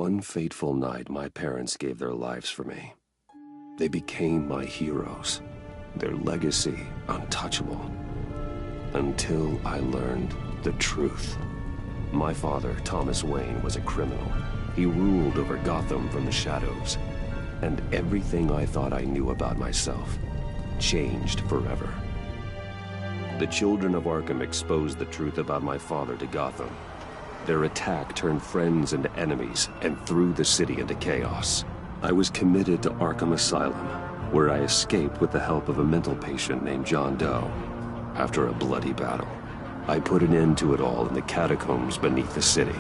one fateful night, my parents gave their lives for me. They became my heroes, their legacy untouchable. Until I learned the truth. My father, Thomas Wayne, was a criminal. He ruled over Gotham from the shadows. And everything I thought I knew about myself changed forever. The children of Arkham exposed the truth about my father to Gotham. Their attack turned friends into enemies and threw the city into chaos. I was committed to Arkham Asylum, where I escaped with the help of a mental patient named John Doe. After a bloody battle, I put an end to it all in the catacombs beneath the city.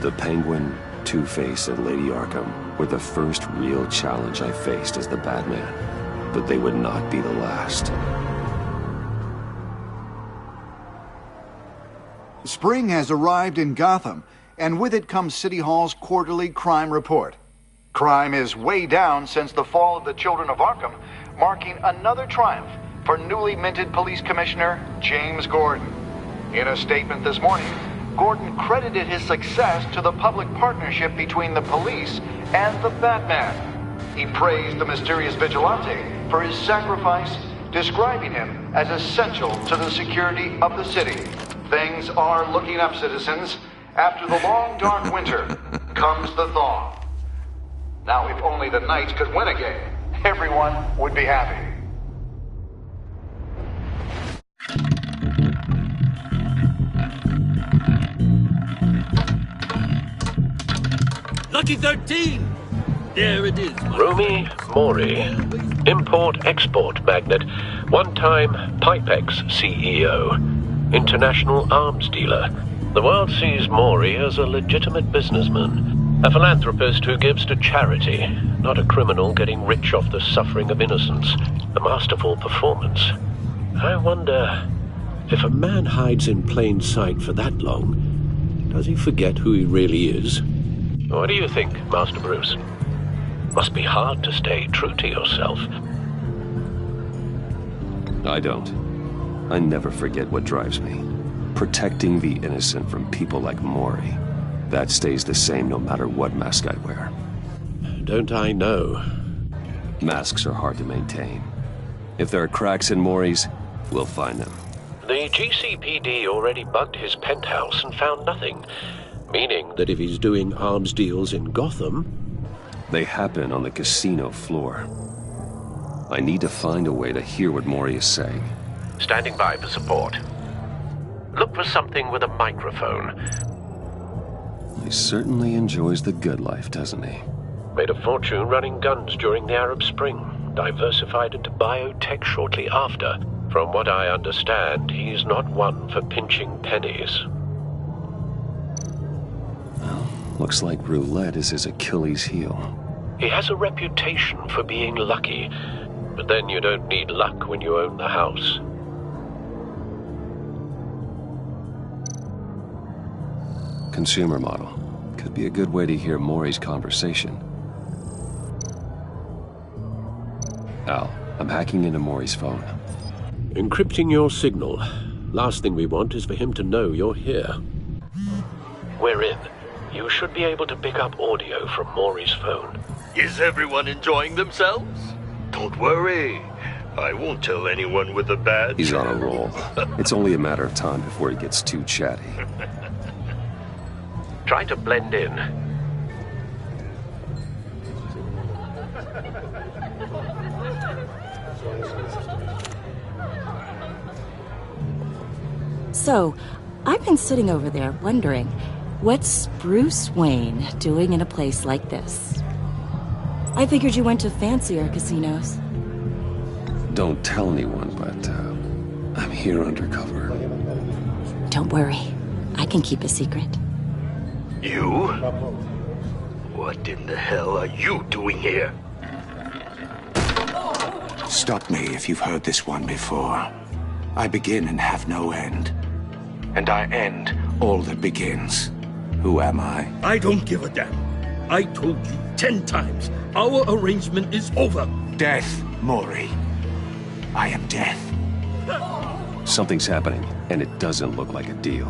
The Penguin, Two-Face, and Lady Arkham were the first real challenge I faced as the Batman, but they would not be the last. Spring has arrived in Gotham, and with it comes City Hall's quarterly crime report. Crime is way down since the fall of the Children of Arkham, marking another triumph for newly minted Police Commissioner James Gordon. In a statement this morning, Gordon credited his success to the public partnership between the police and the Batman. He praised the mysterious vigilante for his sacrifice, describing him as essential to the security of the city. Things are looking up, citizens. After the long, dark winter comes the thaw. Now, if only the Knights could win again, everyone would be happy. Lucky 13! There it is. Rumi Mori, import-export magnate, one-time Pipex CEO, international arms dealer. The world sees Mori as a legitimate businessman, a philanthropist who gives to charity, not a criminal getting rich off the suffering of innocence. A masterful performance. I wonder, if a man hides in plain sight for that long, does he forget who he really is? What do you think, Master Bruce? Must be hard to stay true to yourself. I don't. I never forget what drives me. Protecting the innocent from people like Mori. That stays the same no matter what mask I wear. Don't I know? Masks are hard to maintain. If there are cracks in Mori's, we'll find them. The GCPD already bugged his penthouse and found nothing. Meaning that if he's doing arms deals in Gotham... They happen on the casino floor. I need to find a way to hear what Mori is saying. Standing by for support. Look for something with a microphone. He certainly enjoys the good life, doesn't he? Made a fortune running guns during the Arab Spring. Diversified into biotech shortly after. From what I understand, he's not one for pinching pennies. Well, looks like roulette is his Achilles heel. He has a reputation for being lucky, but then you don't need luck when you own the house. Consumer model. Could be a good way to hear Mori's conversation. Al, I'm hacking into Mori's phone. Encrypting your signal. Last thing we want is for him to know you're here. We're in. You should be able to pick up audio from Mori's phone. Is everyone enjoying themselves? Don't worry. I won't tell anyone with a badge. He's on a roll. It's only a matter of time before he gets too chatty. Try to blend in. So, I've been sitting over there wondering, what's Bruce Wayne doing in a place like this? I figured you went to fancier casinos. Don't tell anyone, but I'm here undercover. Don't worry. I can keep a secret. You? What in the hell are you doing here? Stop me if you've heard this one before. I begin and have no end. And I end all that begins. Who am I? I don't give a damn. I told you 10 times. Our arrangement is over. Death, Mori. I am death. Something's happening, and it doesn't look like a deal.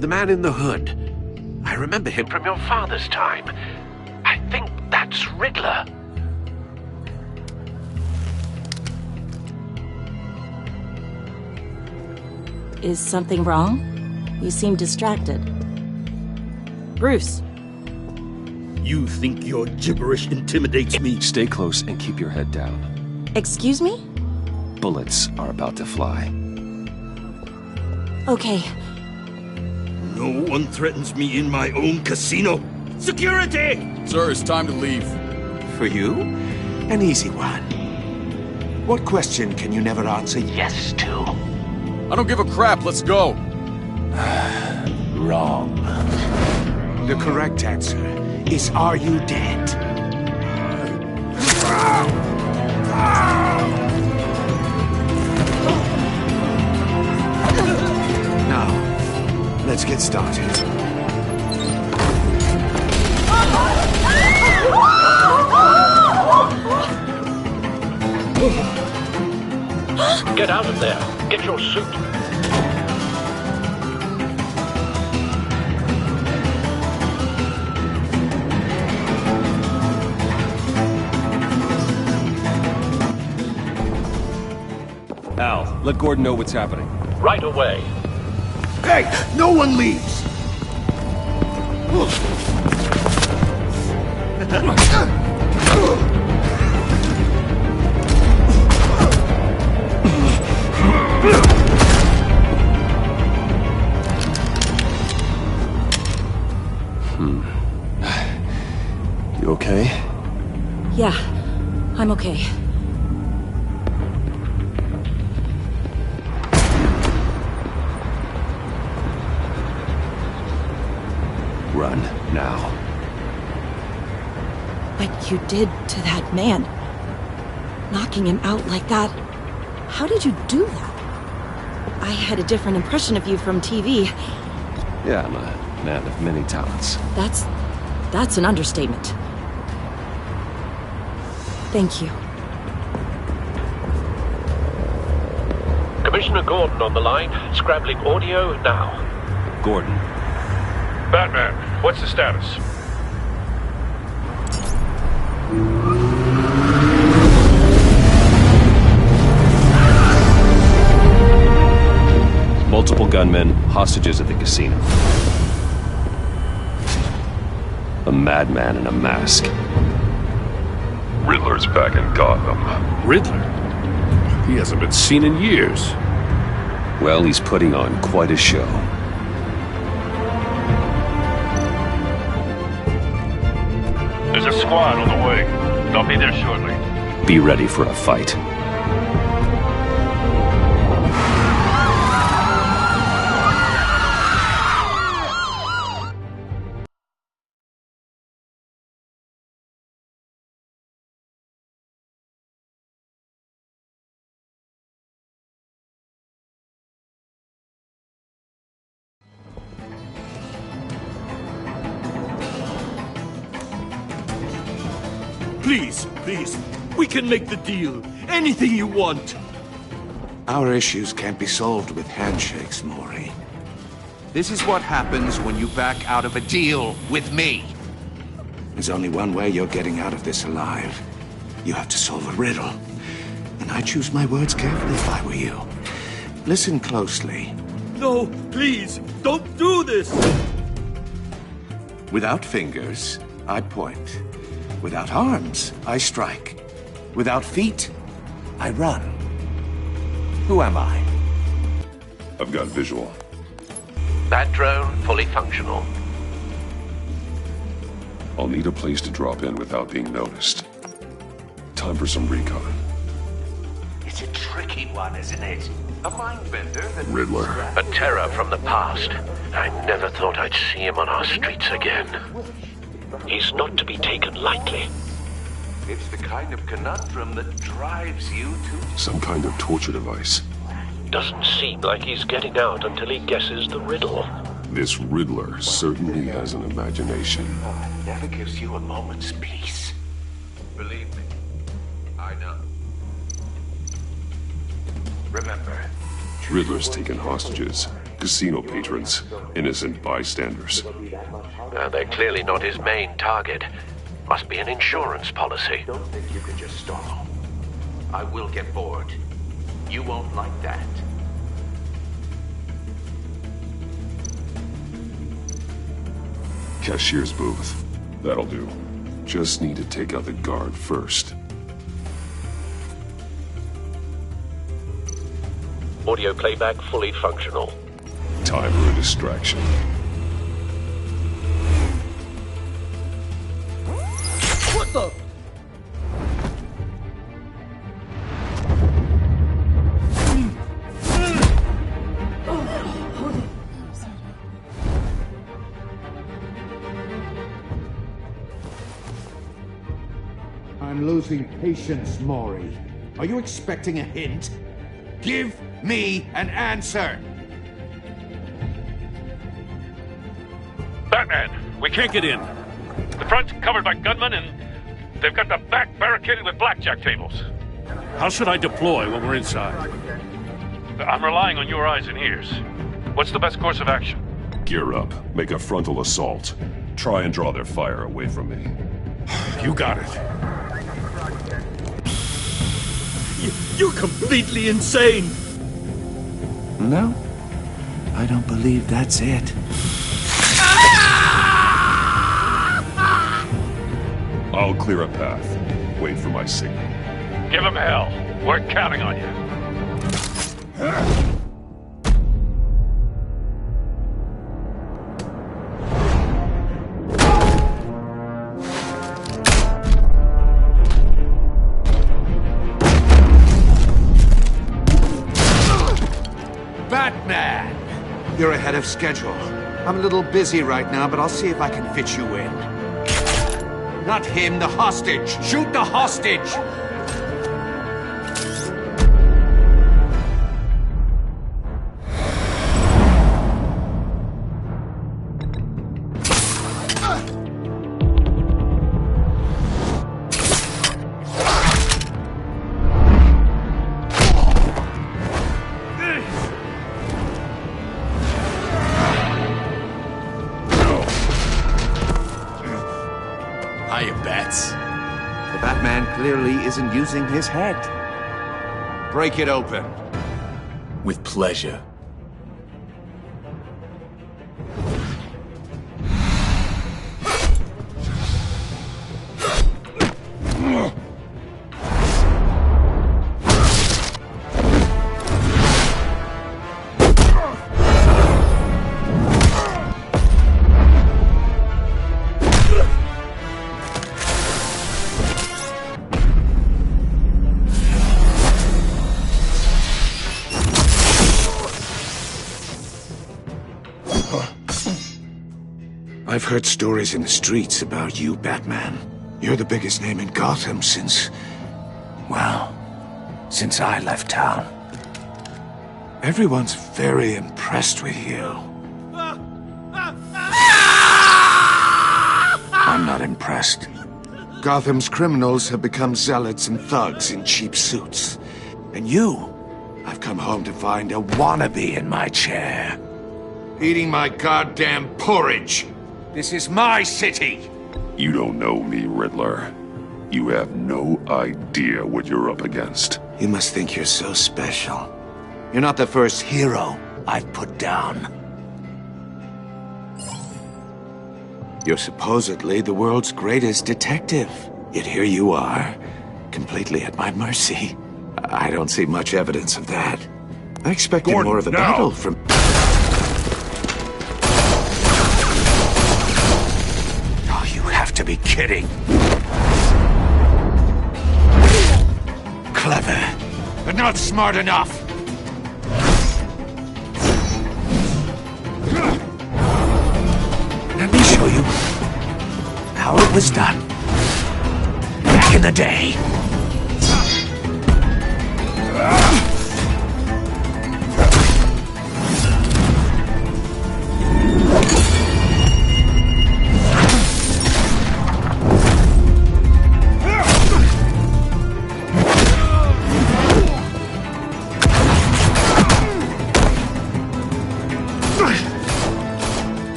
The man in the hood. I remember him from your father's time. That's Riddler. Is something wrong? You seem distracted. Bruce. You think your gibberish intimidates me? Stay close and keep your head down. Excuse me? Bullets are about to fly. Okay. No one threatens me in my own casino. Security! Sir, it's time to leave. For you, an easy one. What question can you never answer yes to? I don't give a crap, let's go. Wrong. The correct answer is, are you dead? Now, let's get started. Get out of there. Get your suit. Al, let Gordon know what's happening. Right away. Hey, no one leaves! You okay? Yeah, I'm okay. Run, now. What you did to that man. Knocking him out like that. How did you do that? I had a different impression of you from TV. Yeah, I'm a man of many talents. That's an understatement. Thank you. Commissioner Gordon on the line. Scrabbling audio now. Gordon. Batman, what's the status? Multiple gunmen, hostages at the casino. A madman in a mask. Riddler's back in Gotham. Riddler? He hasn't been seen in years. Well, he's putting on quite a show. There's a squad on the way. They'll be there shortly. Be ready for a fight. Please, we can make the deal. Anything you want. Our issues can't be solved with handshakes, Maury. This is what happens when you back out of a deal with me. There's only one way you're getting out of this alive. You have to solve a riddle. And I choose my words carefully if I were you. Listen closely. No, please, don't do this! Without fingers, I point. Without arms, I strike. Without feet, I run. Who am I? I've got visual. That drone fully functional. I'll need a place to drop in without being noticed. Time for some recon. It's a tricky one, isn't it? A mind bender that... Riddler. A terror from the past. I never thought I'd see him on our streets again. He's not to be taken lightly. It's the kind of conundrum that drives you to... Some kind of torture device. Doesn't seem like he's getting out until he guesses the riddle. This Riddler certainly has an imagination. Never gives you a moment's peace. Believe me, I know. Remember, Riddler's taken hostages, casino patrons, innocent bystanders. They're clearly not his main target. Must be an insurance policy. Don't think you can just stall. I will get bored. You won't like that. Cashier's booth. That'll do. Just need to take out the guard first. Audio playback fully functional. Time for a distraction. What the? I'm losing patience, Maury. Are you expecting a hint? Give me an answer! Batman, we can't get in. The front's covered by gunmen, and they've got the back barricaded with blackjack tables. How should I deploy when we're inside? I'm relying on your eyes and ears. What's the best course of action? Gear up. Make a frontal assault. Try and draw their fire away from me. You got it. You're completely insane! No, I don't believe that's it. I'll clear a path. Wait for my signal. Give them hell. We're counting on you. Batman! You're ahead of schedule. I'm a little busy right now, but I'll see if I can fit you in. Not him, the hostage! Shoot the hostage! Hiya, Bats. The Batman clearly isn't using his head. Break it open. With pleasure. I've heard stories in the streets about you, Batman. You're the biggest name in Gotham since... well, since I left town. Everyone's very impressed with you. I'm not impressed. Gotham's criminals have become zealots and thugs in cheap suits. And you, I've come home to find a wannabe in my chair. Eating my goddamn porridge. This is my city! You don't know me, Riddler. You have no idea what you're up against. You must think you're so special. You're not the first hero I've put down. You're supposedly the world's greatest detective. Yet here you are, completely at my mercy. I don't see much evidence of that. I expected Gordon, more of a now. battle from... To be kidding. Clever, but not smart enough. Let me show you how it was done back in the day.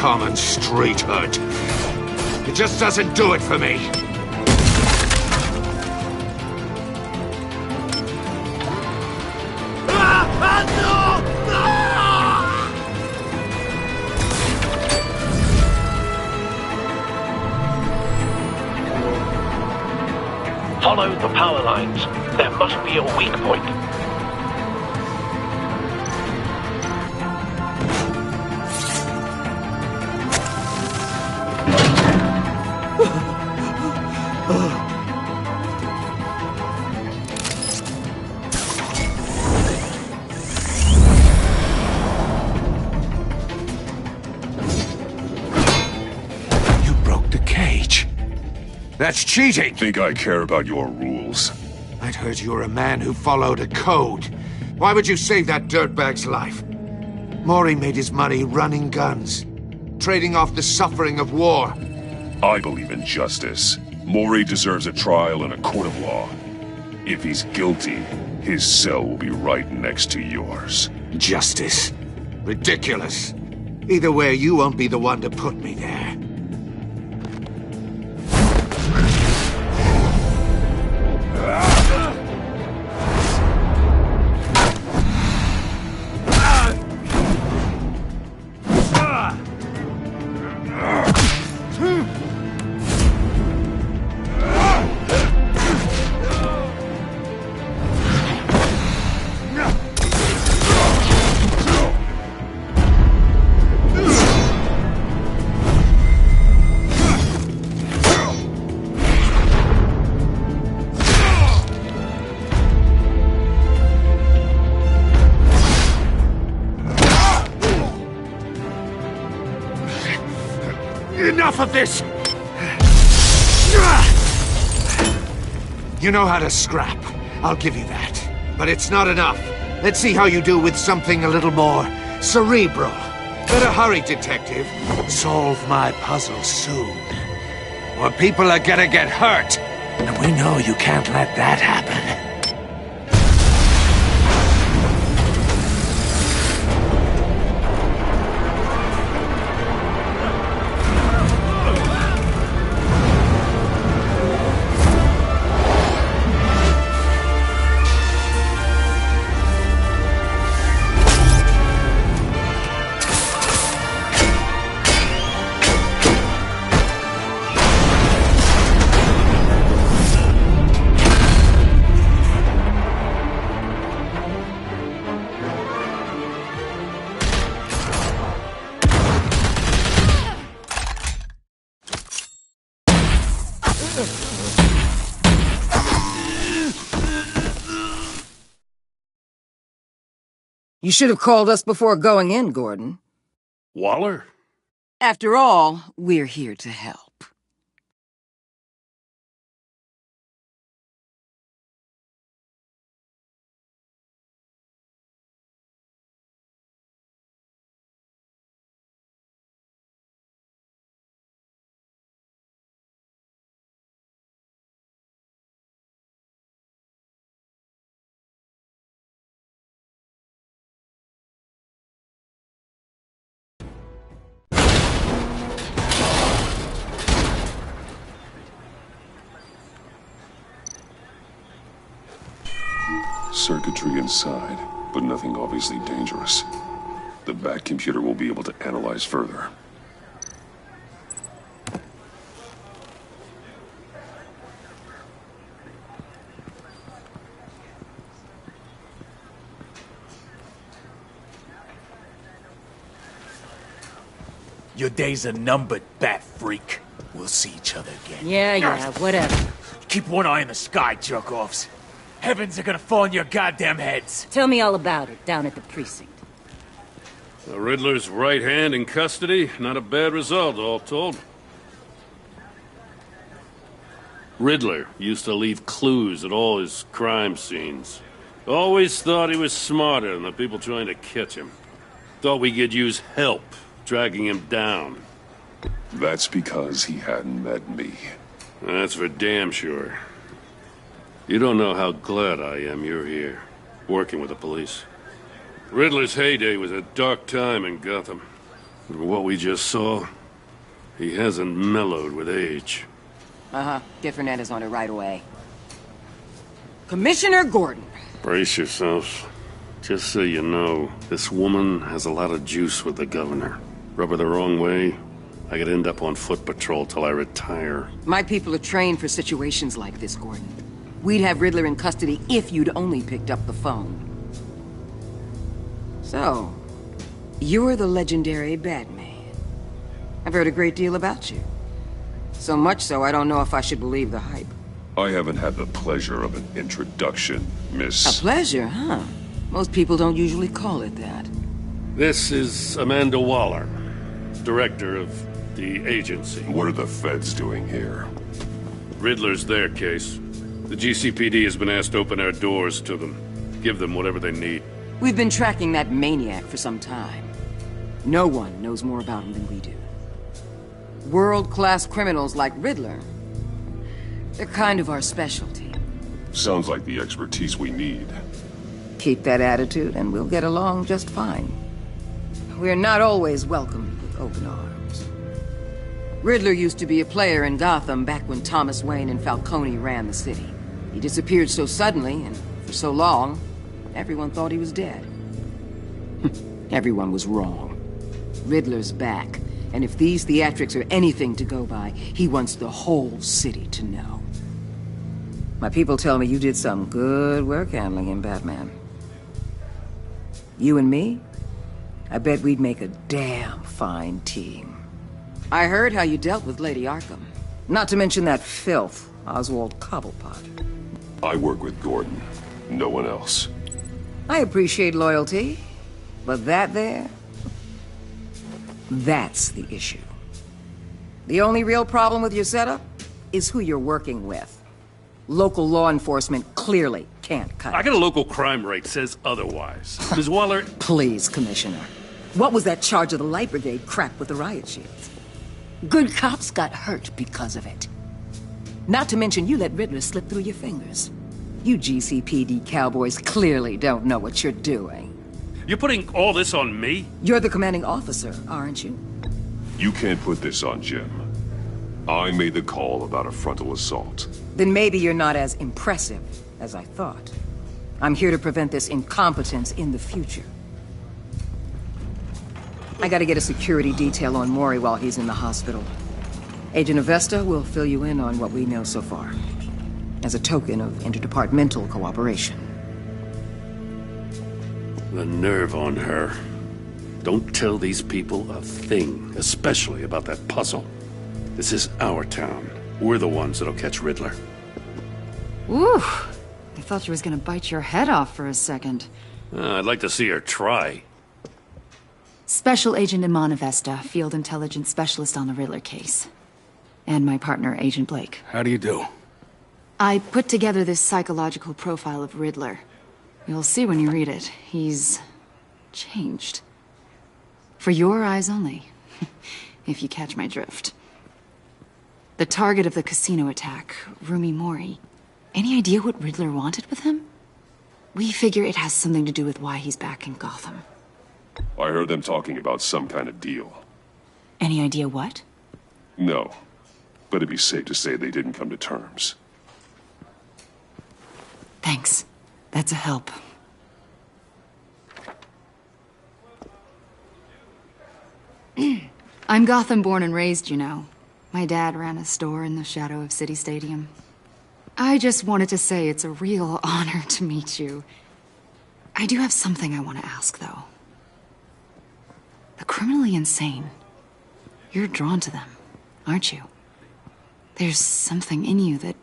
common street hood. It just doesn't do it for me. Follow the power lines. There must be a weak point. You broke the cage. That's cheating! Think I care about your rules? I'd heard you were a man who followed a code. Why would you save that dirtbag's life? Maury made his money running guns, trading off the suffering of war. I believe in justice. Maury deserves a trial in a court of law. If he's guilty, his cell will be right next to yours. Justice? Ridiculous. Either way, you won't be the one to put me there. Enough of this! You know how to scrap. I'll give you that. But it's not enough. Let's see how you do with something a little more cerebral. Better hurry, detective. Solve my puzzle soon. Or people are gonna get hurt. And we know you can't let that happen. You should have called us before going in, Gordon. Waller? After all, we're here to help. Circuitry inside, but nothing obviously dangerous. The back computer will be able to analyze further. Your days are numbered, bat freak. We'll see each other again. Yeah, whatever. Keep one eye in the sky, jerk-offs. Heavens are gonna fall on your goddamn heads. Tell me all about it down at the precinct. The Riddler's right hand in custody. Not a bad result, all told. Riddler used to leave clues at all his crime scenes. Always thought he was smarter than the people trying to catch him. Thought we could use help dragging him down. That's because he hadn't met me. That's for damn sure. You don't know how glad I am you're here, working with the police. Riddler's heyday was a dark time in Gotham. From what we just saw, he hasn't mellowed with age. Uh-huh. Get Fernandez on it right away. Commissioner Gordon. Brace yourselves. Just so you know, this woman has a lot of juice with the governor. Rub her the wrong way, I could end up on foot patrol till I retire. My people are trained for situations like this, Gordon. We'd have Riddler in custody if you'd only picked up the phone. So, you're the legendary Batman. I've heard a great deal about you. So much so, I don't know if I should believe the hype. I haven't had the pleasure of an introduction, Miss... A pleasure, huh? Most people don't usually call it that. This is Amanda Waller, director of the agency. What are the feds doing here? Riddler's their case. The GCPD has been asked to open our doors to them. Give them whatever they need. We've been tracking that maniac for some time. No one knows more about him than we do. World-class criminals like Riddler. They're kind of our specialty. Sounds like the expertise we need. Keep that attitude and we'll get along just fine. We're not always welcomed with open arms. Riddler used to be a player in Gotham back when Thomas Wayne and Falcone ran the city. He disappeared so suddenly and for so long, everyone thought he was dead. Everyone was wrong. Riddler's back, and if these theatrics are anything to go by, he wants the whole city to know. My people tell me you did some good work handling him, Batman. You and me? I bet we'd make a damn fine team. I heard how you dealt with Lady Arkham. Not to mention that filth, Oswald Cobblepot. I work with Gordon. No one else. I appreciate loyalty, but that there... that's the issue. The only real problem with your setup is who you're working with. Local law enforcement clearly can't cut it. I got a local crime rate says otherwise. Ms. Waller... Please, Commissioner. What was that charge of the Light Brigade crap with the riot shields? Good cops got hurt because of it. Not to mention you let Riddler slip through your fingers. You GCPD cowboys clearly don't know what you're doing. You're putting all this on me? You're the commanding officer, aren't you? You can't put this on Jim. I made the call about a frontal assault. Then maybe you're not as impressive as I thought. I'm here to prevent this incompetence in the future. I gotta get a security detail on Maury while he's in the hospital. Agent Avesta will fill you in on what we know so far, as a token of interdepartmental cooperation. The nerve on her. Don't tell these people a thing, especially about that puzzle. This is our town. We're the ones that'll catch Riddler. Ooh, I thought she was gonna bite your head off for a second. I'd like to see her try. Special Agent Iman Avesta, Field Intelligence Specialist on the Riddler case. And my partner, Agent Blake. How do you do? I put together this psychological profile of Riddler. You'll see when you read it. He's... changed. For your eyes only, if you catch my drift. The target of the casino attack, Rumi Mori. Any idea what Riddler wanted with him? We figure it has something to do with why he's back in Gotham. I heard them talking about some kind of deal. Any idea what? No, but it'd be safe to say they didn't come to terms. Thanks. That's a help. I'm Gotham born and raised, you know. My dad ran a store in the shadow of City Stadium. I just wanted to say it's a real honor to meet you. I do have something I want to ask, though. The criminally insane. You're drawn to them, aren't you? There's something in you that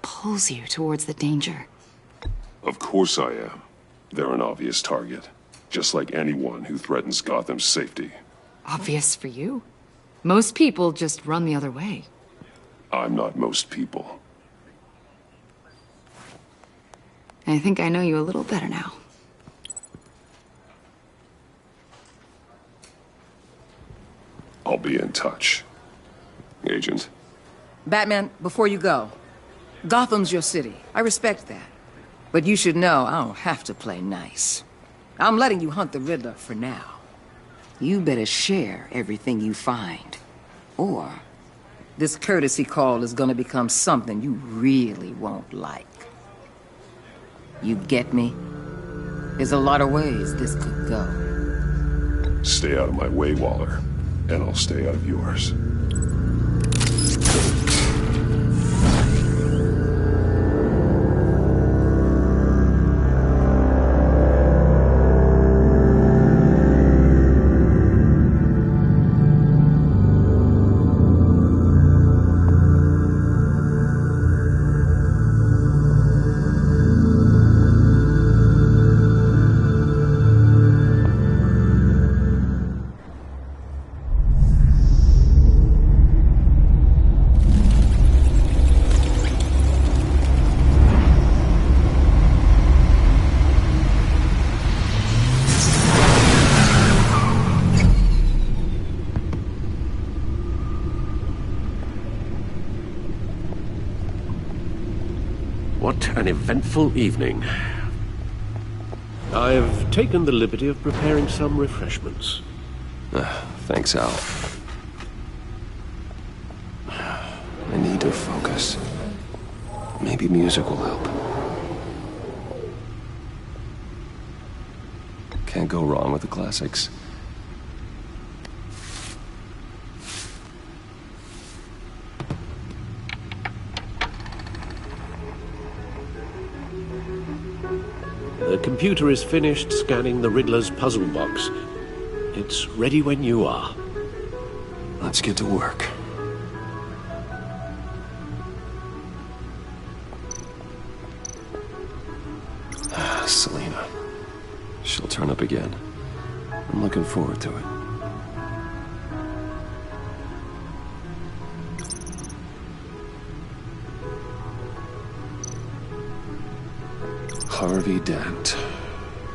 pulls you towards the danger. Of course I am. They're an obvious target, just like anyone who threatens Gotham's safety. Obvious for you. Most people just run the other way. I'm not most people. I think I know you a little better now. I'll be in touch. Agent. Batman, before you go, Gotham's your city. I respect that. But you should know I don't have to play nice. I'm letting you hunt the Riddler for now. You better share everything you find. Or this courtesy call is gonna become something you really won't like. You get me? There's a lot of ways this could go. Stay out of my way, Waller, and I'll stay out of yours. What an eventful evening. I've taken the liberty of preparing some refreshments. Thanks, Al. I need to focus. Maybe music will help. Can't go wrong with the classics. The computer is finished scanning the Riddler's puzzle box. It's ready when you are. Let's get to work. Selena. She'll turn up again. I'm looking forward to it. Harvey Dent.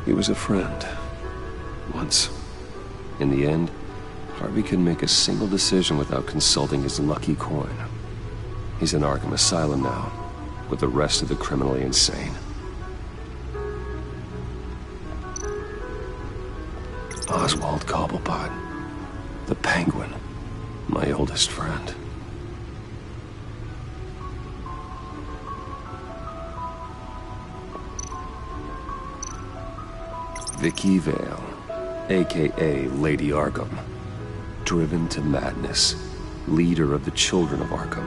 He was a friend. Once. In the end, Harvey couldn't make a single decision without consulting his lucky coin. He's in Arkham Asylum now, with the rest of the criminally insane. Oswald Cobblepot. The Penguin. My oldest friend. Vicky Vale, a.k.a. Lady Arkham. Driven to madness. Leader of the Children of Arkham.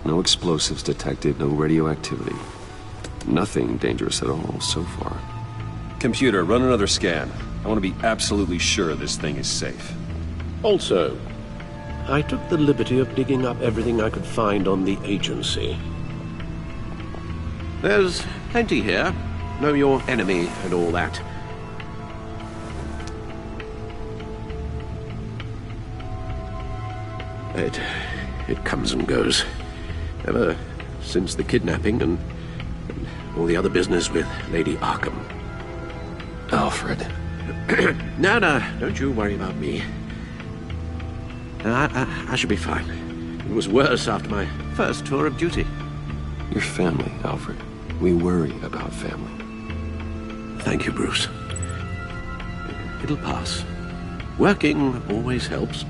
No explosives detected, no radioactivity. Nothing dangerous at all so far. Computer, run another scan. I want to be absolutely sure this thing is safe. Also, I took the liberty of digging up everything I could find on the agency. There's plenty here. Know your enemy and all that. It comes and goes. Ever since the kidnapping and all the other business with Lady Arkham. Alfred. No, don't you worry about me. I should be fine. It was worse after my first tour of duty. Your family, Alfred. We worry about family. Thank you, Bruce. It'll pass. Working always helps.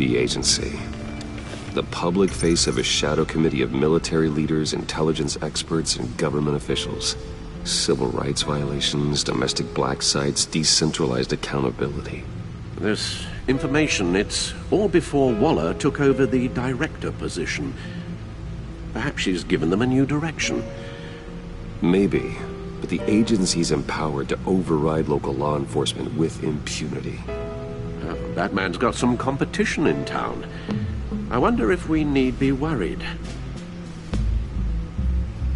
The agency. The public face of a shadow committee of military leaders, intelligence experts, and government officials. Civil rights violations, domestic black sites, decentralized accountability. This information, it's all before Waller took over the director position. Perhaps she's given them a new direction. Maybe, but the agency's empowered to override local law enforcement with impunity. Batman's got some competition in town. I wonder if we need be worried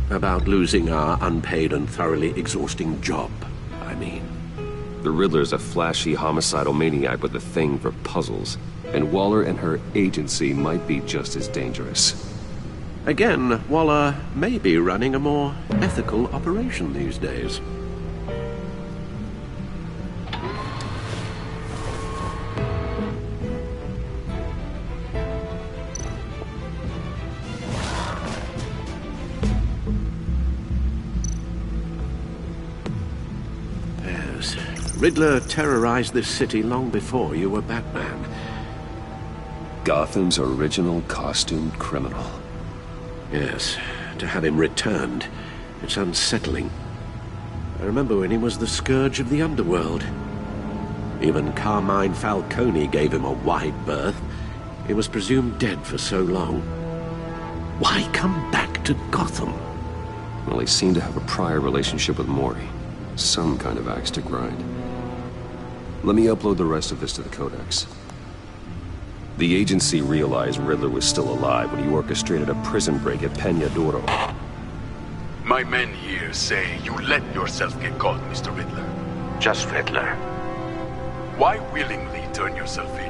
about losing our unpaid and thoroughly exhausting job, I mean. The Riddler's a flashy homicidal maniac with a thing for puzzles, and Waller and her agency might be just as dangerous. Again, Waller may be running a more ethical operation these days. Yes, Riddler terrorized this city long before you were Batman. Gotham's original costumed criminal. Yes, to have him returned, it's unsettling. I remember when he was the scourge of the underworld. Even Carmine Falcone gave him a wide berth. He was presumed dead for so long. Why come back to Gotham? Well, he seemed to have a prior relationship with Mori. Some kind of axe to grind. Let me upload the rest of this to the Codex. The agency realized Riddler was still alive when he orchestrated a prison break at Peña Duro. My men here say you let yourself get caught, Mr. Riddler. Just Riddler. Why willingly turn yourself in?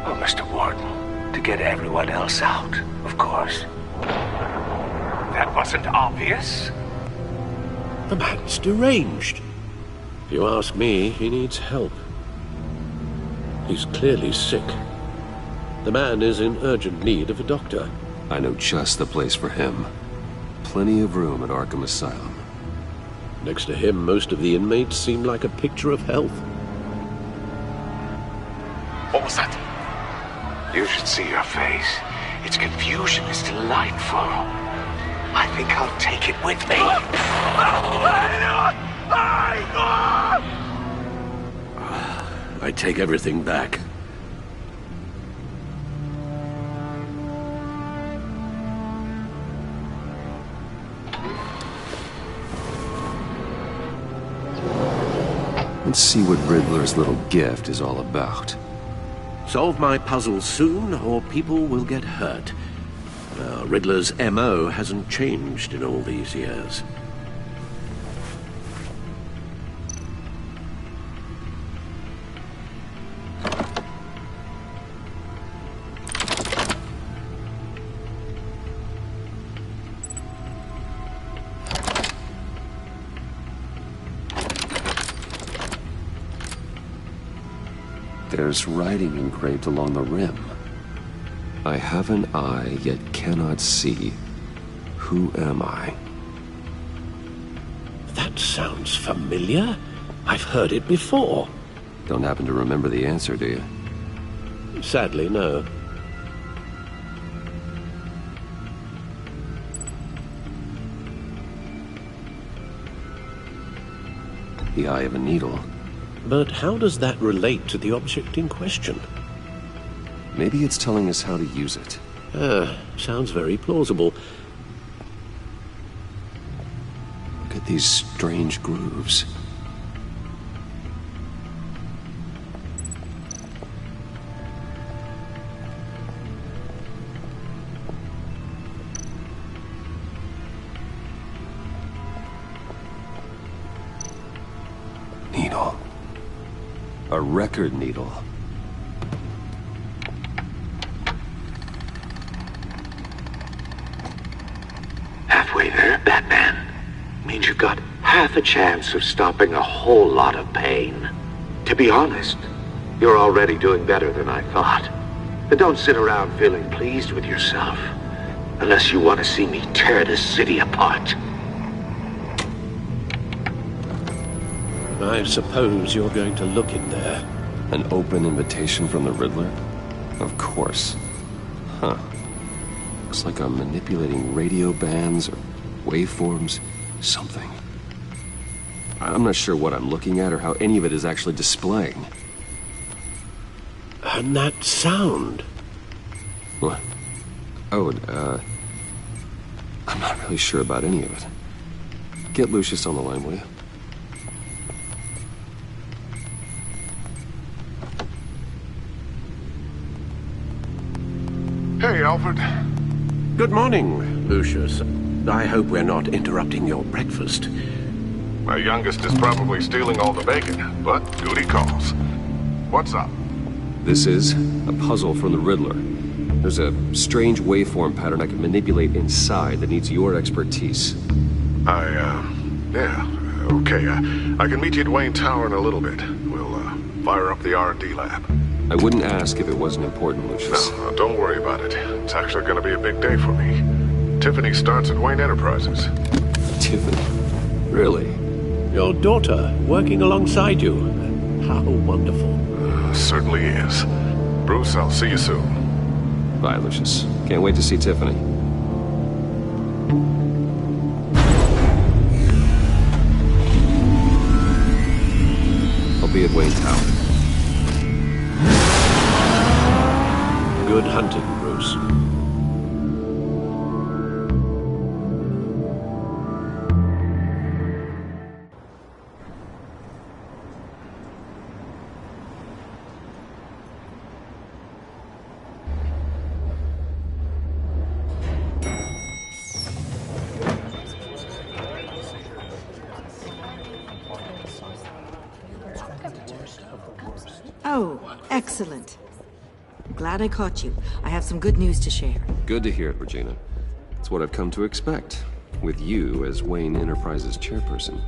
Oh, Mr. Warden, to get everyone else out, of course. That wasn't obvious. The man's deranged. If you ask me, he needs help. He's clearly sick. The man is in urgent need of a doctor. I know just the place for him. Plenty of room at Arkham Asylum. Next to him, most of the inmates seem like a picture of health. What was that? You should see your face. Its confusion is delightful. I think I'll take it with me. I take everything back. Let's see what Riddler's little gift is all about. Solve my puzzle soon, or people will get hurt. Riddler's M.O. hasn't changed in all these years. There's writing engraved along the rim. I have an eye, yet cannot see. Who am I? That sounds familiar. I've heard it before. Don't happen to remember the answer, do you? Sadly, no. The eye of a needle. But how does that relate to the object in question? Maybe it's telling us how to use it. Sounds very plausible. Look at these strange grooves. Needle. A record needle. Halfway there, Batman. Means you've got half a chance of stopping a whole lot of pain. To be honest, you're already doing better than I thought. But don't sit around feeling pleased with yourself. Unless you want to see me tear this city apart. I suppose you're going to look in there. An open invitation from the Riddler? Of course. Huh. Looks like I'm manipulating radio bands or waveforms. Something. I'm not sure what I'm looking at or how any of it is actually displaying. And that sound? What? Oh, I'm not really sure about any of it. Get Lucius on the line, will you? Hey, Alfred. Good morning, Lucius. I hope we're not interrupting your breakfast. My youngest is probably stealing all the bacon, but duty calls. What's up? This is a puzzle from the Riddler. There's a strange waveform pattern I can manipulate inside that needs your expertise. Yeah, okay. I can meet you at Wayne Tower in a little bit. We'll, fire up the R&D lab. I wouldn't ask if it wasn't important, Lucius. No, don't worry about it. It's actually gonna be a big day for me. Tiffany starts at Wayne Enterprises. Tiffany? Really? Your daughter, working alongside you. How wonderful. Certainly is. Bruce, I'll see you soon. Bye, Lucius. Can't wait to see Tiffany. I'll be at Wayne Tower. Good hunting, Bruce. Oh, excellent. Glad I caught you. I have some good news to share. Good to hear it, Regina. It's what I've come to expect, with you as Wayne Enterprises chairperson.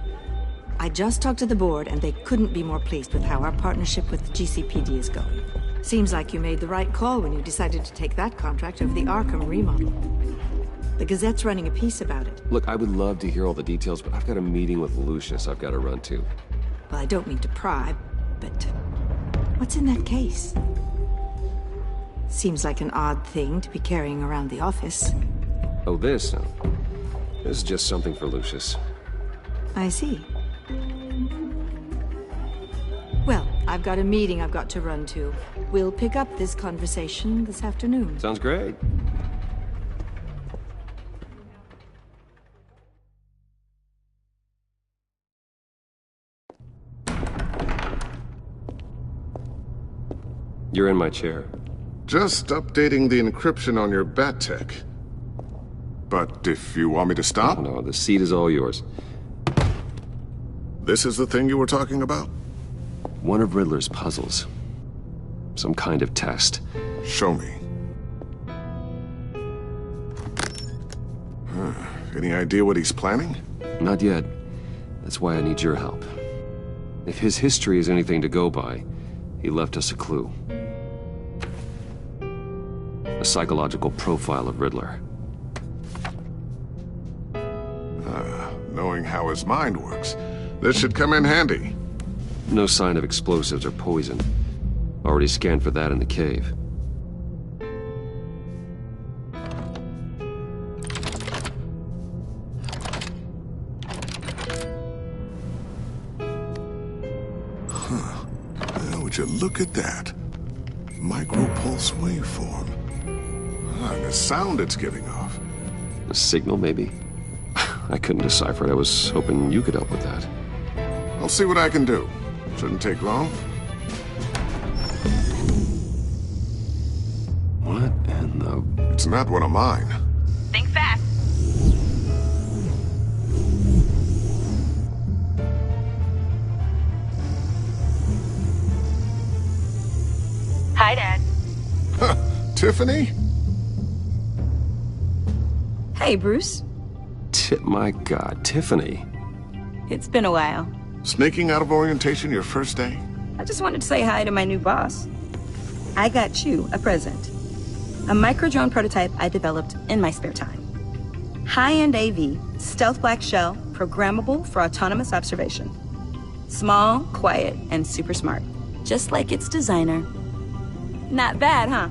I just talked to the board, and they couldn't be more pleased with how our partnership with the GCPD is going. Seems like you made the right call when you decided to take that contract over the Arkham remodel. The Gazette's running a piece about it. Look, I would love to hear all the details, but I've got a meeting with Lucius I've got to run to. Well, I don't mean to pry, but what's in that case? Seems like an odd thing to be carrying around the office. Oh, this? No. This is just something for Lucius. I see. Well, I've got a meeting I've got to run to. We'll pick up this conversation this afternoon. Sounds great. You're in my chair. Just updating the encryption on your bat tech. But if you want me to stop? No, the seat is all yours. This is the thing you were talking about? One of Riddler's puzzles. Some kind of test. Show me. Any idea what he's planning? Not yet. That's why I need your help. If his history is anything to go by, he left us a clue. A psychological profile of Riddler. Knowing how his mind works, this should come in handy. No sign of explosives or poison. Already scanned for that in the cave. Would you look at that? Micropulse waveform. And the sound it's giving off. A signal, maybe? I couldn't decipher it. I was hoping you could help with that. I'll see what I can do. Shouldn't take long. What in the... It's not one of mine. Think fast. Hi, Dad. Huh, Tiffany? Hey, Bruce. My God, Tiffany. It's been a while. Sneaking out of orientation your first day? I just wanted to say hi to my new boss. I got you a present. A micro-drone prototype I developed in my spare time. High-end AV, stealth black shell, programmable for autonomous observation. Small, quiet, and super smart. Just like its designer. Not bad, huh?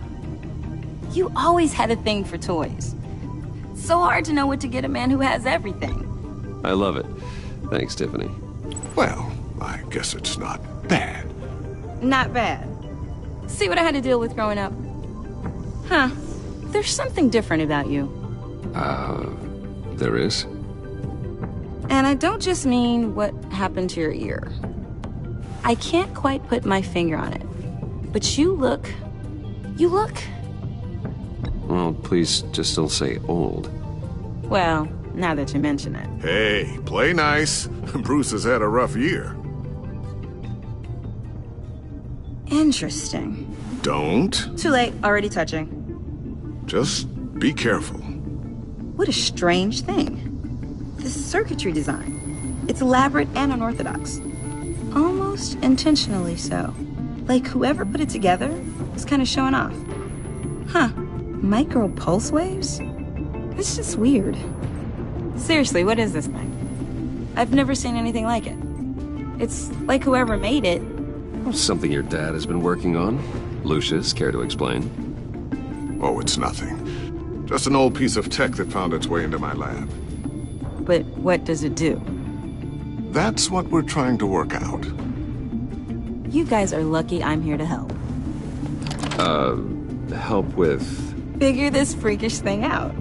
You always had a thing for toys. So hard to know what to get a man who has everything. I love it. Thanks, Tiffany. Well, I guess it's not bad. Not bad. See what I had to deal with growing up? Huh. There's something different about you. There is? And I don't just mean what happened to your ear. I can't quite put my finger on it. But you look... Well, please just don't say old. Well, now that you mention it. Hey, play nice. Bruce has had a rough year. Interesting. Don't. Too late, already touching. Just be careful. What a strange thing. This circuitry design. It's elaborate and unorthodox. Almost intentionally so. Like whoever put it together was kind of showing off. Huh. Micro pulse waves? It's just weird. Seriously, what is this thing? I've never seen anything like it. It's like whoever made it. Something your dad has been working on. Lucius, care to explain? Oh, it's nothing. Just an old piece of tech that found its way into my lab. But what does it do? That's what we're trying to work out. You guys are lucky I'm here to help. Help with... Figure this freakish thing out.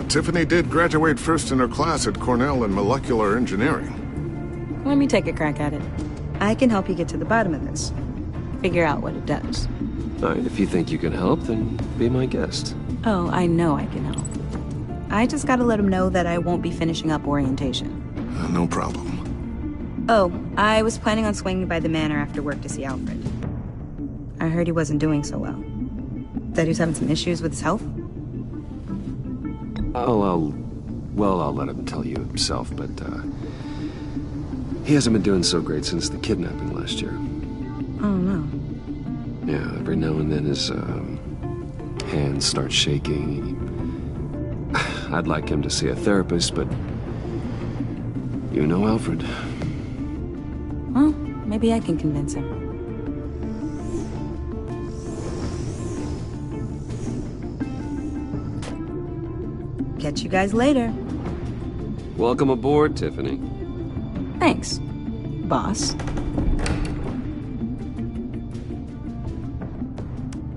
Tiffany did graduate first in her class at Cornell in molecular engineering. Let me take a crack at it. I can help you get to the bottom of this. Figure out what it does. All right, if you think you can help, then be my guest. Oh, I know I can help. I just gotta let him know that I won't be finishing up orientation. No problem. Oh, I was planning on swinging by the manor after work to see Alfred. I heard he wasn't doing so well. That he was having some issues with his health? I'll let him tell you himself, but, he hasn't been doing so great since the kidnapping last year. Oh, no. Yeah, every now and then his, hands start shaking. I'd like him to see a therapist, but... You know Alfred. Well, maybe I can convince him. Catch you guys later. Welcome aboard, Tiffany. Thanks, boss.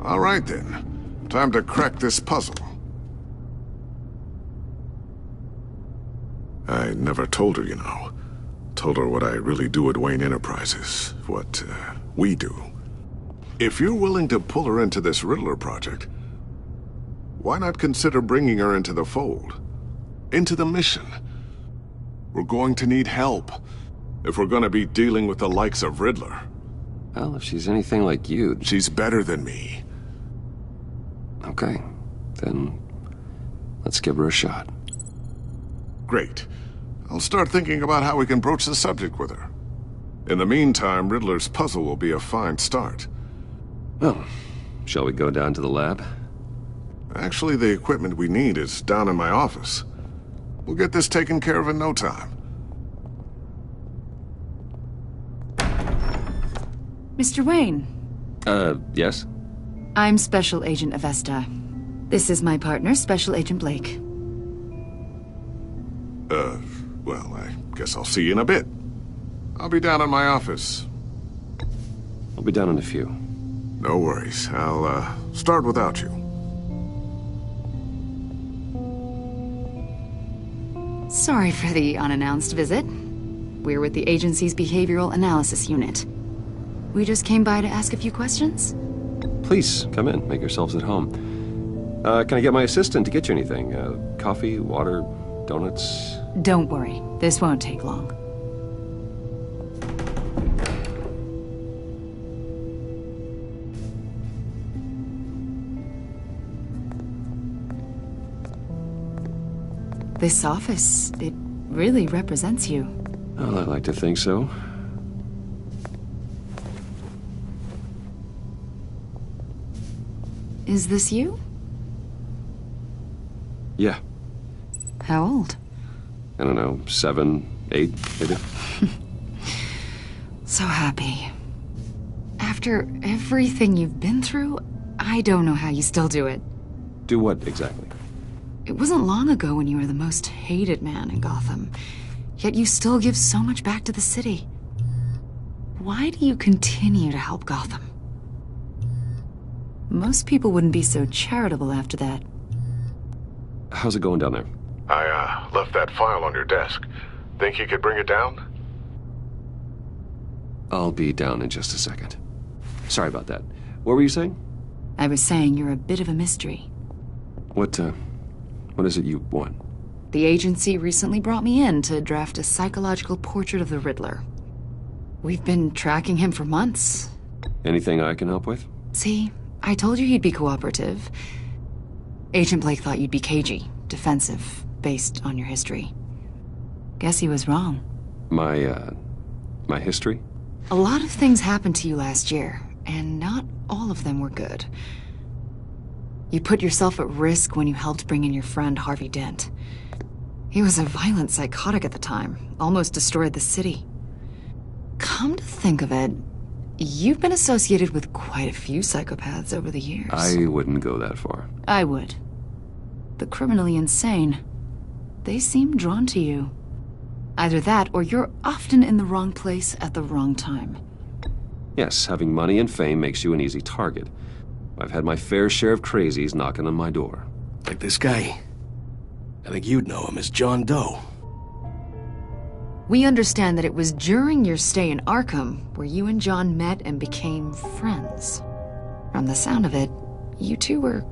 All right, then. Time to crack this puzzle. I never told her, you know. Told her what I really do at Wayne Enterprises. What, we do. If you're willing to pull her into this Riddler project, why not consider bringing her into the fold? Into the mission? We're going to need help if we're going to be dealing with the likes of Riddler. Well, if she's anything like you... She's better than me. Okay, then let's give her a shot. Great. I'll start thinking about how we can broach the subject with her. In the meantime, Riddler's puzzle will be a fine start. Well, shall we go down to the lab? Actually, the equipment we need is down in my office. We'll get this taken care of in no time. Mr. Wayne. Yes? I'm Special Agent Avesta. This is my partner, Special Agent Blake. Well, I guess I'll see you in a bit. I'll be down in my office. I'll be down in a few. No worries. I'll, start without you. Sorry for the unannounced visit. We're with the agency's Behavioral Analysis Unit. We just came by to ask a few questions. Please, come in. Make yourselves at home. Can I get my assistant to get you anything? Coffee, water, donuts? Don't worry. This won't take long. This office, it really represents you. Well, I like to think so. Is this you? Yeah. How old? I don't know, 7, 8, maybe? So happy. After everything you've been through, I don't know how you still do it. Do what, exactly? It wasn't long ago when you were the most hated man in Gotham, yet you still give so much back to the city. Why do you continue to help Gotham? Most people wouldn't be so charitable after that. How's it going down there? I, left that file on your desk. Think you could bring it down? I'll be down in just a second. Sorry about that. What were you saying? I was saying you're a bit of a mystery. What is it you want? The agency recently brought me in to draft a psychological portrait of the Riddler. We've been tracking him for months. Anything I can help with? See, I told you he'd be cooperative. Agent Blake thought you'd be cagey, defensive, based on your history. Guess he was wrong. My history? A lot of things happened to you last year, and not all of them were good. You put yourself at risk when you helped bring in your friend Harvey Dent. He was a violent psychotic at the time, almost destroyed the city. Come to think of it, you've been associated with quite a few psychopaths over the years. I wouldn't go that far. I would. The criminally insane. They seem drawn to you. Either that, or you're often in the wrong place at the wrong time. Yes, having money and fame makes you an easy target. I've had my fair share of crazies knocking on my door. Like this guy. I think you'd know him as John Doe. We understand that it was during your stay in Arkham where you and John met and became friends. From the sound of it, you two were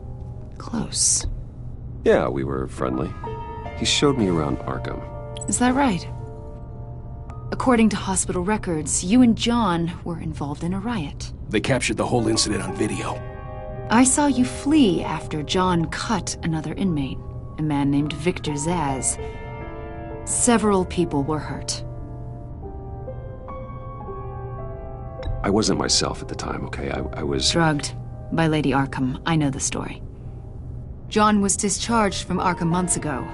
close. Yeah, we were friendly. He showed me around Arkham. Is that right? According to hospital records, you and John were involved in a riot. They captured the whole incident on video. I saw you flee after John cut another inmate, a man named Victor Zaz. Several people were hurt. I wasn't myself at the time, okay? I was... Drugged by Lady Arkham. I know the story. John was discharged from Arkham months ago.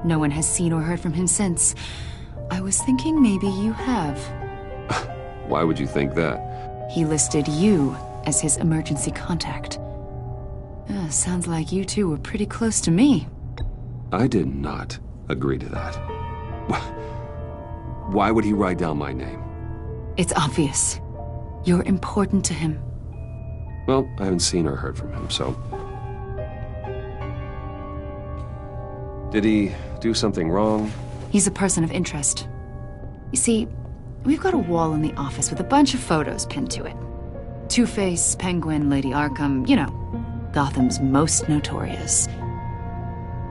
No one has seen or heard from him since. I was thinking maybe you have. Why would you think that? He listed you as his emergency contact. Sounds like you two were pretty close to me. I did not agree to that. Why would he write down my name? It's obvious. You're important to him. Well, I haven't seen or heard from him, so... Did he do something wrong? He's a person of interest. You see, we've got a wall in the office with a bunch of photos pinned to it. Two-Face, Penguin, Lady Arkham, you know, Gotham's most notorious.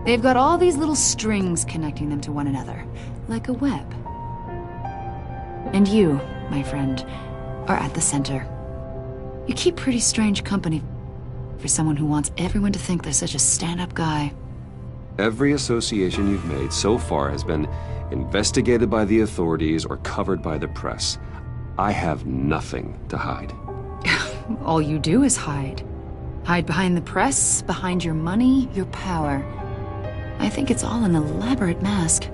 They've got all these little strings connecting them to one another, like a web. And you, my friend, are at the center. You keep pretty strange company for someone who wants everyone to think they're such a stand-up guy. Every association you've made so far has been investigated by the authorities or covered by the press. I have nothing to hide. All you do is hide. Hide behind the press, behind your money, your power. I think it's all an elaborate mask.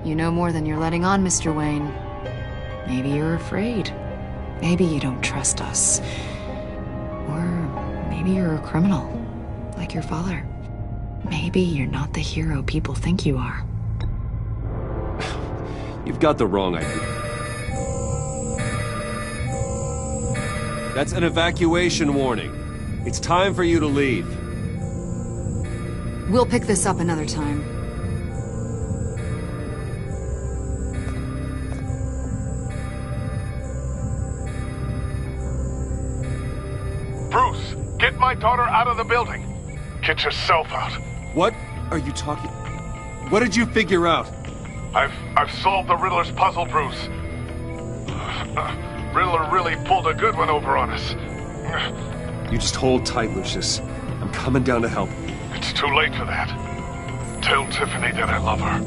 You know more than you're letting on, Mr. Wayne. Maybe you're afraid. Maybe you don't trust us. Or maybe you're a criminal, like your father. Maybe you're not the hero people think you are. You've got the wrong idea. That's an evacuation warning. It's time for you to leave. We'll pick this up another time. Bruce, get my daughter out of the building. Get yourself out. What are you talking... What did you figure out? I've solved the Riddler's puzzle, Bruce. Riddler really pulled a good one over on us. You just hold tight, Lucius. I'm coming down to help. It's too late for that. Tell Tiffany that I love her.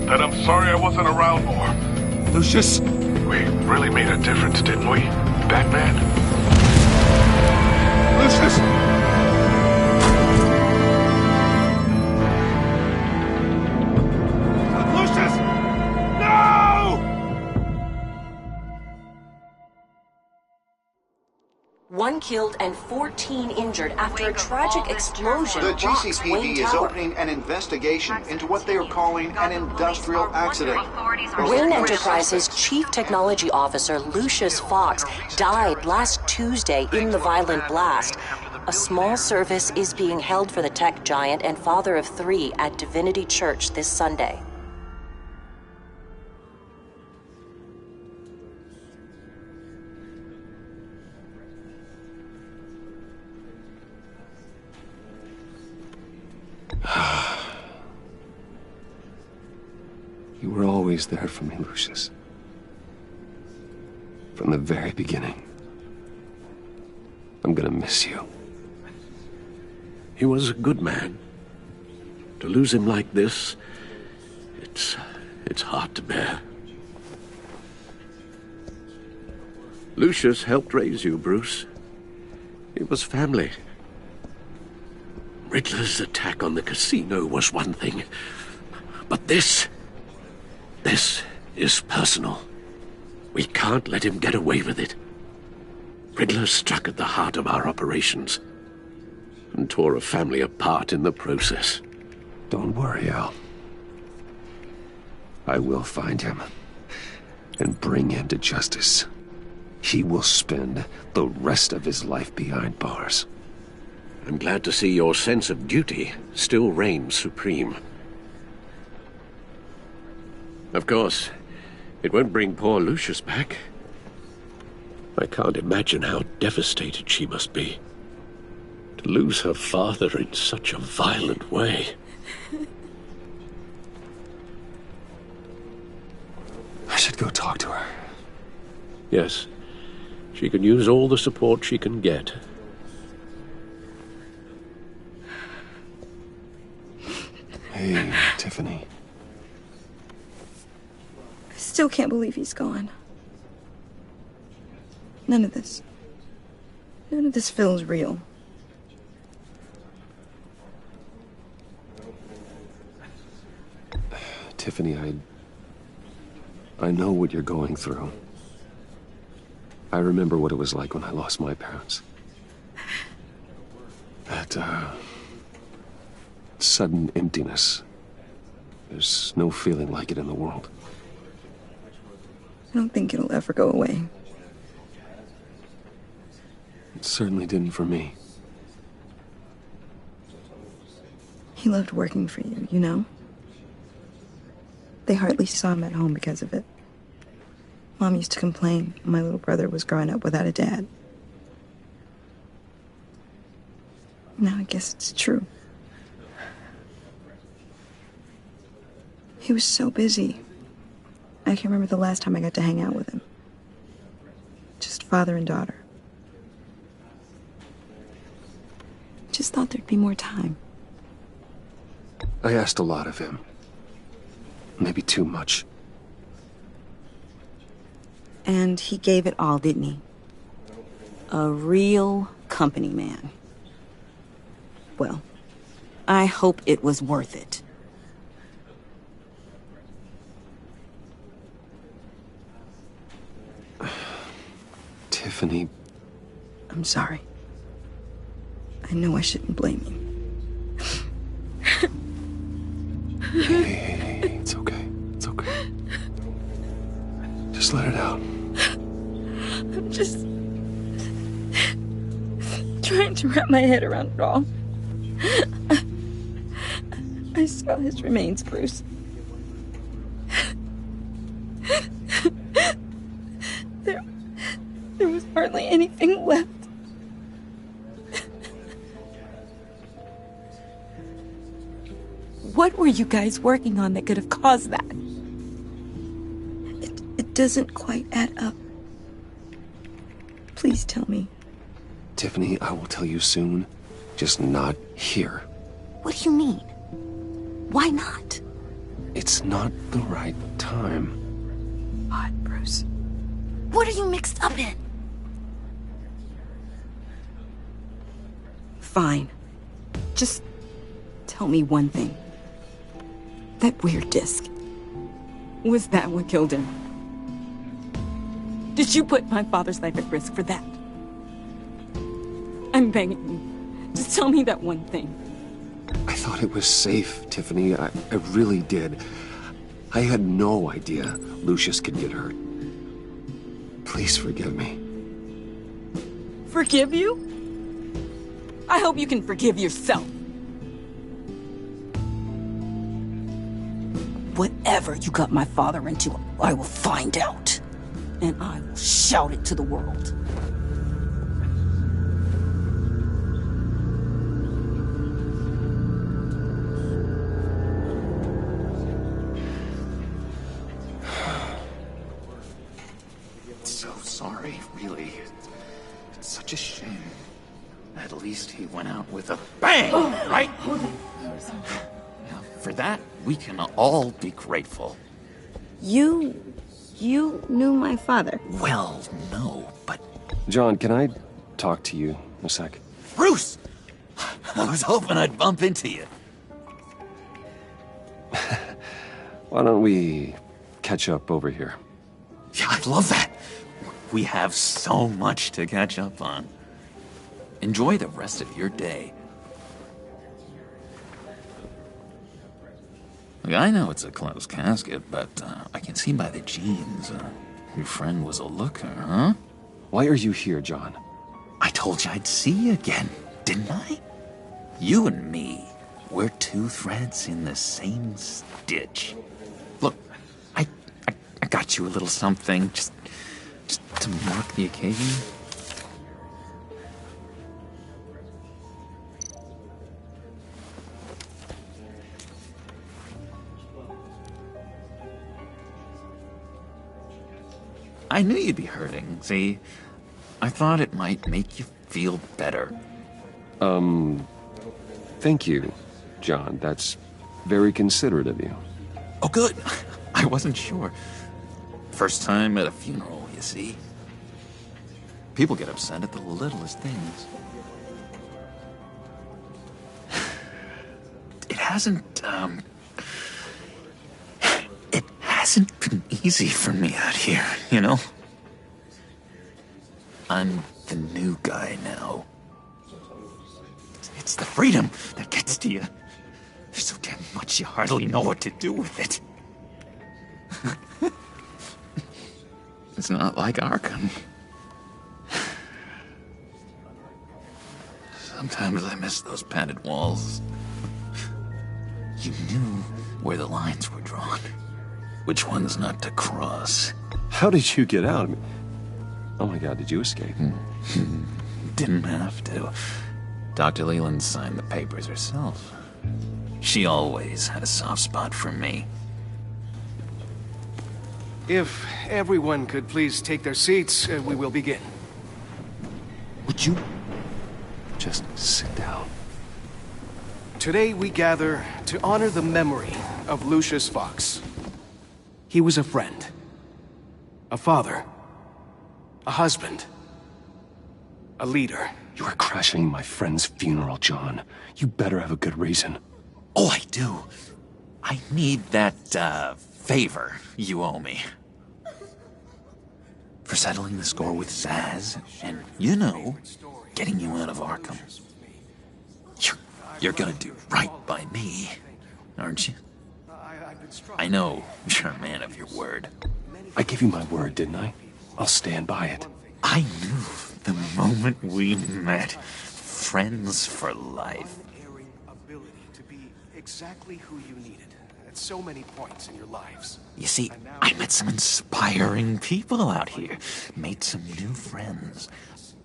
That I'm sorry I wasn't around more. Lucius! We really made a difference, didn't we, Batman? Lucius! Lucius! No! One killed and 14 injured after a tragic explosion The rocks Wayne GCPD is Tower. opening an investigation into what they are calling an industrial accident. Wayne Enterprises' Chief Technology Officer Lucius Fox died last Tuesday in the violent blast. A small service is being held for the tech giant and father of 3 at Divinity Church this Sunday. You were always there for me, Lucius. From the very beginning. I'm gonna miss you. He was a good man. To lose him like this, it's hard to bear. Lucius helped raise you, Bruce. It was family. Riddler's attack on the casino was one thing, but this is personal. We can't let him get away with it. Riddler struck at the heart of our operations and tore a family apart in the process. Don't worry, Al. I will find him and bring him to justice. He will spend the rest of his life behind bars. I'm glad to see your sense of duty still reigns supreme. Of course, it won't bring poor Lucius back. I can't imagine how devastated she must be. To lose her father in such a violent way. I should go talk to her. Yes, she can use all the support she can get. Hey, Tiffany. I still can't believe he's gone. None of this feels real. Tiffany, I know what you're going through. I remember what it was like when I lost my parents. That, sudden emptiness. There's no feeling like it in the world. I don't think it'll ever go away. It certainly didn't for me. He loved working for you, you know? They hardly saw him at home because of it. Mom used to complain my little brother was growing up without a dad. Now I guess it's true. He was so busy. I can't remember the last time I got to hang out with him. Just father and daughter. Just thought there'd be more time. I asked a lot of him. Maybe too much. And he gave it all, didn't he? A real company man. Well, I hope it was worth it. Tiffany. I'm sorry. I know I shouldn't blame you. Hey, it's okay. It's okay. Just let it out. I'm just trying to wrap my head around it all. I saw his remains, Bruce. There was hardly anything left. What were you guys working on that could have caused that? It doesn't quite add up. Please tell me. Tiffany, I will tell you soon. Just not here. What do you mean? Why not? It's not the right time. What, Bruce? What are you mixed up in? Fine. Just tell me one thing. That weird disc. Was that what killed him? Did you put my father's life at risk for that? I'm begging you. Just tell me that one thing. I thought it was safe, Tiffany. I really did. I had no idea Lucius could get hurt. Please forgive me. Forgive you? I hope you can forgive yourself. Whatever you got my father into, I will find out. And I will shout it to the world. So sorry, really. It's such a shame. At least he went out with a bang, right? Now, for that, we can all be grateful. You knew my father? Well, no, but... John, can I talk to you a sec? Bruce! I was hoping I'd bump into you. Why don't we catch up over here? Yeah, I love that. We have so much to catch up on. Enjoy the rest of your day. Look, I know it's a closed casket, but I can see by the jeans, your friend was a looker, huh? Why are you here, John? I told you I'd see you again, didn't I? You and me, we're two threads in the same stitch. Look, I got you a little something, just to mark the occasion. I knew you'd be hurting, see? I thought it might make you feel better. Thank you, John. That's very considerate of you. Oh, good. I wasn't sure. First time at a funeral, you see? People get upset at the littlest things. It hasn't been easy for me out here, you know? I'm the new guy now. It's the freedom that gets to you. There's so damn much you hardly know what to do with it. It's not like Arkham. Sometimes I miss those padded walls. You knew where the lines were drawn. Which ones not to cross. How did you get out? Oh my God, did you escape? Didn't have to. Dr. Leland signed the papers herself. She always had a soft spot for me. If everyone could please take their seats, we will begin. Would you just sit down? Today we gather to honor the memory of Lucius Fox. He was a friend, a father, a husband, a leader. You are crashing my friend's funeral, John. You better have a good reason. Oh, I do. I need that, favor you owe me. For settling the score with Zaz, and, you know, getting you out of Arkham. You're gonna do right by me, aren't you? I know you're a man of your word. I gave you my word, didn't I? I'll stand by it. I knew the moment we met. Friends for life. Ability to be exactly who you needed at so many points in your lives. You see, I met some inspiring people out here. Made some new friends.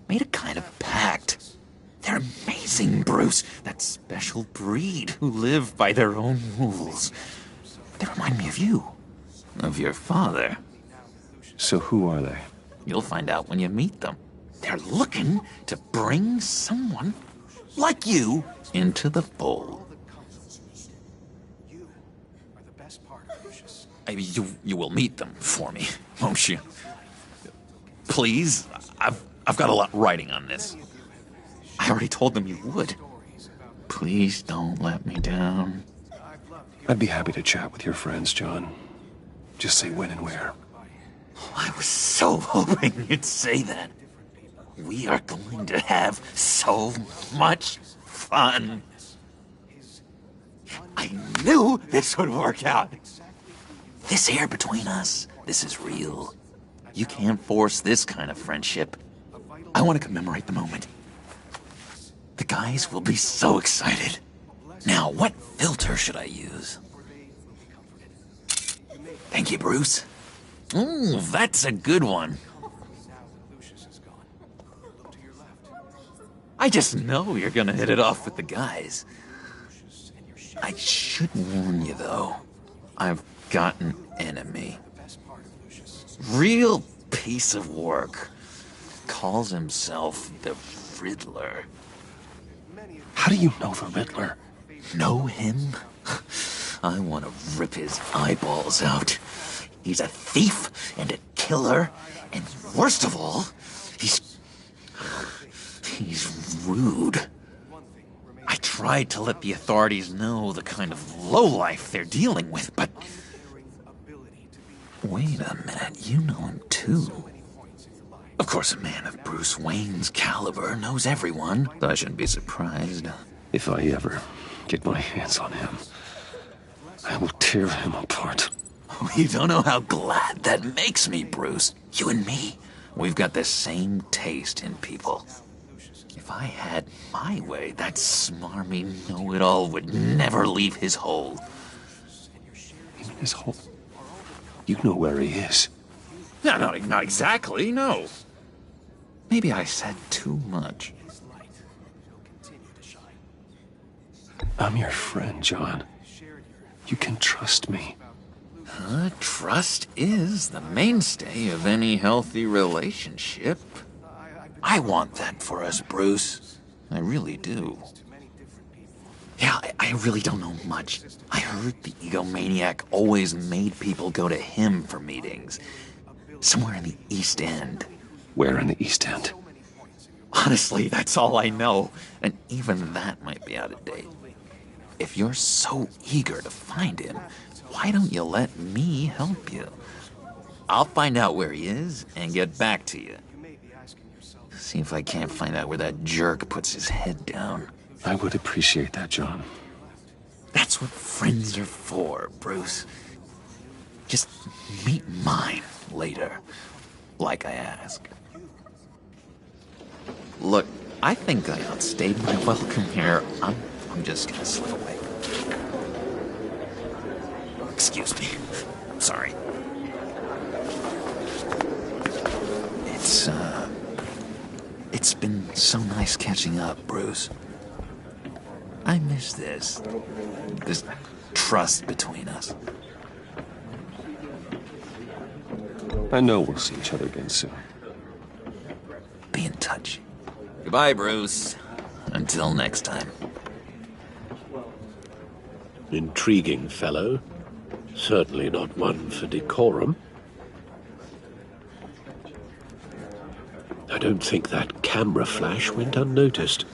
Made a kind of pact. They're amazing, Bruce. That special breed who live by their own rules. They remind me of you. Of your father. So who are they? You'll find out when you meet them. They're looking to bring someone like you into the fold. You are the best part of Lucius. You will meet them for me, won't you? Please, I've got a lot writing on this. I already told them you would. Please don't let me down. I'd be happy to chat with your friends, John. Just say when and where. I was so hoping you'd say that. We are going to have so much fun. I knew this would work out. This air between us, this is real. You can't force this kind of friendship. I want to commemorate the moment. The guys will be so excited. Now, what filter should I use? Thank you, Bruce. Ooh, that's a good one. I just know you're gonna hit it off with the guys. I should warn you, though. I've got an enemy. Real piece of work. Calls himself the Riddler. How do you know the Riddler? Know him? I want to rip his eyeballs out. He's a thief and a killer, and worst of all, he's rude. I tried to let the authorities know the kind of lowlife they're dealing with, but... Wait a minute, you know him too. Of course, a man of Bruce Wayne's caliber knows everyone, so I shouldn't be surprised. If I ever get my hands on him, I will tear him apart. You don't know how glad that makes me, Bruce. You and me, we've got the same taste in people. If I had my way, that smarmy know-it-all would never leave his hole. You mean his hole? You know where he is. No, not exactly, no. Maybe I said too much. I'm your friend, John. You can trust me. Trust is the mainstay of any healthy relationship. I want that for us, Bruce. I really do. Yeah, I really don't know much. I heard the egomaniac always made people go to him for meetings. Somewhere in the East End. Where in the East End? Honestly, that's all I know. And even that might be out of date. If you're so eager to find him, why don't you let me help you? I'll find out where he is and get back to you. See if I can't find out where that jerk puts his head down. I would appreciate that, John. That's what friends are for, Bruce. Just meet mine later, like I asked. Look, I think I outstayed my welcome here. I'm just gonna slip away. Excuse me. I'm sorry. It's been so nice catching up, Bruce. I miss this trust between us. I know we'll see each other again soon. Be in touch. Goodbye, Bruce. Until next time. Intriguing fellow. Certainly not one for decorum. I don't think that camera flash went unnoticed.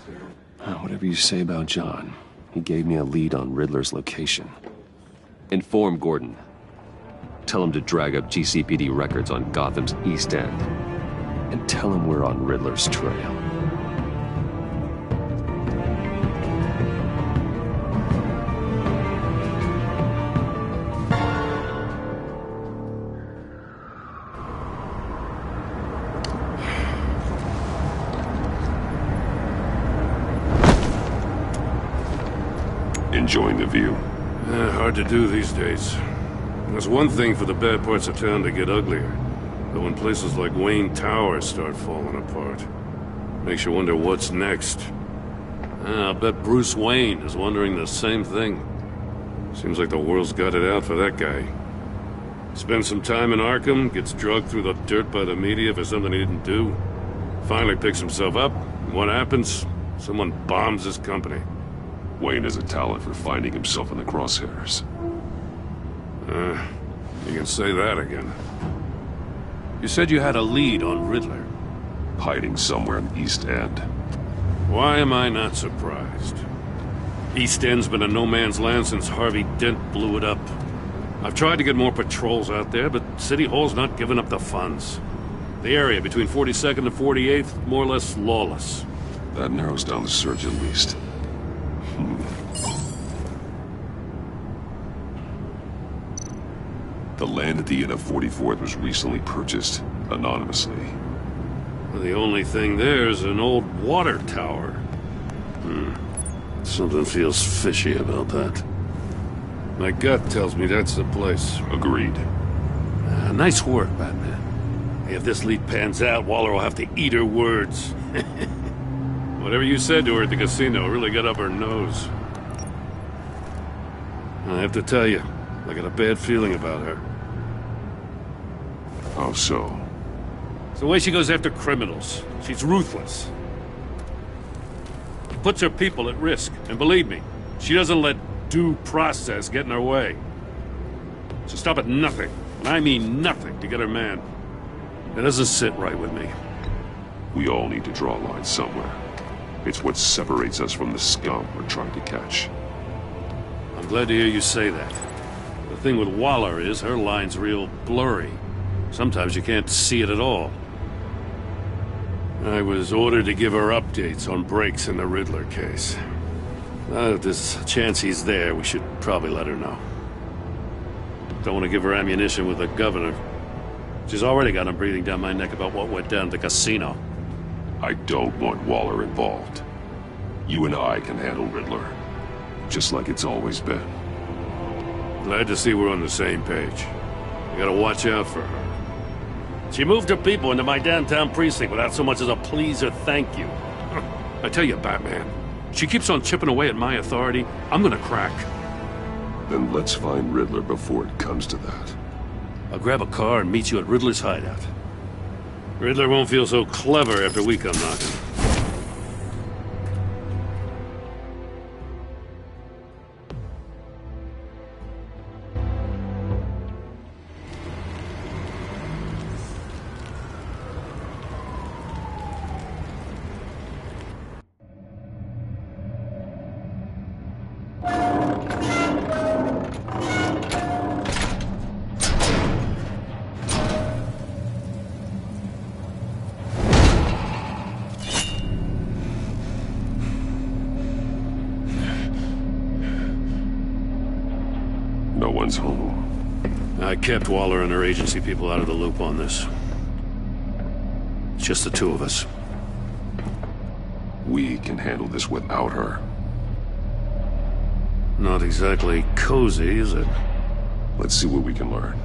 Whatever you say about John, he gave me a lead on Riddler's location. Inform Gordon. Tell him to drag up GCPD records on Gotham's East End. And tell him we're on Riddler's trail. Enjoying the view? Hard to do these days. There's one thing for the bad parts of town to get uglier. But when places like Wayne Tower start falling apart, makes you wonder what's next. I bet Bruce Wayne is wondering the same thing. Seems like the world's got it out for that guy. Spends some time in Arkham, gets drugged through the dirt by the media for something he didn't do. Finally picks himself up, and what happens? Someone bombs his company. Wayne has a talent for finding himself in the crosshairs. You can say that again. You said you had a lead on Riddler. Hiding somewhere in the East End. Why am I not surprised? East End's been a no-man's land since Harvey Dent blew it up. I've tried to get more patrols out there, but City Hall's not giving up the funds. The area between 42nd and 48th, more or less lawless. That narrows down the search at least. The land at the end of 44th was recently purchased, anonymously. Well, the only thing there is an old water tower. Something feels fishy about that. My gut tells me that's the place. Agreed. Nice work, Batman. If this lead pans out, Waller will have to eat her words. Whatever you said to her at the casino really got up her nose. I have to tell you, I got a bad feeling about her. How so? It's the way she goes after criminals. She's ruthless. Puts her people at risk. And believe me, she doesn't let due process get in her way. She'll stop at nothing, and I mean nothing, to get her man. It doesn't sit right with me. We all need to draw a line somewhere. It's what separates us from the scum we're trying to catch. I'm glad to hear you say that. The thing with Waller is her line's real blurry. Sometimes you can't see it at all. I was ordered to give her updates on breaks in the Riddler case. If there's a chance he's there, we should probably let her know. Don't want to give her ammunition with the governor. She's already got him breathing down my neck about what went down at the casino. I don't want Waller involved. You and I can handle Riddler, just like it's always been. Glad to see we're on the same page. You gotta watch out for her. She moved her people into my downtown precinct without so much as a please or thank you. I tell you, Batman, she keeps on chipping away at my authority, I'm gonna crack. Then let's find Riddler before it comes to that. I'll grab a car and meet you at Riddler's hideout. Riddler won't feel so clever after we come knocking. No one's home. I kept Waller and her agency people out of the loop on this. It's just the two of us. We can handle this without her. Not exactly cozy, is it? Let's see what we can learn.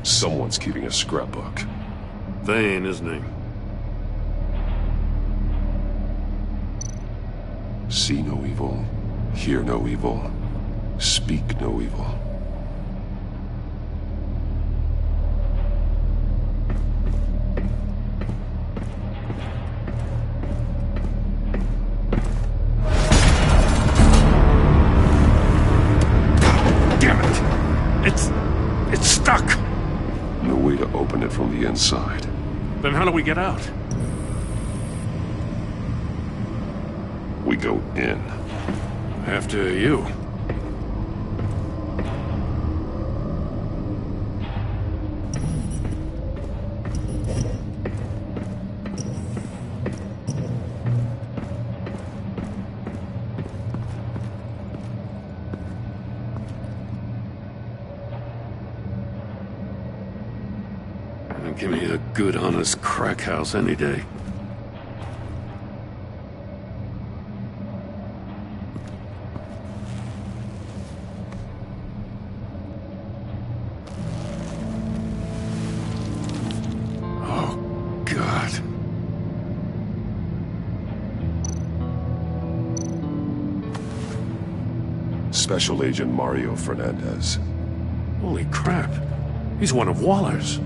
Someone's keeping a scrapbook. Vane, isn't he? See no evil, hear no evil, speak no evil. Damn it! It's stuck! No way to open it from the inside. Then how do we get out? We go in. After you. Give me a good, honest crack house any day. Oh, God. Special Agent Mario Fernandez. Holy crap. He's one of Waller's.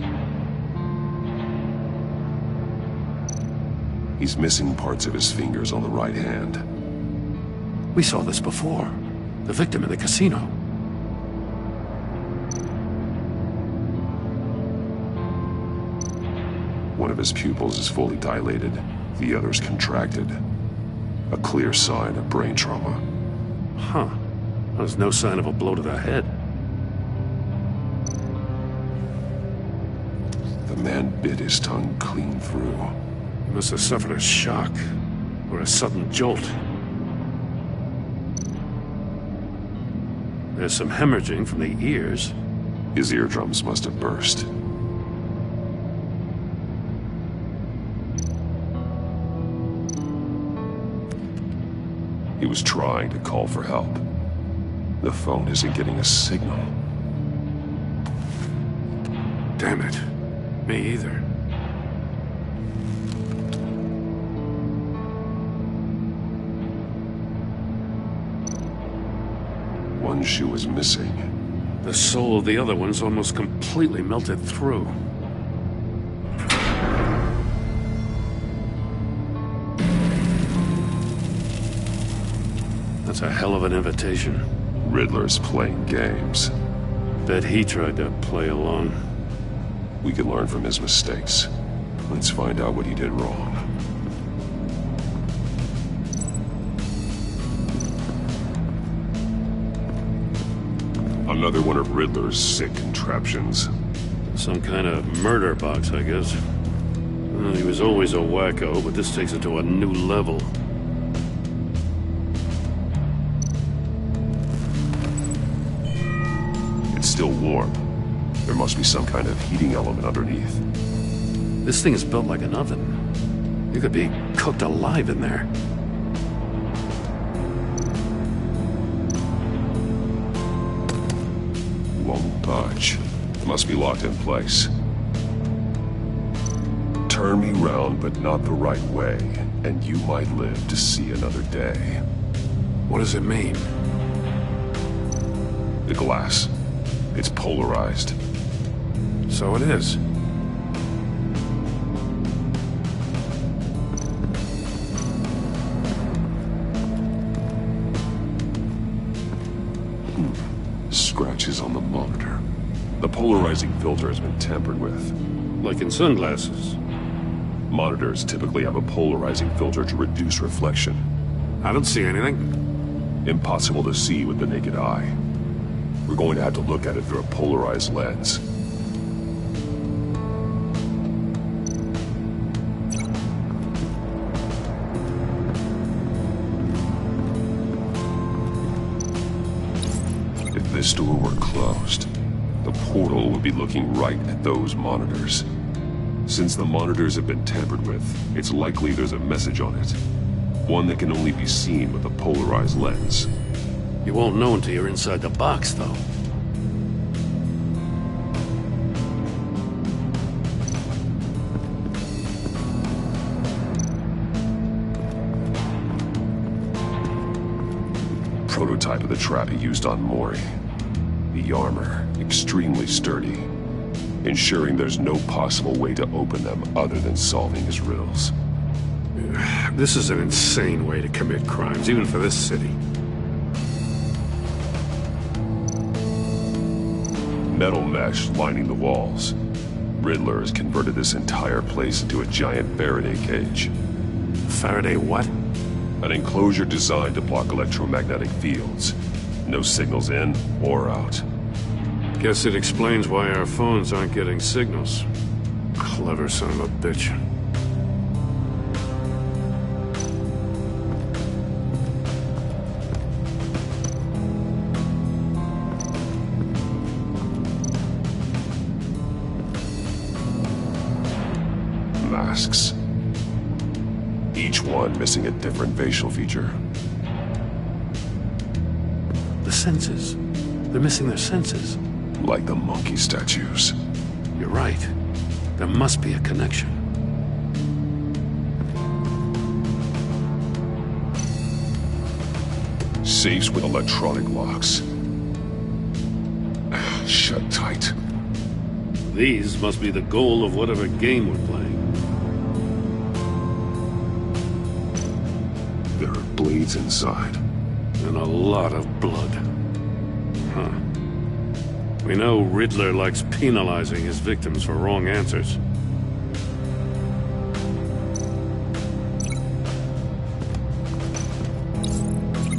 He's missing parts of his fingers on the right hand. We saw this before. The victim in the casino. One of his pupils is fully dilated. The others contracted. A clear sign of brain trauma. Huh. There's no sign of a blow to the head. The man bit his tongue clean through. He must have suffered a shock, or a sudden jolt. There's some hemorrhaging from the ears. His eardrums must have burst. He was trying to call for help. The phone isn't getting a signal. Damn it. Me either. One shoe is missing. The sole of the other one's almost completely melted through. That's a hell of an invitation. Riddler's playing games. Bet he tried to play along. We can learn from his mistakes. Let's find out what he did wrong. Another one of Riddler's sick contraptions. Some kind of murder box, I guess. Well, he was always a wacko, but this takes it to a new level. It's still warm. There must be some kind of heating element underneath. This thing is built like an oven. You could be cooked alive in there. Won't budge. Must be locked in place. Turn me round, but not the right way, and you might live to see another day. What does it mean? The glass. It's polarized. So it is. Scratches on the monitor. The polarizing filter has been tampered with. Like in sunglasses. Monitors typically have a polarizing filter to reduce reflection. I don't see anything. Impossible to see with the naked eye. We're going to have to look at it through a polarized lens. If this door were closed, the portal would be looking right at those monitors. Since the monitors have been tampered with, it's likely there's a message on it. One that can only be seen with a polarized lens. You won't know until you're inside the box, though. Prototype of the trap he used on Mori. The armor, extremely sturdy, ensuring there's no possible way to open them other than solving his riddles. This is an insane way to commit crimes, even for this city. Metal mesh lining the walls. Riddler has converted this entire place into a giant Faraday cage. Faraday what? An enclosure designed to block electromagnetic fields. No signals in or out. Guess it explains why our phones aren't getting signals. Clever son of a bitch. Masks. Each one missing a different facial feature. The senses. They're missing their senses. Like the monkey statues. You're right. There must be a connection. Safes with electronic locks. Shut tight. These must be the goal of whatever game we're playing. There are blades inside. And a lot of blood. Huh. We know Riddler likes penalizing his victims for wrong answers.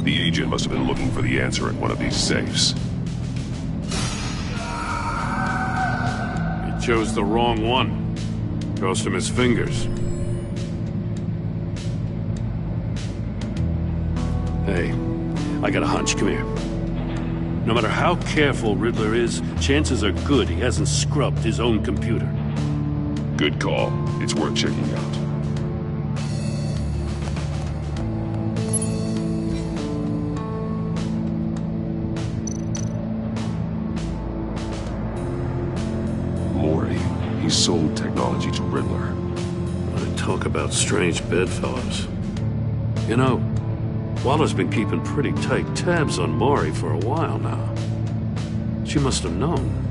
The agent must have been looking for the answer in one of these safes. He chose the wrong one. Cost him his fingers. Hey, I got a hunch. Come here. No matter how careful Riddler is, chances are good he hasn't scrubbed his own computer. Good call. It's worth checking out. Mori, he sold technology to Riddler. Talk about strange bedfellows. You know, Waller's been keeping pretty tight tabs on Mori for a while now. She must have known.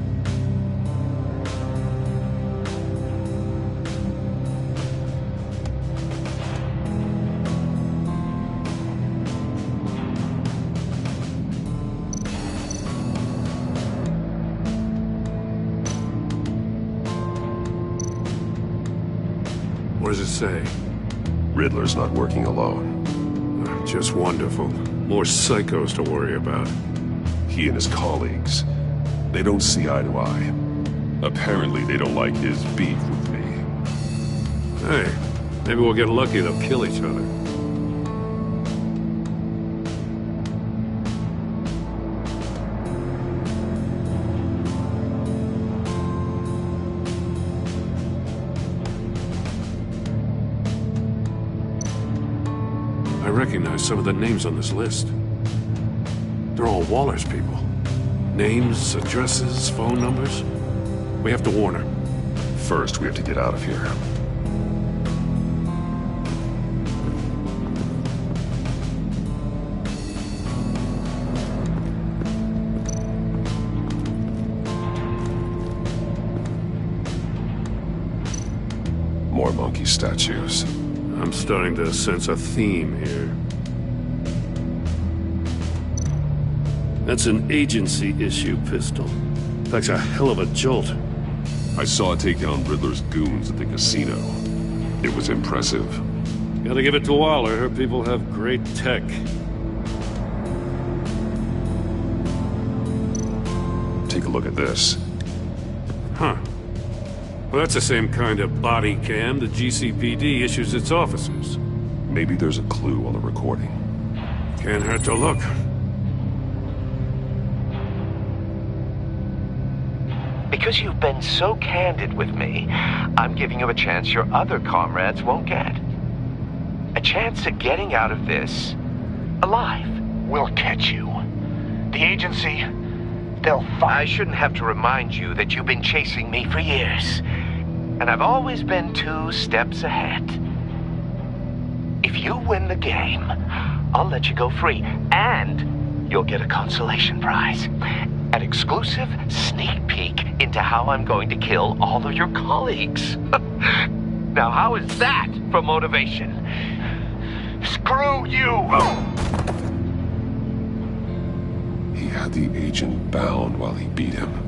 What does it say? Riddler's not working alone. Just wonderful. More psychos to worry about. He and his colleagues, they don't see eye to eye. Apparently they don't like his beef with me. Hey, maybe we'll get lucky they'll kill each other. I recognize some of the names on this list. They're all Waller's people. Names, addresses, phone numbers. We have to warn her. First, we have to get out of here. More monkey statues. I'm starting to sense a theme here. That's an agency issue pistol. That's a hell of a jolt. I saw it take down Riddler's goons at the casino. It was impressive. Gotta give it to Waller. Her people have great tech. Take a look at this. Huh. Well, that's the same kind of body cam the GCPD issues its officers. Maybe there's a clue on the recording. Can't hurt to look. Because you've been so candid with me, I'm giving you a chance your other comrades won't get. A chance at getting out of this alive. We'll catch you. The agency, they'll find... I shouldn't have to remind you that you've been chasing me for years. And I've always been 2 steps ahead. If you win the game, I'll let you go free. And you'll get a consolation prize. An exclusive sneak peek into how I'm going to kill all of your colleagues. Now, how is that for motivation? Screw you! He had the agent bound while he beat him.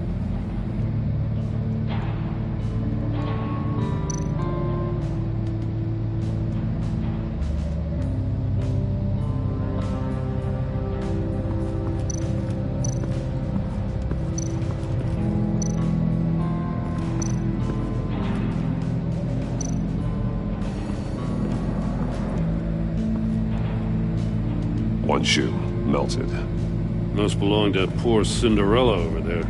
One shoe, melted. Must belong to poor Cinderella over there.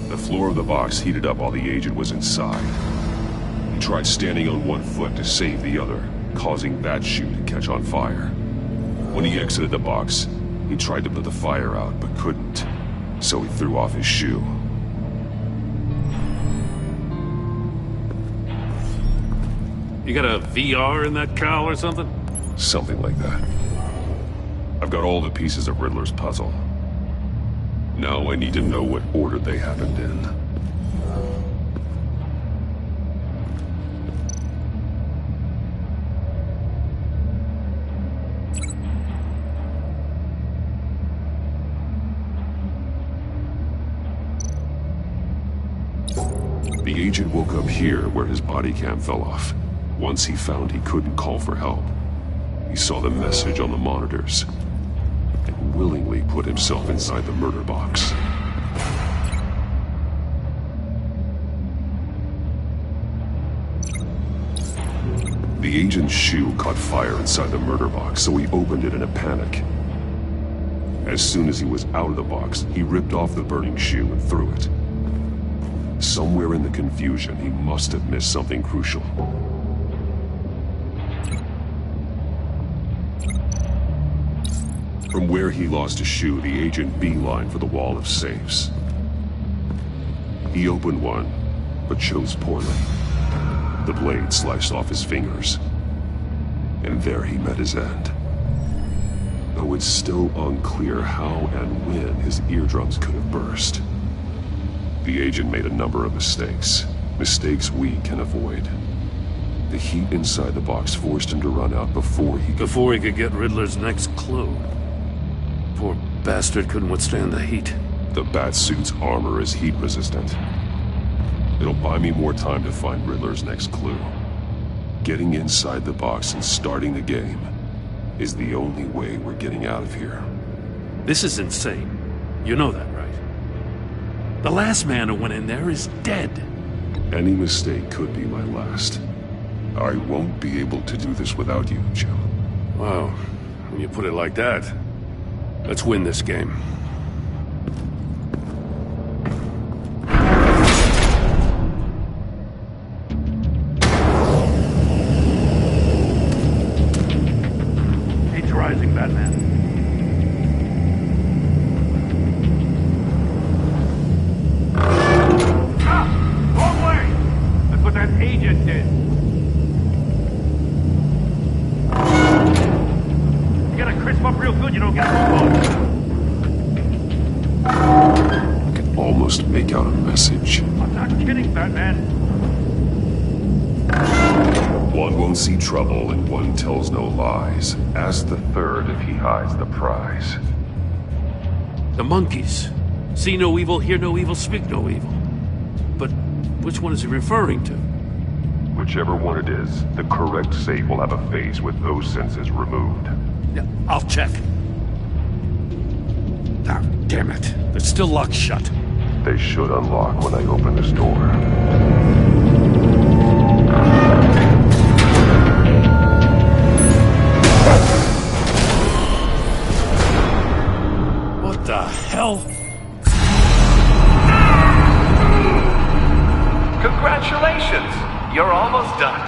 The floor of the box heated up while the agent was inside. He tried standing on one foot to save the other, causing that shoe to catch on fire. When he exited the box, he tried to put the fire out, but couldn't. So he threw off his shoe. You got a VR in that cowl or something? Something like that. I've got all the pieces of Riddler's puzzle. Now I need to know what order they happened in. agent woke up here where his body cam fell off. Once he found he couldn't call for help, he saw the message on the monitors and willingly put himself inside the murder box. The agent's shoe caught fire inside the murder box, so he opened it in a panic. As soon as he was out of the box, he ripped off the burning shoe and threw it. Somewhere in the confusion, he must have missed something crucial. From where he lost a shoe, the agent beelined for the wall of safes. He opened one, but chose poorly. The blade sliced off his fingers, and there he met his end. Though it's still unclear how and when his eardrums could have burst. The agent made a number of mistakes. Mistakes we can avoid. The heat inside the box forced him to run out before he could get Riddler's next clue. Poor bastard couldn't withstand the heat. The Batsuit's armor is heat resistant. It'll buy me more time to find Riddler's next clue. Getting inside the box and starting the game is the only way we're getting out of here. This is insane. You know that, right? The last man who went in there is dead. Any mistake could be my last. I won't be able to do this without you, Joe. Wow. When you put it like that, let's win this game. Rising, Batman. Wrong way! That's what that agent did. You gotta crisp up real good, you don't get too close. I can almost make out a message. I'm not kidding, Batman. One won't see trouble and one tells no lies. Ask the third if he hides the prize. The monkeys. See no evil, hear no evil, speak no evil. But which one is he referring to? Whichever one it is, the correct safe will have a phase with those senses removed. Yeah, I'll check. Ah, damn it. They're still locked shut. They should unlock when I open this door. What the hell? Congratulations! You're almost done.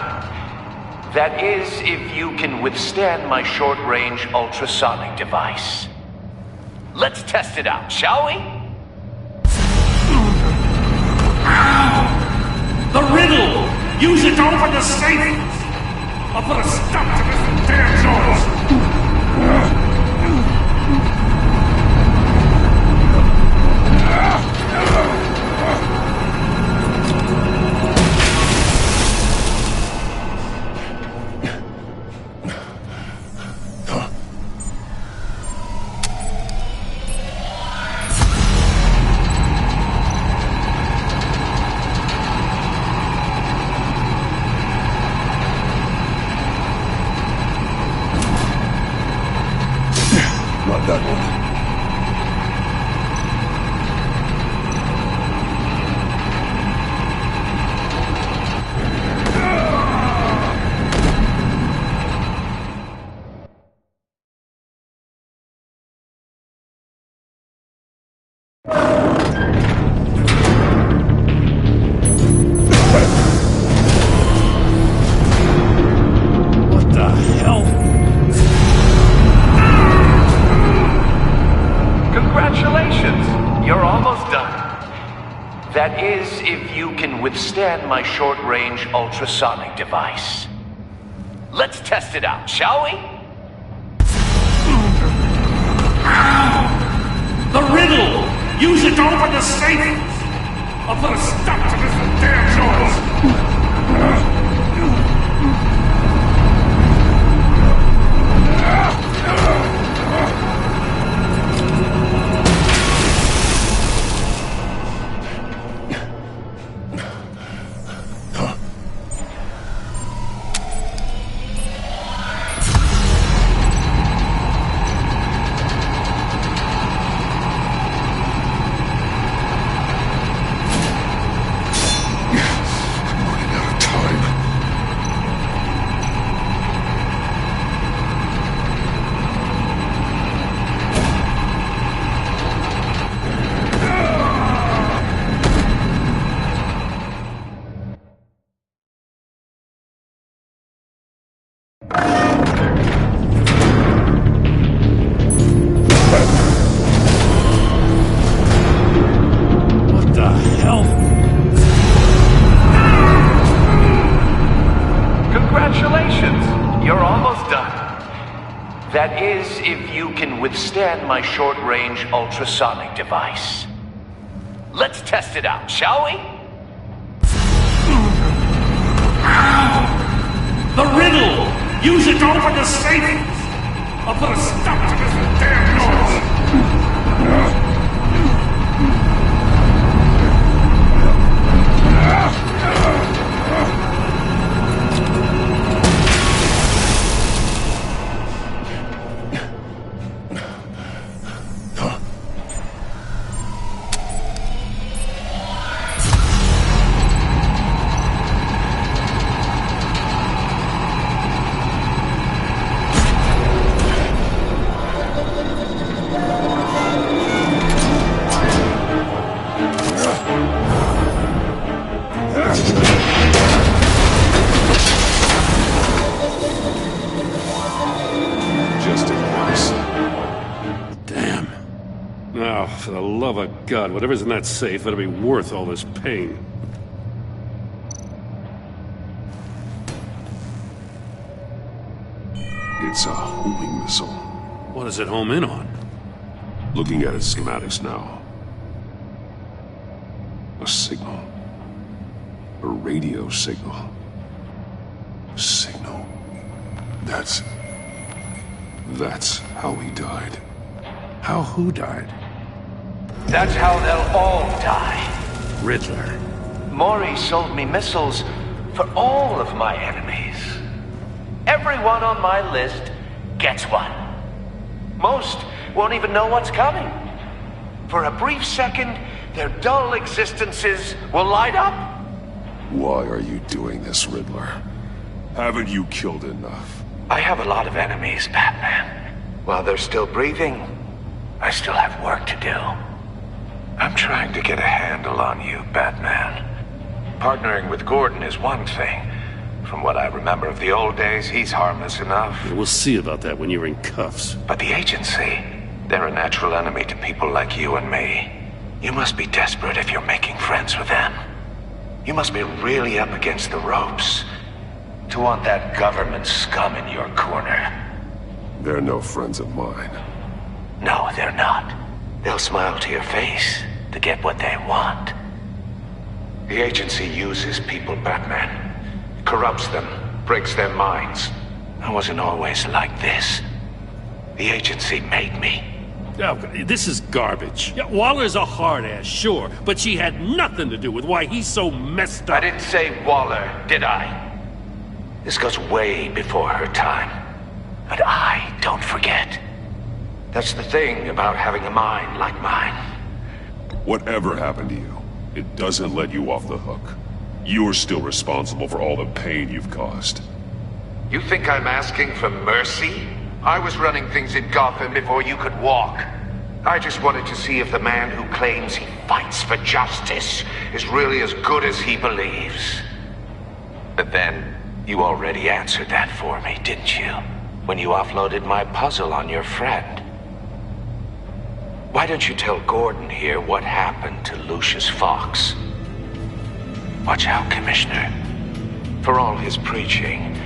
That is, if you can withstand my short-range ultrasonic device. Let's test it out, shall we? The riddle! Use it to open the safe! I'll put a stop to this damn noise! Not that one. What the hell? Congratulations! You're almost done. That is, if you can withstand my short-range ultrasonic device. Let's test it out, shall we? The riddle! Use it to open the safe! I'll put a stop to this damn noise! That is, if you can withstand my short-range ultrasonic device. Let's test it out, shall we? The riddle! Use it to open the safe! I'll put a stop to this damn noise! For the love of God, whatever's in that safe better be worth all this pain. It's a homing missile. What does it home in on? Looking at its schematics now. A signal. A radio signal. Signal. That's how he died. How who died? That's how they'll all die. Riddler. Maury sold me missiles for all of my enemies. Everyone on my list gets one. Most won't even know what's coming. For a brief second, their dull existences will light up. Why are you doing this, Riddler? Haven't you killed enough? I have a lot of enemies, Batman. While they're still breathing, I still have work to do. I'm trying to get a handle on you, Batman. Partnering with Gordon is one thing. From what I remember of the old days, he's harmless enough. Yeah, we'll see about that when you're in cuffs. But the agency, they're a natural enemy to people like you and me. You must be desperate if you're making friends with them. You must be really up against the ropes to want that government scum in your corner. They're no friends of mine. No, they're not. They'll smile to your face to get what they want. The agency uses people, Batman. Corrupts them, breaks their minds. I wasn't always like this. The agency made me. Oh, this is garbage. Yeah, Waller's a hard-ass, sure, but she had nothing to do with why he's so messed up. I didn't say Waller, did I? This goes way before her time. But I don't forget. That's the thing about having a mind like mine. Whatever happened to you, it doesn't let you off the hook. You're still responsible for all the pain you've caused. You think I'm asking for mercy? I was running things in Gotham before you could walk. I just wanted to see if the man who claims he fights for justice is really as good as he believes. But then, you already answered that for me, didn't you? When you offloaded my puzzle on your friend. Why don't you tell Gordon here what happened to Lucius Fox? Watch out, Commissioner. For all his preaching,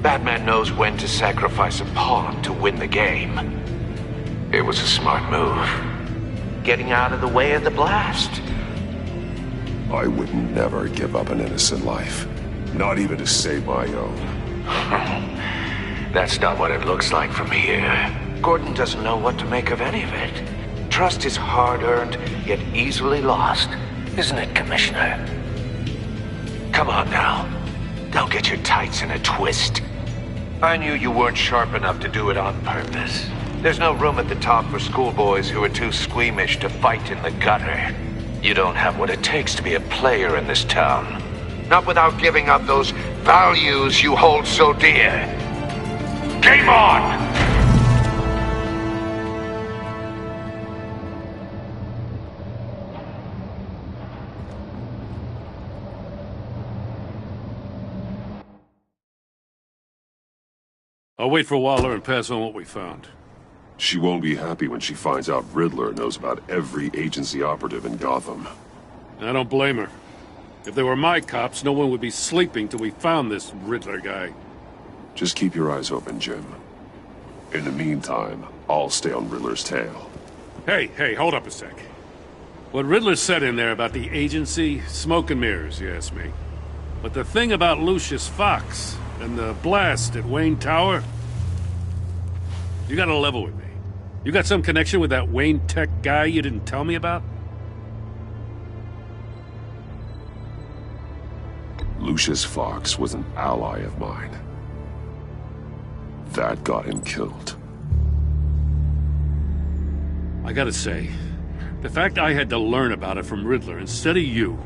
Batman knows when to sacrifice a pawn to win the game. It was a smart move. Getting out of the way of the blast. I would never give up an innocent life. Not even to save my own. That's not what it looks like from here. Gordon doesn't know what to make of any of it. Trust is hard-earned, yet easily lost. Isn't it, Commissioner? Come on now. Don't get your tights in a twist. I knew you weren't sharp enough to do it on purpose. There's no room at the top for schoolboys who are too squeamish to fight in the gutter. You don't have what it takes to be a player in this town. Not without giving up those values you hold so dear. Game on! I'll wait for Waller and pass on what we found. She won't be happy when she finds out Riddler knows about every agency operative in Gotham. I don't blame her. If they were my cops, no one would be sleeping till we found this Riddler guy. Just keep your eyes open, Jim. In the meantime, I'll stay on Riddler's tail. Hey, hold up a sec. What Riddler said in there about the agency, smoke and mirrors, you ask me. But the thing about Lucius Fox and the blast at Wayne Tower, you gotta level with me. You got some connection with that Wayne Tech guy you didn't tell me about? Lucius Fox was an ally of mine. That got him killed. I gotta say, the fact I had to learn about it from Riddler instead of you,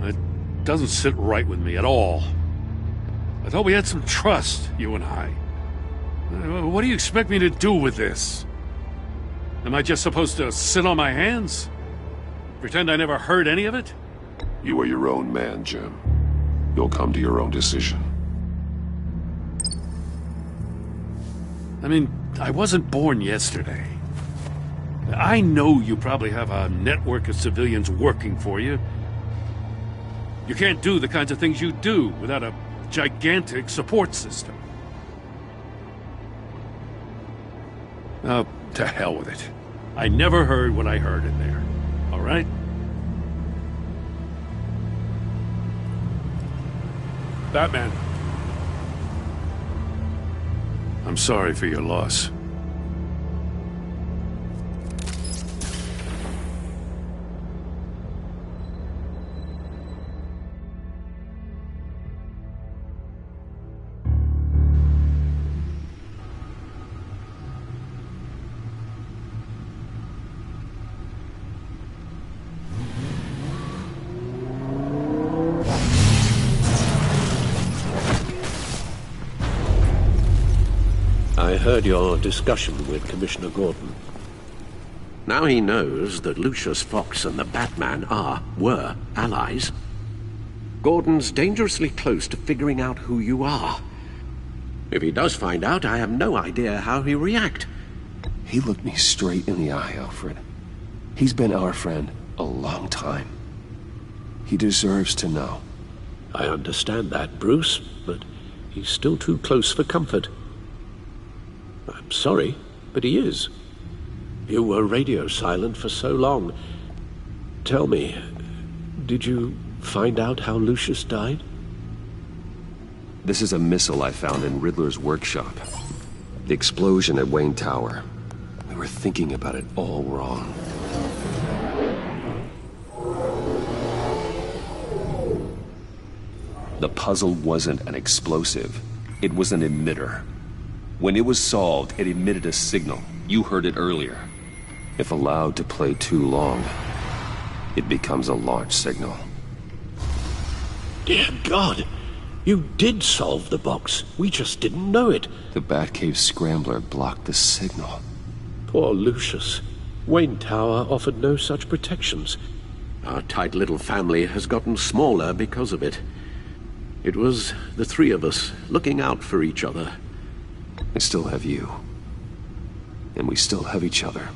it doesn't sit right with me at all. I thought we had some trust, you and I. What do you expect me to do with this? Am I just supposed to sit on my hands? Pretend I never heard any of it? You are your own man, Jim. You'll come to your own decision. I mean, I wasn't born yesterday. I know you probably have a network of civilians working for you. You can't do the kinds of things you do without a gigantic support system. Oh, to hell with it. I never heard what I heard in there. All right? Batman. I'm sorry for your loss. I heard your discussion with Commissioner Gordon. Now he knows that Lucius Fox and the Batman were allies. Gordon's dangerously close to figuring out who you are. If he does find out, I have no idea how he'll react. He looked me straight in the eye, Alfred. He's been our friend a long time. He deserves to know. I understand that, Bruce, but he's still too close for comfort. I'm sorry, but he is. You were radio silent for so long. Tell me, did you find out how Lucius died? This is a missile I found in Riddler's workshop. The explosion at Wayne Tower. We were thinking about it all wrong. The puzzle wasn't an explosive. It was an emitter. When it was solved, it emitted a signal. You heard it earlier. If allowed to play too long, it becomes a launch signal. Dear God! You did solve the box. We just didn't know it. The Batcave scrambler blocked the signal. Poor Lucius. Wayne Tower offered no such protections. Our tight little family has gotten smaller because of it. It was the three of us looking out for each other. I still have you. And we still have each other.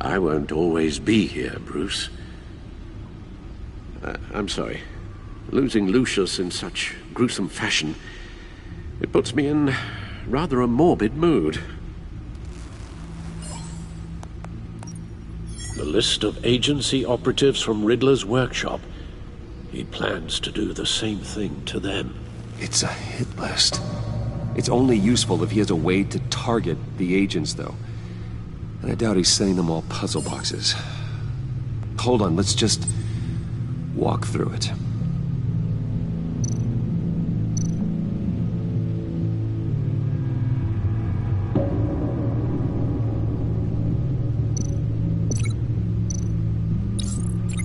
I won't always be here, Bruce. I'm sorry. Losing Lucius in such gruesome fashion, it puts me in rather a morbid mood. The list of agency operatives from Riddler's workshop. He plans to do the same thing to them. It's a hit list. It's only useful if he has a way to target the agents, though. And I doubt he's sending them all puzzle boxes. Hold on, let's just walk through it.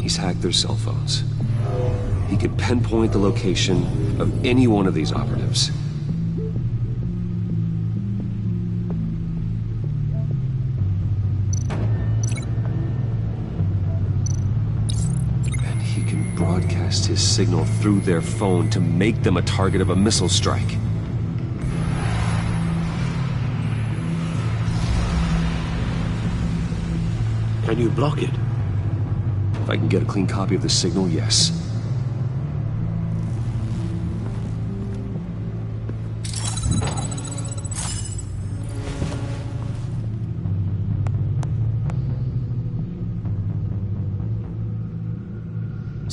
He's hacked their cell phones. He can pinpoint the location of any one of these operatives. And he can broadcast his signal through their phone to make them a target of a missile strike. Can you block it? If I can get a clean copy of the signal, yes.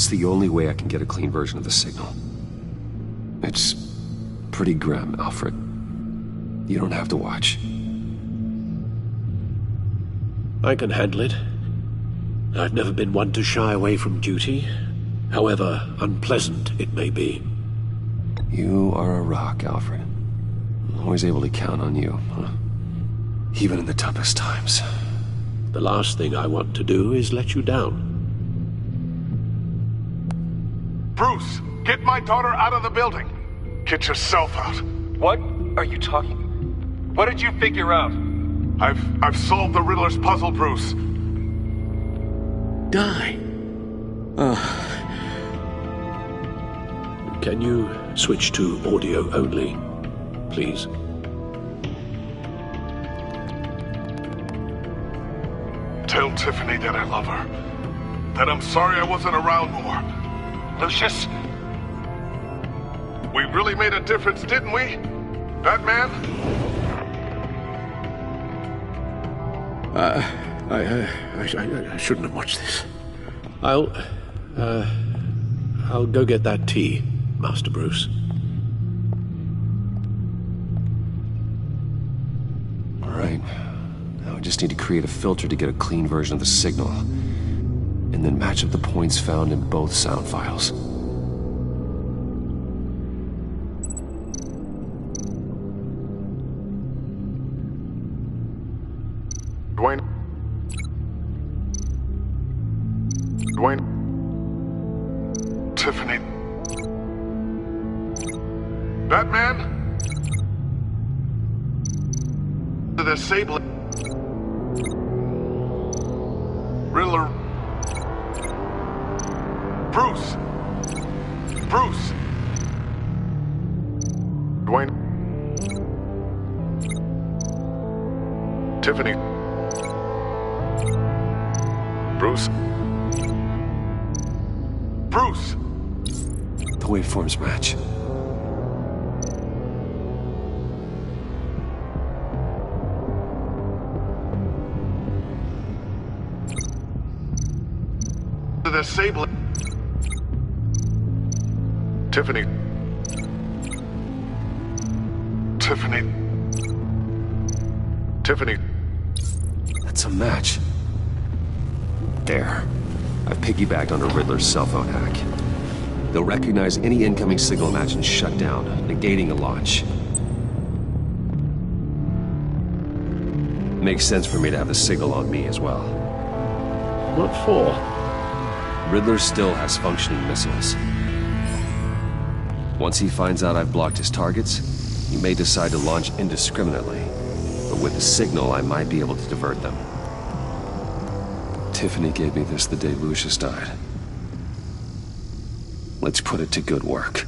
It's the only way I can get a clean version of the signal. It's pretty grim, Alfred. You don't have to watch. I can handle it. I've never been one to shy away from duty, however unpleasant it may be. You are a rock, Alfred. I'm always able to count on you, huh? Even in the toughest times. The last thing I want to do is let you down. Bruce, get my daughter out of the building. Get yourself out. What are you talking? What did you figure out? I've solved the Riddler's puzzle, Bruce. Die. Can you switch to audio only, please? Tell Tiffany that I love her. That I'm sorry I wasn't around more. Lucius? We really made a difference, didn't we? Batman? I shouldn't have watched this. I'll go get that tea, Master Bruce. All right. Now I just need to create a filter to get a clean version of the signal. And then match up the points found in both sound files. Dwayne. Tiffany. Batman? The disabling. Riddler. Bruce. Bruce. Dwayne. Tiffany. Bruce. Bruce! The waveforms match. The disabling. Tiffany. Tiffany. Tiffany. That's a match. There. I've piggybacked onto Riddler's cell phone hack. They'll recognize any incoming signal match and shut down, negating a launch. Makes sense for me to have the signal on me as well. What for? Riddler still has functioning missiles. Once he finds out I've blocked his targets, he may decide to launch indiscriminately. But with the signal, I might be able to divert them. Tiffany gave me this the day Lucius died. Let's put it to good work.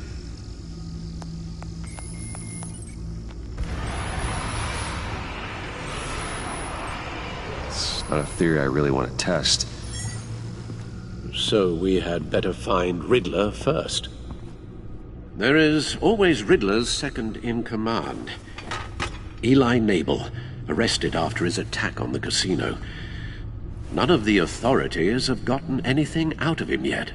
It's not a theory I really want to test. So we had better find Riddler first. There is always Riddler's second in command. Eli Nabel, arrested after his attack on the casino. None of the authorities have gotten anything out of him yet.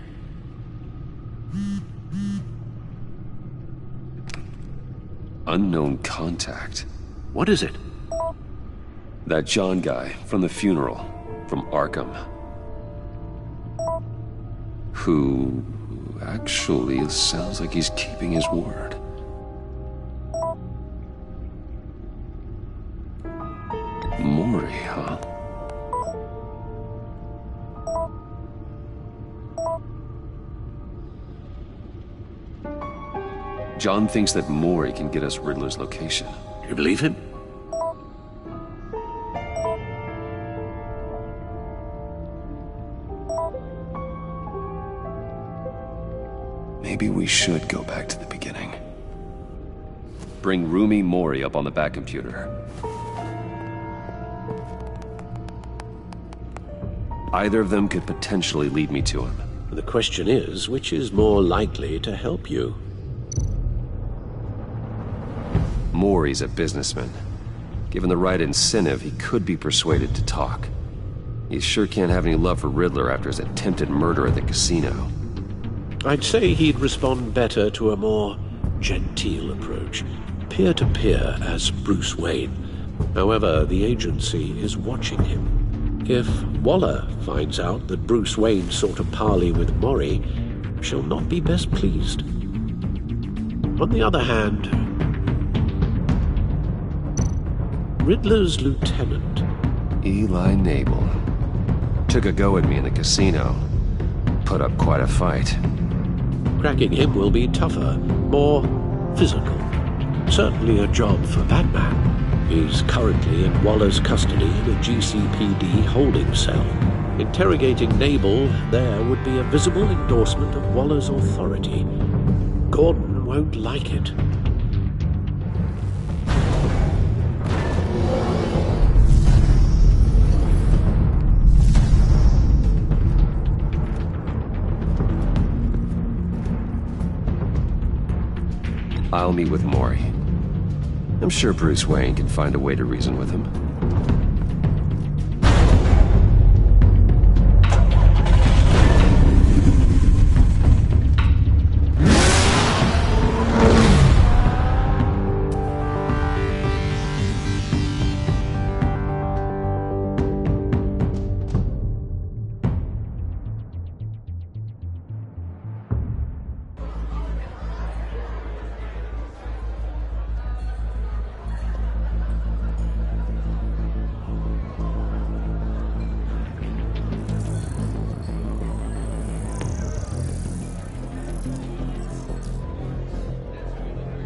Unknown contact. What is it? That John guy from the funeral, from Arkham. Who actually sounds like he's keeping his word. Maury, huh? John thinks that Maury can get us Riddler's location. You believe him? Maybe we should go back to the beginning. Bring Rumi Mori up on the back computer. Either of them could potentially lead me to him. The question is, which is more likely to help you? Mori's a businessman. Given the right incentive, he could be persuaded to talk. He sure can't have any love for Riddler after his attempted murder at the casino. I'd say he'd respond better to a more genteel approach, peer-to-peer as Bruce Wayne. However, the agency is watching him. If Waller finds out that Bruce Wayne sought a parley with Mori, she'll not be best pleased. On the other hand, Riddler's lieutenant, Eli Nabel, took a go at me in the casino. Put up quite a fight. Cracking him will be tougher, more physical. Certainly a job for Batman. He's currently in Waller's custody in a GCPD holding cell. Interrogating Nabel there would be a visible endorsement of Waller's authority. Gordon won't like it. I'll meet with Mori. I'm sure Bruce Wayne can find a way to reason with him.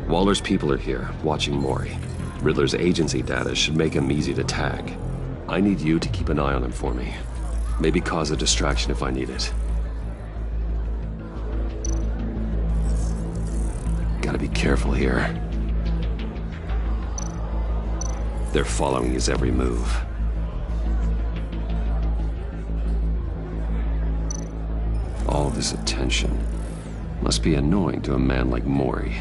Waller's people are here, watching Mori. Riddler's agency data should make him easy to tag. I need you to keep an eye on him for me. Maybe cause a distraction if I need it. Gotta be careful here. They're following his every move. All this attention must be annoying to a man like Mori.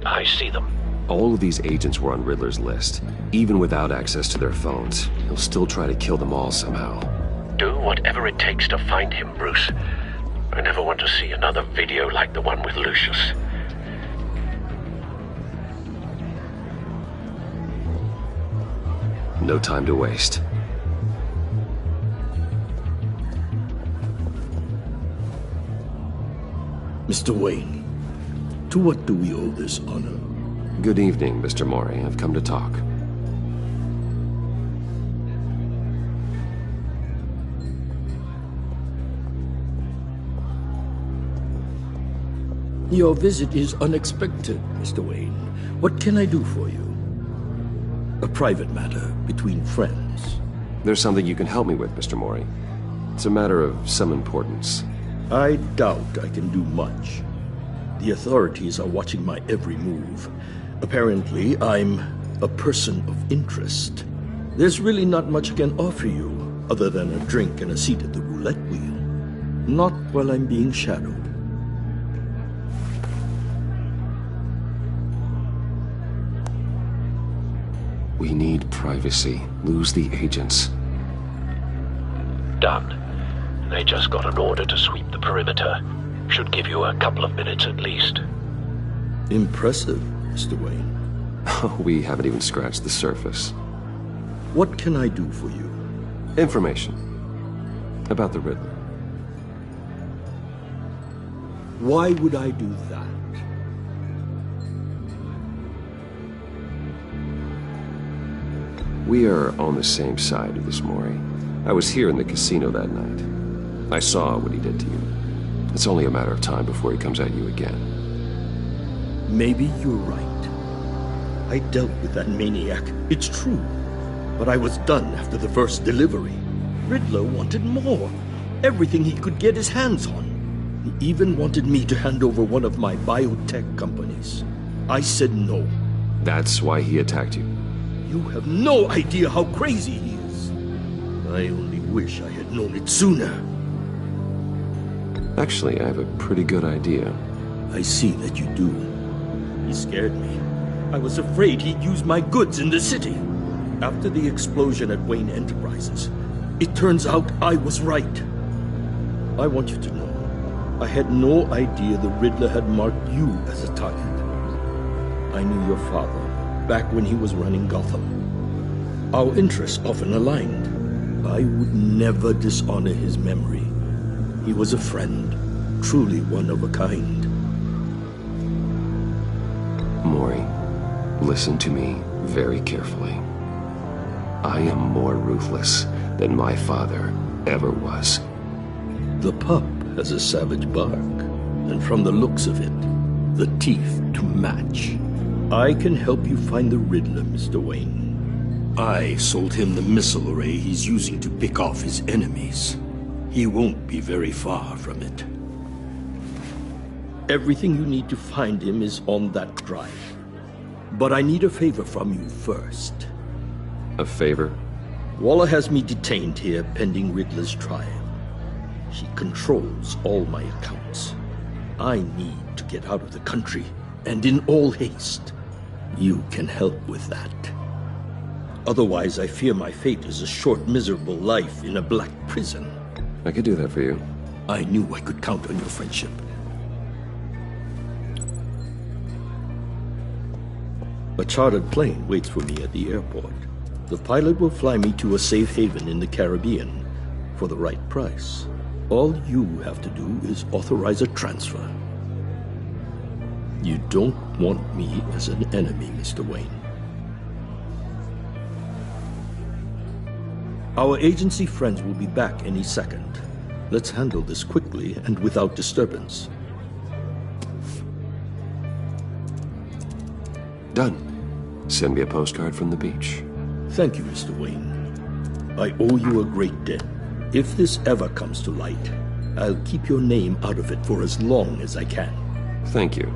I see them. All of these agents were on Riddler's list. Even without access to their phones, he'll still try to kill them all somehow. Do whatever it takes to find him, Bruce. I never want to see another video like the one with Lucius. No time to waste. Mr. Wayne, to what do we owe this honor? Good evening, Mr. Mori. I've come to talk. Your visit is unexpected, Mr. Wayne. What can I do for you? A private matter between friends. There's something you can help me with, Mr. Mori. It's a matter of some importance. I doubt I can do much. The authorities are watching my every move. Apparently, I'm a person of interest. There's really not much I can offer you, other than a drink and a seat at the roulette wheel. Not while I'm being shadowed. We need privacy. Lose the agents. Done. They just got an order to sweep the perimeter. Should give you a couple of minutes at least. Impressive, Mr. Wayne. We haven't even scratched the surface. What can I do for you? Information. About the Riddler. Why would I do that? We are on the same side of this, Mori. I was here in the casino that night. I saw what he did to you. It's only a matter of time before he comes at you again. Maybe you're right. I dealt with that maniac, it's true. But I was done after the first delivery. Riddler wanted more. Everything he could get his hands on. He even wanted me to hand over one of my biotech companies. I said no. That's why he attacked you? You have no idea how crazy he is. I only wish I had known it sooner. Actually, I have a pretty good idea. I see that you do. He scared me. I was afraid he'd use my goods in the city. After the explosion at Wayne Enterprises, it turns out I was right. I want you to know, I had no idea the Riddler had marked you as a target. I knew your father back when he was running Gotham. Our interests often aligned. I would never dishonor his memory. He was a friend, truly one of a kind. Maury, listen to me very carefully. I am more ruthless than my father ever was. The pup has a savage bark, and from the looks of it, the teeth to match. I can help you find the Riddler, Mr. Wayne. I sold him the missile array he's using to pick off his enemies. He won't be very far from it. Everything you need to find him is on that drive. But I need a favor from you first. A favor? Waller has me detained here pending Riddler's trial. He controls all my accounts. I need to get out of the country, and in all haste. You can help with that. Otherwise, I fear my fate is a short, miserable life in a black prison. I could do that for you. I knew I could count on your friendship. A chartered plane waits for me at the airport. The pilot will fly me to a safe haven in the Caribbean for the right price. All you have to do is authorize a transfer. You don't want me as an enemy, Mr. Wayne. Our agency friends will be back any second. Let's handle this quickly and without disturbance. Done. Send me a postcard from the beach. Thank you, Mr. Wayne. I owe you a great debt. If this ever comes to light, I'll keep your name out of it for as long as I can. Thank you.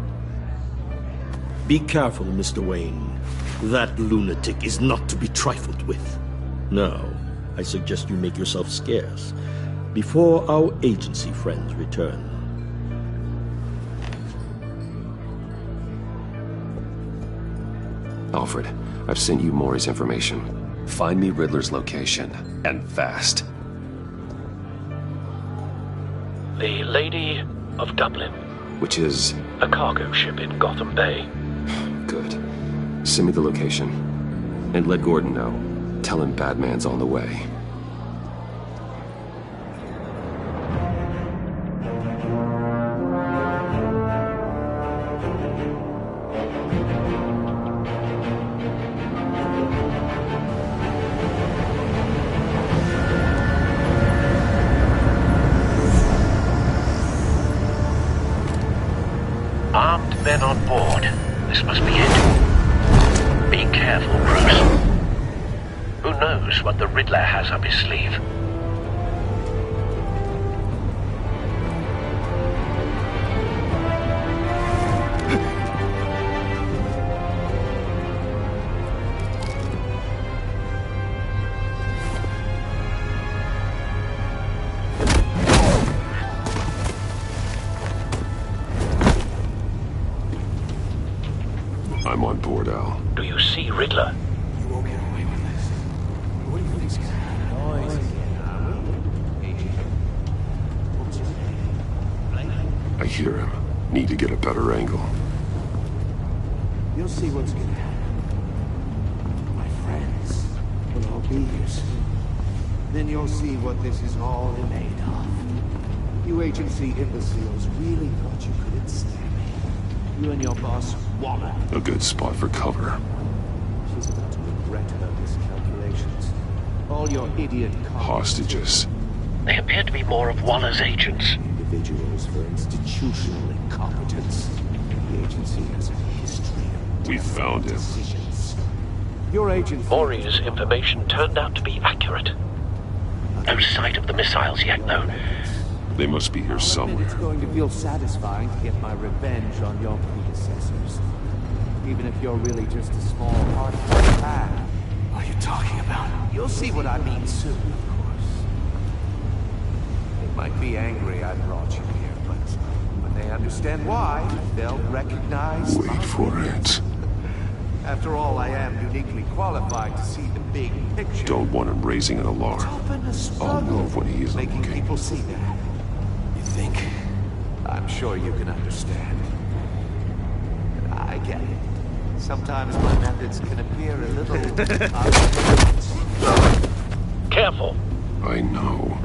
Be careful, Mr. Wayne. That lunatic is not to be trifled with. Now, I suggest you make yourself scarce before our agency friends return. Alfred, I've sent you Maury's information. Find me Riddler's location, and fast. The Lady of Dublin. Which is? A cargo ship in Gotham Bay. Good. Send me the location. And let Gordon know. Tell him Batman's on the way. Armed men on board. This must be it. Be careful, Bruce. Who knows what the Riddler has up his sleeve? I'm on board, Al. Do you see Riddler? You won't get away with this. What do you think's gonna happen? I hear him. Need to get a better angle. You'll see what's gonna happen. My friends will all be here soon. Then you'll see what this is all made of. You agency imbeciles really thought you couldn't stand me. You and your boss, Waller. A good spot for cover. She's about to regret her miscalculations. All your idiot Hostages. They appear to be more of Waller's agents. Individuals for institutional incompetence. The agency has a history of We found him. decisions. Your agency... Maury's information turned out to be accurate. No sight of the missiles yet, though. They must be here It's somewhere. going to feel satisfying to get my revenge on your predecessors. Even if you're really just a small part of my plan. What are you talking about? You'll see what I mean soon, of course. They might be angry I brought you here, but when they understand why, they'll recognize... Wait for it. After all, I am uniquely qualified to see the big picture. Don't want him raising an alarm. It's often a I'll struggle move when he is making looking. people see that. You think? sure you can understand. I get it. Sometimes my methods can appear a little... Careful. I know.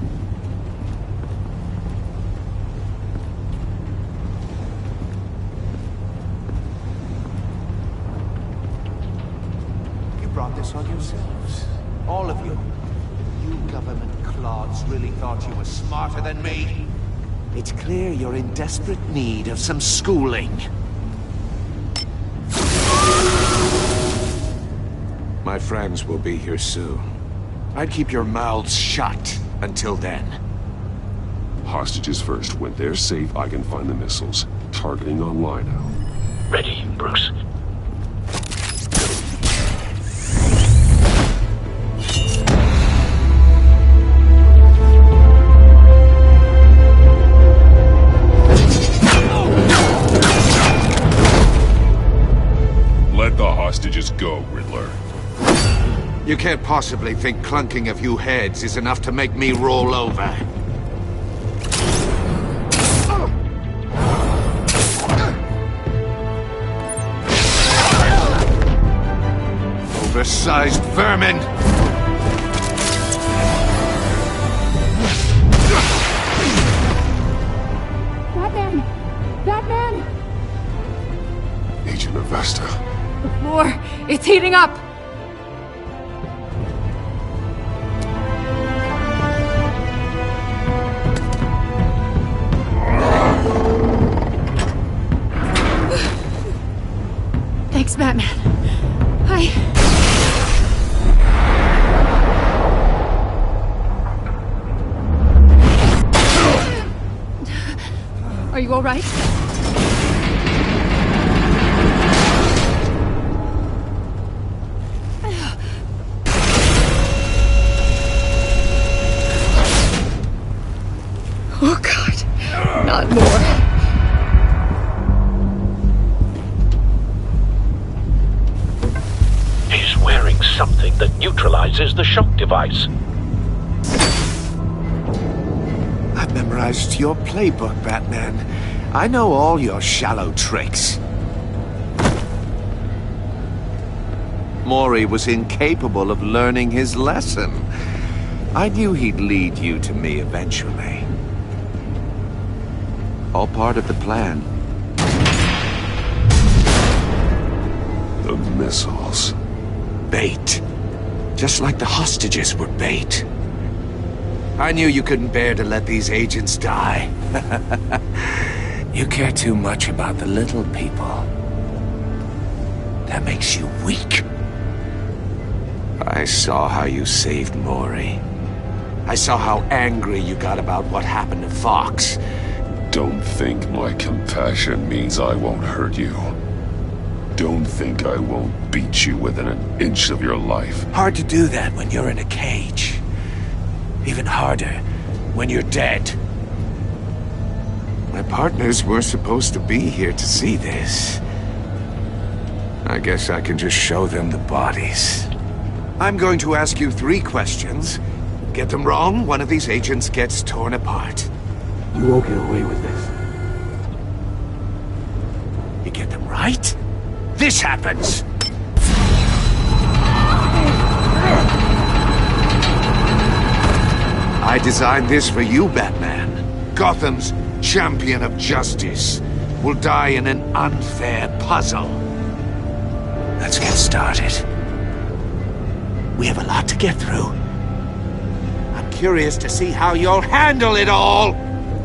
You brought this on yourselves. All of you. You government clods really thought you were smarter than me? It's clear you're in desperate need of some schooling. My friends will be here soon. I'd keep your mouths shut until then. Hostages first. When they're safe, I can find the missiles. Targeting online now. Ready, Bruce. Let the hostages go, Riddler. You can't possibly think clunking a few heads is enough to make me roll over. Oversized vermin! Batman! Batman! Agent Avesta. The floor! It's heating up! Thanks, Batman. Are you all right? Oh, God. Not more. He's wearing something that neutralizes the shock device. I've memorized your playbook, Batman. I know all your shallow tricks. Mori was incapable of learning his lesson. I knew he'd lead you to me eventually. All part of the plan. The missiles. Bait. Just like the hostages were bait. I knew you couldn't bear to let these agents die. You care too much about the little people. That makes you weak. I saw how you saved Mori. I saw how angry you got about what happened to Fox. Don't think my compassion means I won't hurt you. Don't think I won't beat you within an inch of your life. Hard to do that when you're in a cage. Even harder when you're dead. My partners were supposed to be here to see this. I guess I can just show them the bodies. I'm going to ask you 3 questions. Get them wrong, one of these agents gets torn apart. You won't get away with this. You get them right, this happens! I designed this for you, Batman. Gotham's champion of justice will die in an unfair puzzle. Let's get started. We have a lot to get through. I'm curious to see how you'll handle it all!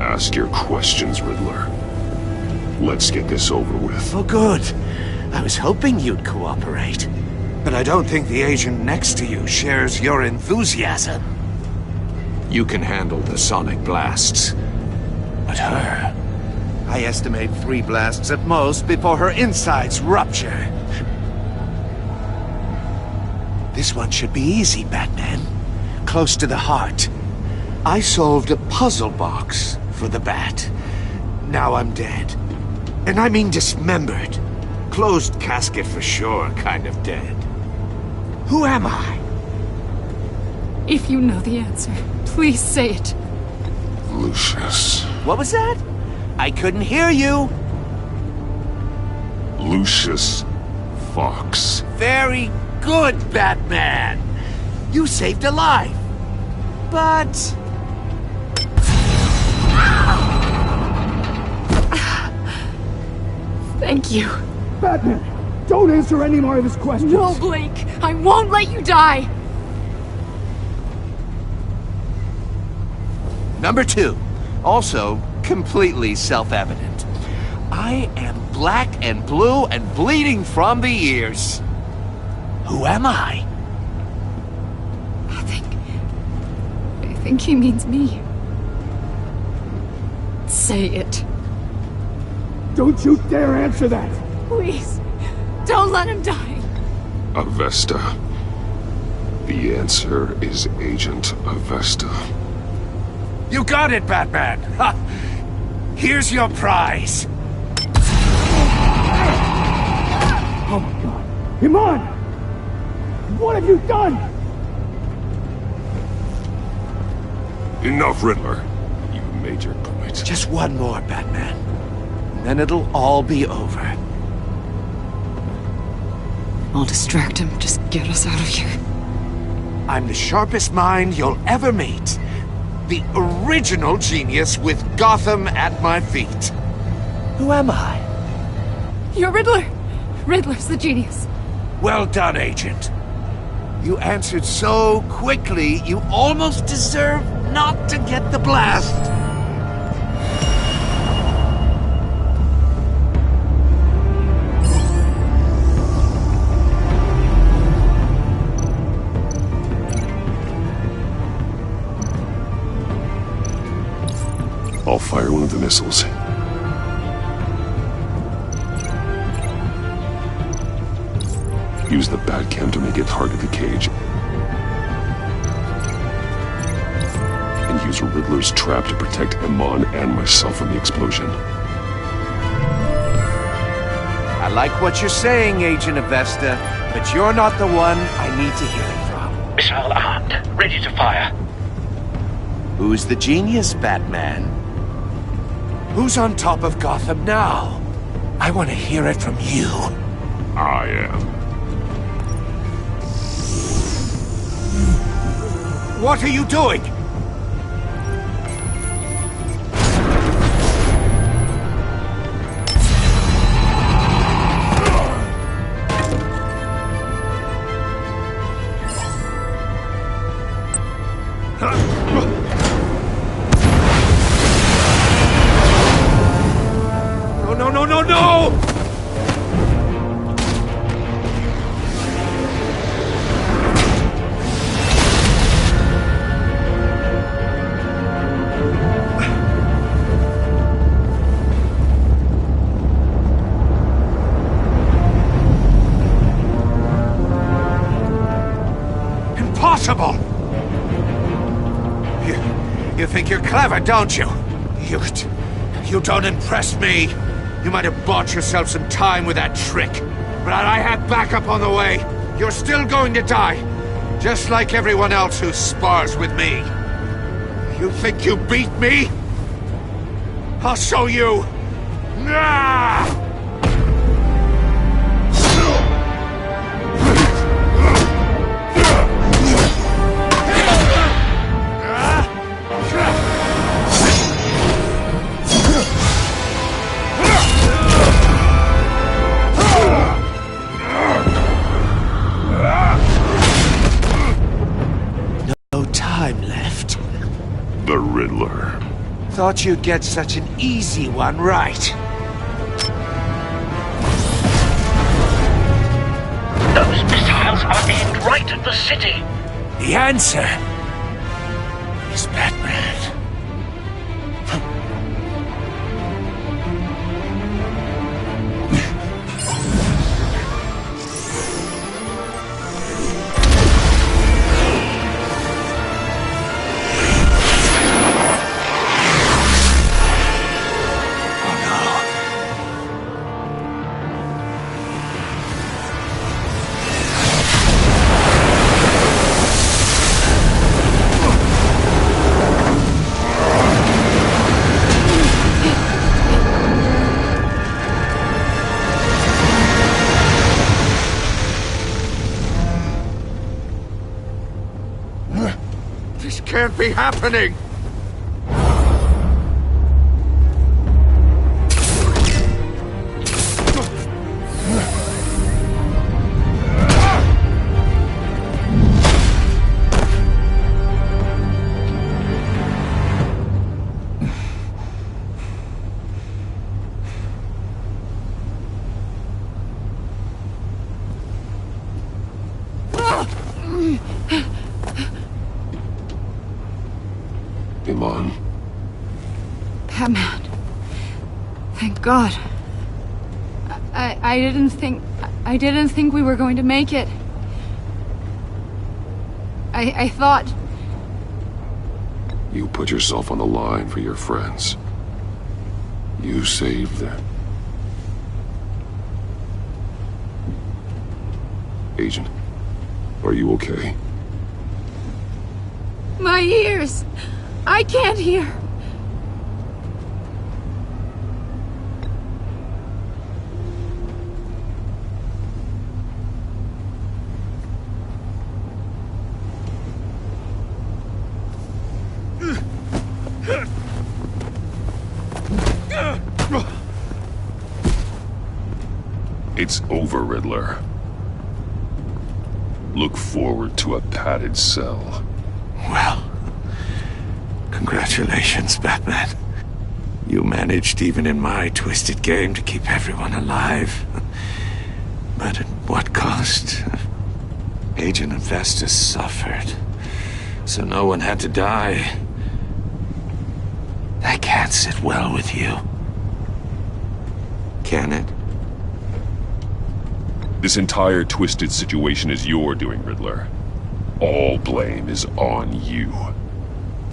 Ask your questions, Riddler. Let's get this over with. Oh, good. I was hoping you'd cooperate. But I don't think the agent next to you shares your enthusiasm. You can handle the sonic blasts. But her... I estimate 3 blasts at most before her insides rupture. This one should be easy, Batman. Close to the heart. I solved a puzzle box for the Bat. Now I'm dead. And I mean dismembered. Closed casket for sure, kind of dead. Who am I? If you know the answer, please say it. Lucius. What was that? I couldn't hear you. Lucius Fox. Very good, Batman. You saved a life. But... Thank you. Batman, don't answer any more of his questions. No, Blake. I won't let you die. Number 2, also completely self-evident. I am black and blue and bleeding from the ears. Who am I? I think he means me. Say it. Don't you dare answer that! Please, don't let him die. Avesta. The answer is Agent Avesta. You got it, Batman! Ha! Here's your prize! Oh my god! Iman! What have you done? Enough, Riddler. You made your point. Just one more, Batman. And then it'll all be over. I'll distract him. Just get us out of here. I'm the sharpest mind you'll ever meet. The original genius with Gotham at my feet. Who am I? You're Riddler. Riddler's the genius. Well done, Agent. You answered so quickly, you almost deserve not to get the blast. I'll fire one of the missiles. Use the Batcam to make it target the cage. And use Riddler's trap to protect Iman and myself from the explosion. I like what you're saying, Agent Avesta, but you're not the one I need to hear it from. Missile armed, ready to fire. Who's the genius, Batman? Who's on top of Gotham now? I want to hear it from you. I am. What are you doing? No! Impossible! You think you're clever, don't you? You don't impress me. You might have bought yourself some time with that trick, but I had backup on the way. You're still going to die, just like everyone else who spars with me. You think you beat me? I'll show you. Ah! The Riddler. Thought you'd get such an easy one right. Those missiles are aimed right at the city. The answer is Batman. can't be happening! Iman. Batman. Thank God. I didn't think we were going to make it. I thought... You put yourself on the line for your friends. You saved them. Agent, are you okay? My ears! I can't hear! It's over, Riddler. Look forward to a padded cell. Well, congratulations, Batman. You managed, even in my twisted game, to keep everyone alive. But at what cost? Agent Investus suffered, so no one had to die. That can't sit well with you. Can it? This entire twisted situation is your doing, Riddler. All blame is on you.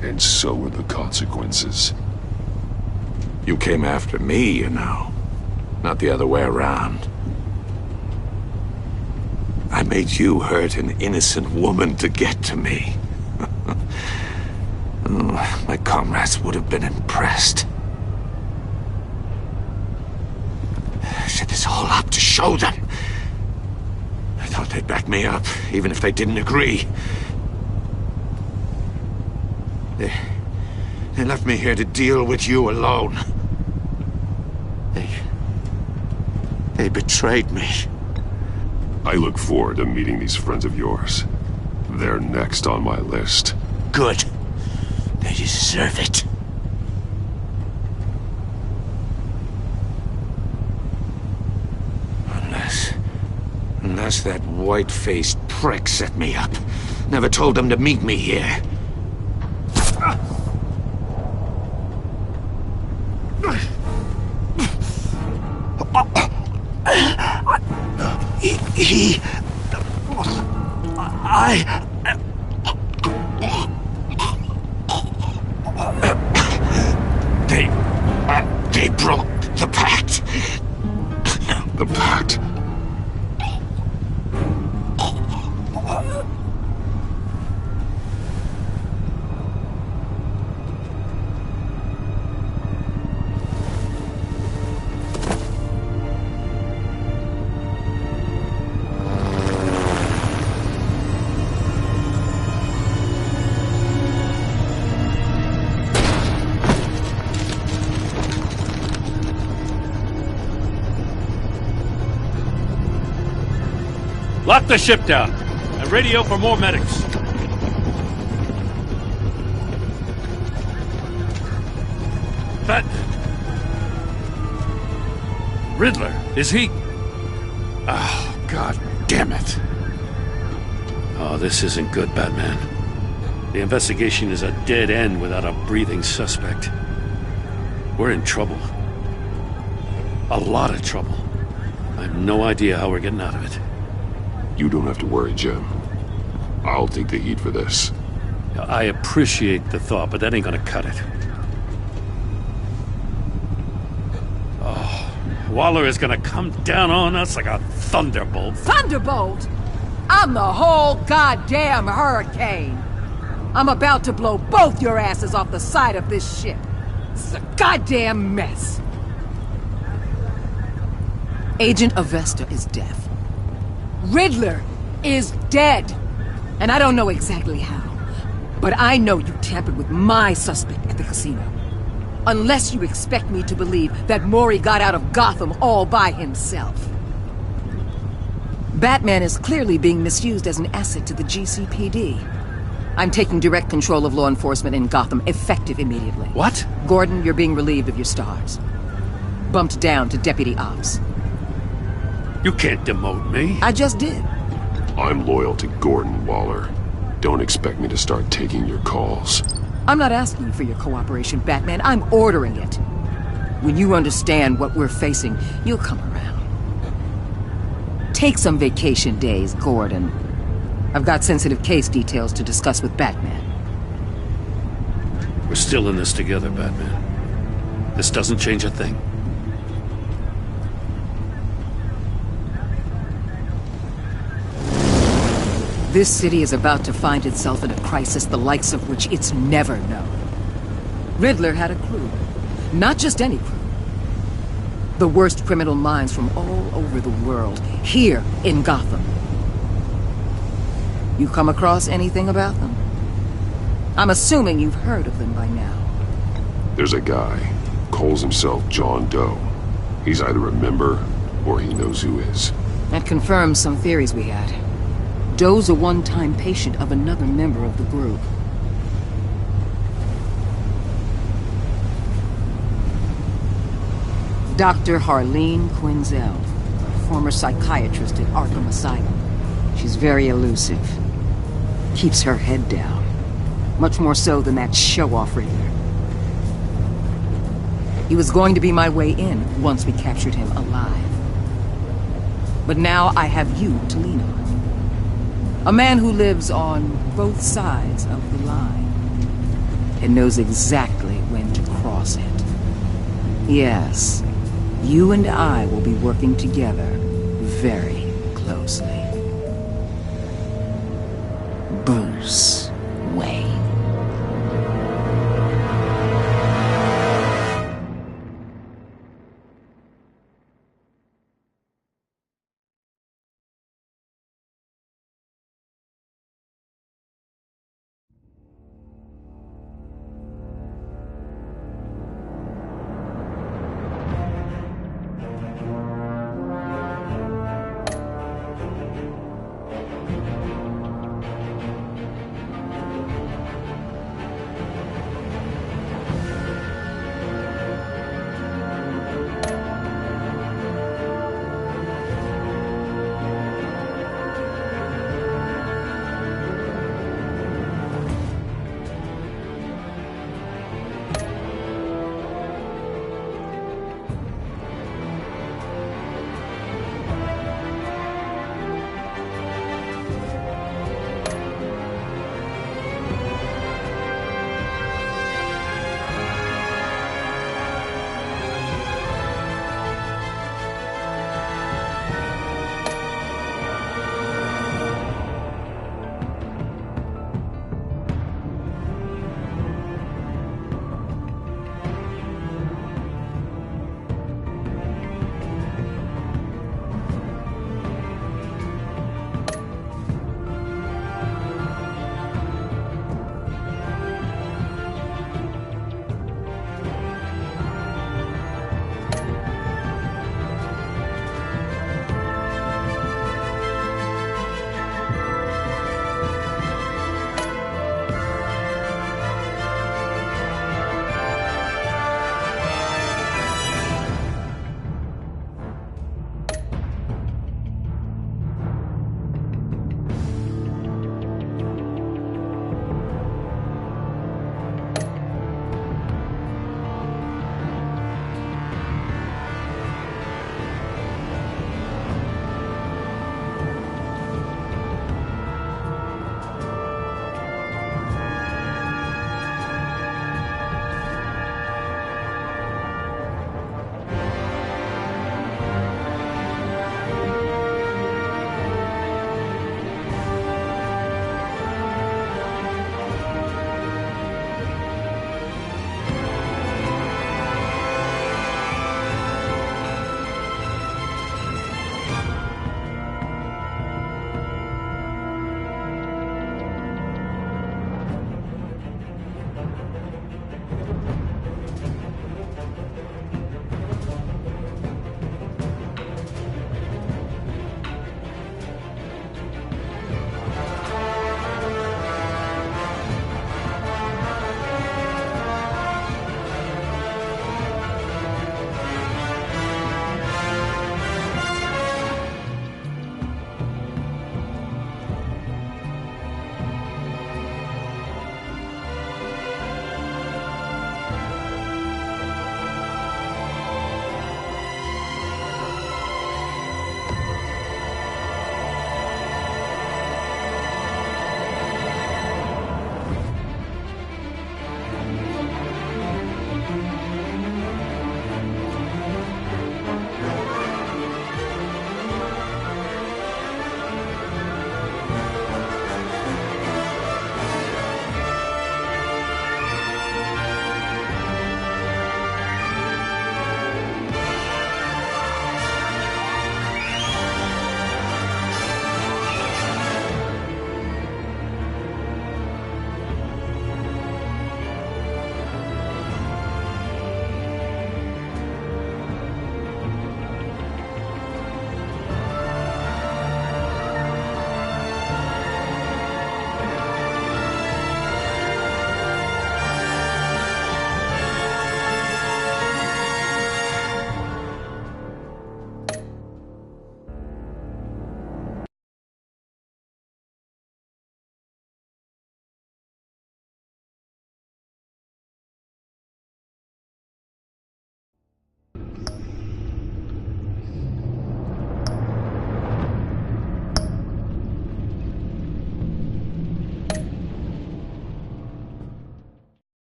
And so are the consequences. You came after me, you know. Not the other way around. I made you hurt an innocent woman to get to me. Oh, my comrades would have been impressed. I set this all up to show them. I thought they'd back me up, even if they didn't agree. They left me here to deal with you alone. They betrayed me. I look forward to meeting these friends of yours. They're next on my list. Good. They deserve it. Unless that white-faced prick set me up. Never told them to meet me here. They broke the pact. The pact? Lock the ship down, and radio for more medics. But... Riddler, is he... Oh, God damn it. Oh, this isn't good, Batman. The investigation is a dead end without a breathing suspect. We're in trouble. A lot of trouble. I have no idea how we're getting out of it. You don't have to worry, Jim. I'll take the heat for this. I appreciate the thought, but that ain't gonna cut it. Oh, Waller is gonna come down on us like a thunderbolt. Thunderbolt? I'm the whole goddamn hurricane. I'm about to blow both your asses off the side of this ship. This is a goddamn mess. Agent Avesta is deaf. Riddler is dead. And I don't know exactly how. But I know you tampered with my suspect at the casino. Unless you expect me to believe that Mori got out of Gotham all by himself. Batman is clearly being misused as an asset to the GCPD. I'm taking direct control of law enforcement in Gotham, effective immediately. What? Gordon, you're being relieved of your stars. Bumped down to Deputy Ops. You can't demote me. I just did. I'm loyal to Gordon Waller. Don't expect me to start taking your calls. I'm not asking for your cooperation, Batman. I'm ordering it. When you understand what we're facing, you'll come around. Take some vacation days, Gordon. I've got sensitive case details to discuss with Batman. We're still in this together, Batman. This doesn't change a thing. This city is about to find itself in a crisis the likes of which it's never known. Riddler had a crew. Not just any crew. The worst criminal minds from all over the world, here in Gotham. You come across anything about them? I'm assuming you've heard of them by now. There's a guy, calls himself John Doe. He's either a member, or he knows who is. That confirms some theories we had. Doe's a one-time patient of another member of the group. Dr. Harleen Quinzel, former psychiatrist at Arkham Asylum. She's very elusive. Keeps her head down. Much more so than that show-off Riddler. He was going to be my way in once we captured him alive. But now I have you to lean on. A man who lives on both sides of the line and knows exactly when to cross it. Yes, you and I will be working together very closely. Bruce Wayne.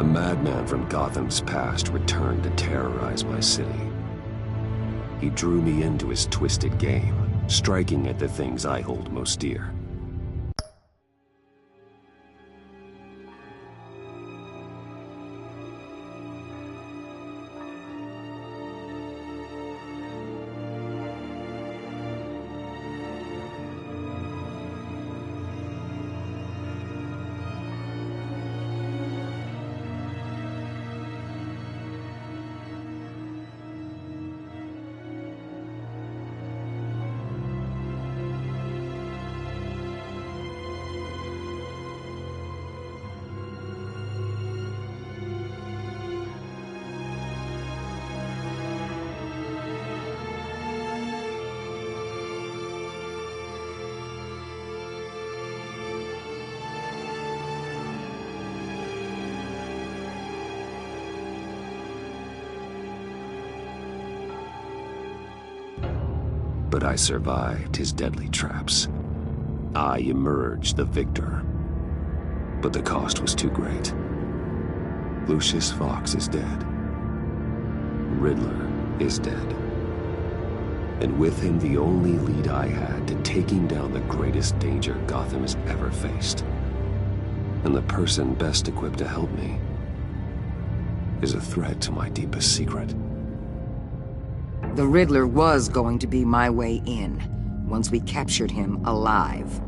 A madman from Gotham's past returned to terrorize my city. He drew me into his twisted game, striking at the things I hold most dear. But I survived his deadly traps. I emerged the victor. But the cost was too great. Lucius Fox is dead. Riddler is dead. And with him the only lead I had to taking down the greatest danger Gotham has ever faced. And the person best equipped to help me is a threat to my deepest secret. The Riddler was going to be my way in, once we captured him alive.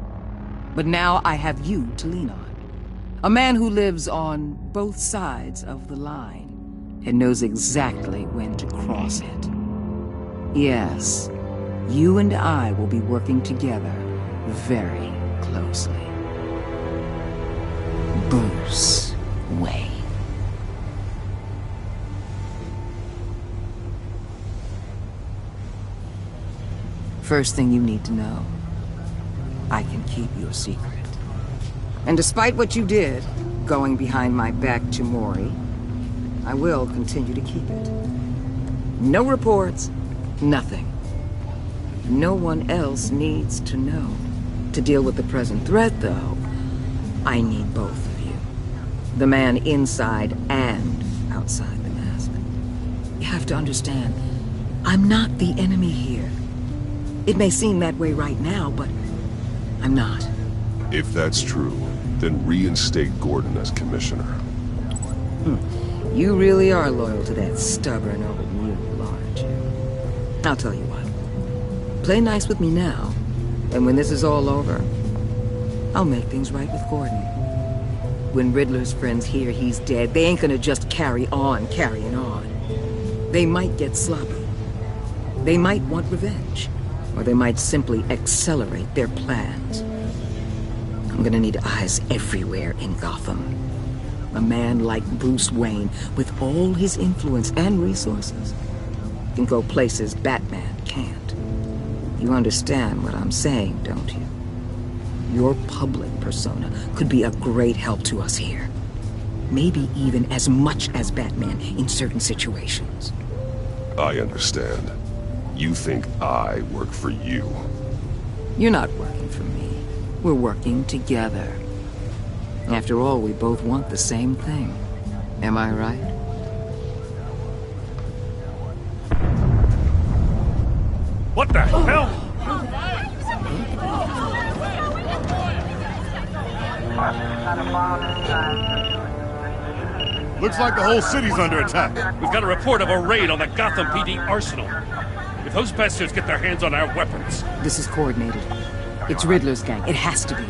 But now I have you to lean on. A man who lives on both sides of the line, and knows exactly when to cross it. Yes, you and I will be working together very closely. Bruce Wayne. First thing you need to know, I can keep your secret. And despite what you did, going behind my back to Mori, I will continue to keep it. No reports, nothing. No one else needs to know. To deal with the present threat, though, I need both of you. The man inside and outside the mask. You have to understand, I'm not the enemy here. It may seem that way right now, but I'm not. If that's true, then reinstate Gordon as commissioner. You really are loyal to that stubborn old mule, aren't you? I'll tell you what. Play nice with me now, and when this is all over, I'll make things right with Gordon. When Riddler's friends hear he's dead, they ain't gonna just carry on carrying on. They might get sloppy. They might want revenge. Or they might simply accelerate their plans. I'm gonna need eyes everywhere in Gotham. A man like Bruce Wayne, with all his influence and resources, can go places Batman can't. You understand what I'm saying, don't you? Your public persona could be a great help to us here. Maybe even as much as Batman in certain situations. I understand. You think I work for you? You're not working for me. We're working together. After all, we both want the same thing. Am I right? What the hell? Looks like the whole city's under attack. We've got a report of a raid on the Gotham PD arsenal. If those bastards get their hands on our weapons... This is coordinated. It's Riddler's gang. It has to be.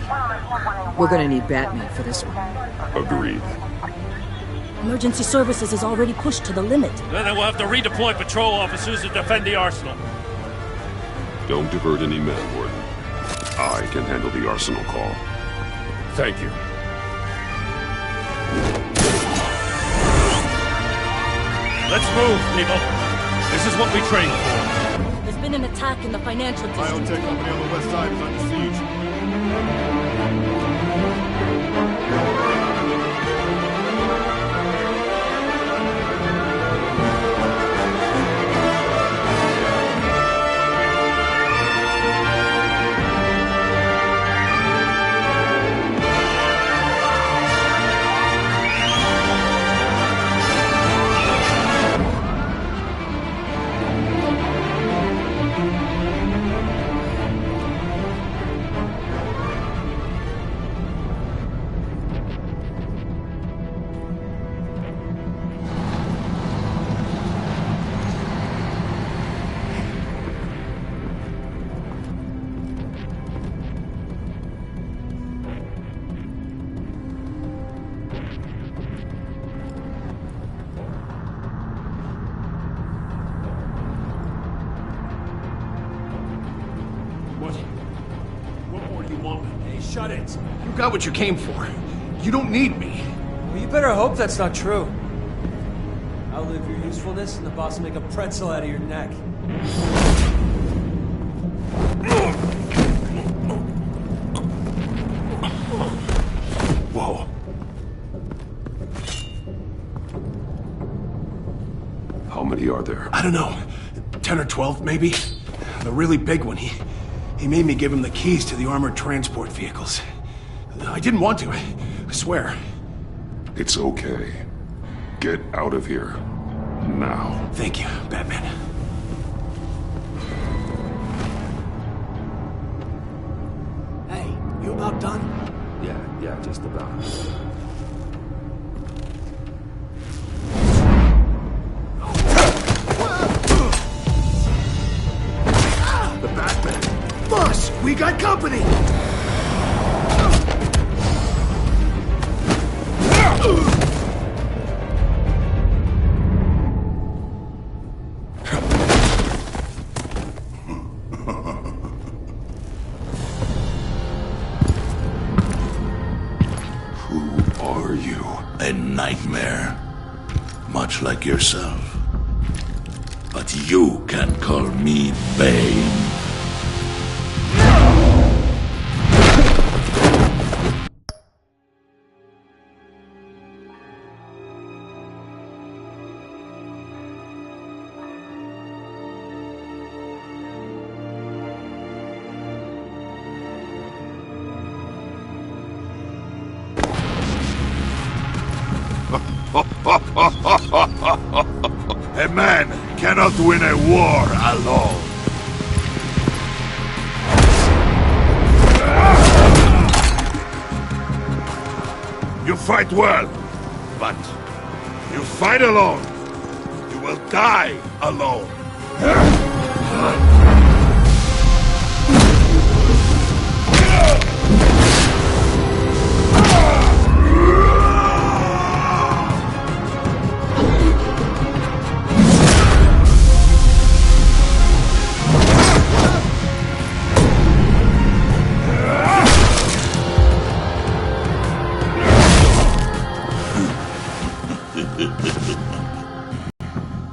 We're gonna need Batman for this one. Agreed. Emergency services is already pushed to the limit. Then we'll have to redeploy patrol officers to defend the arsenal. Don't divert any men, Gordon. I can handle the arsenal call. Thank you. Let's move, people. This is what we trained for. There's been an attack in the financial district. Biotech company on the west side is under siege. Shut it. You got what you came for. You don't need me. Well, you better hope that's not true. Outlive your usefulness, and the boss will make a pretzel out of your neck. Whoa. How many are there? I don't know. 10 or 12, maybe? The really big one, he made me give him the keys to the armored transport vehicles. I didn't want to, I swear. It's okay. Get out of here. Now. Thank you, Batman. Hey, you about done? Yeah, just about. The Batman. Boss, we got company! Who are you? A nightmare. Much like yourself. But you can call me Bane. A man cannot win a war alone. You fight well, but you fight alone. You will die alone.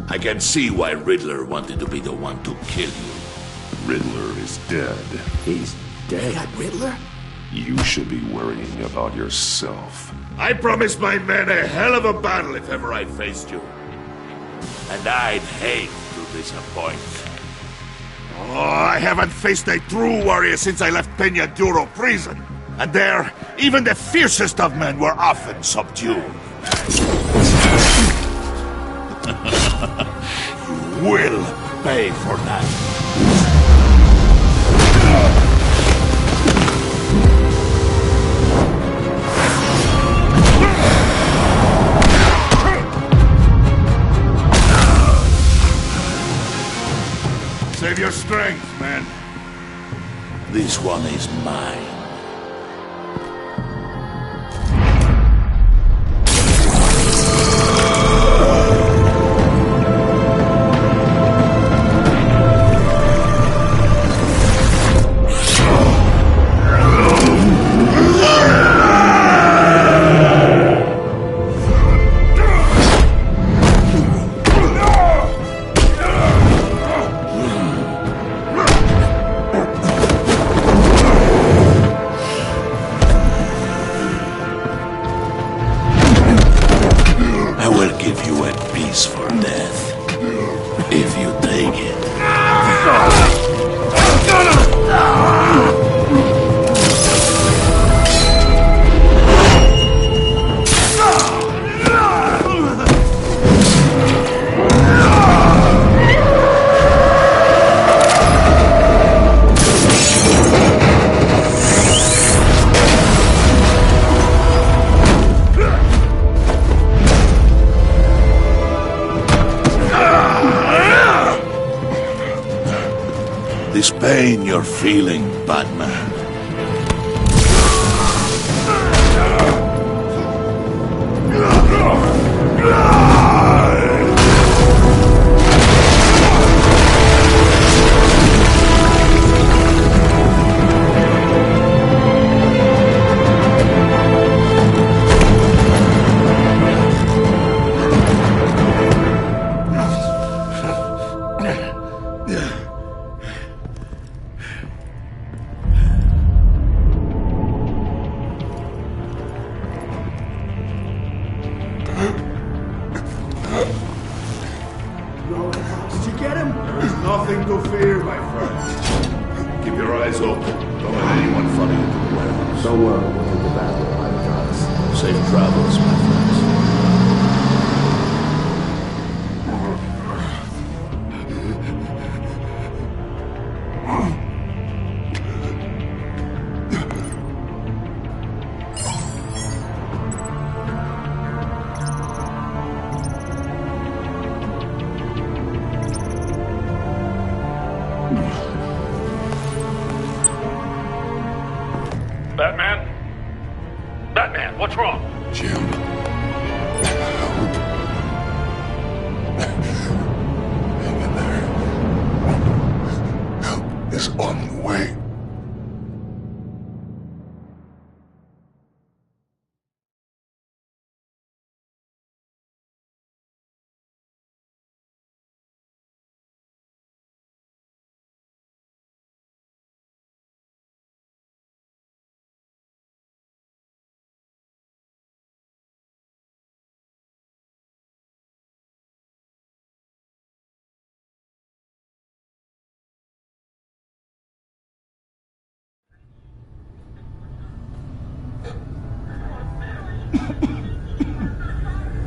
I can see why Riddler wanted to be the one to kill you. Riddler is dead. He's dead. Got Riddler? You should be worrying about yourself. I promised my men a hell of a battle if ever I faced you. And I'd hate to disappoint. Oh, I haven't faced a true warrior since I left Peña Duro prison. And there, even the fiercest of men were often subdued. You will pay for that. Save your strength, man. This one is mine. This pain you're feeling, Batman. Did you get him? There is nothing to fear, my friend. Keep your eyes open. Don't let anyone follow you to the warehouse. Don't worry, we'll take the battle by the guns. Safe travels, my friends. Batman? Batman, what's wrong? Jim. Hang in there. Help is on the way.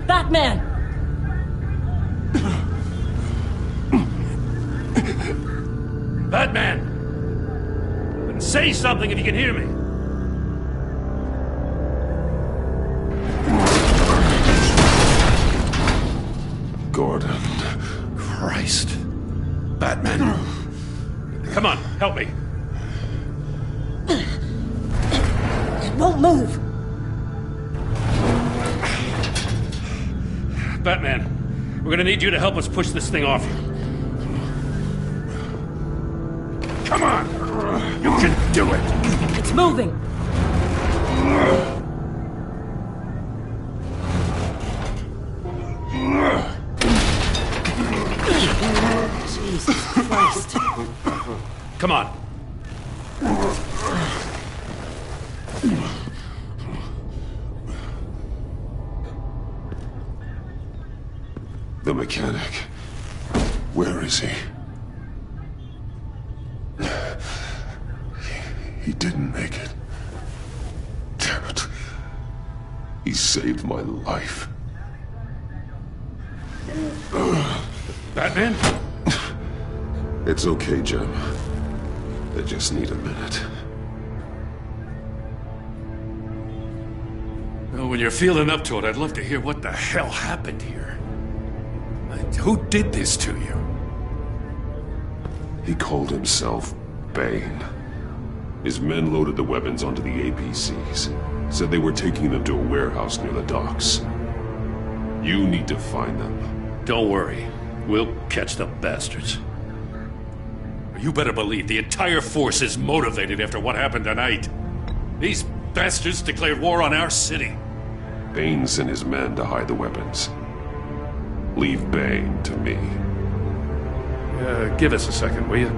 Batman! Batman! Then say something if you can hear me. Gordon. Christ. Batman. Come on, help me. It won't move. Batman, we're gonna need you to help us push this thing off you. Come on! You can do it! It's moving. Jesus Christ. Come on. The mechanic. Where is he? He didn't make it. Damn it. He saved my life. Batman? It's okay, Jim. I just need a minute. Well, when you're feeling up to it, I'd love to hear what the hell happened here. Who did this to you? He called himself Bane. His men loaded the weapons onto the APCs. Said they were taking them to a warehouse near the docks. You need to find them. Don't worry. We'll catch the bastards. You better believe the entire force is motivated after what happened tonight. These bastards declared war on our city. Bane sent his men to hide the weapons. Leave Bane to me. Give us a second, will you?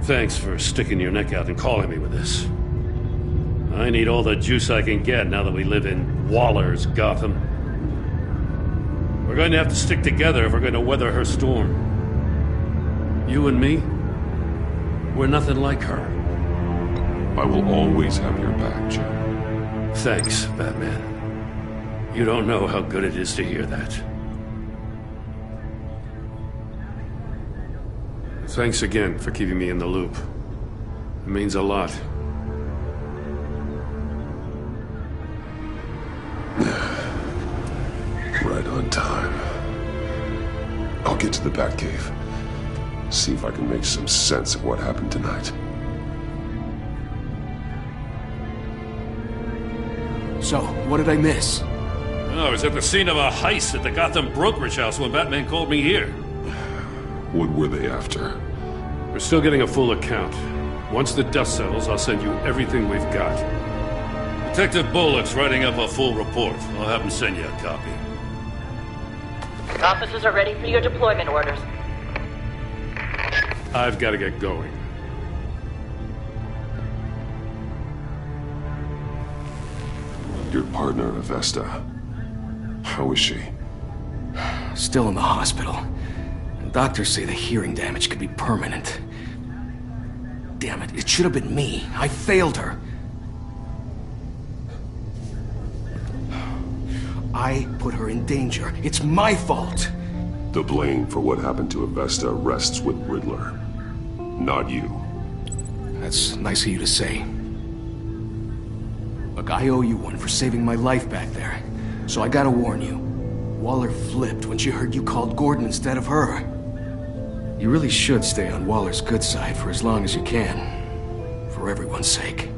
Thanks for sticking your neck out and calling me with this. I need all the juice I can get now that we live in Waller's Gotham. We're going to have to stick together if we're going to weather her storm. You and me, we're nothing like her. I will always have your back, Jim. Thanks, Batman. You don't know how good it is to hear that. Thanks again for keeping me in the loop. It means a lot. Right on time. I'll get to the Batcave. See if I can make some sense of what happened tonight. So, what did I miss? Oh, I was at the scene of a heist at the Gotham brokerage house when Batman called me here. What were they after? We're still getting a full account. Once the dust settles, I'll send you everything we've got. Detective Bullock's writing up a full report. I'll have him send you a copy. Officers are ready for your deployment orders. I've got to get going. Your partner, Avesta. How is she? Still in the hospital. Doctors say the hearing damage could be permanent. Damn it, it should have been me. I failed her. I put her in danger. It's my fault. The blame for what happened to Avesta rests with Riddler, not you. That's nice of you to say. Look, I owe you one for saving my life back there. So I gotta warn you. Waller flipped when she heard you called Gordon instead of her. You really should stay on Waller's good side for as long as you can. For everyone's sake.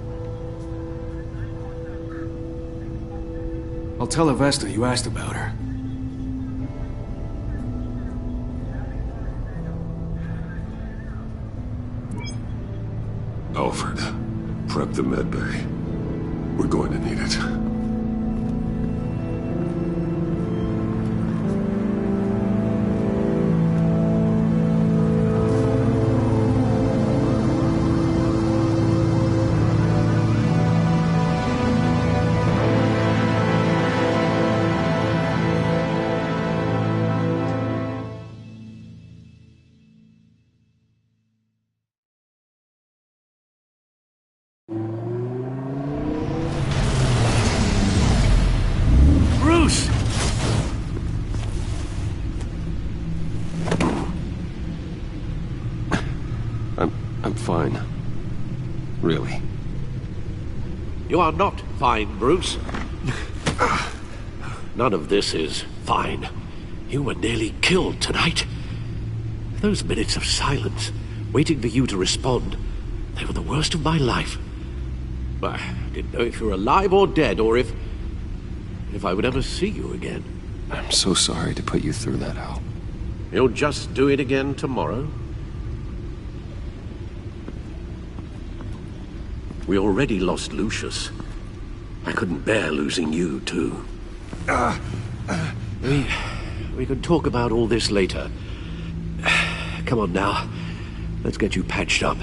I'll tell Avesta you asked about her. Alfred, prep the med bay. We're going to need it. I'm fine. Really. You are not fine, Bruce. None of this is fine. You were nearly killed tonight. Those minutes of silence, waiting for you to respond, they were the worst of my life. I didn't know if you were alive or dead, or if I would ever see you again. I'm so sorry to put you through that, Al. You'll just do it again tomorrow? We already lost Lucius. I couldn't bear losing you, too. We can talk about all this later. Come on now. Let's get you patched up.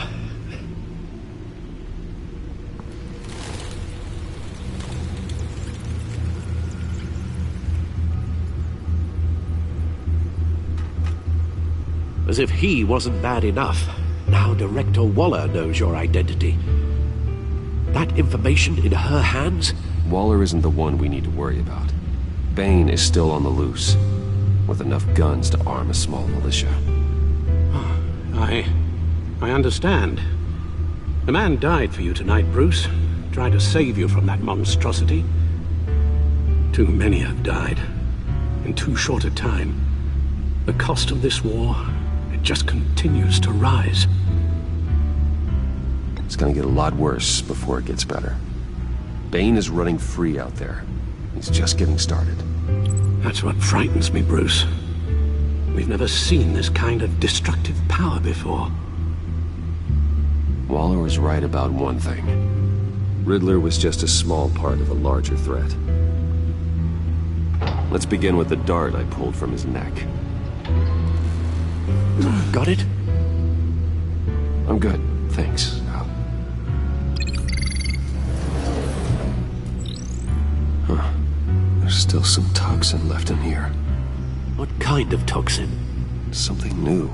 As if he wasn't bad enough, now Director Waller knows your identity. That information in her hands? Waller isn't the one we need to worry about. Bane is still on the loose, with enough guns to arm a small militia. I understand. The man died for you tonight, Bruce. Tried to save you from that monstrosity. Too many have died. In too short a time. The cost of this war, it just continues to rise. It's gonna get a lot worse before it gets better. Bane is running free out there. He's just getting started. That's what frightens me, Bruce. We've never seen this kind of destructive power before. Waller was right about one thing. Riddler was just a small part of a larger threat. Let's begin with the dart I pulled from his neck. Got it? I'm good, thanks. Huh. There's still some toxin left in here. What kind of toxin? Something new.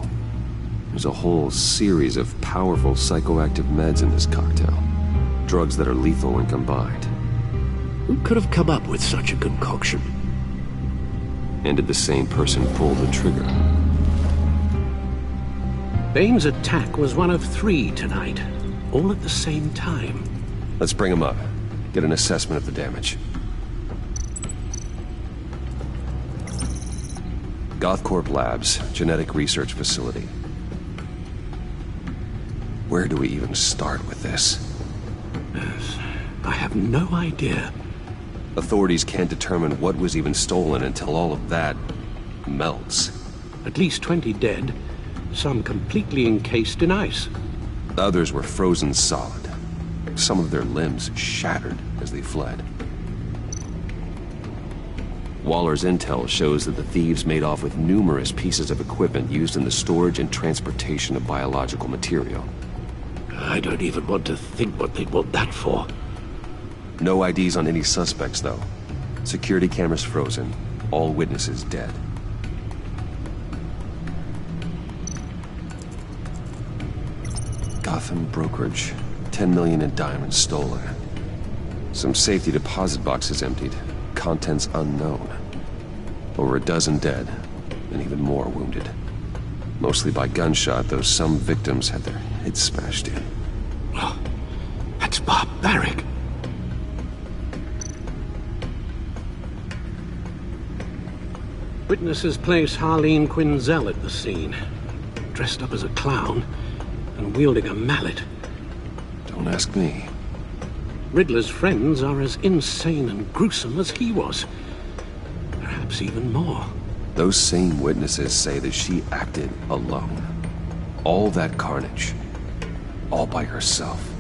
There's a whole series of powerful psychoactive meds in this cocktail. Drugs that are lethal when combined. Who could have come up with such a concoction? And did the same person pull the trigger? Bane's attack was one of 3 tonight, all at the same time. Let's bring him up. Get an assessment of the damage. Gothcorp Labs, genetic research facility. Where do we even start with this? I have no idea. Authorities can't determine what was even stolen until all of that melts. At least 20 dead, some completely encased in ice. Others were frozen solid. Some of their limbs shattered as they fled. Waller's intel shows that the thieves made off with numerous pieces of equipment used in the storage and transportation of biological material. I don't even want to think what they'd want that for. No IDs on any suspects, though. Security cameras frozen. All witnesses dead. Gotham brokerage. 10 million in diamonds stolen. Some safety deposit boxes emptied. Contents unknown. Over a dozen dead, and even more wounded. Mostly by gunshot, though some victims had their heads smashed in. Well, that's barbaric. Witnesses place Harleen Quinzel at the scene, dressed up as a clown and wielding a mallet. Don't ask me. Riddler's friends are as insane and gruesome as he was. Perhaps even more. Those same witnesses say that she acted alone. All that carnage. All by herself.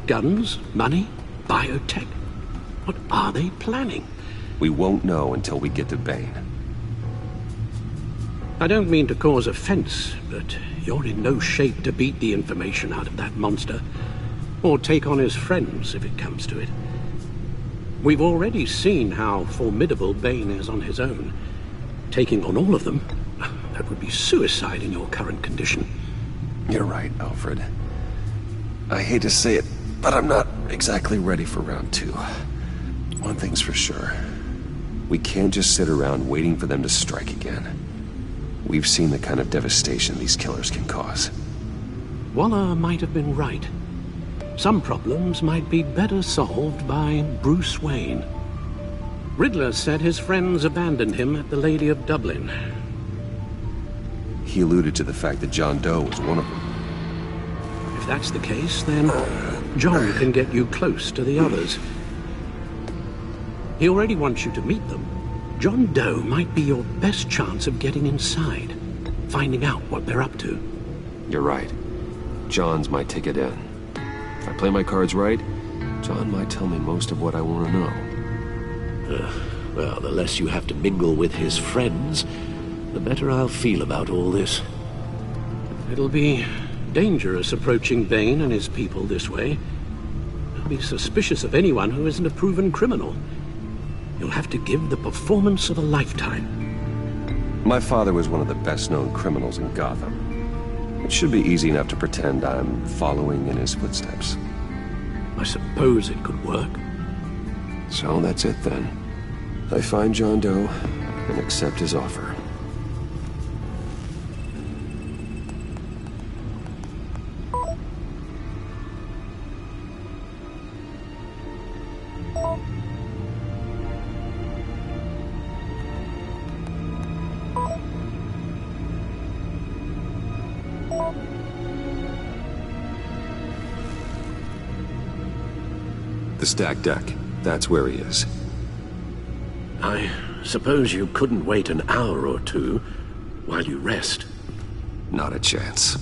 Guns, money, biotech. What are they planning? We won't know until we get to Bane. I don't mean to cause offense, but you're in no shape to beat the information out of that monster, or take on his friends if it comes to it. We've already seen how formidable Bane is on his own. Taking on all of them, that would be suicide in your current condition. You're right, Alfred. I hate to say it, but I'm not exactly ready for round 2. One thing's for sure. We can't just sit around waiting for them to strike again. We've seen the kind of devastation these killers can cause. Waller might have been right. Some problems might be better solved by Bruce Wayne. Riddler said his friends abandoned him at the Lady of Dublin. He alluded to the fact that John Doe was one of them. If that's the case, then John can get you close to the others. He already wants you to meet them. John Doe might be your best chance of getting inside, finding out what they're up to. You're right. John's my ticket in. If I play my cards right, John might tell me most of what I want to know. Well, the less you have to mingle with his friends, the better I'll feel about all this. It'll be dangerous approaching Bane and his people this way. They'll be suspicious of anyone who isn't a proven criminal. You'll have to give the performance of a lifetime. My father was one of the best-known criminals in Gotham. It should be easy enough to pretend I'm following in his footsteps. I suppose it could work. So that's it then. I find John Doe and accept his offer. The stacked deck. That's where he is. I suppose you couldn't wait an hour or two while you rest? Not a chance.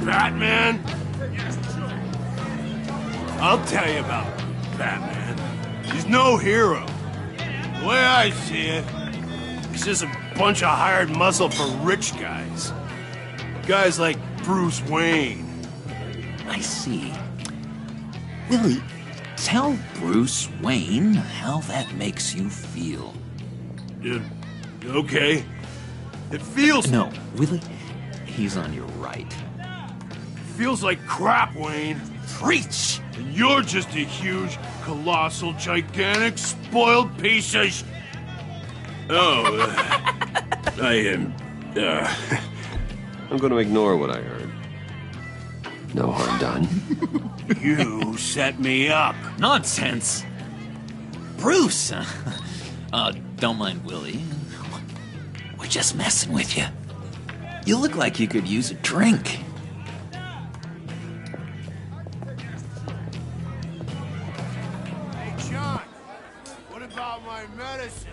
Batman? I'll tell you about Batman. He's no hero. The way I see it, he's just a bunch of hired muscle for rich guys. Guys like Bruce Wayne. I see. Willie, tell Bruce Wayne how that makes you feel. Okay. It feels... No, Willie, he's on your right. Feels like crap, Wayne. Preach! And you're just a huge, colossal, gigantic, spoiled piece of I am... I'm gonna ignore what I heard. No harm done. You set me up. Nonsense! Bruce! Don't mind Willie. We're just messing with you. You look like you could use a drink. My medicine.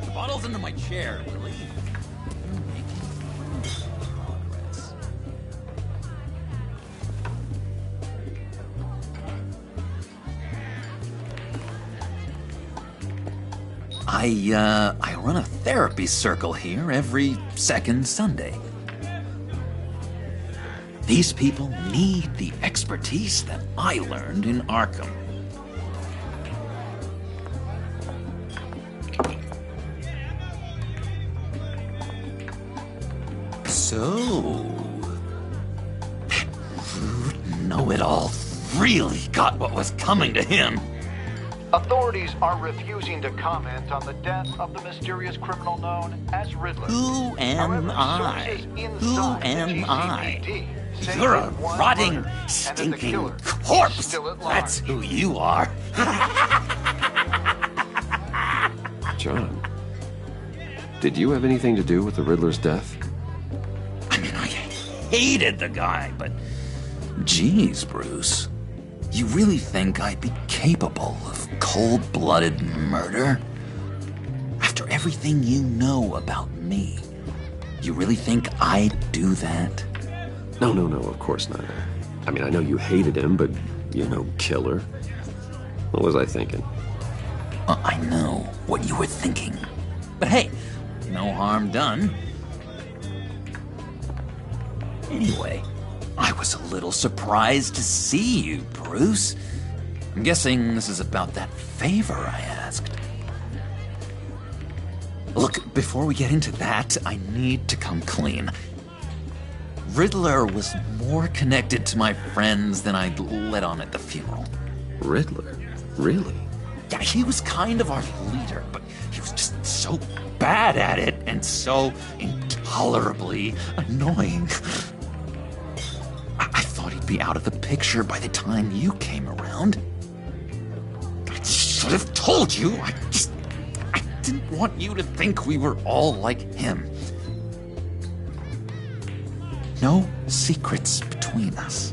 The bottle's under my chair, Willie. I run a therapy circle here every second Sunday. These people need the expertise that I learned in Arkham. So, that rude know-it-all really got what was coming to him. Authorities are refusing to comment on the death of the mysterious criminal known as Riddler. Who am I? Who am I? You're a rotting, stinking corpse. That's who you are. John, did you have anything to do with the Riddler's death? I hated the guy, but geez, Bruce. You really think I'd be capable of cold-blooded murder? After everything you know about me, you really think I'd do that? No, of course not. I mean, I know you hated him, but you're no killer. What was I thinking? I know what you were thinking. But hey, no harm done. Anyway, I was a little surprised to see you, Bruce. I'm guessing this is about that favor I asked. Look, before we get into that, I need to come clean. Riddler was more connected to my friends than I'd let on at the funeral. Riddler? Really? Yeah, he was kind of our leader, but he was just so bad at it and so intolerably annoying. I thought he'd be out of the picture by the time you came around. I should have told you. I didn't want you to think we were all like him. No secrets between us.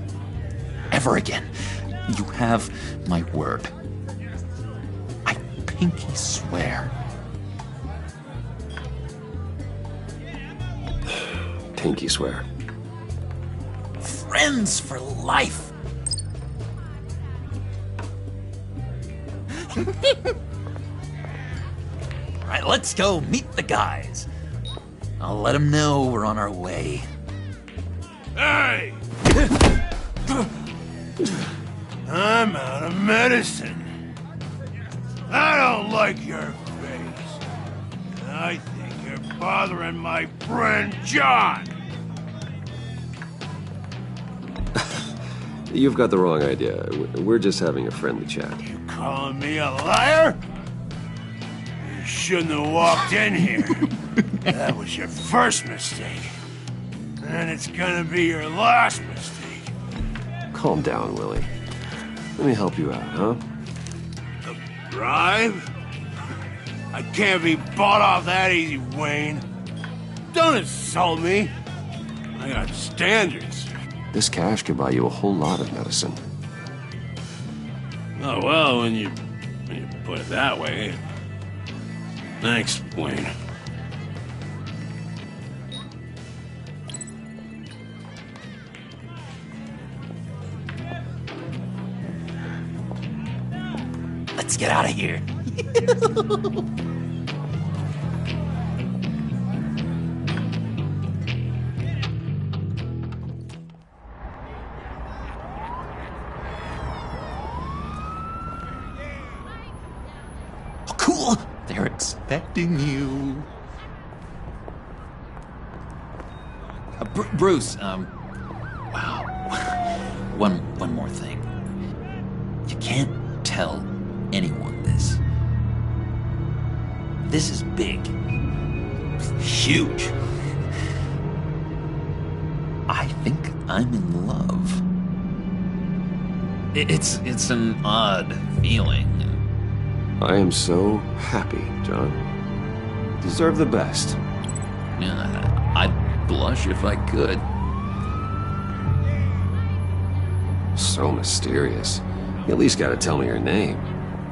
Ever again. You have my word. I pinky swear. Pinky swear. Friends for life. All right, let's go meet the guys. I'll let them know we're on our way. Hey! I'm out of medicine. I don't like your face. And I think you're bothering my friend John. You've got the wrong idea. We're just having a friendly chat. You calling me a liar? You shouldn't have walked in here. That was your first mistake. And it's gonna be your last mistake. Calm down, Willie. Let me help you out, huh? A bribe? I can't be bought off that easy, Wayne. Don't insult me. I got standards. This cash could buy you a whole lot of medicine. Oh, well, when you put it that way. Thanks, Wayne. Let's get out of here. Oh, cool. They're expecting you. Bruce, wow. One more thing. You can't tell anyone this. This is big. Huge. I think I'm in love. It's an odd feeling. I am so happy, John. Deserve the best. Yeah, I'd blush if I could. So mysterious. You at least gotta tell me her name.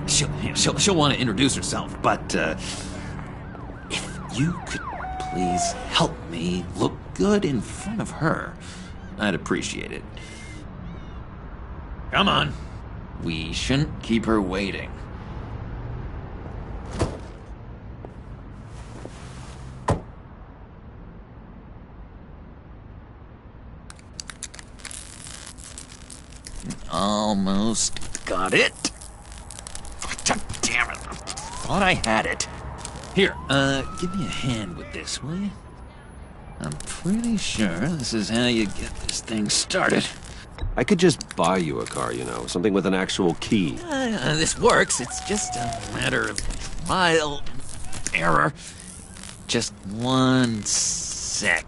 She'll want to introduce herself, but if you could please help me look good in front of her, I'd appreciate it. Come on. We shouldn't keep her waiting. Almost got it. God damn it. Thought I had it. Here, give me a hand with this, will you? I'm pretty sure this is how you get this thing started. I could just buy you a car, you know, something with an actual key. This works. It's just a matter of trial and error. Just 1 sec.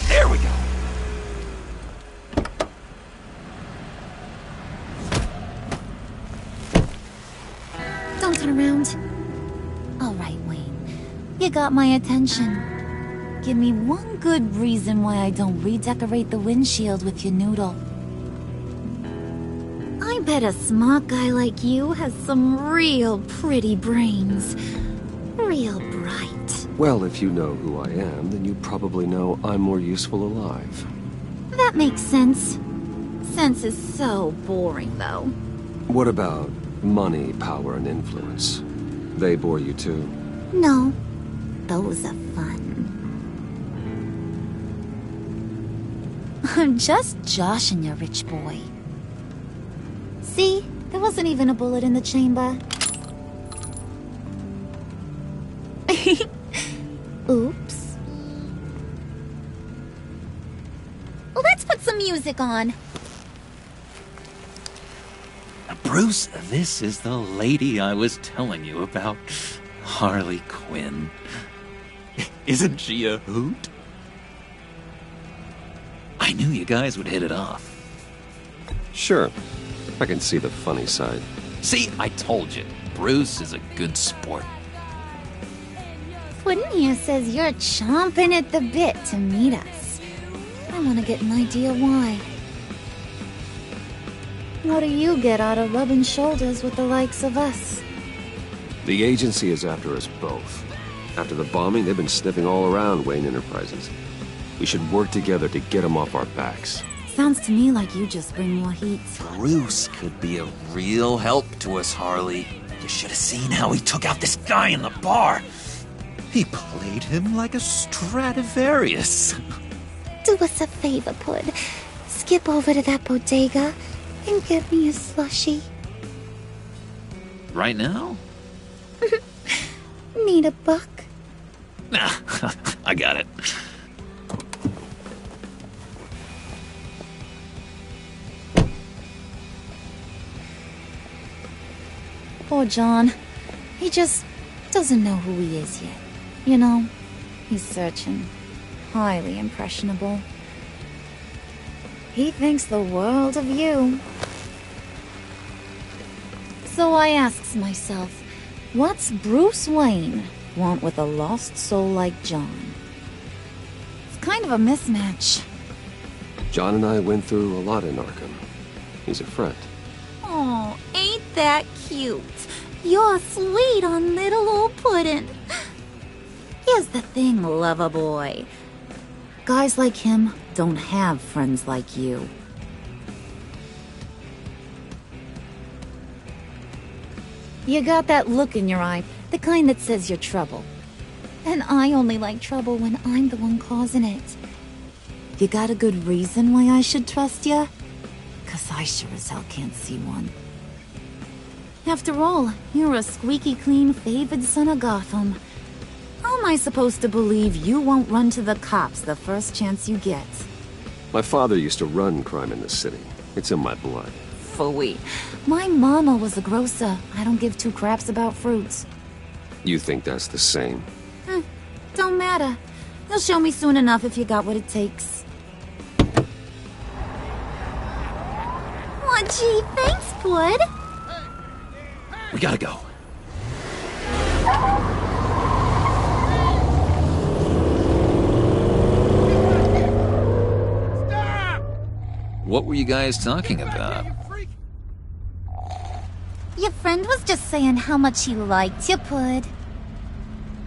There we go. Don't turn around. All right, Wayne. You got my attention. Give me one good reason why I don't redecorate the windshield with your noodle. I bet a smart guy like you has some real pretty brains. Real bright. Well, if you know who I am, then you probably know I'm more useful alive. That makes sense. Sense is so boring, though. What about money, power, and influence? They bore you too? No. Those are fun. I'm just joshing you, rich boy. See? There wasn't even a bullet in the chamber. Oops. Let's put some music on. Bruce, this is the lady I was telling you about. Harley Quinn. Isn't she a hoot? I knew you guys would hit it off. Sure. I can see the funny side. See, I told you. Bruce is a good sport. Puddin' here says you're chomping at the bit to meet us. I want to get an idea why. What do you get out of rubbing shoulders with the likes of us? The agency is after us both. After the bombing, they've been sniffing all around Wayne Enterprises. We should work together to get them off our backs. Sounds to me like you just bring more heat. Bruce could be a real help to us, Harley. You should have seen how he took out this guy in the bar. He played him like a Stradivarius. Do us a favor, Pud. Skip over to that bodega and get me a slushie. Right now? Need a buck? Nah, I got it. Poor John. He just doesn't know who he is yet. You know, he's searching. Highly impressionable. He thinks the world of you. So I asks myself, what's Bruce Wayne want with a lost soul like John? It's kind of a mismatch. John and I went through a lot in Arkham. He's a friend. Oh, ain't that cute? You're sweet on little old Puddin'. Here's the thing, lover boy. Guys like him don't have friends like you. You got that look in your eye, the kind that says you're trouble. And I only like trouble when I'm the one causing it. You got a good reason why I should trust you? 'Cause I sure as hell can't see one. After all, you're a squeaky clean favored son of Gotham. How am I supposed to believe you won't run to the cops the first chance you get? My father used to run crime in the city. It's in my blood. Phooey. My mama was a grocer. I don't give two craps about fruits. You think that's the same? Don't matter. You'll show me soon enough if you got what it takes. Aw, gee, thanks, Pud. We gotta go. What were you guys talking about? Your friend was just saying how much he liked you, Pud.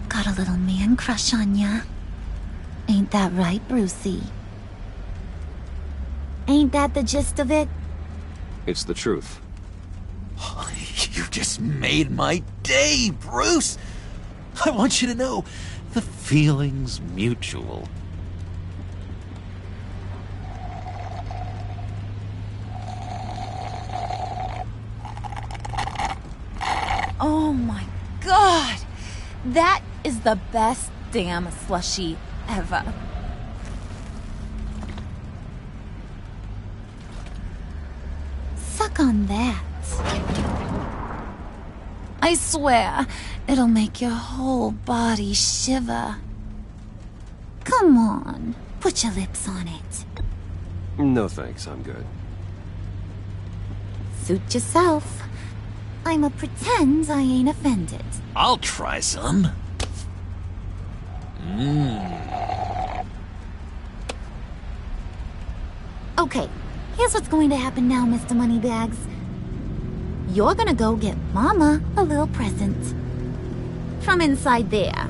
Got a little man crush on ya. Ain't that right, Brucey? Ain't that the gist of it? It's the truth. You just made my day, Bruce! I want you to know, the feeling's mutual. Oh my god! That is the best damn slushie ever. Suck on that. I swear, it'll make your whole body shiver. Come on, put your lips on it. No thanks, I'm good. Suit yourself. I'ma pretend I ain't offended. I'll try some. Okay, here's what's going to happen now, Mr. Moneybags. you're gonna go get Mama a little present. From inside there.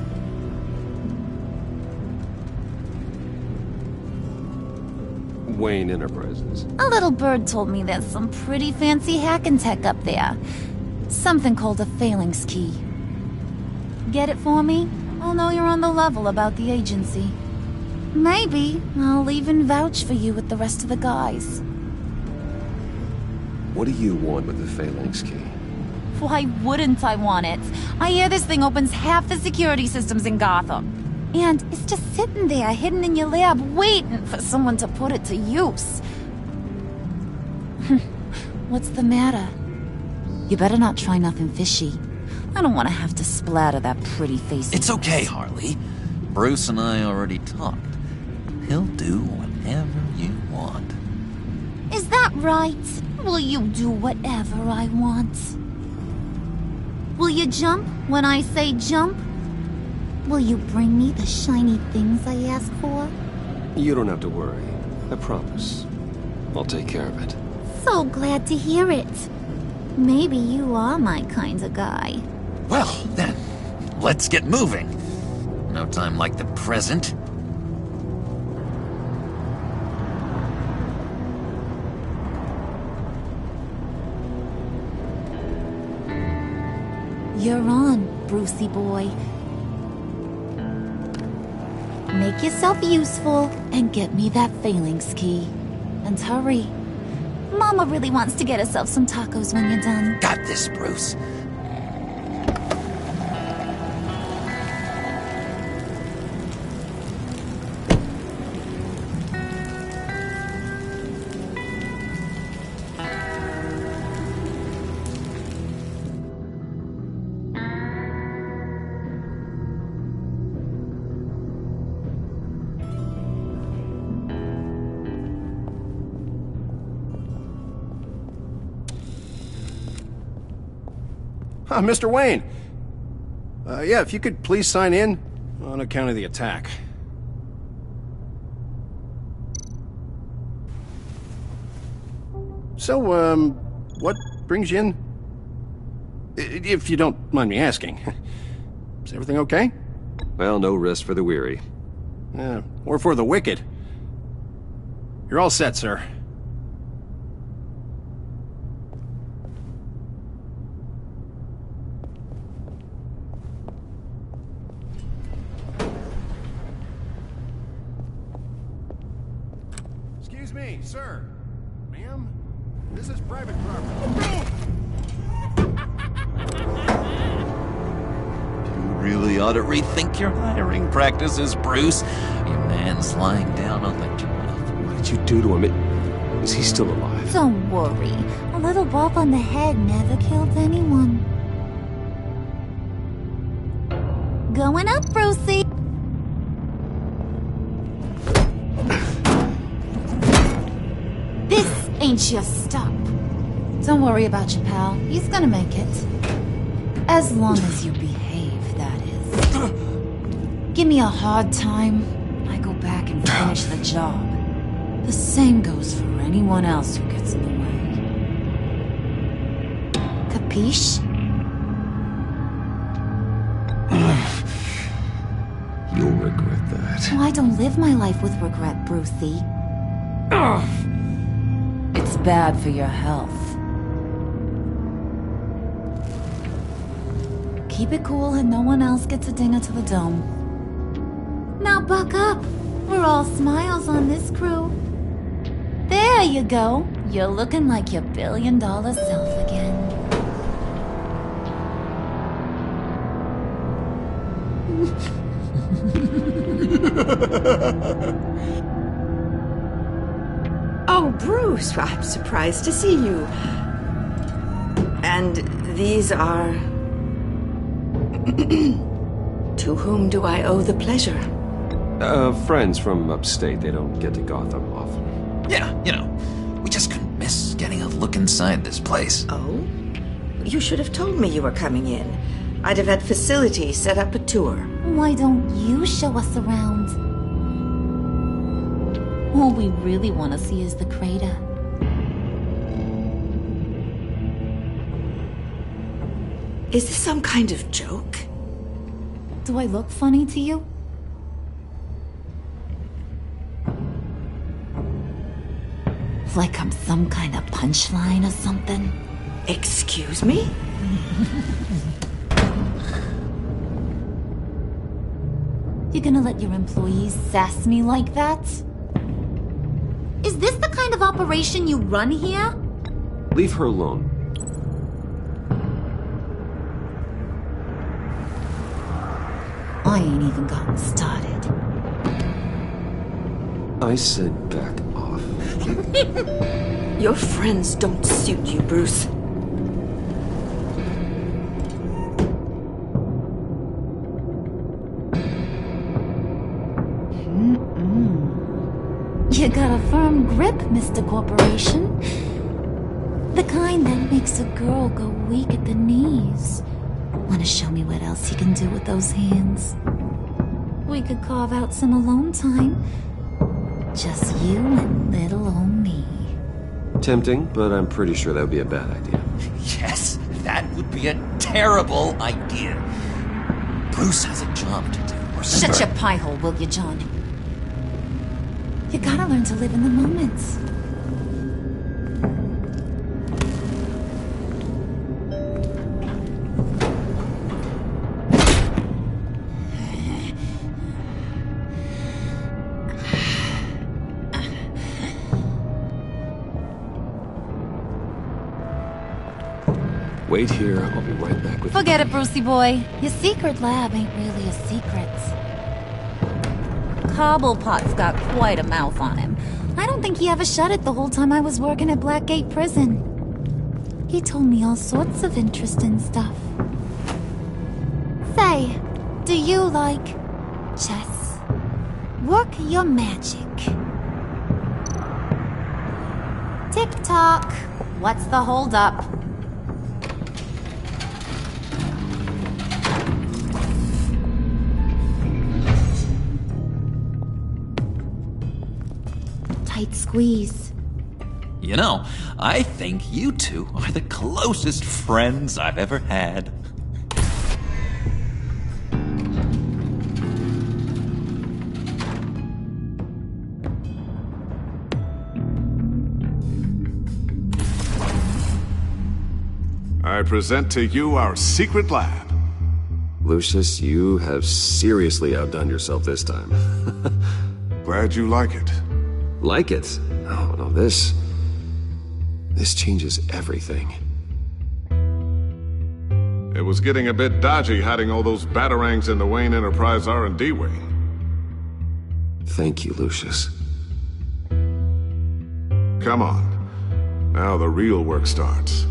Wayne Enterprises. A little bird told me there's some pretty fancy hacking tech up there. Something called a phalanx key. Get it for me? I'll know you're on the level about the agency. Maybe I'll even vouch for you with the rest of the guys. What do you want with the phalanx key? Why wouldn't I want it? I hear this thing opens half the security systems in Gotham. And it's just sitting there, hidden in your lab, waiting for someone to put it to use. What's the matter? You better not try nothing fishy. I don't want to have to splatter that pretty face. It's okay, Harley. Bruce and I already talked. He'll do whatever you want. Is that right? Will you do whatever I want? Will you jump when I say jump? Will you bring me the shiny things I ask for? You don't have to worry. I promise. I'll take care of it. So glad to hear it. Maybe you are my kind of guy. Well, then, let's get moving. No time like the present. You're on, Brucey boy. Make yourself useful and get me that phalanx key. And hurry. Mama really wants to get herself some tacos when you're done. Got this, Bruce. Mr. Wayne. Yeah, if you could please sign in on account of the attack. So, what brings you in? If you don't mind me asking. Is everything okay? Well, no rest for the weary. Or for the wicked. You're all set, sir. Excuse me, sir. Ma'am? This is private property. You really ought to rethink your hiring practices, Bruce. Your man's lying down on the job. What did you do to him? Is he still alive? Don't worry. A little bump on the head never killed anyone. Going up, Brucey. This ain't your stop. Don't worry about your pal. He's gonna make it. As long as you behave, that is. Give me a hard time, I go back and finish the job. The same goes for anyone else who gets in the way. Capiche? You'll regret that. Oh, I don't live my life with regret, Brucey. It's bad for your health. Keep it cool and no one else gets a dinger to the dome. Now buck up. We're all smiles on this crew. There you go. You're looking like your billion-dollar self again. Oh, Bruce, I'm surprised to see you. And these are... To whom do I owe the pleasure? Friends from upstate. They don't get to Gotham often. Yeah, you know, we just couldn't miss getting a look inside this place. Oh? You should have told me you were coming in. I'd have had facilities set up a tour. Why don't you show us around? All we really want to see is the crater. Is this some kind of joke? Do I look funny to you? Like I'm some kind of punchline or something? Excuse me? You gonna let your employees sass me like that? Is this the kind of operation you run here? Leave her alone. I ain't even gotten started. I said back off. Your friends don't suit you, Bruce. You got a firm grip, Mr. Corporation. The kind that makes a girl go weak at the knees. Wanna show me what else you can do with those hands? We could carve out some alone time. Just you and little old me. Tempting, but I'm pretty sure that would be a bad idea. Yes, that would be a terrible idea. Bruce has a job to do. Shut your pie hole, will you, John? You gotta learn to live in the moment. Wait here, I'll be right back with Forget it, Brucey boy. Your secret lab ain't really a secret. Cobblepot's got quite a mouth on him. I don't think he ever shut it the whole time I was working at Blackgate Prison. He told me all sorts of interesting stuff. Say, do you like chess? Work your magic. Tick-tock. What's the holdup? Tight squeeze. You know, I think you two are the closest friends I've ever had. I present to you our secret lab. Lucius, you have seriously outdone yourself this time. Glad you like it. Like it? Oh, no, this changes everything. It was getting a bit dodgy hiding all those batarangs in the Wayne Enterprise R&D wing. Thank you, Lucius. Come on. Now the real work starts.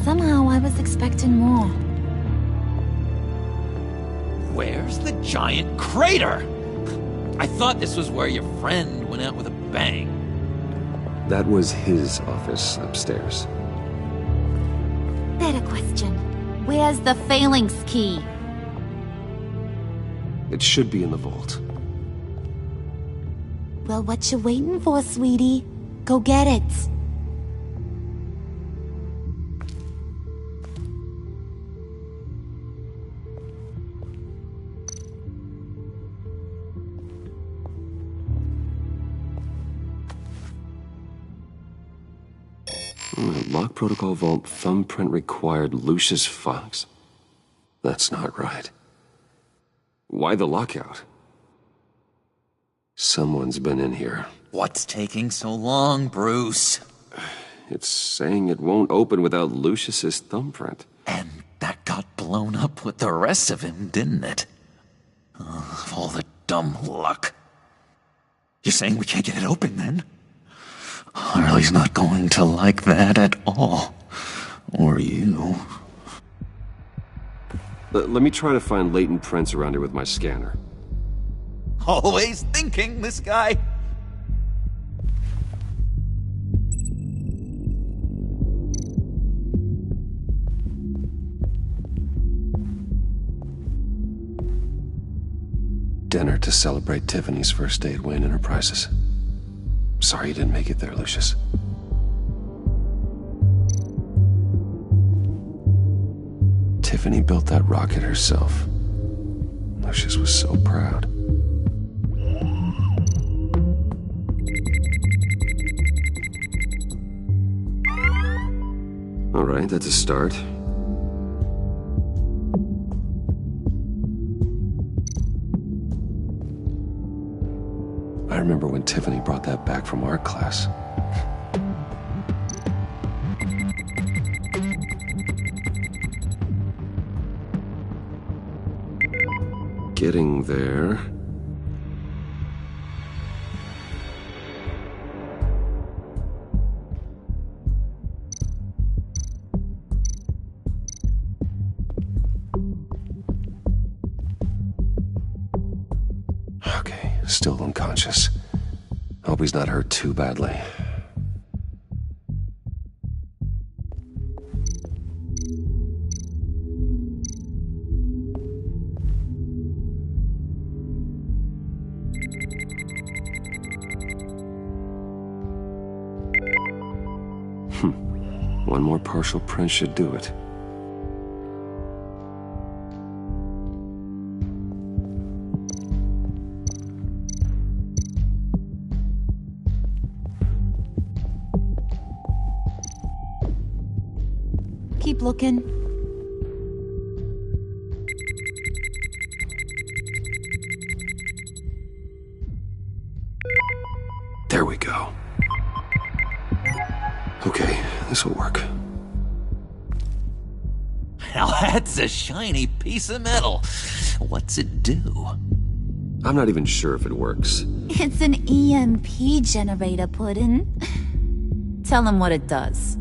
Somehow I was expecting more. Where's the giant crater? I thought this was where your friend went out with a bang. That was his office upstairs. Better question. Where's the phalanx key? It should be in the vault. Well, what you waiting for, sweetie? Go get it. Lock protocol vault thumbprint required Lucius Fox. That's not right. Why the lockout? Someone's been in here. What's taking so long, Bruce? It's saying it won't open without Lucius's thumbprint. And that got blown up with the rest of him, didn't it? All the dumb luck. You're saying we can't get it open, then? Harley's not going to like that at all. Or you. Let me try to find latent prints around here with my scanner. Always thinking, this guy. dinner to celebrate Tiffany's first day at Wayne Enterprises. Sorry you didn't make it there, Lucius. Tiffany built that rocket herself. Lucius was so proud. All right, that's a start. I remember when Tiffany brought that back from art class. Getting there. Okay, still unconscious. Hope he's not hurt too badly. One more partial print should do it. Keep looking. There we go. Okay, this will work. Now that's a shiny piece of metal. What's it do? I'm not even sure if it works. It's an EMP generator, Puddin'. Tell him what it does.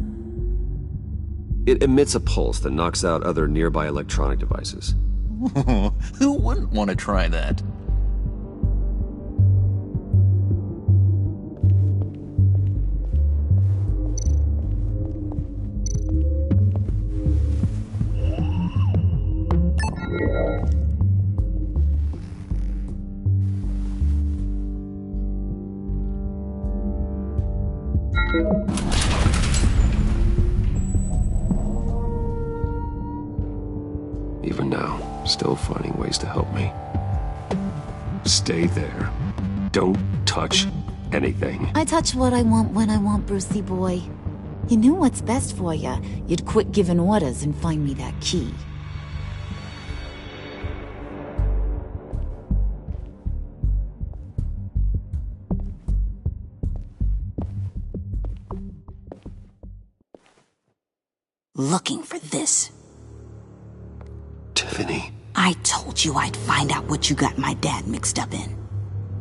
It emits a pulse that knocks out other nearby electronic devices. Who wouldn't want to try that? Even now, still finding ways to help me. Stay there. Don't touch anything. I touch what I want when I want, Brucey boy. You knew what's best for you. You'd quit giving orders and find me that key. Looking for this. Tiffany. I told you I'd find out what you got my dad mixed up in.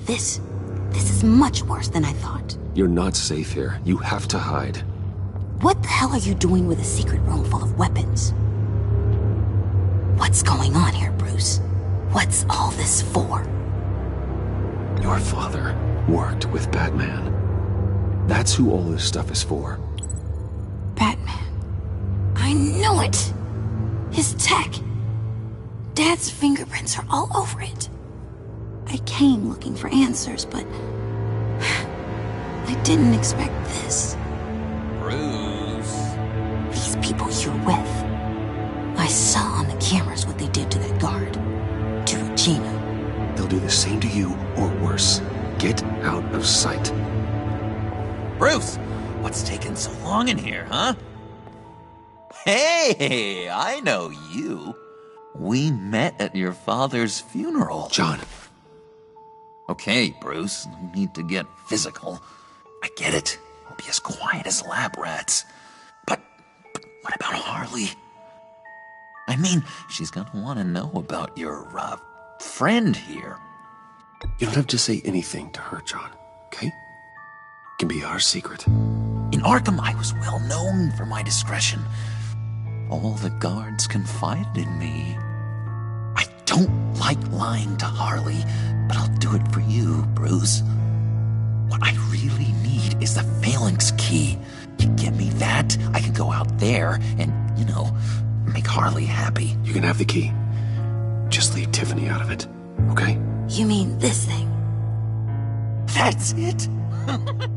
This is much worse than I thought. You're not safe here. You have to hide. What the hell are you doing with a secret room full of weapons? What's going on here, Bruce? What's all this for? Your father worked with Batman. That's who all this stuff is for. Batman. I knew it! His tech. Dad's fingerprints are all over it. I came looking for answers, but I didn't expect this. Bruce. These people you're with. I saw on the cameras what they did to that guard. To Regina. They'll do the same to you, or worse. Get out of sight. Bruce, what's taking so long in here, huh? Hey, I know you. We met at your father's funeral. John. Okay, Bruce, no need to get physical. I get it. We'll be as quiet as lab rats. But what about Harley? I mean, she's gonna want to know about your, friend here. You don't have to say anything to her, John, okay? It can be our secret. In Arkham, I was well known for my discretion. All the guards confided in me. I don't like lying to Harley, but I'll do it for you, Bruce. What I really need is the Phalanx key. You give me that, I can go out there and, make Harley happy. You can have the key. Just leave Tiffany out of it, okay? You mean this thing? That's it?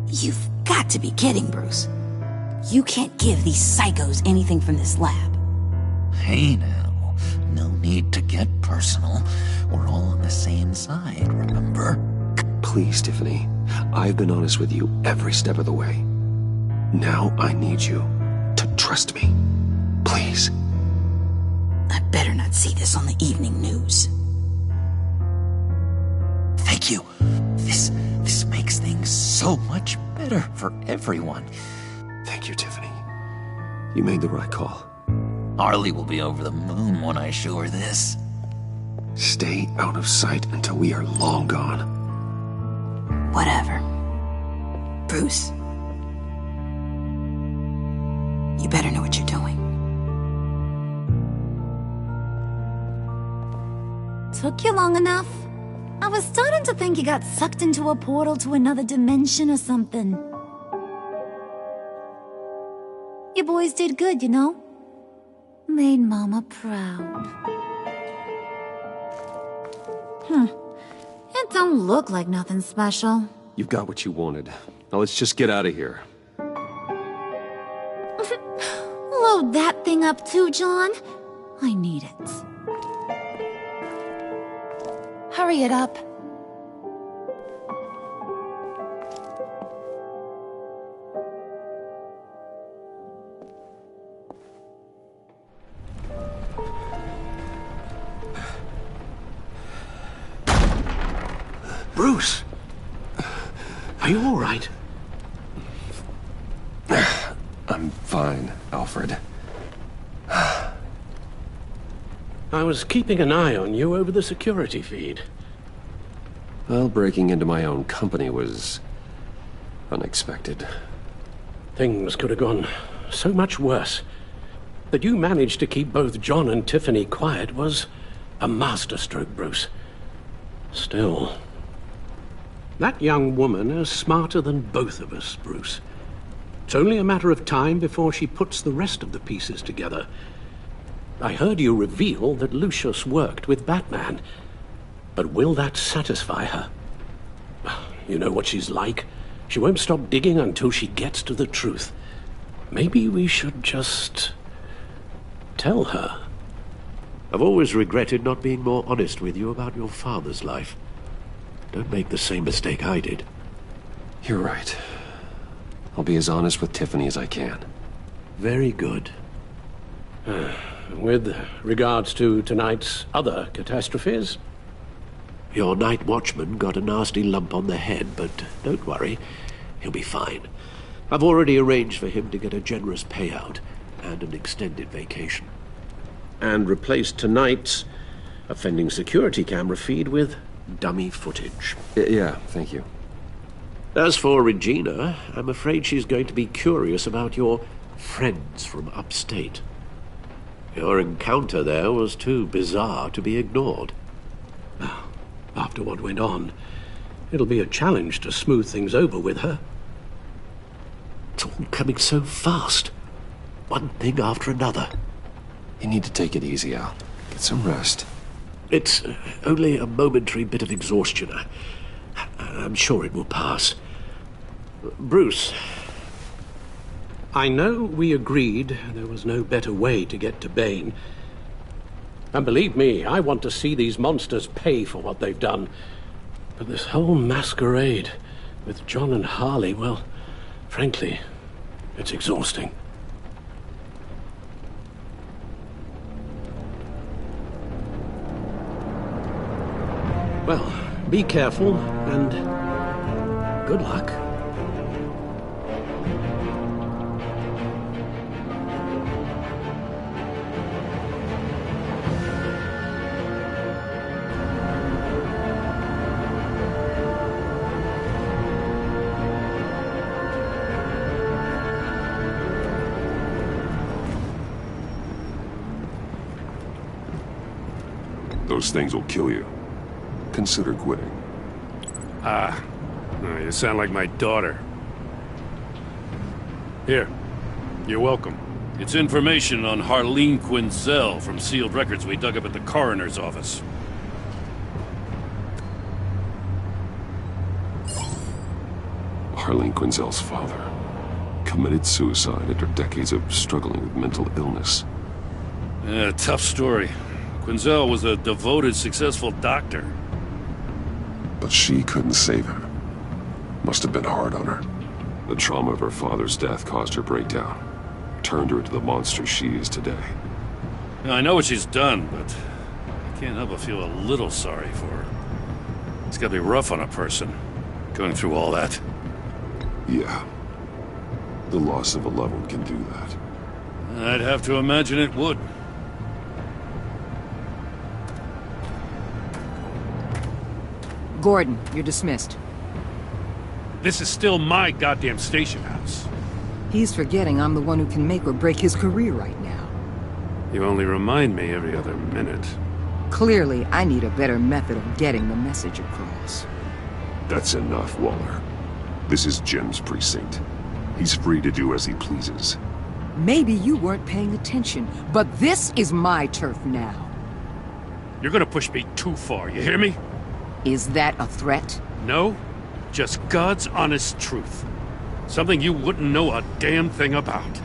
You've got to be kidding, Bruce. You can't give these psychos anything from this lab. Hey now, no need to get personal. We're all on the same side, remember? Please, Tiffany. I've been honest with you every step of the way. Now I need you to trust me. Please. I better not see this on the evening news. Thank you. This makes things so much better for everyone. Thank you, Tiffany. You made the right call. Harley will be over the moon when I show her this. Stay out of sight until we are long gone. Whatever. Bruce. You better know what you're doing. Took you long enough? I was starting to think you got sucked into a portal to another dimension or something. You boys did good, you know? Made Mama proud. It don't look like nothing special. You've got what you wanted. Now let's just get out of here. Load that thing up too, John. I need it. Hurry it up. Bruce! Are you all right? I'm fine, Alfred. I was keeping an eye on you over the security feed. Well, breaking into my own company was unexpected. Things could have gone so much worse. That you managed to keep both John and Tiffany quiet was a masterstroke, Bruce. Still, that young woman is smarter than both of us, Bruce. It's only a matter of time before she puts the rest of the pieces together. I heard you reveal that Lucius worked with Batman. But will that satisfy her? You know what she's like. She won't stop digging until she gets to the truth. Maybe we should just tell her. I've always regretted not being more honest with you about your father's life. Don't make the same mistake I did. You're right. I'll be as honest with Tiffany as I can. Very good. With regards to tonight's other catastrophes? Your night watchman got a nasty lump on the head, but don't worry. He'll be fine. I've already arranged for him to get a generous payout and an extended vacation. And replaced tonight's offending security camera feed with dummy footage. Yeah, thank you. As for Regina, I'm afraid she's going to be curious about your friends from upstate. Your encounter there was too bizarre to be ignored. After what went on, it'll be a challenge to smooth things over with her. It's all coming so fast. One thing after another. You need to take it easy, Al. Get some rest. It's only a momentary bit of exhaustion. I'm sure it will pass. Bruce, I know we agreed there was no better way to get to Bane. And believe me, I want to see these monsters pay for what they've done. But this whole masquerade with John and Harley, well, frankly, it's exhausting. Well, be careful, and good luck. Those things will kill you. Consider quitting. You sound like my daughter. Here, you're welcome. It's information on Harleen Quinzel from sealed records we dug up at the coroner's office. Harleen Quinzel's father committed suicide after decades of struggling with mental illness. Yeah, tough story. Quinzel was a devoted, successful doctor. But she couldn't save him. Must have been hard on her. The trauma of her father's death caused her breakdown. Turned her into the monster she is today. Now, I know what she's done, but I can't help but feel a little sorry for her. It's gotta be rough on a person, going through all that. Yeah. The loss of a loved one can do that. I'd have to imagine it would. Gordon, you're dismissed. This is still my goddamn station house. He's forgetting I'm the one who can make or break his career right now. You only remind me every other minute. Clearly, I need a better method of getting the message across. That's enough, Waller. This is Jim's precinct. He's free to do as he pleases. Maybe you weren't paying attention, but this is my turf now. You're gonna push me too far, you hear me? Is that a threat? No, just God's honest truth. Something you wouldn't know a damn thing about.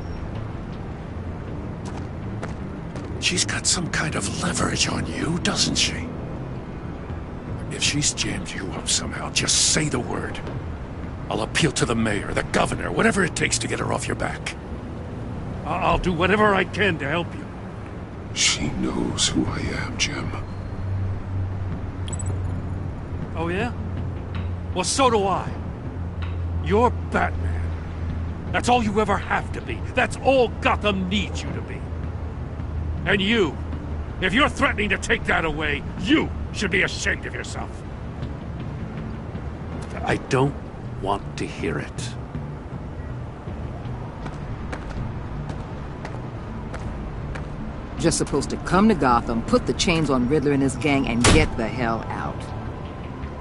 She's got some kind of leverage on you, doesn't she? If she's jammed you up somehow, just say the word. I'll appeal to the mayor, the governor, whatever it takes to get her off your back. I'll do whatever I can to help you. She knows who I am, Jim. Oh, yeah? Well, so do I. You're Batman. That's all you ever have to be. That's all Gotham needs you to be. And you, if you're threatening to take that away, you should be ashamed of yourself. I don't want to hear it. Just supposed to come to Gotham, put the chains on Riddler and his gang, and get the hell out.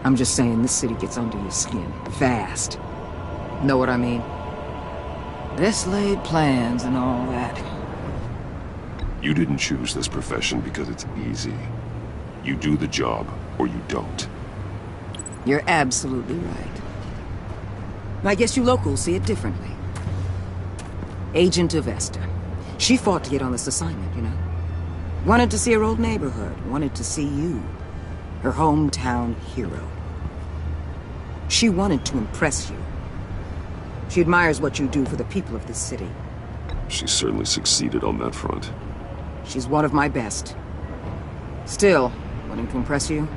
I'm just saying, this city gets under your skin. Fast. Know what I mean? This laid plans and all that. You didn't choose this profession because it's easy. You do the job, or you don't. You're absolutely right. I guess you locals see it differently. Agent of Esther. She fought to get on this assignment, you know? Wanted to see her old neighborhood. Wanted to see you. Her hometown hero. She wanted to impress you. She admires what you do for the people of this city. She certainly succeeded on that front. She's one of my best. Still, wanting to impress you?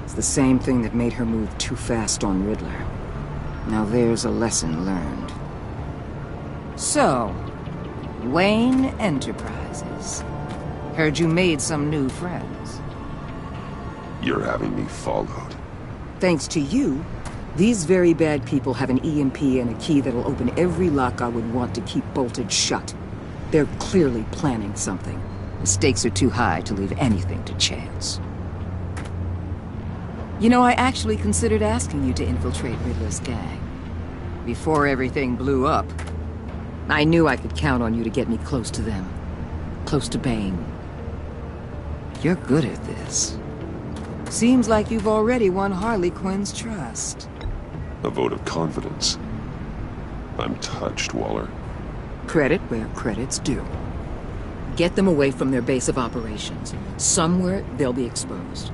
It's the same thing that made her move too fast on Riddler. Now there's a lesson learned. So, Wayne Enterprises. Heard you made some new friends. You're having me followed. Thanks to you, these very bad people have an EMP and a key that'll open every lock I would want to keep bolted shut. They're clearly planning something. The stakes are too high to leave anything to chance. You know, I actually considered asking you to infiltrate Riddler's gang. Before everything blew up, I knew I could count on you to get me close to them. Close to Bane. You're good at this. Seems like you've already won Harley Quinn's trust. A vote of confidence. I'm touched, Waller. Credit where credit's due. Get them away from their base of operations. Somewhere they'll be exposed.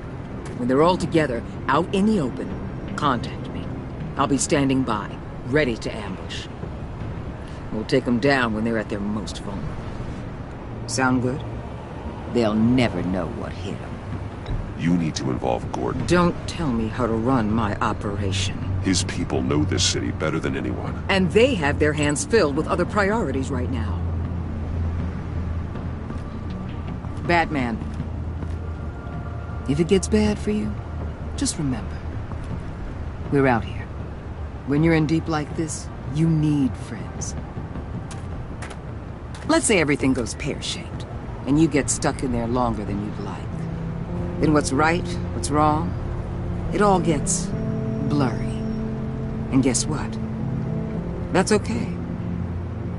When they're all together, out in the open, contact me. I'll be standing by, ready to ambush. We'll take them down when they're at their most vulnerable. Sound good? They'll never know what hit them. You need to involve Gordon. Don't tell me how to run my operation. His people know this city better than anyone. And they have their hands filled with other priorities right now. Batman. If it gets bad for you, just remember. We're out here. When you're in deep like this, you need friends. Let's say everything goes pear-shaped, and you get stuck in there longer than you'd like. Then what's right, what's wrong, it all gets blurry. And guess what? That's okay.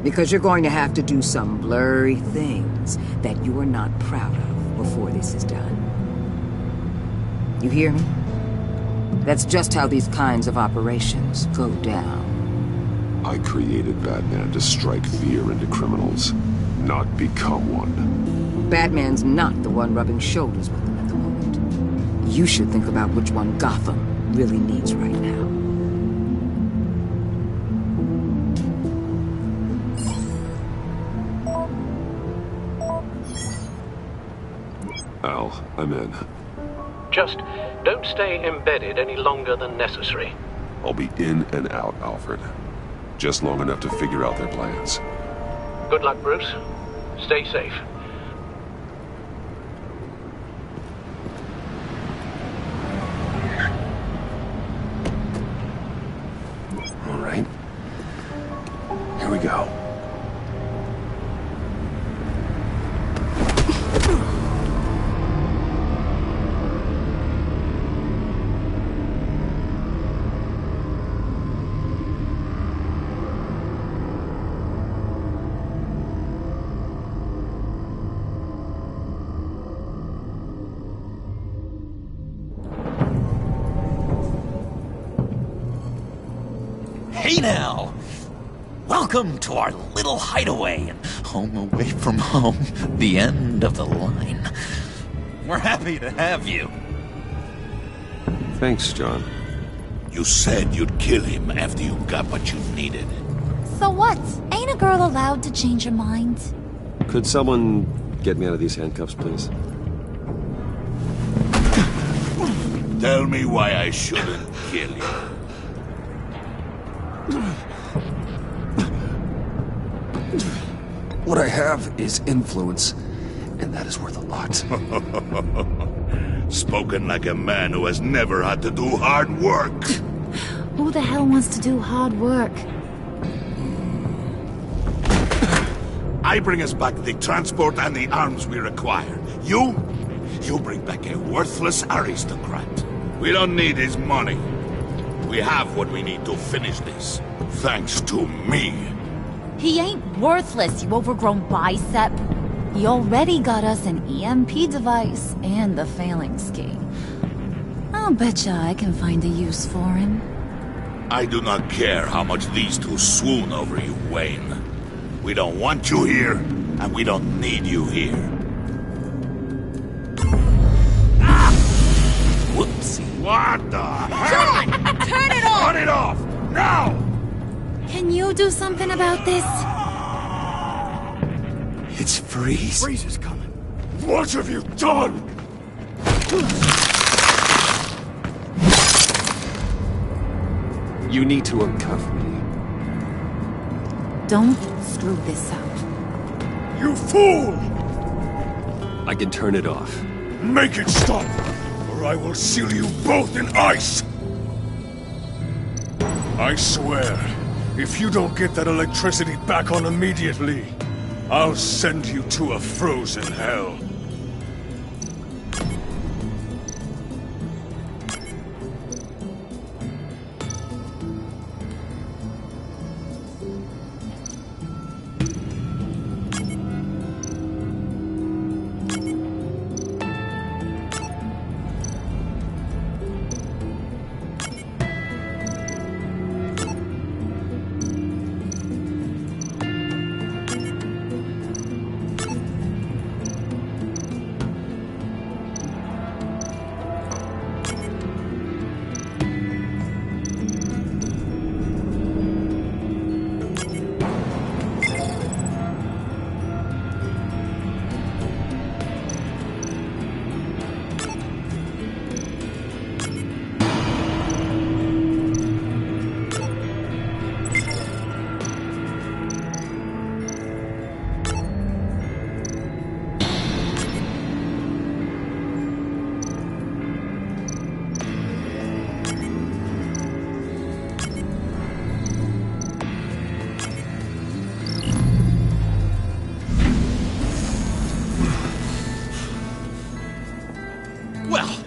Because you're going to have to do some blurry things that you are not proud of before this is done. You hear me? That's just how these kinds of operations go down. I created Batman to strike fear into criminals, not become one. Batman's not the one rubbing shoulders with them at the moment. You should think about which one Gotham really needs right now. Al, I'm in. Just don't stay embedded any longer than necessary. I'll be in and out, Alfred. Just long enough to figure out their plans. Good luck, Bruce. Stay safe. All right. Here we go. Hey now! Welcome to our little hideaway and home away from home, the end of the line. We're happy to have you. Thanks, John. You said you'd kill him after you got what you needed. So what? Ain't a girl allowed to change her mind? Could someone get me out of these handcuffs, please? Tell me why I shouldn't kill you. What I have is influence, and that is worth a lot. Spoken like a man who has never had to do hard work. Who the hell wants to do hard work? I bring us back the transport and the arms we require. You bring back a worthless aristocrat. We don't need his money. We have what we need to finish this, thanks to me. He ain't worthless, you overgrown bicep. He already got us an EMP device and the failing scheme. I'll betcha I can find a use for him. I do not care how much these two swoon over you, Wayne. We don't want you here, and we don't need you here. Ah! Whoopsie. What the hell? John! Turn it off! Turn it off! Now! Can you do something about this? It's Freeze. Freeze is coming. What have you done? You need to uncuff me. Don't screw this up. You fool! I can turn it off. Make it stop, or I will seal you both in ice! I swear, if you don't get that electricity back on immediately, I'll send you to a frozen hell.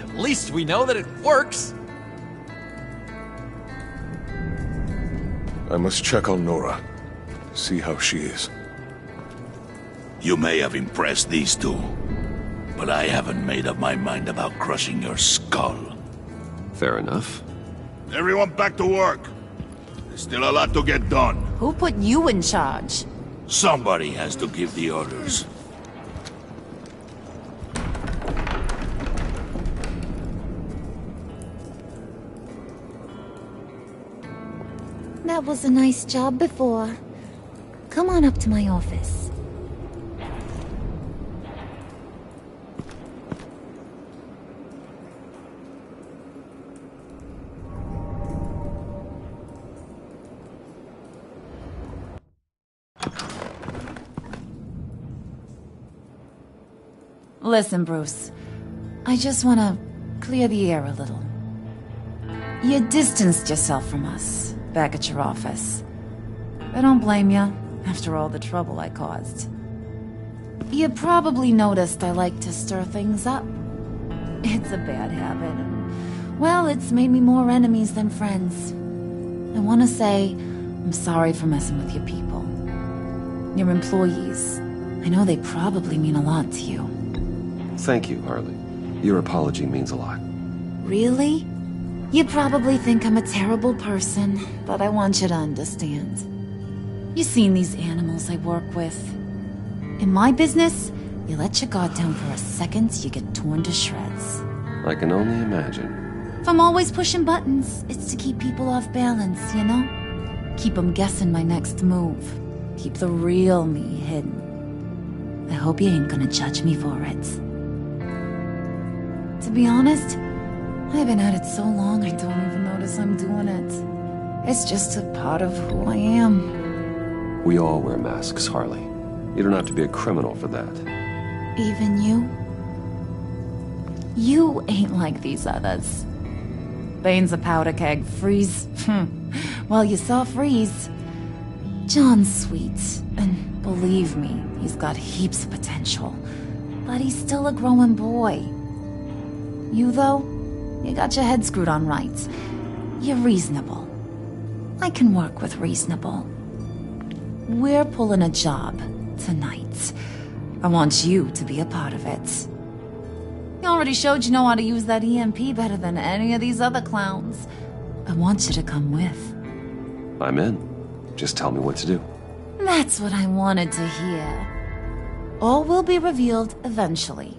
At least we know that it works. I must check on Nora. See how she is. You may have impressed these two, but I haven't made up my mind about crushing your skull. Fair enough. Everyone back to work. There's still a lot to get done. Who put you in charge? Somebody has to give the orders. That was a nice job before. Come on up to my office. Listen, Bruce. I just want to clear the air a little. You distanced yourself from us back at your office. I don't blame you, after all the trouble I caused. You probably noticed I like to stir things up. It's a bad habit, and, well, it's made me more enemies than friends. I want to say I'm sorry for messing with your people. Your employees. I know they probably mean a lot to you. Thank you, Harley. Your apology means a lot. Really? You probably think I'm a terrible person, but I want you to understand. You've seen these animals I work with. In my business, you let your guard down for a second, you get torn to shreds. I can only imagine. If I'm always pushing buttons, it's to keep people off balance, you know? Keep them guessing my next move. Keep the real me hidden. I hope you ain't gonna judge me for it. To be honest, I've been at it so long I don't even notice I'm doing it. It's just a part of who I am. We all wear masks, Harley. You don't have to be a criminal for that. Even you? You ain't like these others. Bane's a powder keg. Freeze. Well, you saw Freeze. John's sweet, and believe me, he's got heaps of potential. But he's still a growing boy. You, though, you got your head screwed on right. You're reasonable. I can work with reasonable. We're pulling a job tonight. I want you to be a part of it. You already showed you know how to use that EMP better than any of these other clowns. I want you to come with. I'm in. Just tell me what to do. That's what I wanted to hear. All will be revealed eventually.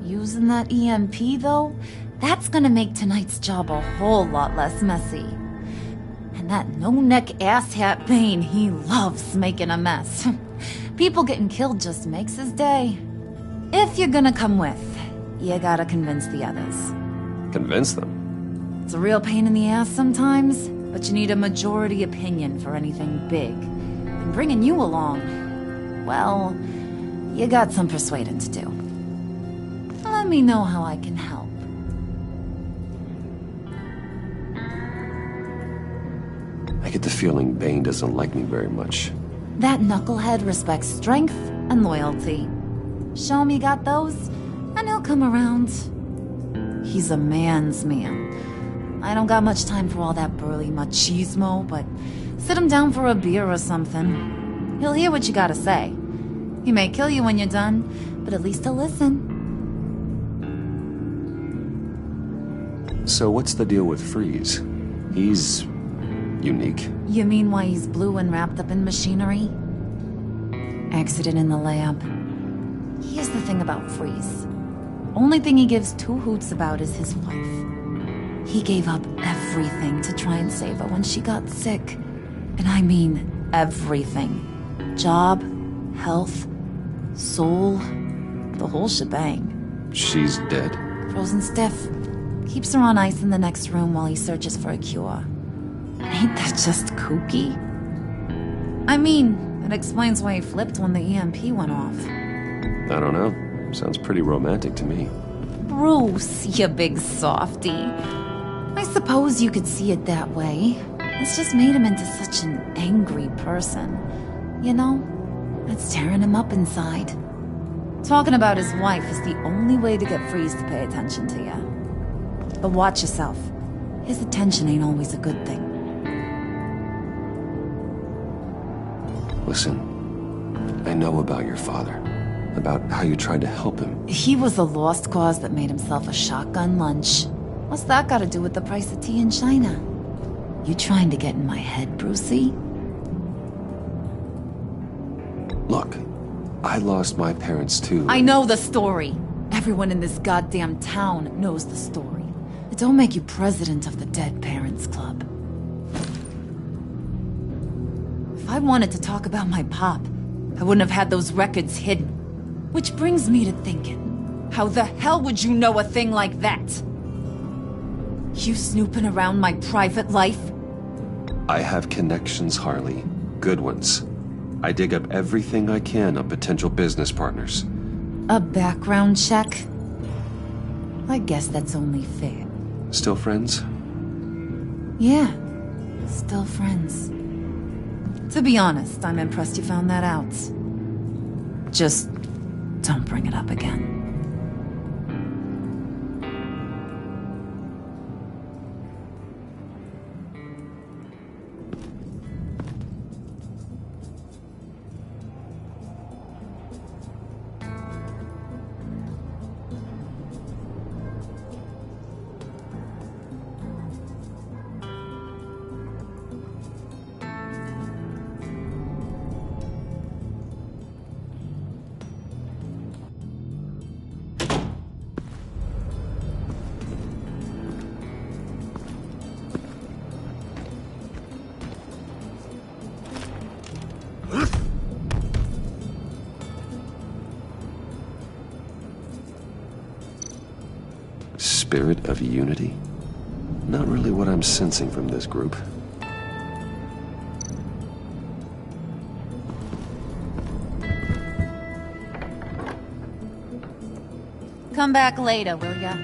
Using that EMP, though, that's gonna make tonight's job a whole lot less messy. And that no-neck asshat Bane, he loves making a mess. People getting killed just makes his day. If you're gonna come with, you gotta convince the others. Convince them? It's a real pain in the ass sometimes, but you need a majority opinion for anything big. And bringing you along, well, you got some persuading to do. Let me know how I can help. I get the feeling Bane doesn't like me very much. That knucklehead respects strength and loyalty. Show him you got those, and he'll come around. He's a man's man. I don't got much time for all that burly machismo, but sit him down for a beer or something. He'll hear what you gotta say. He may kill you when you're done, but at least he'll listen. So what's the deal with Freeze? He's unique. You mean why he's blue and wrapped up in machinery? Accident in the lab. Here's the thing about Freeze. Only thing he gives two hoots about is his wife. He gave up everything to try and save her when she got sick. And I mean everything. Job, health, soul, the whole shebang. She's dead? Frozen stiff. Keeps her on ice in the next room while he searches for a cure. Ain't that just kooky? I mean, it explains why he flipped when the EMP went off. I don't know. Sounds pretty romantic to me. Bruce, you big softy. I suppose you could see it that way. It's just made him into such an angry person. You know, it's tearing him up inside. Talking about his wife is the only way to get Freeze to pay attention to you. But watch yourself. His attention ain't always a good thing. Listen, I know about your father. About how you tried to help him. He was a lost cause that made himself a shotgun lunch. What's that got to do with the price of tea in China? You trying to get in my head, Brucey? Look, I lost my parents too. I know the story. Everyone in this goddamn town knows the story. It don't make you president of the Dead Parents Club. If I wanted to talk about my pop, I wouldn't have had those records hidden. Which brings me to thinking, how the hell would you know a thing like that? You snooping around my private life? I have connections, Harley. Good ones. I dig up everything I can on potential business partners. A background check? I guess that's only fair. Still friends? Yeah, still friends. To be honest, I'm impressed you found that out. Just don't bring it up again. Spirit of unity? Not really what I'm sensing from this group. Come back later, will ya?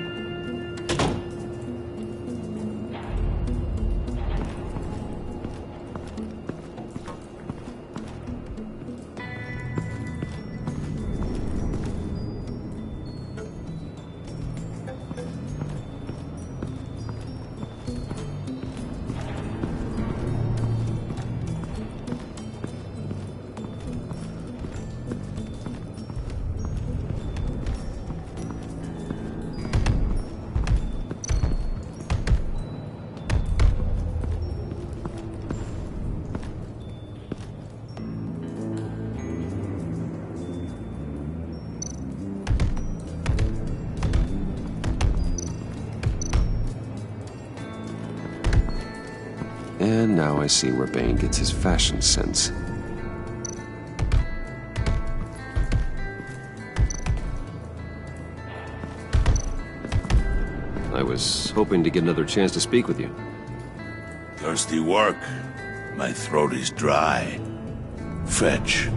And now I see where Bane gets his fashion sense. I was hoping to get another chance to speak with you. Thirsty work. My throat is dry. Fetch,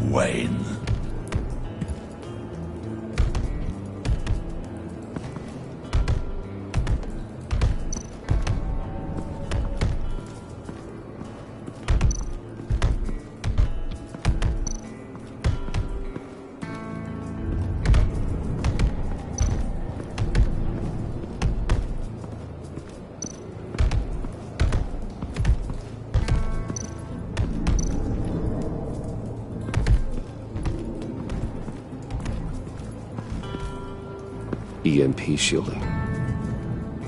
Wayne. EMP shielding.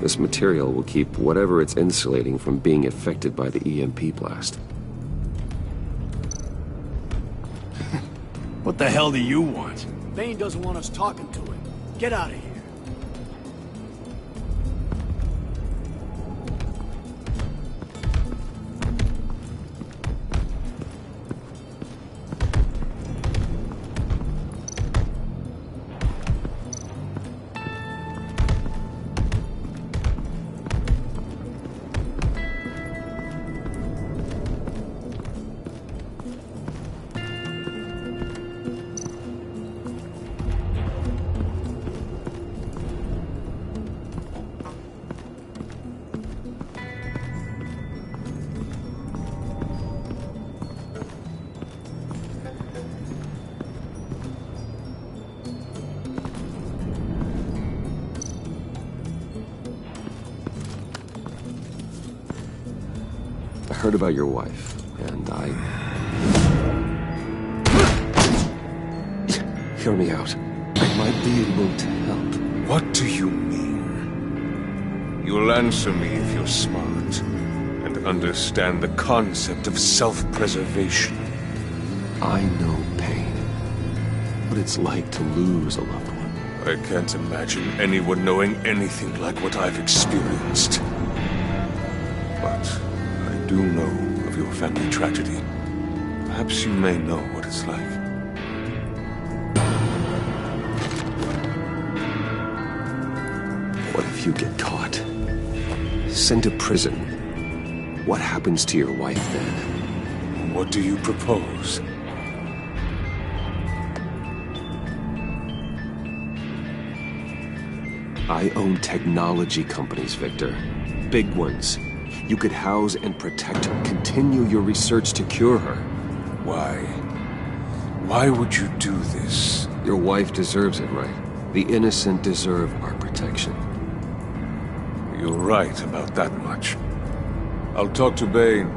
This material will keep whatever it's insulating from being affected by the EMP blast. What the hell do you want? Bane doesn't want us talking to him. Get out of here. I heard about your wife, and Hear me out. I might be able to help. What do you mean? You'll answer me if you're smart and understand the concept of self-preservation. I know pain. What it's like to lose a loved one. I can't imagine anyone knowing anything like what I've experienced. But I do know of your family tragedy. Perhaps you may know what it's like. What if you get caught? Sent to prison? What happens to your wife then? What do you propose? I own technology companies, Victor. Big ones. You could house and protect her, continue your research to cure her. Why? Why would you do this? Your wife deserves it, right? The innocent deserve our protection. You're right about that much. I'll talk to Bane.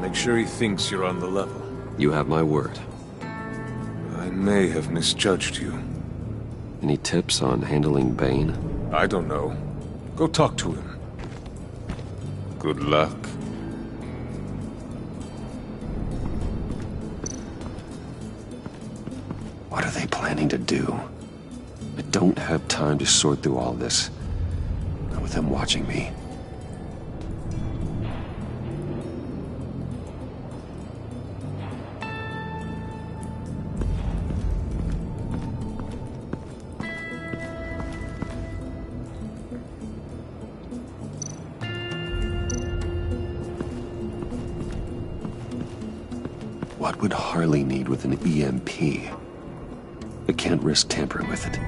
Make sure he thinks you're on the level. You have my word. I may have misjudged you. Any tips on handling Bane? I don't know. Go talk to him. Good luck. What are they planning to do? I don't have time to sort through all this. Not with them watching me. What would Harley need with an EMP? I can't risk tampering with it.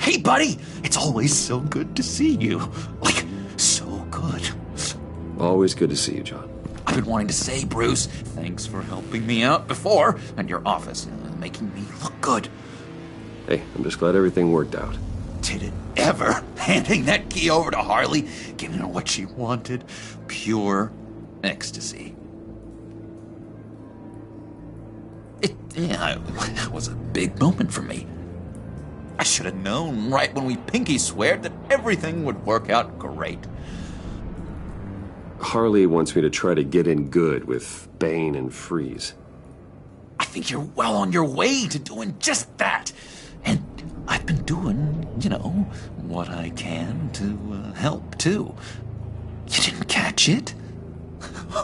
Hey, buddy! It's always so good to see you. Like, so good. Always good to see you, John. I've been wanting to say, Bruce, thanks for helping me out before at your office, making me look good. Hey, I'm just glad everything worked out. Did it ever? Handing that key over to Harley, giving her what she wanted. Pure ecstasy. It was a big moment for me. I should have known right when we pinky sweared that everything would work out great. Harley wants me to try to get in good with Bane and Freeze. I think you're well on your way to doing just that. And I've been doing, what I can to help, too. You didn't catch it?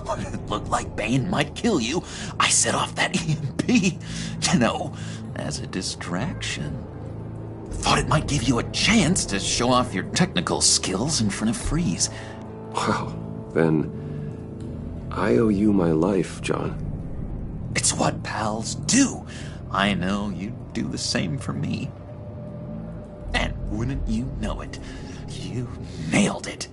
When it looked like Bane might kill you, I set off that EMP, as a distraction. Thought it might give you a chance to show off your technical skills in front of Freeze. Wow, then I owe you my life, John. It's what pals do. I know you'd do the same for me. And wouldn't you know it, you nailed it.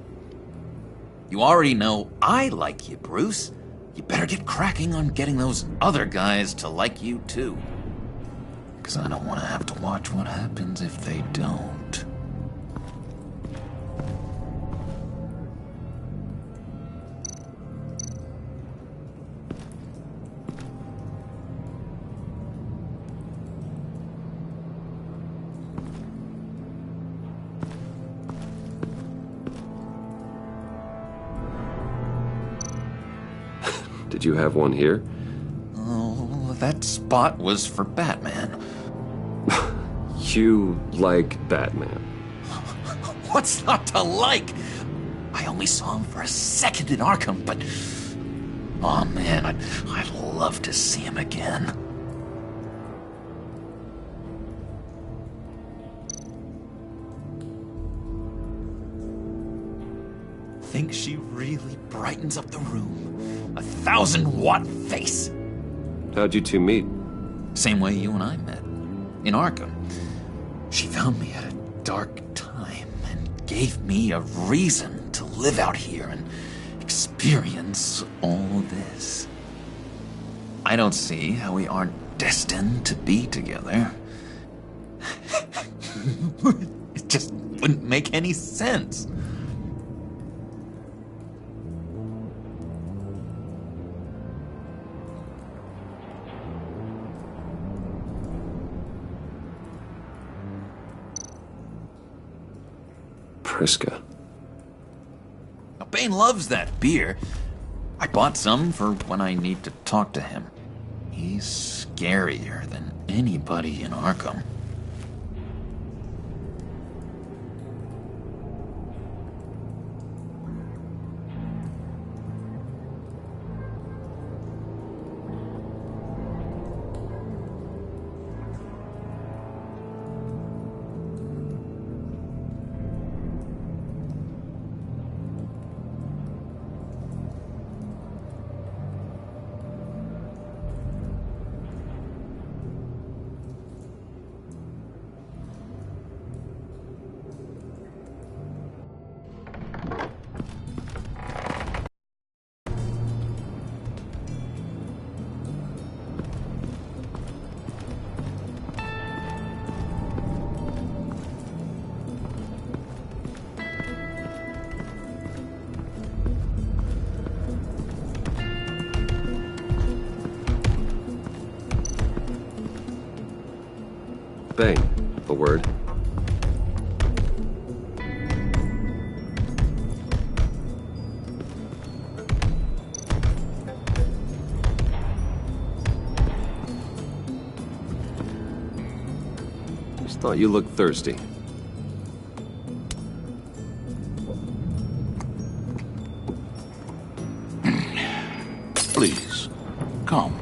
You already know I like you, Bruce. You better get cracking on getting those other guys to like you, too. Because I don't want to have to watch what happens if they don't. Did you have one here? Oh, that spot was for Batman. You like Batman? What's not to like? I only saw him for a second in Arkham, but... oh man, I'd love to see him again. Think she really brightens up the room. 1,000-watt face. How'd you two meet? Same way you and I met. In Arkham. She found me at a dark time and gave me a reason to live out here and experience all this. I don't see how we aren't destined to be together. It just wouldn't make any sense. Priska. Now, Bane loves that beer. I bought some for when I need to talk to him. He's scarier than anybody in Arkham. Bane, a word. Just thought you looked thirsty. Please, come.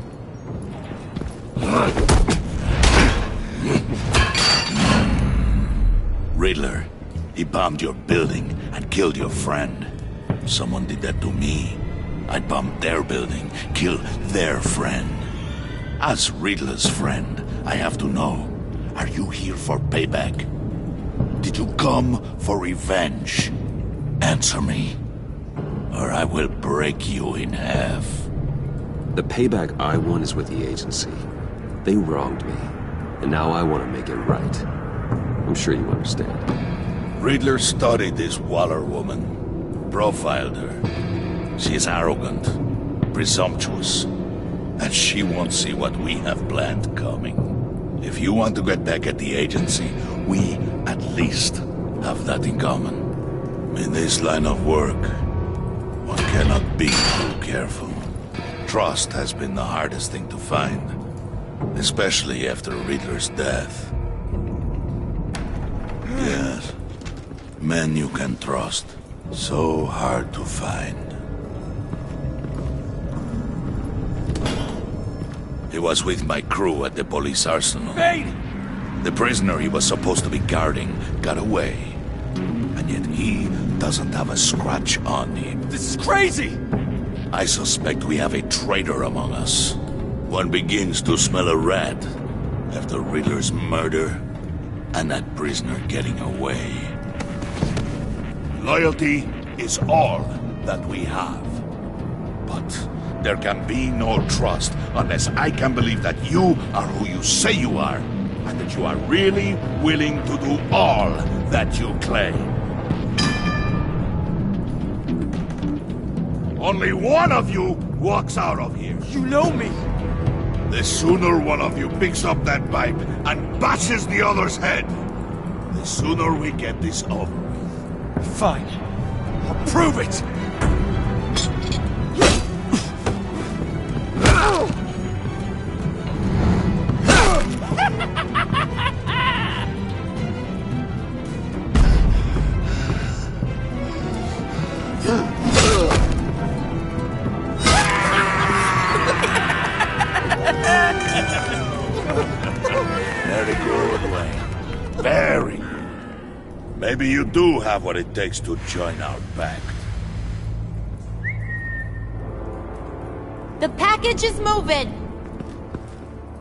Riddler, he bombed your building and killed your friend. Someone did that to me. I'd bomb their building, kill their friend. As Riddler's friend, I have to know, are you here for payback? Did you come for revenge? Answer me, or I will break you in half. The payback I want is with the agency. They wronged me, and now I want to make it right. I'm sure you understand. Riddler studied this Waller woman, profiled her. She is arrogant, presumptuous, and she won't see what we have planned coming. If you want to get back at the agency, we at least have that in common. In this line of work, one cannot be too careful. Trust has been the hardest thing to find, especially after Riddler's death. Yes, men you can trust. So hard to find. He was with my crew at the police arsenal. Bane! The prisoner he was supposed to be guarding got away. And yet he doesn't have a scratch on him. This is crazy! I suspect we have a traitor among us. One begins to smell a rat after Riddler's murder and that prisoner getting away. Loyalty is all that we have. But there can be no trust unless I can believe that you are who you say you are, and that you are really willing to do all that you claim. Only one of you walks out of here. You know me! The sooner one of you picks up that pipe and bashes the other's head, the sooner we get this over with. Fine. I'll prove it! Very good, Wayne. Very good. Maybe you do have what it takes to join our pact. The package is moving!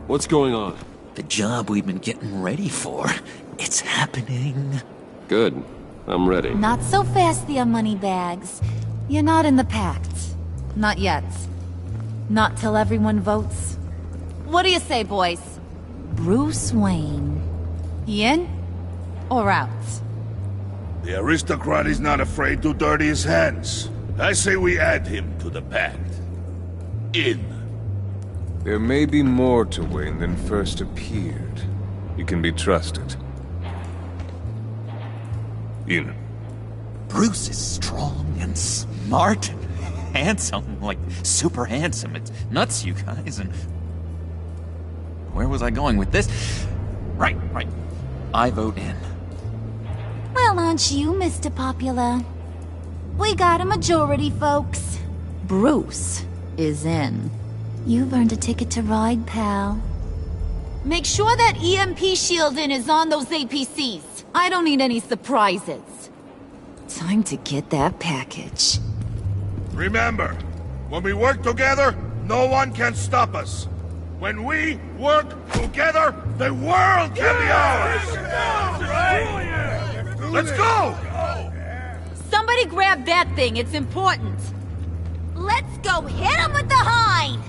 What's going on? The job we've been getting ready for. It's happening. Good. I'm ready. Not so fast, the Moneybags. You're not in the pact. Not yet. Not till everyone votes What do you say, boys? Bruce Wayne. He in or out? The aristocrat is not afraid to dirty his hands. I say we add him to the pact. In. There may be more to Wayne than first appeared. He can be trusted. In. Bruce is strong and smart and handsome, like super handsome. It's nuts, you guys, and... Where was I going with this? Right. I vote in. Well, aren't you, Mr. Popular? We got a majority, folks. Bruce is in. You've earned a ticket to ride, pal. Make sure that EMP shielding is on those APCs. I don't need any surprises. Time to get that package. Remember, when we work together, no one can stop us. When we work together, the world can be ours! Let's go! Somebody grab that thing, it's important. Let's go hit him with the hind!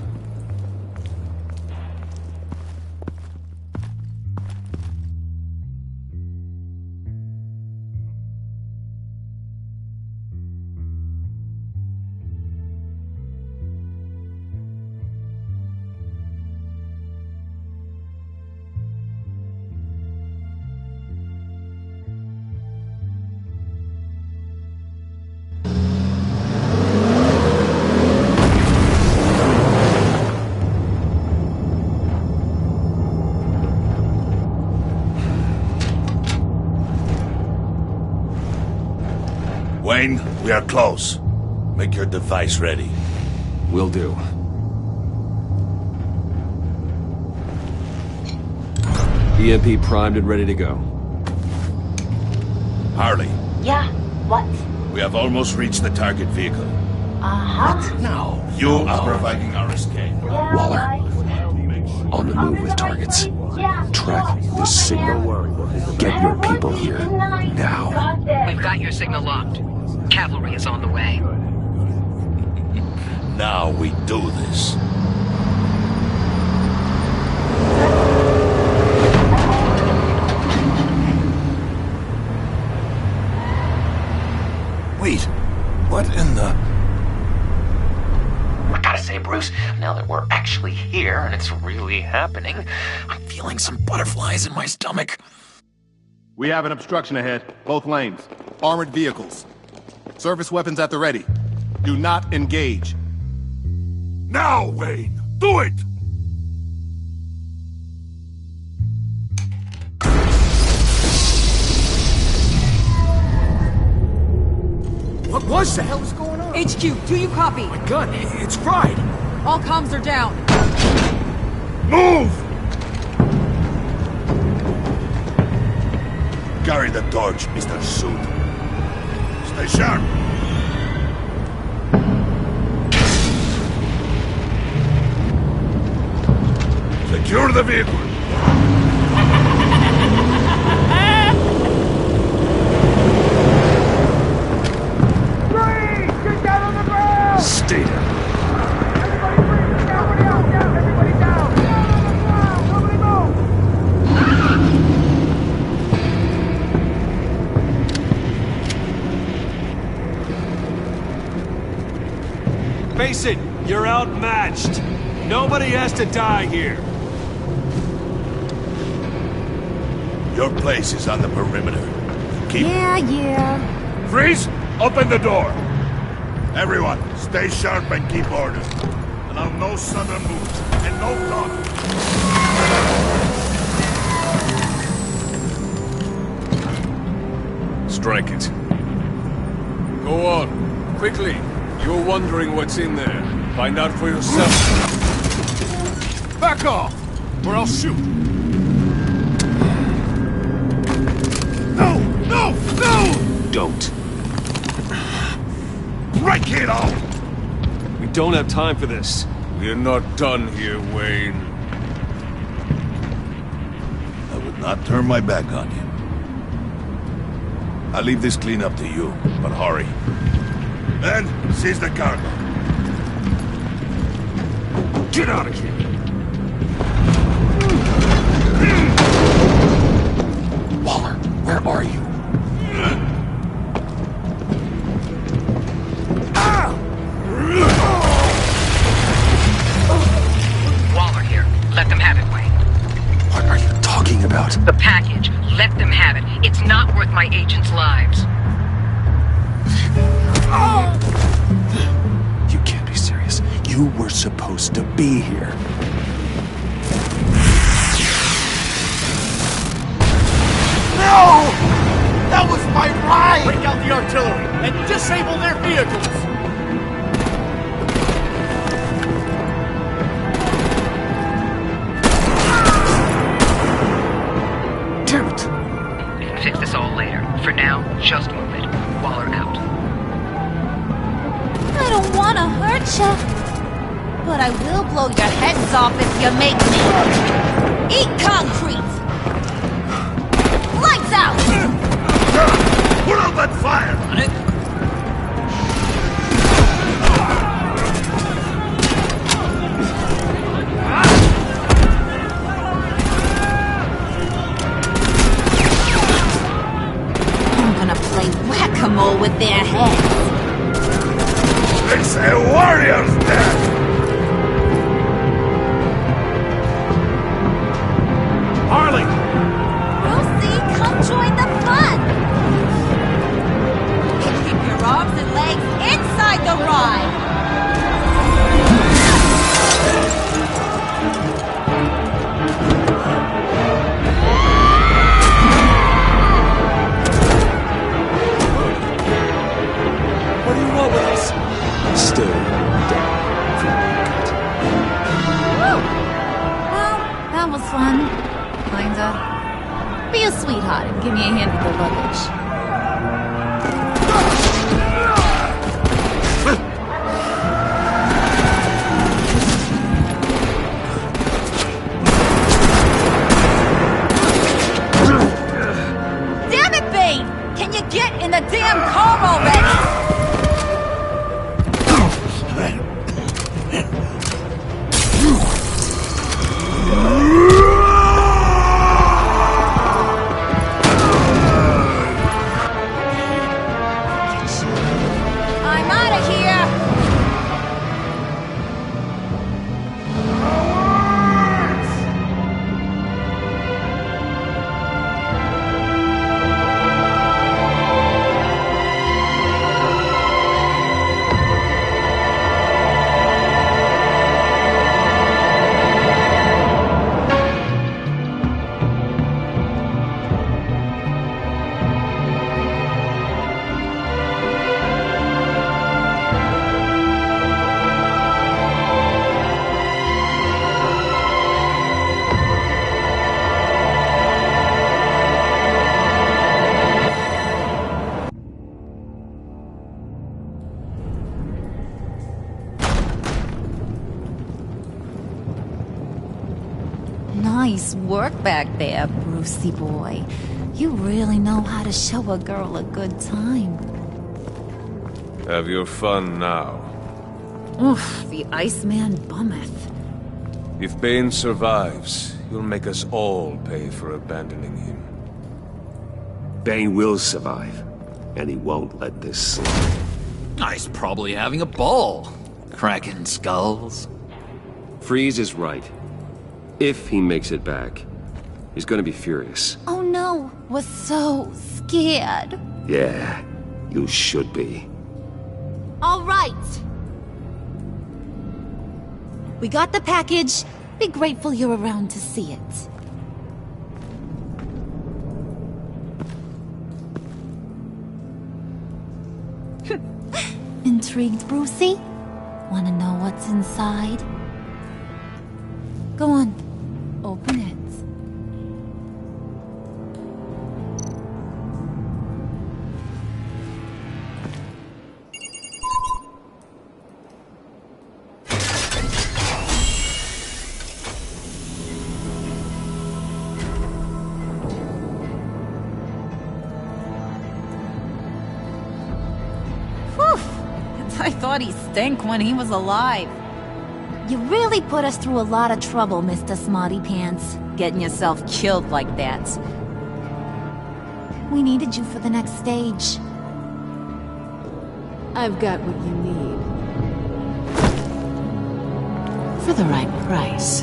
Wayne, we are close. Make your device ready. Will do. EMP primed and ready to go. Harley, Yeah, what? we have almost reached the target vehicle. Uh-huh. No. You are providing our escape. Waller, on the move with targets. Track this signal. Get your people here, now. We've got your signal locked. Cavalry is on the way. Now we do this. Wait, what in the... I gotta say, Bruce, now that we're actually here and it's really happening, I'm feeling some butterflies in my stomach. We have an obstruction ahead, both lanes. Armored vehicles. Service weapons at the ready. Do not engage. Now, Wayne! Do it! What was the hell is going on? HQ, do you copy? My gun, it's fried. All comms are down. Move! Carry the torch, Mr. Suit. Stay sharp. Secure the vehicle. Get down on the ground! Stay down. Everybody down! Down on the ground! Nobody move! Face it, you're outmatched. Nobody has to die here. Your place is on the perimeter. Keep... Yeah. Freeze! Open the door! Everyone, stay sharp and keep order. Allow no sudden moves, and no talk. Strike it. Go on, quickly. You're wondering what's in there. Find out for yourself. Back off, or I'll shoot. No! No! No! Don't. Break it all! We don't have time for this. We're not done here, Wayne. I would not turn my back on you. I'll leave this cleanup to you, but hurry. And seize the cargo. Get out of here! Where are you? Waller here. Let them have it, Wayne. What are you talking about? The package. Let them have it. It's not worth my agents' lives. You can't be serious. You were supposed to be here. No! That was my ride! Break out the artillery and disable their vehicles! Damn it! We can fix this all later. For now, just move it. Waller out. I don't want to hurt ya, but I will blow your heads off if you make me. Eat concrete! Lights out! Put out that fire! On it. I'm gonna play whack-a-mole with their heads. It's a warrior's death! Harley! Lucy, come join the fun! Keep your arms and legs inside the ride! What do you want with us? Still down from Woo! Well, that was fun. Kinda. Be a sweetheart and give me a hand with the luggage. Damn it, Bane! Can you get in the damn car already? I'm out of here! Nice work back there, Brucey boy. You really know how to show a girl a good time. Have your fun now. Oof, the Iceman bummeth. If Bane survives, you'll make us all pay for abandoning him. Bane will survive, and he won't let this slide. He's probably having a ball. Cracking skulls. Freeze is right. If he makes it back, he's gonna be furious. Oh no, was so scared. Yeah, you should be. All right. We got the package. Be grateful you're around to see it. Intrigued, Brucey? Wanna know what's inside? Go on, open it. I thought he stank when he was alive. You really put us through a lot of trouble, Mr. Smarty Pants, getting yourself killed like that. We needed you for the next stage. I've got what you need. For the right price.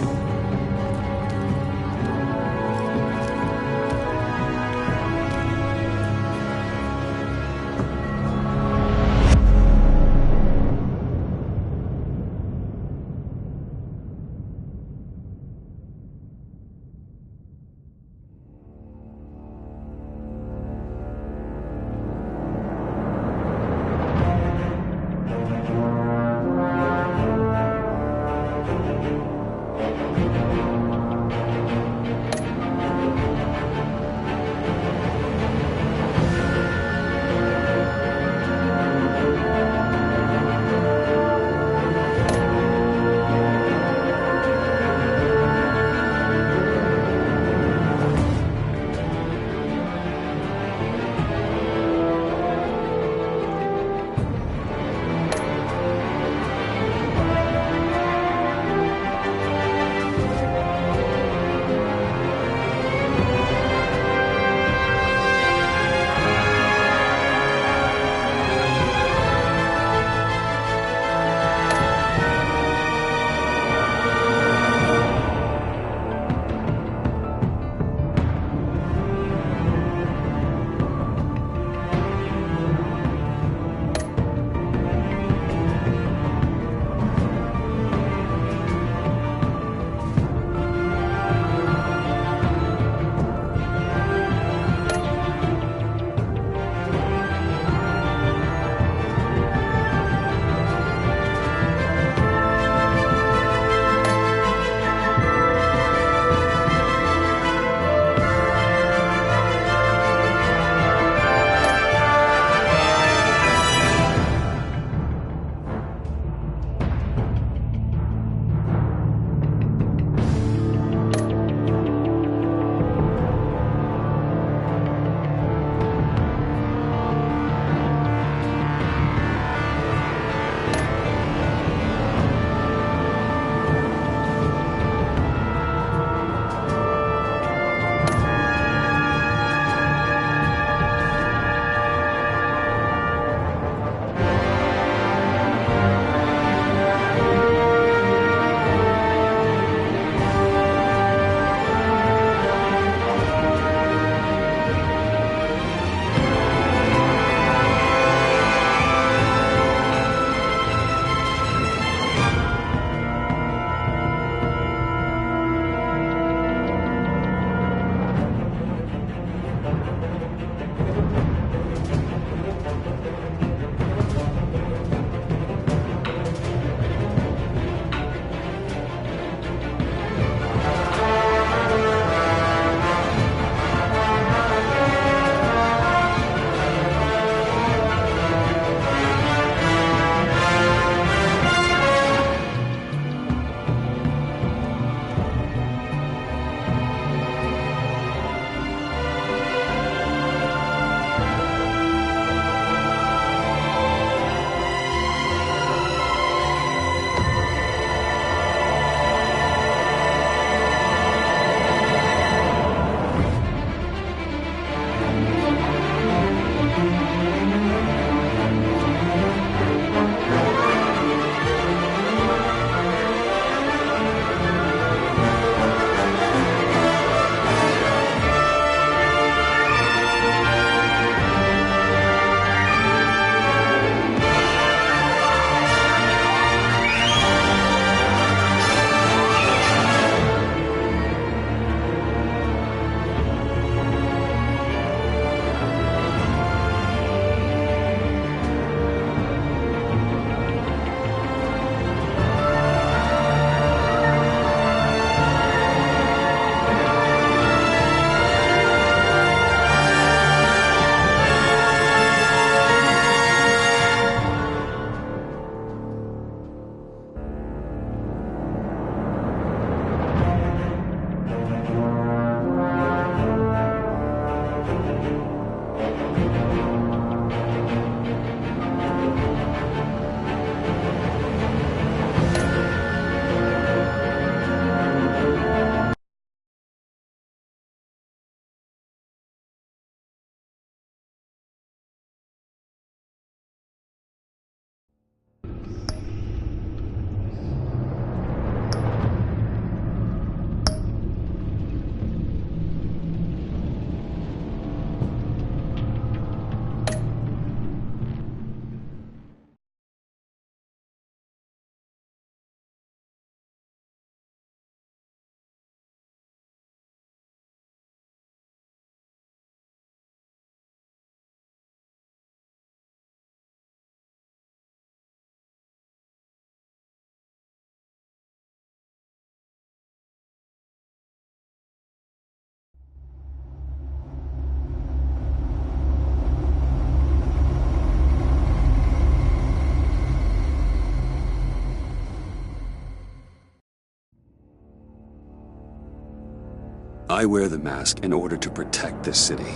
I wear the mask in order to protect this city.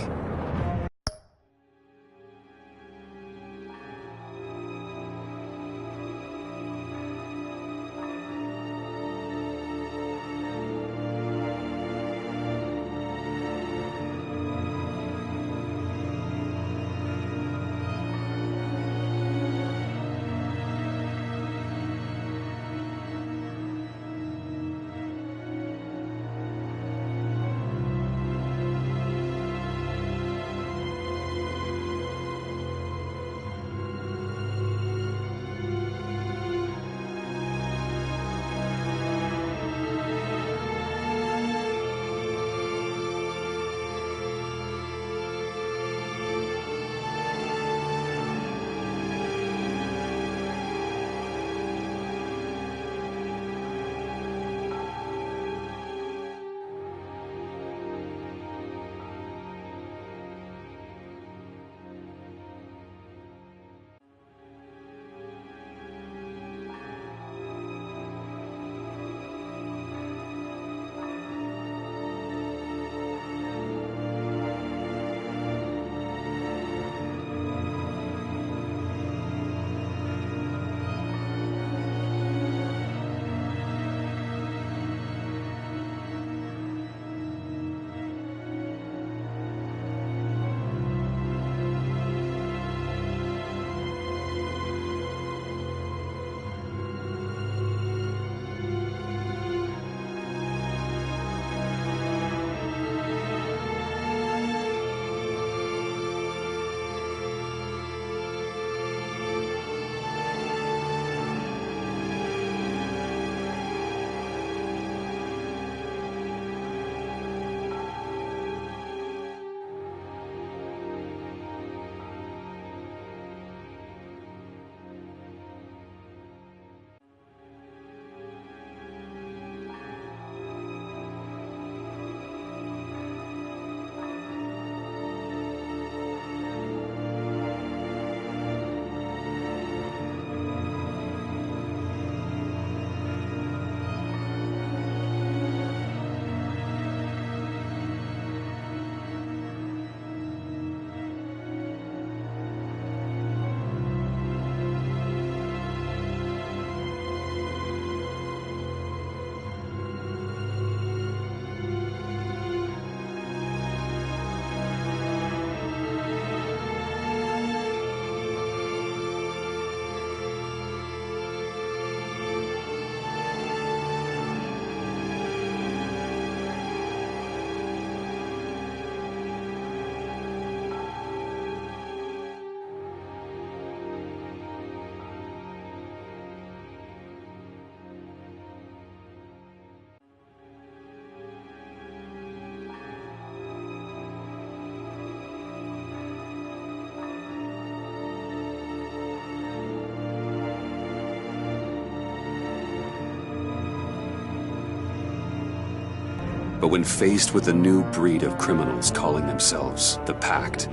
But when faced with a new breed of criminals calling themselves the Pact,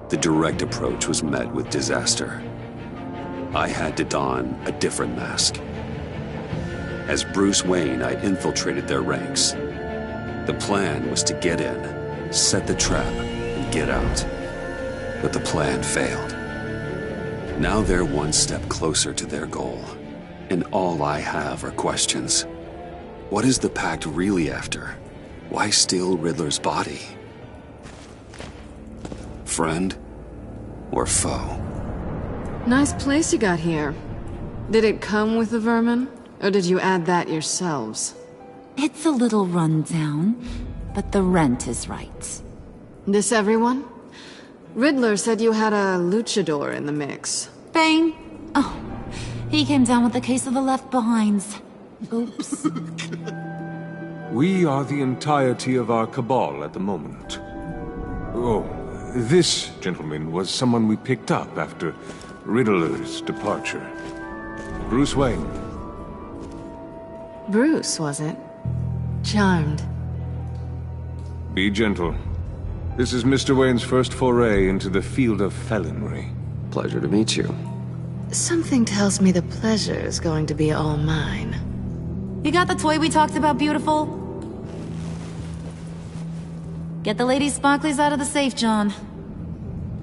the direct approach was met with disaster. I had to don a different mask. As Bruce Wayne, I infiltrated their ranks. The plan was to get in, set the trap, and get out. But the plan failed. Now they're one step closer to their goal, and all I have are questions. What is the Pact really after? Why steal Riddler's body? Friend or foe? Nice place you got here. Did it come with the vermin? Or did you add that yourselves? It's a little rundown, but the rent is right. This everyone? Riddler said you had a luchador in the mix. Bane? Oh, he came down with a case of the left-behinds. Oops. We are the entirety of our cabal at the moment. Oh, this gentleman was someone we picked up after Riddler's departure. Bruce Wayne. Bruce, was it? Charmed. Be gentle. This is Mr. Wayne's first foray into the field of felonry. Pleasure to meet you. Something tells me the pleasure is going to be all mine. You got the toy we talked about, beautiful? Get the Lady Sparklies out of the safe, John.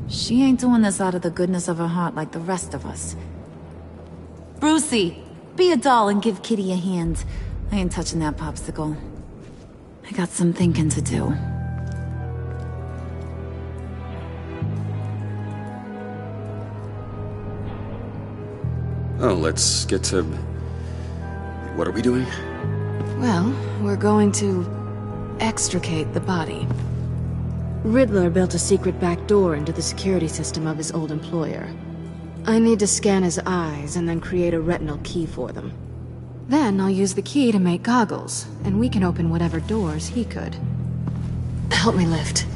She ain't doing this out of the goodness of her heart like the rest of us. Brucey, be a doll and give Kitty a hand. I ain't touching that popsicle. I got some thinking to do. Oh, let's get to... What are we doing? Well, we're going to extricate the body. Riddler built a secret back door into the security system of his old employer. I need to scan his eyes and then create a retinal key for them. Then I'll use the key to make goggles, and we can open whatever doors he could. Help me lift.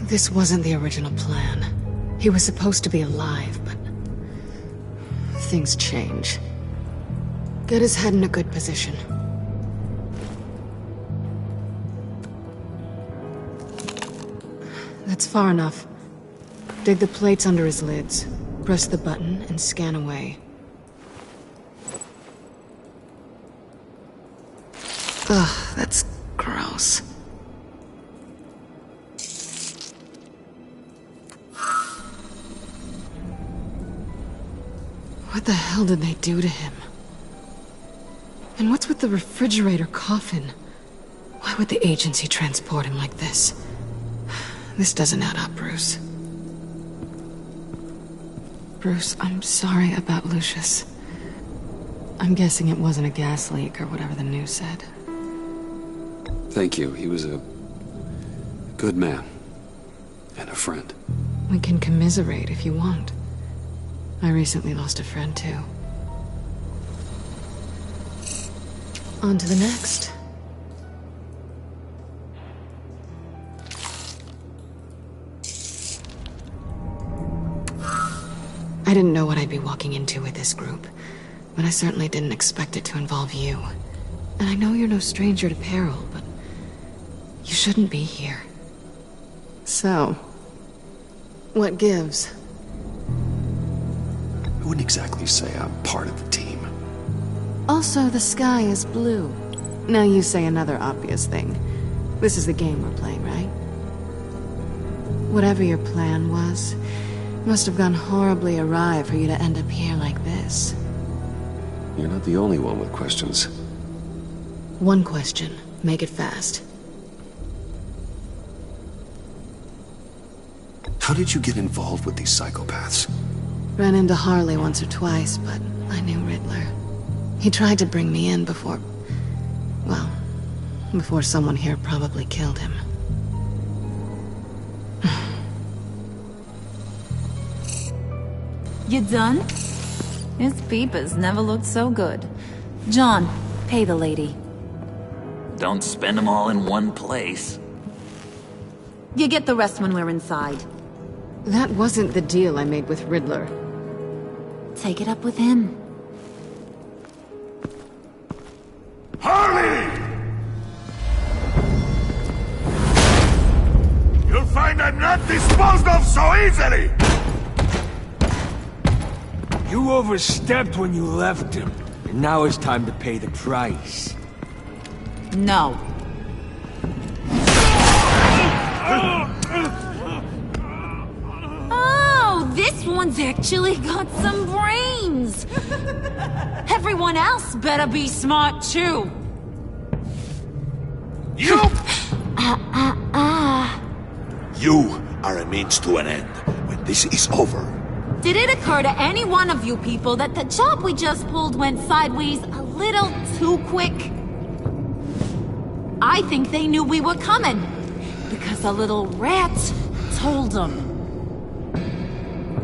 This wasn't the original plan. He was supposed to be alive, but... things change. Get his head in a good position. That's far enough. Dig the plates under his lids. Press the button and scan away. Ugh, that's gross. What the hell did they do to him? And what's with the refrigerator coffin? Why would the agency transport him like this? This doesn't add up, Bruce. Bruce, I'm sorry about Lucius. I'm guessing it wasn't a gas leak or whatever the news said. Thank you. He was a good man. And a friend. We can commiserate if you want. I recently lost a friend, too. On to the next. I didn't know what I'd be walking into with this group, but I certainly didn't expect it to involve you. And I know you're no stranger to peril, but you shouldn't be here. So, what gives? I wouldn't exactly say I'm part of the team. Also, the sky is blue. Now you say another obvious thing. This is the game we're playing, right? Whatever your plan was, it must have gone horribly awry for you to end up here like this. You're not the only one with questions. One question. Make it fast. How did you get involved with these psychopaths? Ran into Harley once or twice, but I knew Riddler. He tried to bring me in before... well, before someone here probably killed him. You done? His peepers never looked so good. John, pay the lady. Don't spend them all in one place. You get the rest when we're inside. That wasn't the deal I made with Riddler. Take it up with him. Harley! You'll find I'm not disposed of so easily! You overstepped when you left him. And now it's time to pay the price. No. Oh, this one's actually got some brains. Everyone else better be smart too. You! You are a means to an end. When this is over, Did it occur to any one of you people that the job we just pulled went sideways a little too quick? I think they knew we were coming, because a little rat told them.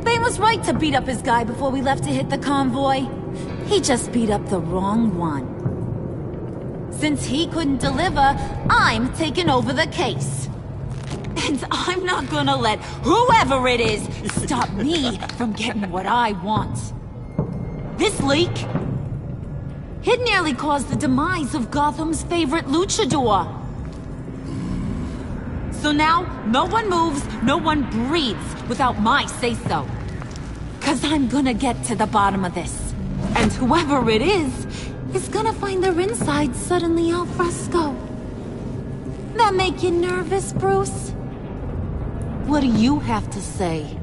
They was right to beat up his guy before we left to hit the convoy. He just beat up the wrong one. Since he couldn't deliver, I'm taking over the case. And I'm not gonna let whoever it is stop me from getting what I want. This leak, it nearly caused the demise of Gotham's favorite luchador. So now, no one moves, no one breathes without my say-so. 'Cause I'm gonna get to the bottom of this. And whoever it is is gonna find their insides suddenly al fresco. That make you nervous, Bruce? What do you have to say?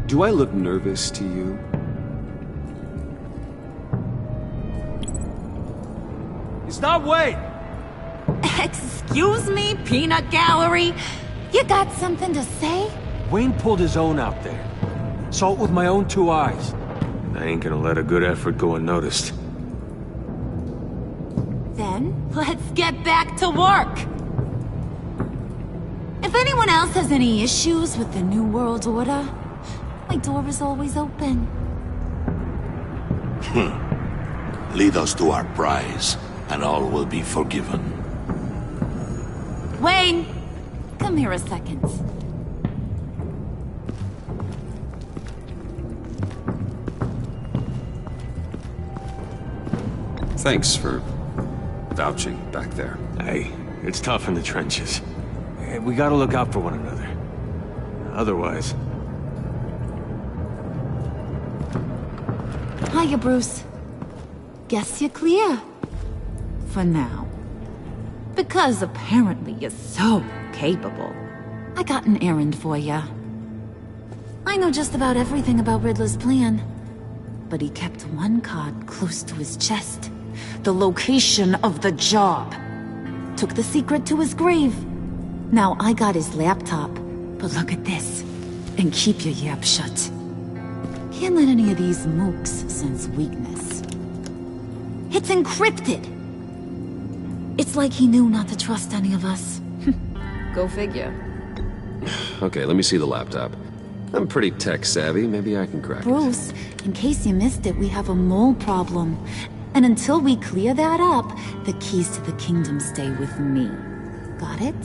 Do I look nervous to you? It's not Wayne! Excuse me, peanut gallery? You got something to say? Wayne pulled his own out there. Saw it with my own 2 eyes. I ain't gonna let a good effort go unnoticed. Then, let's get back to work. If anyone else has any issues with the New World Order, my door is always open. Lead us to our prize, and all will be forgiven. Wayne, come here a second. Thanks for vouching back there. Hey, it's tough in the trenches. We gotta look out for one another. Otherwise... Hiya, Bruce. Guess you're clear. For now. Because apparently you're so capable. I got an errand for you. I know just about everything about Riddler's plan. But he kept one card close to his chest. The location of the job. Took the secret to his grave. Now I got his laptop. But look at this. And keep your yap shut. Can't let any of these mooks sense weakness. It's encrypted! It's like he knew not to trust any of us. Go figure. Okay, let me see the laptop. I'm pretty tech-savvy, maybe I can crack it. Bruce, in case you missed it, we have a mole problem. And until we clear that up, the keys to the kingdom stay with me. Got it?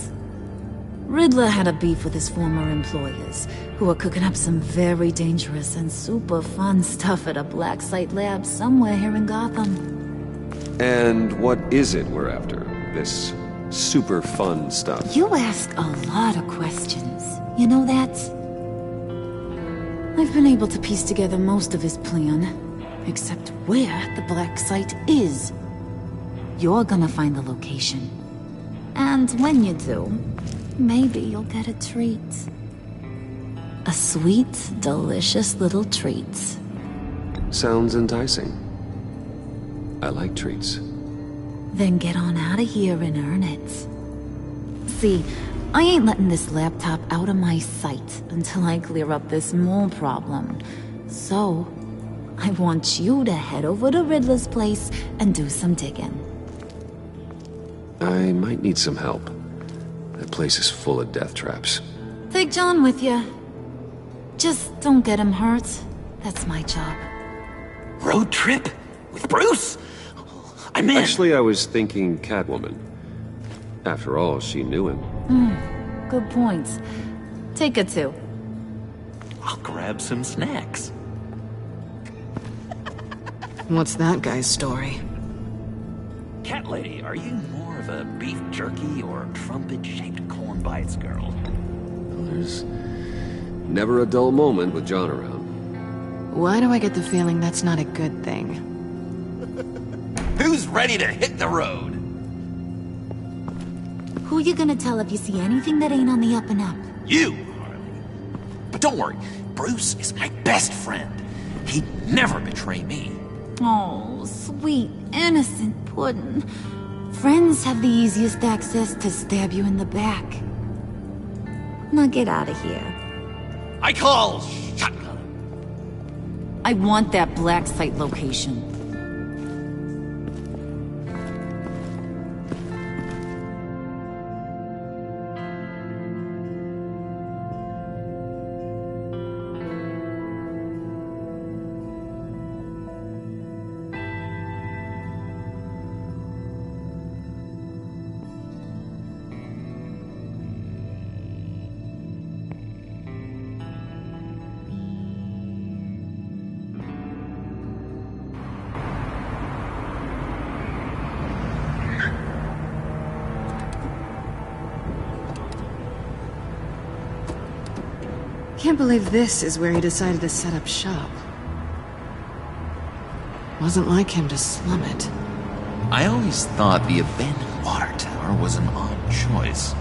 Riddler had a beef with his former employers, who were cooking up some very dangerous and super fun stuff at a black site lab somewhere here in Gotham. And what is it we're after? This super fun stuff? You ask a lot of questions. You know that? I've been able to piece together most of his plan, except where the black site is. You're gonna find the location. And when you do, maybe you'll get a treat. A sweet, delicious little treat. Sounds enticing. I like treats. Then get on out of here and earn it. See, I ain't letting this laptop out of my sight until I clear up this mole problem. So, I want you to head over to Riddler's place and do some digging. I might need some help. That place is full of death traps. Take John with you. Just don't get him hurt. That's my job. Road trip? With Bruce? I'm in. Actually, I was thinking Catwoman. After all, she knew him. Good points. Take her too. I'll grab some snacks. What's that guy's story? Cat lady, are you more of a beef jerky or trumpet-shaped corn bites girl? Well, there's never a dull moment with John around. Why do I get the feeling that's not a good thing? Who's ready to hit the road? Who you gonna tell if you see anything that ain't on the up and up? You, Harley. But don't worry, Bruce is my best friend. He'd never betray me. Oh, sweet, innocent puddin'. Friends have the easiest access to stab you in the back. Now get out of here. I call shotgun. I want that black site location. Can't believe this is where he decided to set up shop. Wasn't like him to slum it. I always thought the abandoned water tower was an odd choice.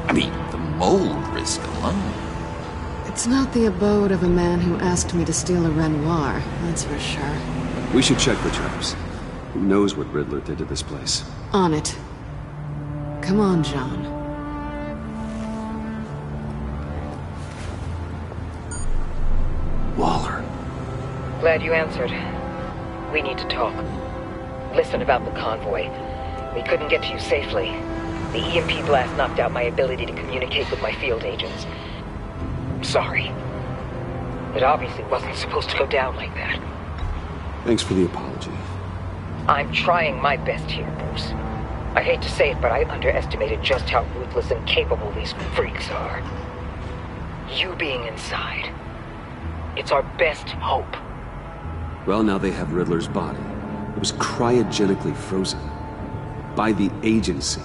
I mean, the mold risk alone. It's not the abode of a man who asked me to steal a Renoir, that's for sure. We should check the traps. Who knows what Riddler did to this place? On it. Come on, John. Waller. Glad you answered. We need to talk. Listen about the convoy. We couldn't get to you safely. The EMP blast knocked out my ability to communicate with my field agents. Sorry. It obviously wasn't supposed to go down like that. Thanks for the apology. I'm trying my best here, Bruce. I hate to say it, but I underestimated just how ruthless and capable these freaks are. You being inside, it's our best hope. Well, now they have Riddler's body. It was cryogenically frozen. By the agency.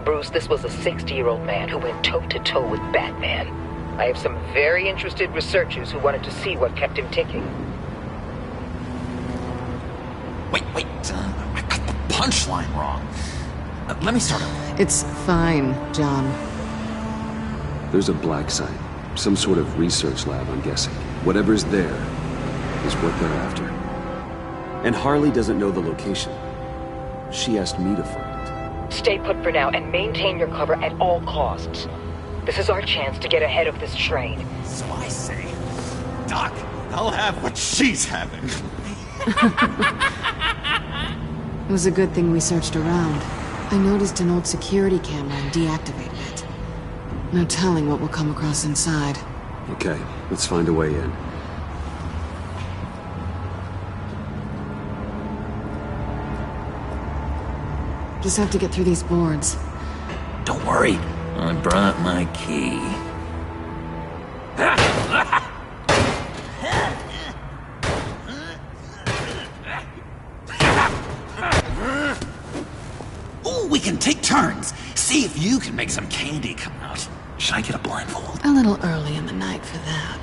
Bruce, this was a 60-year-old man who went toe-to-toe with Batman. I have some very interested researchers who wanted to see what kept him ticking. Wait, I got the punchline wrong. Let me start over. It's fine, John. There's a black site. Some sort of research lab, I'm guessing. Whatever's there is what they're after. And Harley doesn't know the location. She asked me to find it. Stay put for now and maintain your cover at all costs. This is our chance to get ahead of this train. So I say, Doc, I'll have what she's having. It was a good thing we searched around. I noticed an old security camera and deactivated it. No telling what we'll come across inside. Okay, let's find a way in. Just have to get through these boards. Don't worry, I brought my key. Ooh, we can take turns. See if you can make some candy come out. Should I get a blindfold? A little early in the night for that.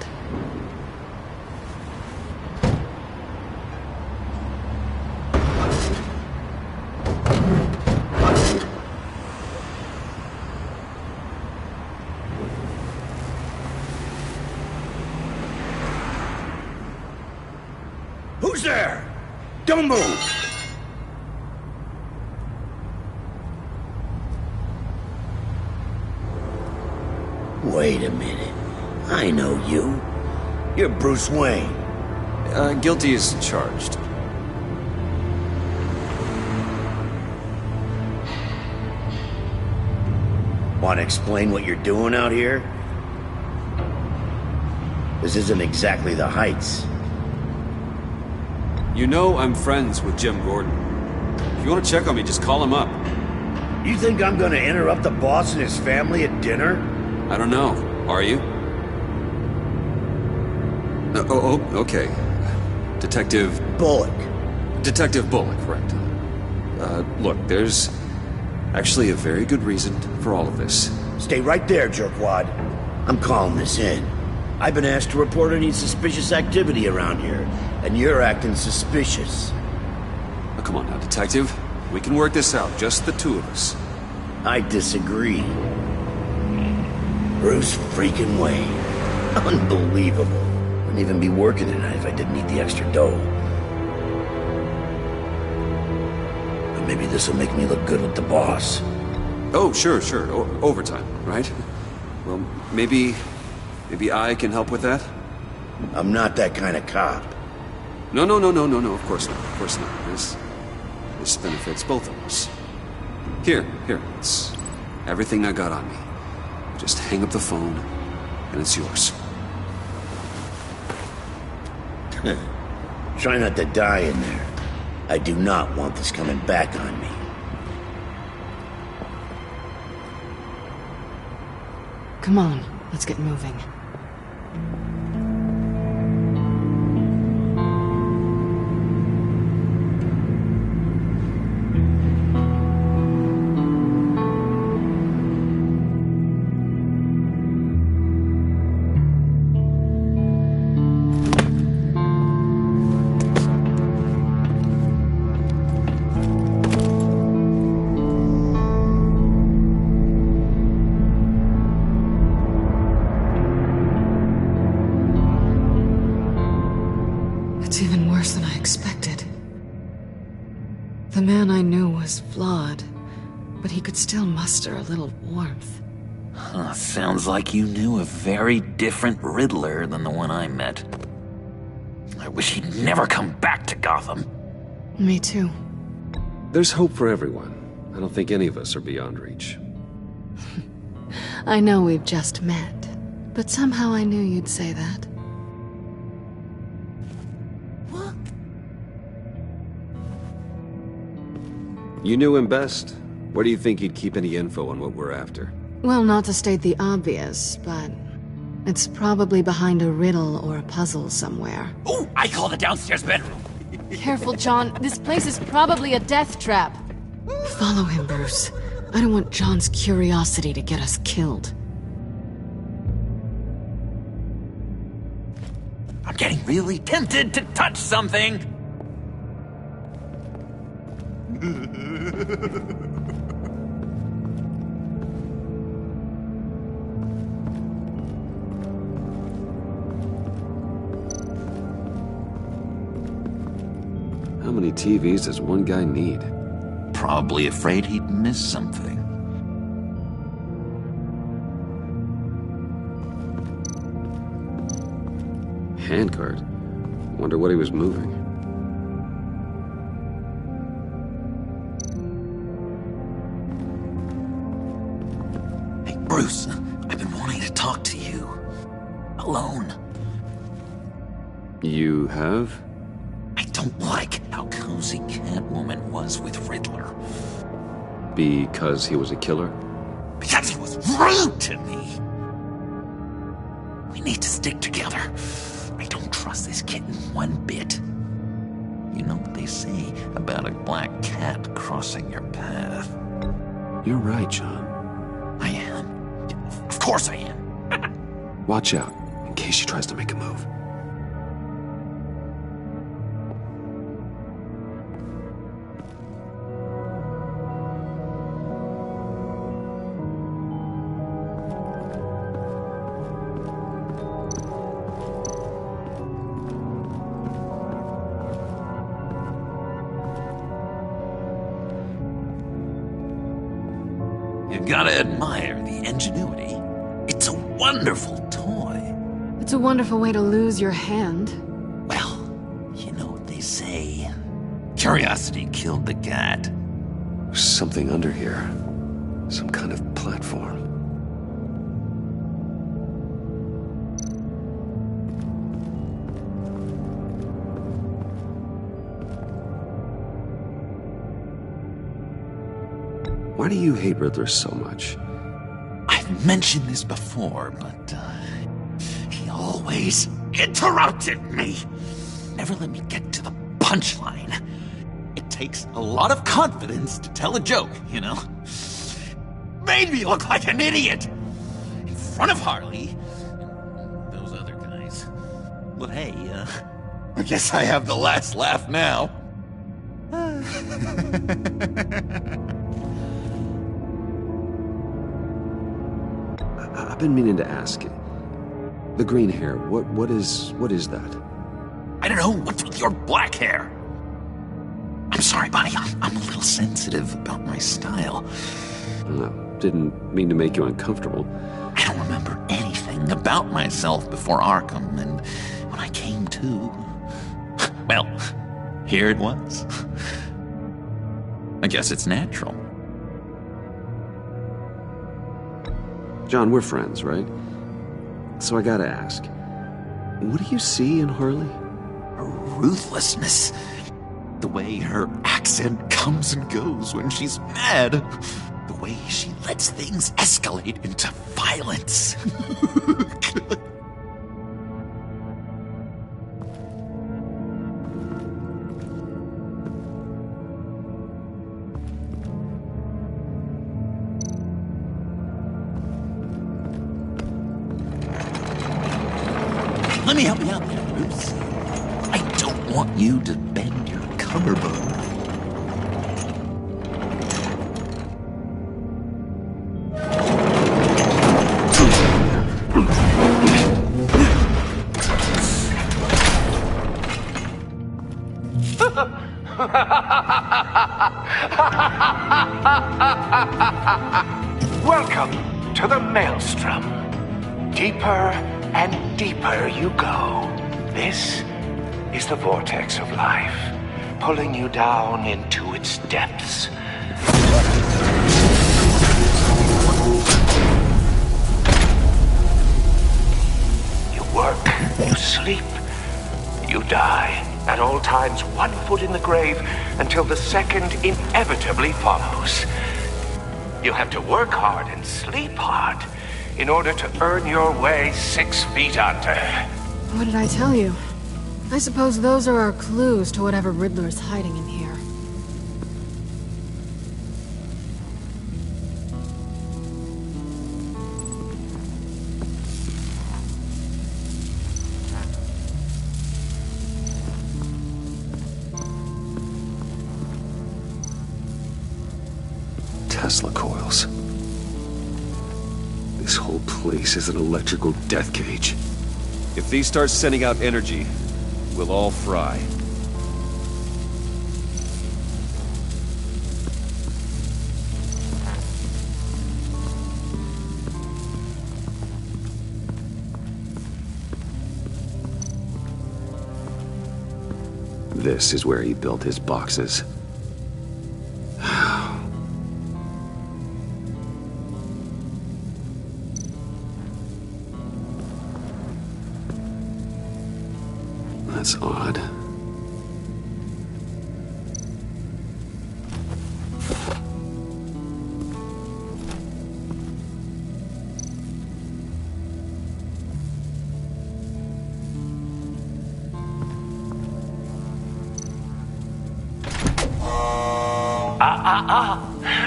Who's there? Don't move! Wait a minute. I know you. You're Bruce Wayne. Guilty as charged. Want to explain what you're doing out here? This isn't exactly the Heights. You know I'm friends with Jim Gordon. If you want to check on me, just call him up. You think I'm gonna interrupt the boss and his family at dinner? I don't know. Are you? Okay. Detective... Bullock. Detective Bullock, correct. Look, there's actually a very good reason for all of this. Stay right there, jerkwad. I'm calling this in. I've been asked to report any suspicious activity around here, and you're acting suspicious. Oh, come on now, Detective. We can work this out, just the two of us. I disagree. Bruce freaking Wayne. Unbelievable. Wouldn't even be working tonight if I didn't need the extra dough. But maybe this will make me look good with the boss. Oh, sure. Overtime, right? Well, maybe I can help with that? I'm not that kind of cop. No, of course not. This benefits both of us. Here, it's everything I got on me. Just hang up the phone, and it's yours. Try not to die in there. I do not want this coming back on me. Come on, let's get moving. It's even worse than I expected. The man I knew was flawed, but he could still muster a little warmth. Huh, sounds like you knew a very different Riddler than the one I met. I wish he'd never come back to Gotham. Me too. There's hope for everyone. I don't think any of us are beyond reach. I know we've just met, but somehow I knew you'd say that. You knew him best. Where do you think he'd keep any info on what we're after? Well, not to state the obvious, but it's probably behind a riddle or a puzzle somewhere. Ooh, I call the downstairs bedroom. Careful, John. This place is probably a death trap. Follow him, Bruce. I don't want John's curiosity to get us killed. I'm getting really tempted to touch something. How many TVs does one guy need? Probably afraid he'd miss something. Handcart. Wonder what he was moving. Hey, Bruce, I've been wanting to talk to you. Alone. You have? I don't like how cozy Catwoman was with Riddler. Because he was a killer? Because he was rude to me! We need to stick together. I don't trust this kitten one bit. You know what they say about a black cat crossing your path? You're right, John. I am. Of course I am. Watch out, in case she tries to make a move. You gotta admire the ingenuity. It's a wonderful toy. It's a wonderful way to lose your hand. Well, you know what they say. Curiosity killed the cat. There's something under here. Some kind of platform. Why do you hate Riddler so much? I've mentioned this before, but he always interrupted me. Never let me get to the punchline. It takes a lot of confidence to tell a joke, you know? Made me look like an idiot in front of Harley and those other guys. But hey, I guess I have the last laugh now. I've been meaning to ask. The green hair, what is that? I don't know, what's with your black hair? I'm sorry, buddy, I'm a little sensitive about my style. No, didn't mean to make you uncomfortable. I don't remember anything about myself before Arkham, and when I came to, well, here it was. I guess it's natural. John, we're friends, right? So I gotta ask, what do you see in Harley? Her ruthlessness. The way her accent comes and goes when she's mad. The way she lets things escalate into violence. Let me help you out there, Bruce. I don't want you to bend your collarbone. Welcome to the Maelstrom. Deeper and deeper you go. This is the vortex of life, pulling you down into its depths. You work, you sleep, you die. At all times, 1 foot in the grave until the second inevitably follows. You have to work hard and sleep hard in order to earn your way 6 feet under. What did I tell you? I suppose those are our clues to whatever Riddler's hiding in here. Tesla coils. This whole place is an electrical death cage. If these start sending out energy, we'll all fry. This is where he built his boxes. That's odd.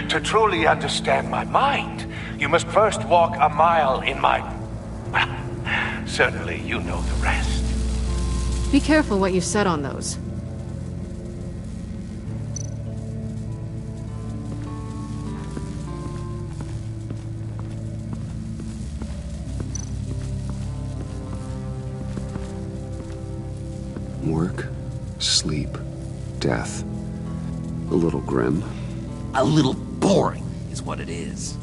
To truly understand my mind, you must first walk a mile in my... Well, certainly you know the rest. Be careful what you set on those. Work, sleep, death. A little grim. A little boring is what it is.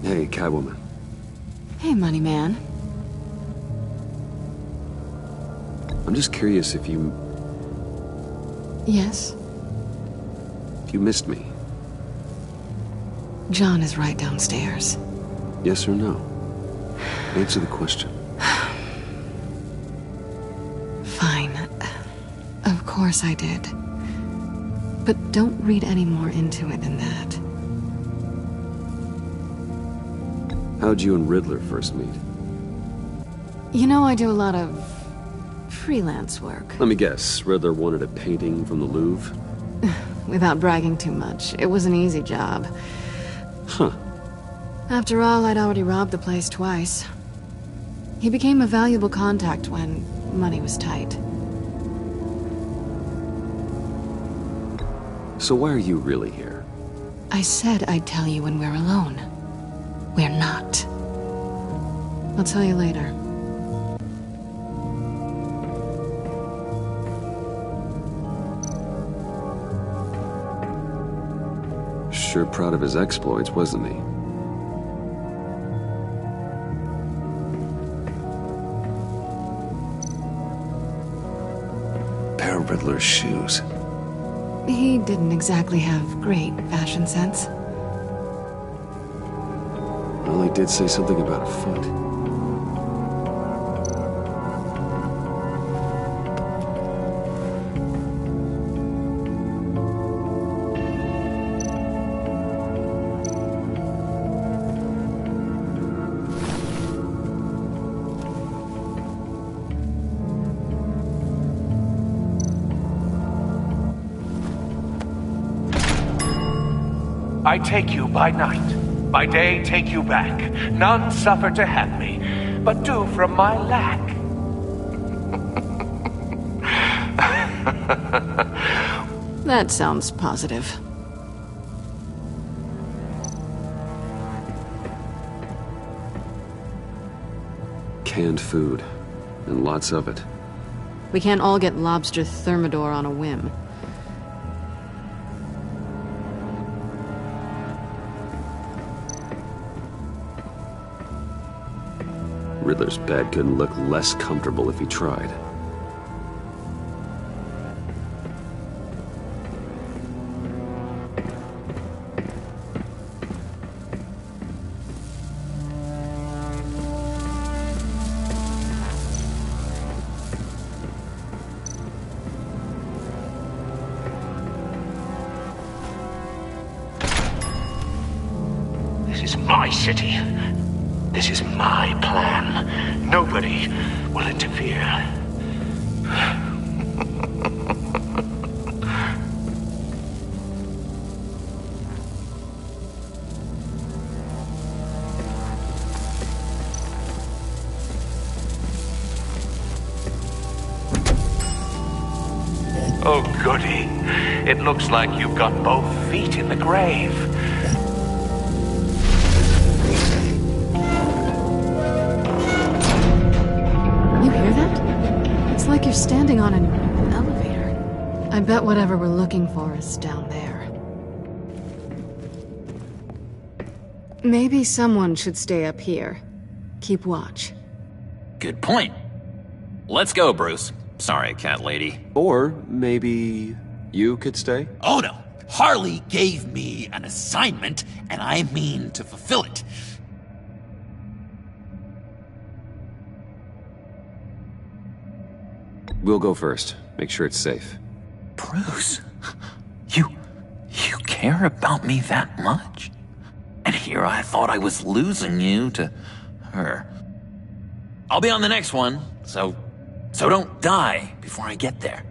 Hey, Catwoman. Hey, Money Man. I'm just curious if you Yes? missed me. John is right downstairs. Yes or no? Answer the question. Fine. Of course I did. But don't read any more into it than that. How'd you and Riddler first meet? You know, I do a lot of freelance work. Let me guess, Riddler wanted a painting from the Louvre? Without bragging too much, it was an easy job. Huh. After all, I'd already robbed the place twice. He became a valuable contact when money was tight. So why are you really here? I said I'd tell you when we're alone. We're not. I'll tell you later. Sure proud of his exploits, wasn't he? Pair of Riddler's shoes. He didn't exactly have great fashion sense. Well, he did say something about a foot. I take you by night. By day, take you back. None suffer to have me. but due from my lack. That sounds positive. Canned food, and lots of it. We can't all get lobster thermidor on a whim. Riddler's bed couldn't look less comfortable if he tried. This is my city. This is my plan. Nobody will interfere. Oh, goody. It looks like you've got both feet in the grave. You hear that? It's like you're standing on an elevator. I bet whatever we're looking for is down there. Maybe someone should stay up here. Keep watch. Good point. Let's go, Bruce. Sorry, cat lady. Or maybe you could stay? Oh no! Harley gave me an assignment, and I mean to fulfill it. We'll go first. Make sure it's safe. Bruce, you care about me that much? And here I thought I was losing you to her. I'll be on the next one, so don't die before I get there.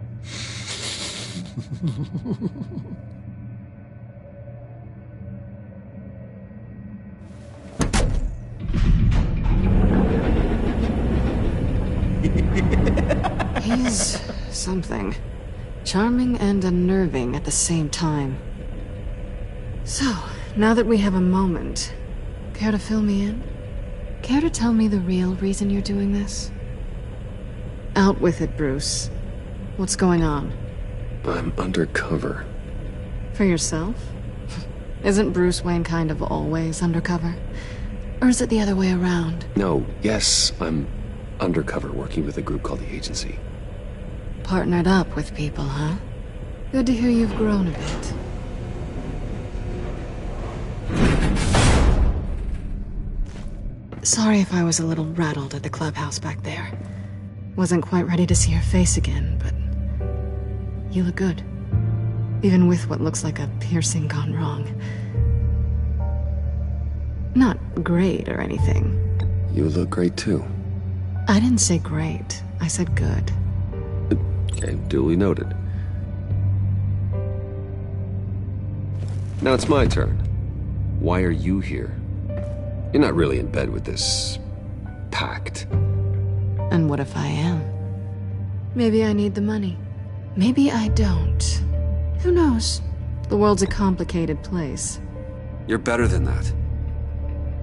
He's something. Charming and unnerving at the same time. So, now that we have a moment, care to fill me in? Care to tell me the real reason you're doing this? Out with it, Bruce. What's going on? I'm undercover. For yourself? Isn't Bruce Wayne kind of always undercover? Or is it the other way around? No, yes, I'm undercover working with a group called the Agency. Partnered up with people, huh? Good to hear you've grown a bit. Sorry if I was a little rattled at the clubhouse back there. Wasn't quite ready to see your face again, but you look good. Even with what looks like a piercing gone wrong. Not great or anything. You look great too. I didn't say great. I said good. Okay, duly noted. Now it's my turn. Why are you here? You're not really in bed with this pact. And what if I am? Maybe I need the money. Maybe I don't. Who knows? The world's a complicated place. You're better than that.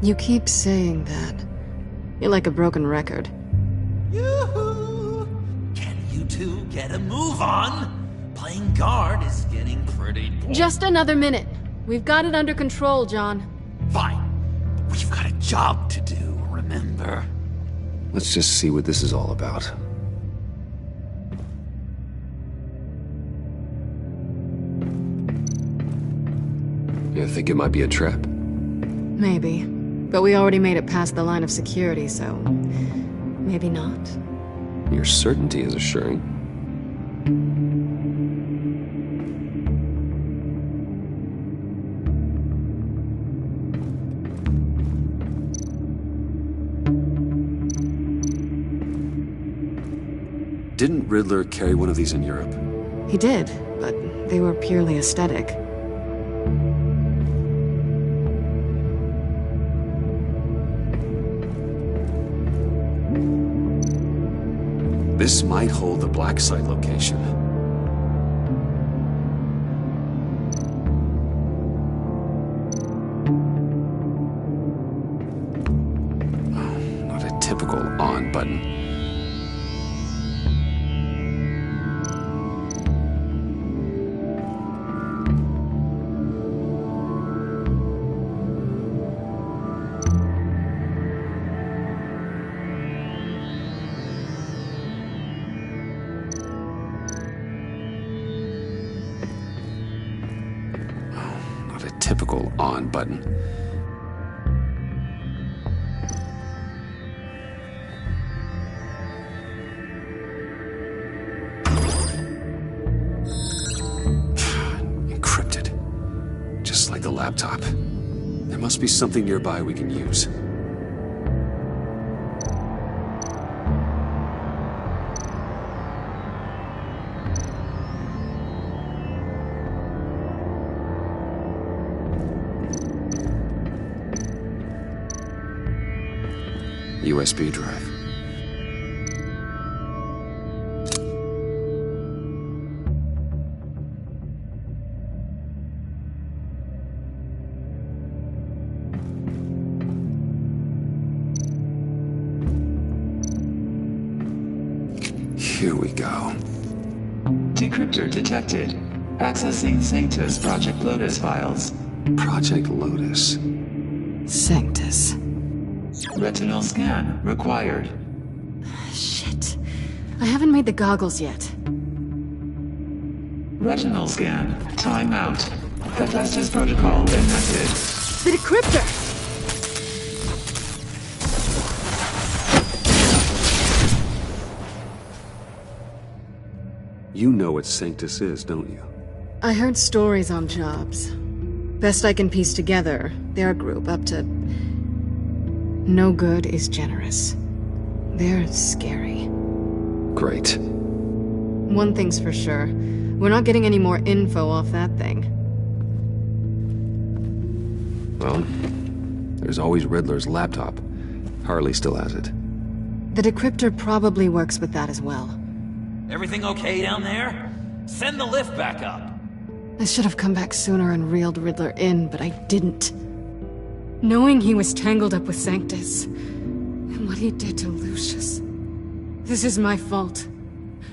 You keep saying that. You're like a broken record. Yoo-hoo! Can you two get a move on? Playing guard is getting pretty boring. Just another minute. We've got it under control, John. Fine. We've got a job to do, remember? Let's just see what this is all about. You think it might be a trap? Maybe. But we already made it past the line of security, so... maybe not. Your certainty is assuring. Didn't Riddler carry one of these in Europe? He did, but they were purely aesthetic. This might hold the black site location. Oh, not a typical on button. Typical on button. Encrypted. Just like the laptop. There must be something nearby we can use. USB drive. Here we go. Decryptor detected. Accessing Sanctus Project Lotus files. Project Lotus. Sanctus. Retinal scan required. Shit. I haven't made the goggles yet. Retinal scan. Timeout. Hephaestus protocol enacted. The decryptor! You know what Sanctus is, don't you? I heard stories on jobs. Best I can piece together, they're a group up to... No good is generous. They're scary. Great. One thing's for sure. We're not getting any more info off that thing. Well, there's always Riddler's laptop. Harley still has it. The decryptor probably works with that as well. Everything okay down there? Send the lift back up. I should have come back sooner and reeled Riddler in, but I didn't. Knowing he was tangled up with Sanctus, and what he did to Lucius. This is my fault.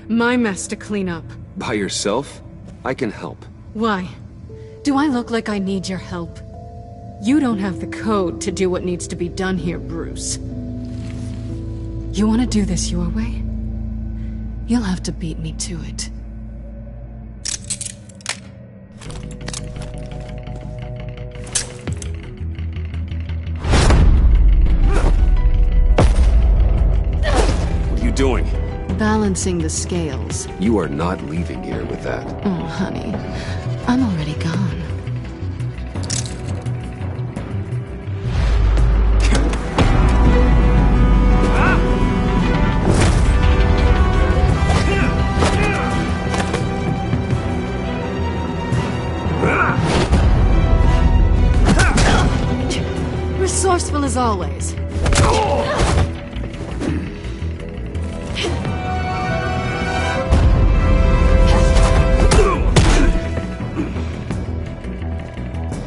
My mess to clean up. By yourself? I can help. Why? Do I look like I need your help? You don't have the code to do what needs to be done here, Bruce. You want to do this your way? You'll have to beat me to it. Doing? Balancing the scales. You are not leaving here with that. Oh, honey. I'm already gone. Resourceful as always.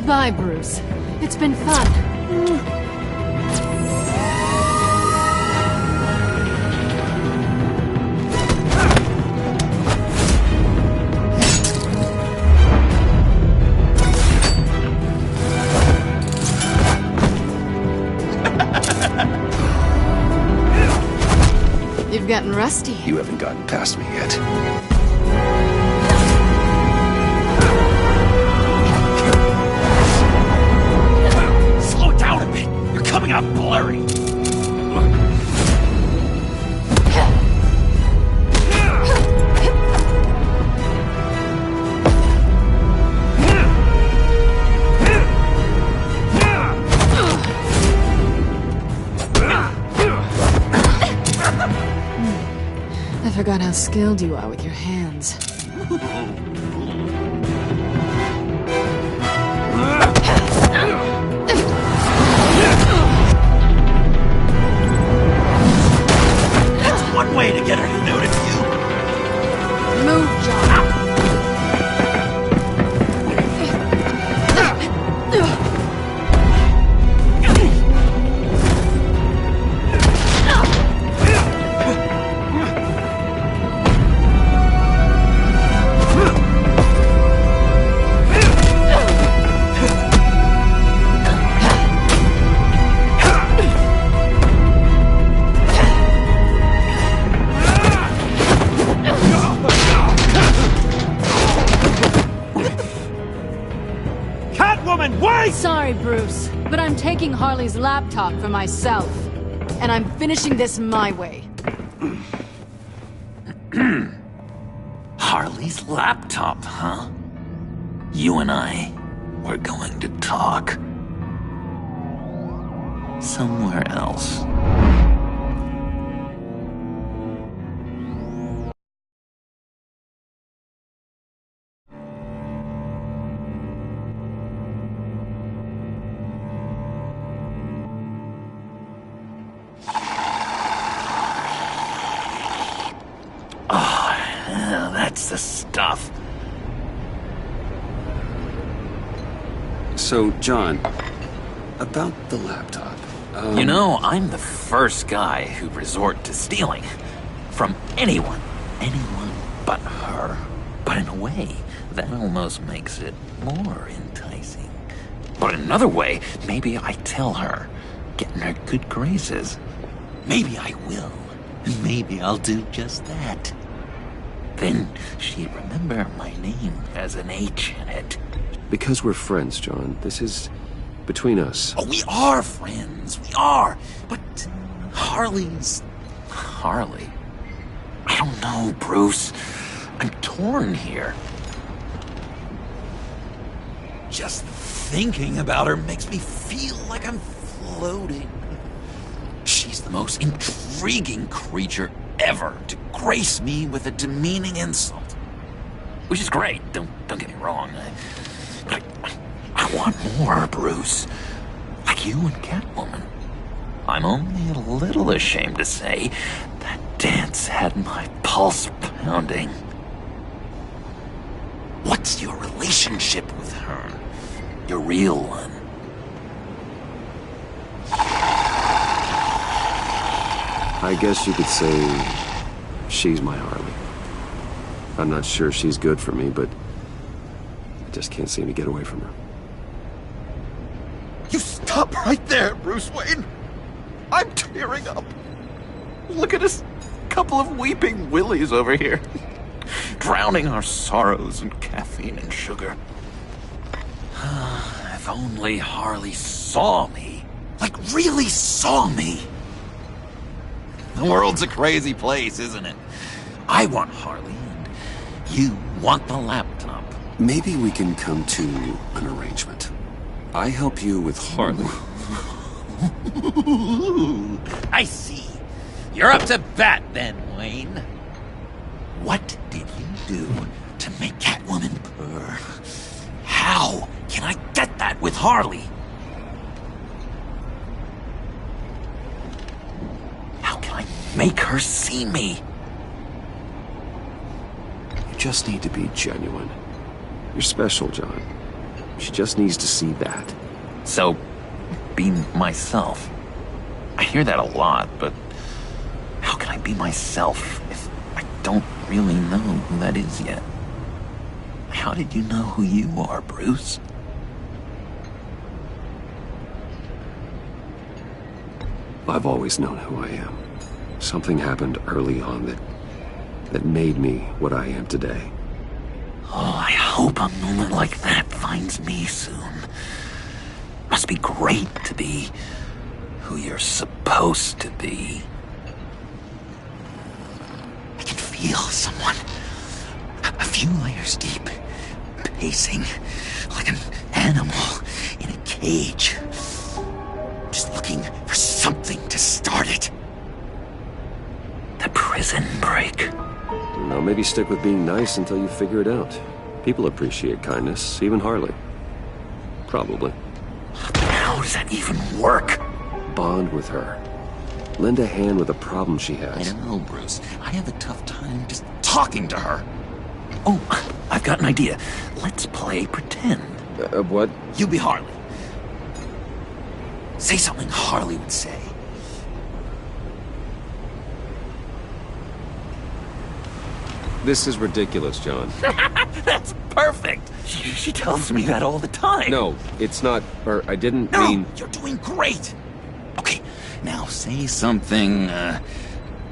Bye, Bruce. It's been fun. You've gotten rusty. You haven't gotten past me yet. Coming out blurry. I forgot how skilled you are with your hands. One way to get her to notice. taking Harley's laptop for myself. And I'm finishing this my way. Harley's laptop, huh? You and I, we're going to talk. Somewhere else. That's the stuff. So, John, about the laptop. You know, I'm the first guy who resort to stealing. From anyone. Anyone but her. But in a way, that almost makes it more enticing. But in another way, maybe I tell her, get in her good graces. Maybe I will. Maybe I'll do just that. Then she'd remember my name has an H in it. Because we're friends, John. This is between us. Oh, we are friends. We are. But Harley's... Harley? I don't know, Bruce. I'm torn here. Just thinking about her makes me feel like I'm floating. She's the most intriguing creature ever to grace me with a demeaning insult. Which is great, don't get me wrong. But I want more, Bruce. Like you and Catwoman. I'm only a little ashamed to say that dance had my pulse pounding. What's your relationship with her? Your real one? I guess you could say she's my Harley. I'm not sure she's good for me, but I just can't seem to get away from her. You stop right there, Bruce Wayne! I'm tearing up. Look at us, couple of weeping willies over here. Drowning our sorrows in caffeine and sugar. If only Harley saw me. Like, really saw me. The world's a crazy place, isn't it? I want Harley, and you want the laptop. Maybe we can come to an arrangement. I help you with Harley. I see. You're up to bat then, Wayne. What did you do to make Catwoman purr? How can I get that with Harley? How can I make her see me? You just need to be genuine. You're special, John. She just needs to see that. So, be myself. I hear that a lot, but how can I be myself if I don't really know who that is yet? How did you know who you are, Bruce? I've always known who I am. Something happened early on that made me what I am today. Oh, I hope a moment like that finds me soon. Must be great to be who you're supposed to be. I can feel someone a few layers deep, pacing like an animal in a cage. Just looking for something to start it. The prison break. Now maybe stick with being nice until you figure it out. People appreciate kindness, even Harley. Probably. How does that even work? Bond with her. Lend a hand with a problem she has. I don't know, Bruce. I have a tough time just talking to her. Oh, I've got an idea. Let's play pretend. What? You be Harley. Say something Harley would say. This is ridiculous, John. That's perfect. She tells me that all the time. No, it's not, or I didn't No, mean... you're doing great. Okay, now say something,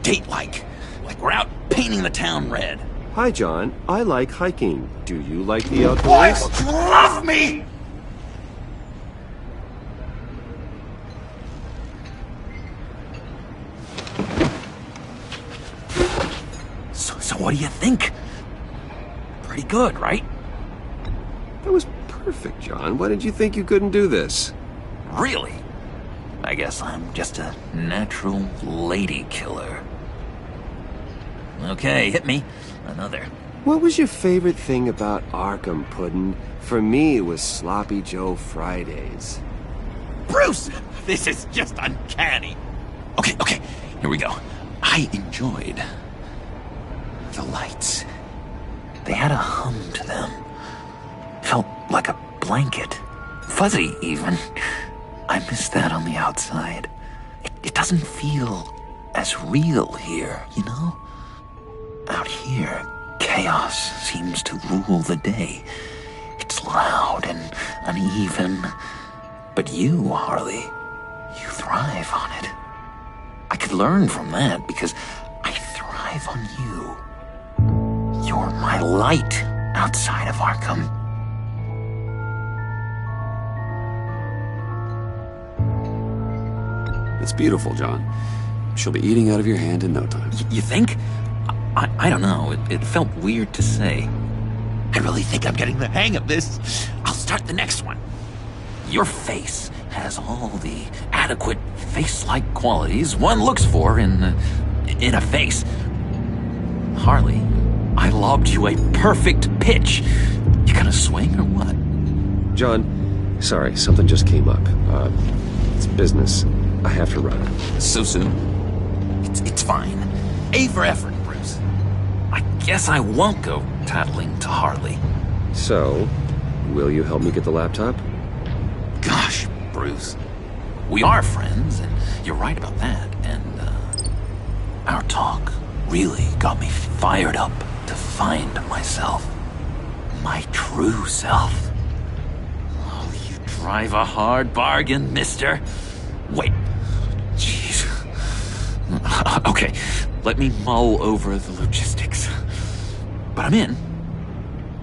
date-like. Like we're out painting the town red. Hi, John. I like hiking. Do you like the outdoors? Boy, you love me! What do you think? Pretty good, right? That was perfect, John. Why did you think you couldn't do this? Really? I guess I'm just a natural lady killer. Okay, hit me. Another. What was your favorite thing about Arkham, Puddin'? For me, it was Sloppy Joe Fridays. Bruce! This is just uncanny. Okay, here we go. I enjoyed the lights. They had a hum to them. Felt like a blanket. Fuzzy, even. I miss that on the outside. It doesn't feel as real here, you know? Out here, chaos seems to rule the day. It's loud and uneven. But you, Harley, you thrive on it. I could learn from that because I thrive on you. You're my light outside of Arkham. It's beautiful, John. She'll be eating out of your hand in no time. You think? I don't know. It felt weird to say. I really think I'm getting the hang of this. I'll start the next one. Your face has all the adequate face-like qualities one looks for in a face. Harley, I lobbed you a perfect pitch. You gonna swing or what? John, sorry, something just came up. It's business. I have to run. So soon? It's fine. A for effort, Bruce. I guess I won't go tattling to Harley. So, will you help me get the laptop? Gosh, Bruce. We are friends, and you're right about that. And, our talk really got me fired up to find myself. My true self. Oh, you drive a hard bargain, mister. Wait. Jeez. Okay, let me mull over the logistics. But I'm in.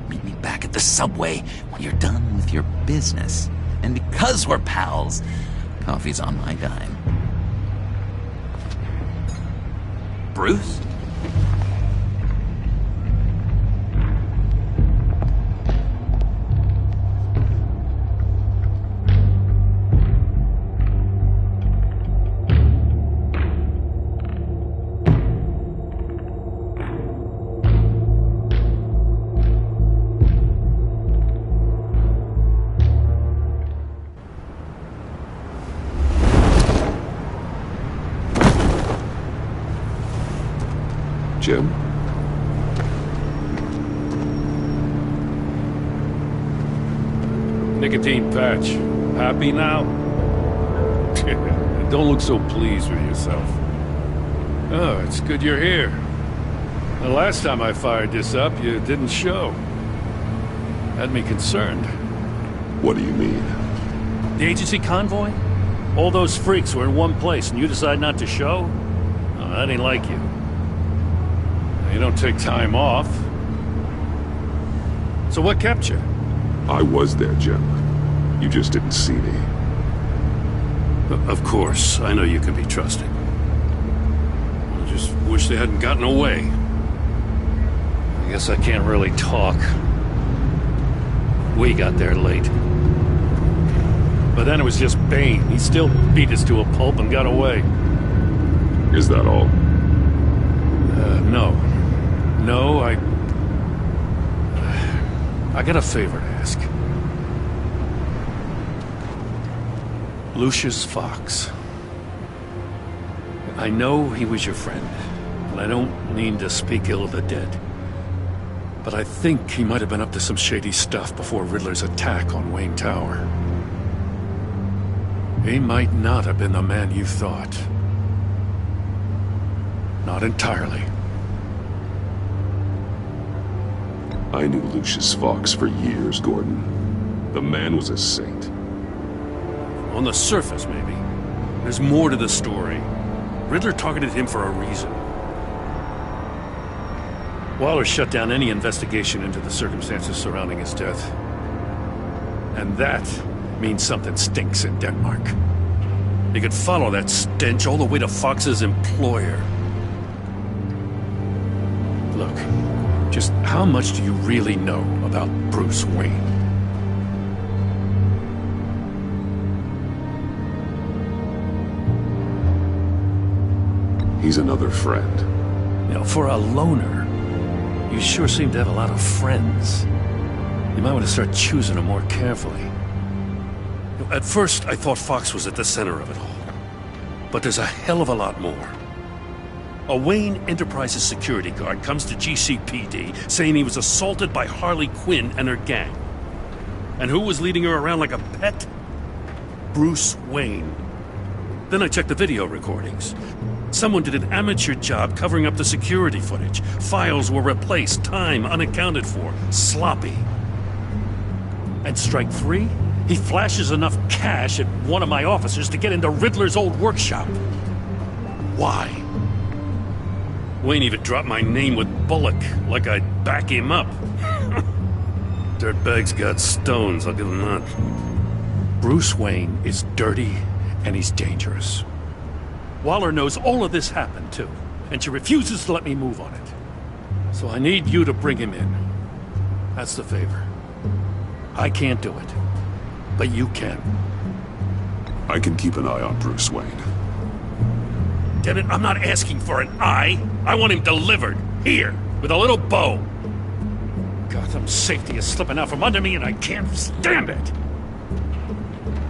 Meet me back at the subway when you're done with your business. And because we're pals, coffee's on my dime. Bruce? Jim? Nicotine patch. Happy now? Don't look so pleased with yourself. Oh, it's good you're here. The last time I fired this up, you didn't show. Had me concerned. What do you mean? The agency convoy? All those freaks were in one place and you decide not to show? Oh, that ain't like you. You don't take time off. So what kept you? I was there, Jim. You just didn't see me. Of course, I know you can be trusted. I just wish they hadn't gotten away. I guess I can't really talk. We got there late. But then it was just Bane. He still beat us to a pulp and got away. Is that all? No. No, I got a favor to ask. Lucius Fox. I know he was your friend, and I don't mean to speak ill of the dead. But I think he might have been up to some shady stuff before Riddler's attack on Wayne Tower. He might not have been the man you thought. Not entirely. I knew Lucius Fox for years, Gordon. The man was a saint. On the surface, maybe. There's more to the story. Riddler targeted him for a reason. Waller shut down any investigation into the circumstances surrounding his death. And that means something stinks in Denmark. You could follow that stench all the way to Fox's employer. Look, just how much do you really know about Bruce Wayne? He's another friend. You know, for a loner, you sure seem to have a lot of friends. You might want to start choosing them more carefully. You know, at first, I thought Fox was at the center of it all. But there's a hell of a lot more. A Wayne Enterprises security guard comes to GCPD saying he was assaulted by Harley Quinn and her gang. And who was leading her around like a pet? Bruce Wayne. Then I checked the video recordings. Someone did an amateur job covering up the security footage. Files were replaced, time unaccounted for, sloppy. And strike three? He flashes enough cash at one of my officers to get into Riddler's old workshop. Why? Wayne even dropped my name with Bullock, like I'd back him up. Dirtbag's got stones, I'll give him that. Bruce Wayne is dirty, and he's dangerous. Waller knows all of this happened, too, and she refuses to let me move on it. So I need you to bring him in. That's the favor. I can't do it, but you can. I can keep an eye on Bruce Wayne. Damn it, I'm not asking for an eye. I want him delivered, here, with a little bow. Gotham safety is slipping out from under me and I can't stand it.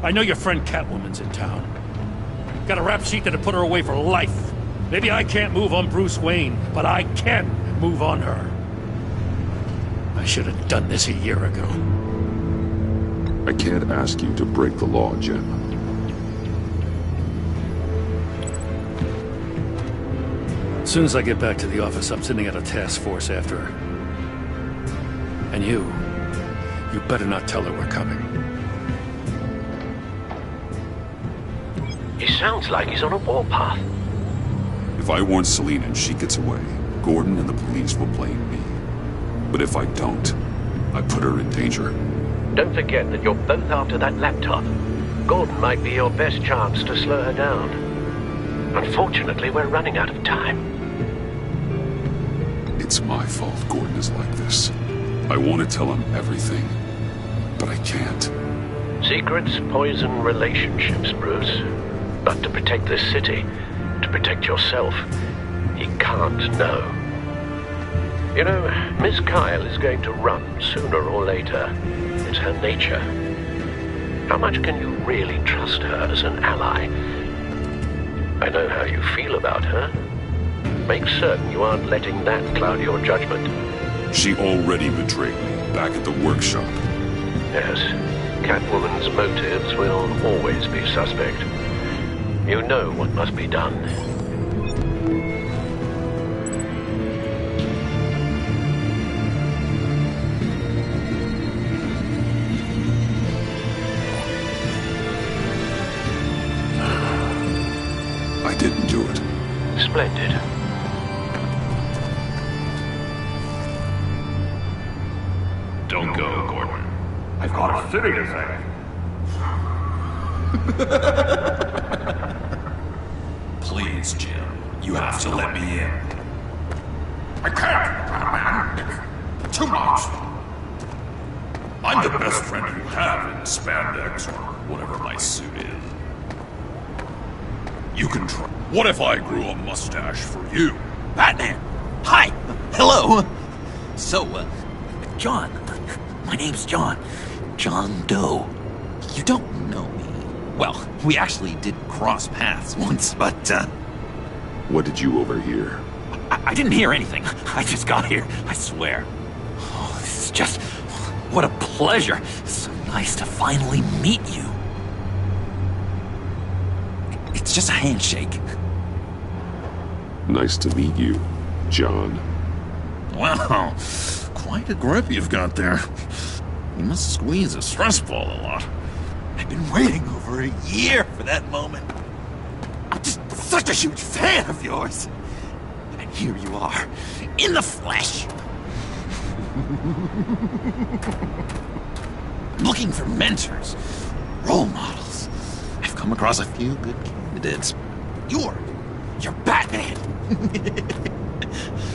I know your friend Catwoman's in town. Got a rap sheet that'll put her away for life. Maybe I can't move on Bruce Wayne, but I can move on her. I should have done this a year ago. I can't ask you to break the law, Jim. As soon as I get back to the office, I'm sending out a task force after her. And you better not tell her we're coming. He sounds like he's on a warpath. If I warn Selina and she gets away, Gordon and the police will blame me. But if I don't, I put her in danger. Don't forget that you're both after that laptop. Gordon might be your best chance to slow her down. Unfortunately, we're running out of time. It's my fault Gordon is like this. I want to tell him everything, but I can't. Secrets poison relationships, Bruce. But to protect this city, to protect yourself, he can't know. You know, Miss Kyle is going to run sooner or later. It's her nature. How much can you really trust her as an ally? I know how you feel about her. Make certain you aren't letting that cloud your judgment. She already betrayed me back at the workshop. Yes, Catwoman's motives will always be suspect. You know what must be done. I didn't do it. Splendid. Don't go, Gordon. I've got a city to save. Please, Jim. You have to let me in. I can't, Batman. Too much. I'm the best friend you have in spandex or whatever my suit is. You can try. What if I grew a mustache for you? Batman! Hi! Hello! So, John. My name's John. John Doe. You don't know me. Well, we actually did cross paths once, but, What did you overhear? I didn't hear anything. I just got here, I swear. Oh, this is just... What a pleasure. So nice to finally meet you. It's just a handshake. Nice to meet you, John. Wow, quite a grip you've got there. You must squeeze a stress ball a lot. I've been waiting over a year for that moment. I'm just such a huge fan of yours. And here you are, in the flesh. Looking for mentors, role models. I've come across a few good candidates. You're Batman.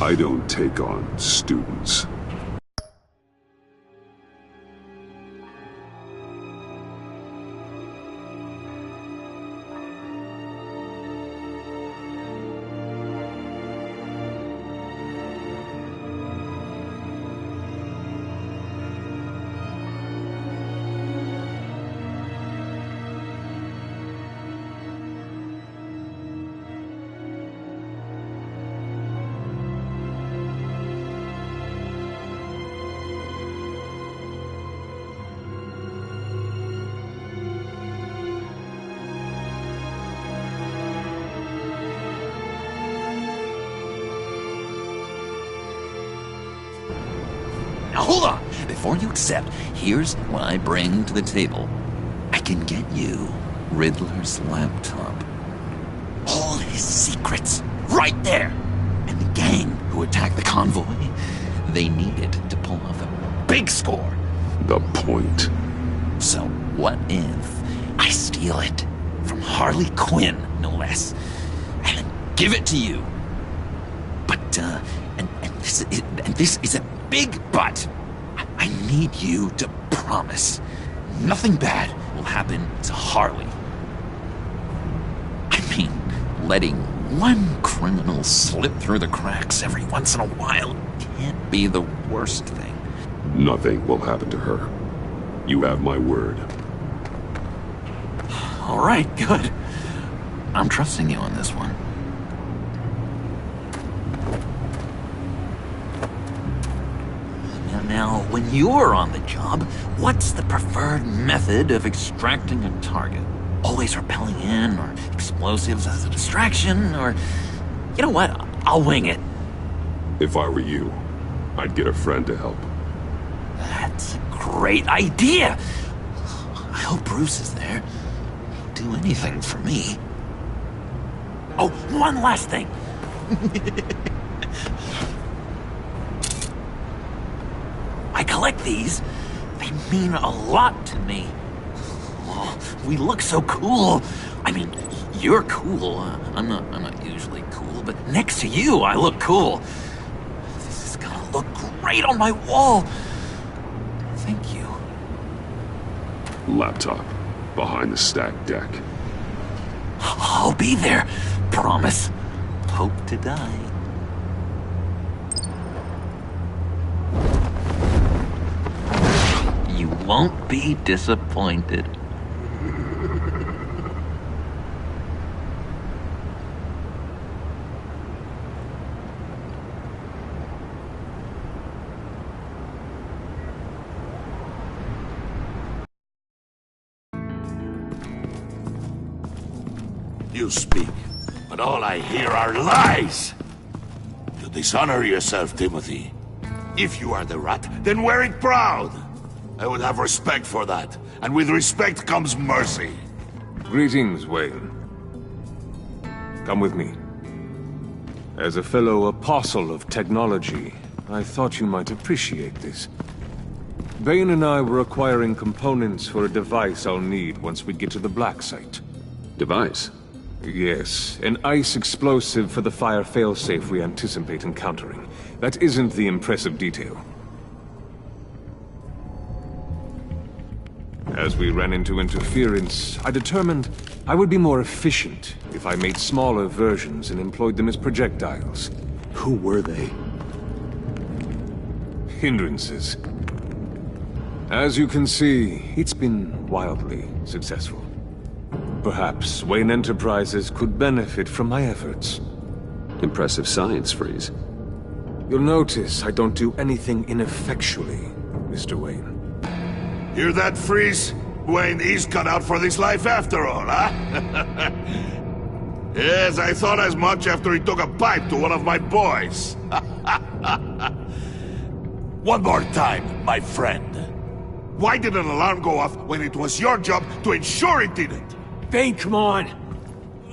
I don't take on students. Now hold on! Before you accept, here's what I bring to the table. I can get you Riddler's laptop. All his secrets, right there! And the gang who attacked the convoy, they need it to pull off a big score. The point. So what if I steal it from Harley Quinn, no less, and then give it to you? But, and this is a big but. I need you to promise nothing bad will happen to Harley. I mean, letting one criminal slip through the cracks every once in a while can't be the worst thing. Nothing will happen to her. You have my word. All right, good. I'm trusting you on this one. Now, when you're on the job, what's the preferred method of extracting a target? Always rappelling in, or explosives as a distraction, or... You know what? I'll wing it. If I were you, I'd get a friend to help. That's a great idea! I hope Bruce is there. He'd do anything for me. Oh, one last thing! I collect these. They mean a lot to me. Oh, we look so cool. I mean, you're cool. I'm not usually cool, but next to you, I look cool. This is gonna look great on my wall. Thank you. Laptop. Behind the stacked deck. I'll be there. Promise. Hope to die. You won't be disappointed. You speak, but all I hear are lies! You dishonor yourself, Timothy. If you are the rat, then wear it proud! I would have respect for that, and with respect comes mercy. Greetings, Wayne. Come with me. As a fellow apostle of technology, I thought you might appreciate this. Bane and I were acquiring components for a device I'll need once we get to the Black Site. Device? Yes, an ice explosive for the fire failsafe we anticipate encountering. That isn't the impressive detail. As we ran into interference, I determined I would be more efficient if I made smaller versions and employed them as projectiles. Who were they? Hindrances. As you can see, it's been wildly successful. Perhaps Wayne Enterprises could benefit from my efforts. Impressive science, Freeze. You'll notice I don't do anything ineffectually, Mr. Wayne. Hear that, Freeze? Wayne is cut out for this life after all, huh? Yes, I thought as much after he took a pipe to one of my boys. One more time, my friend. Why did an alarm go off when it was your job to ensure it didn't? Bane, come on!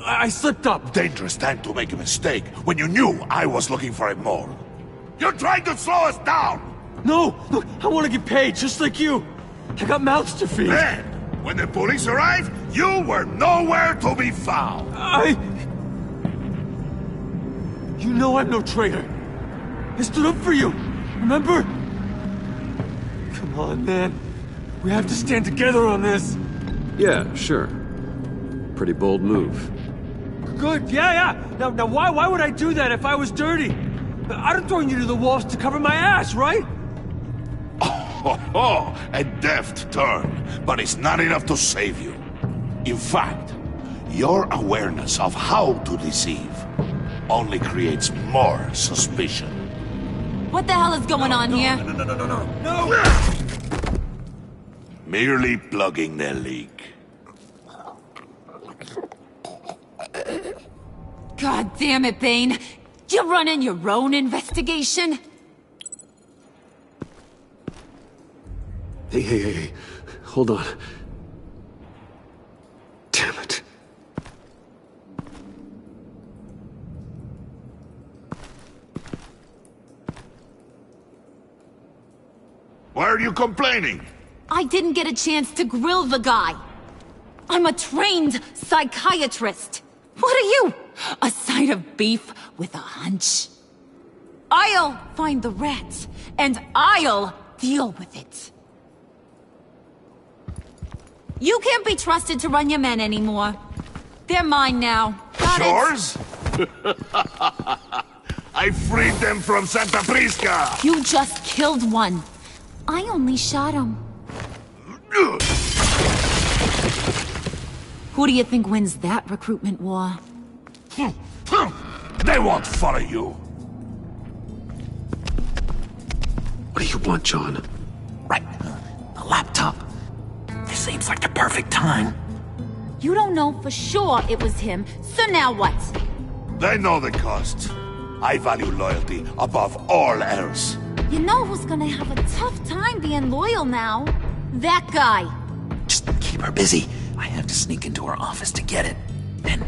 I slipped up! Dangerous time to make a mistake when you knew I was looking for a mole. You're trying to slow us down! No! Look, I want to get paid, just like you! I got mouths to feed! Then, when the police arrived, you were nowhere to be found! You know I'm no traitor. I stood up for you, remember? Come on, man. We have to stand together on this. Yeah, sure. Pretty bold move. Good, yeah. Now why would I do that if I was dirty? I'd have thrown you to the walls to cover my ass, right? Oh, a deft turn, but it's not enough to save you. In fact, your awareness of how to deceive only creates more suspicion. What the hell is going on here? No! Merely plugging the leak. God damn it, Bane. You're running your own investigation? Hey. Hold on. Damn it. Why are you complaining? I didn't get a chance to grill the guy. I'm a trained psychiatrist. What are you? A side of beef with a hunch? I'll find the rat, and I'll deal with it. You can't be trusted to run your men anymore. They're mine now. Got Yours? I freed them from Santa Prisca! You just killed one. I only shot him. Who do you think wins that recruitment war? They won't follow you. What do you want, John? Right. A laptop. This seems like the perfect time. You don't know for sure it was him, so now what? They know the cost. I value loyalty above all else. You know who's gonna have a tough time being loyal now? That guy. Just keep her busy. I have to sneak into her office to get it. Then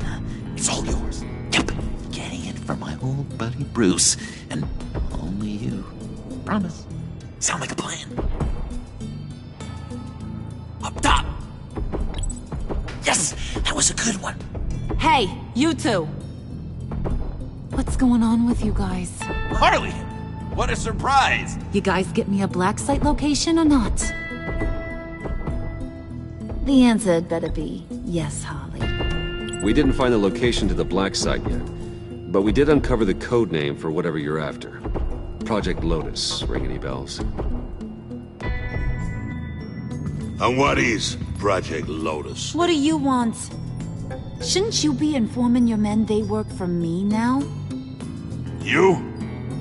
it's all yours. Yep. Getting it from my old buddy Bruce. And only you. Promise. Sound like a plan? Up top! Yes! That was a good one. Hey, you two. What's going on with you guys? Harley! What a surprise! You guys get me a black site location or not? The answer had better be yes, Harley. We didn't find the location to the black site yet, but we did uncover the code name for whatever you're after. Project Lotus. Ring any bells? And what is Project Lotus? What do you want? Shouldn't you be informing your men they work for me now? You?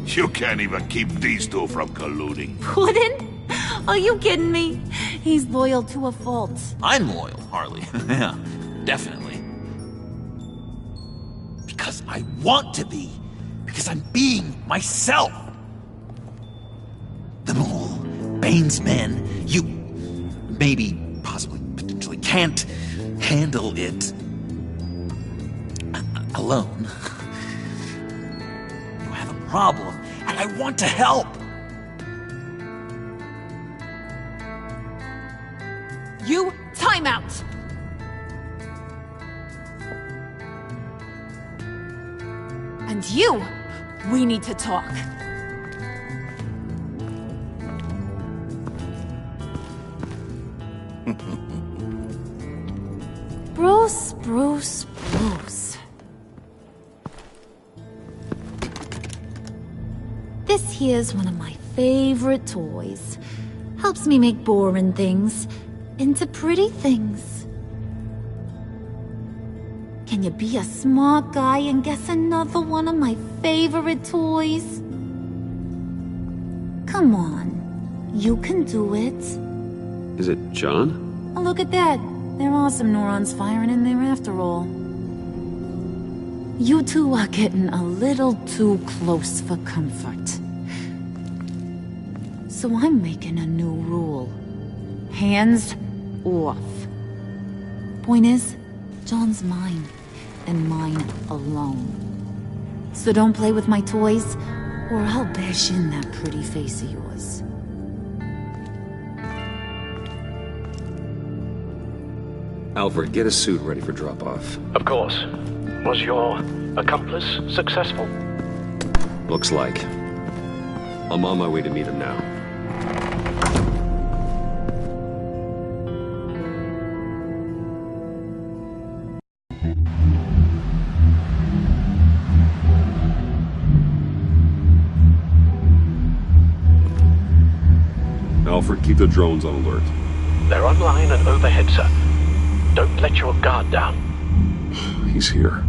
You can't even keep these two from colluding. Puddin'? Are you kidding me? He's loyal to a fault. I'm loyal, Harley. Yeah, definitely. Because I want to be. Because I'm being myself. The Mole, Bane's men, you maybe, possibly, potentially can't handle it alone. You have a problem, and I want to help. You, time out! And you, we need to talk. Bruce. This here's one of my favorite toys. Helps me make boring things into pretty things. Can you be a smart guy and guess another one of my favorite toys? Come on, you can do it. Is it John? Oh, look at that. There are some neurons firing in there after all. You two are getting a little too close for comfort. So I'm making a new rule. Hands off. Point is, John's mine, and mine alone. So don't play with my toys, or I'll bash in that pretty face of yours. Alfred, get a suit ready for drop-off. Of course. Was your accomplice successful? Looks like. I'm on my way to meet him now. Alfred, keep the drones on alert. They're online and overhead, sir. Don't let your guard down. He's here.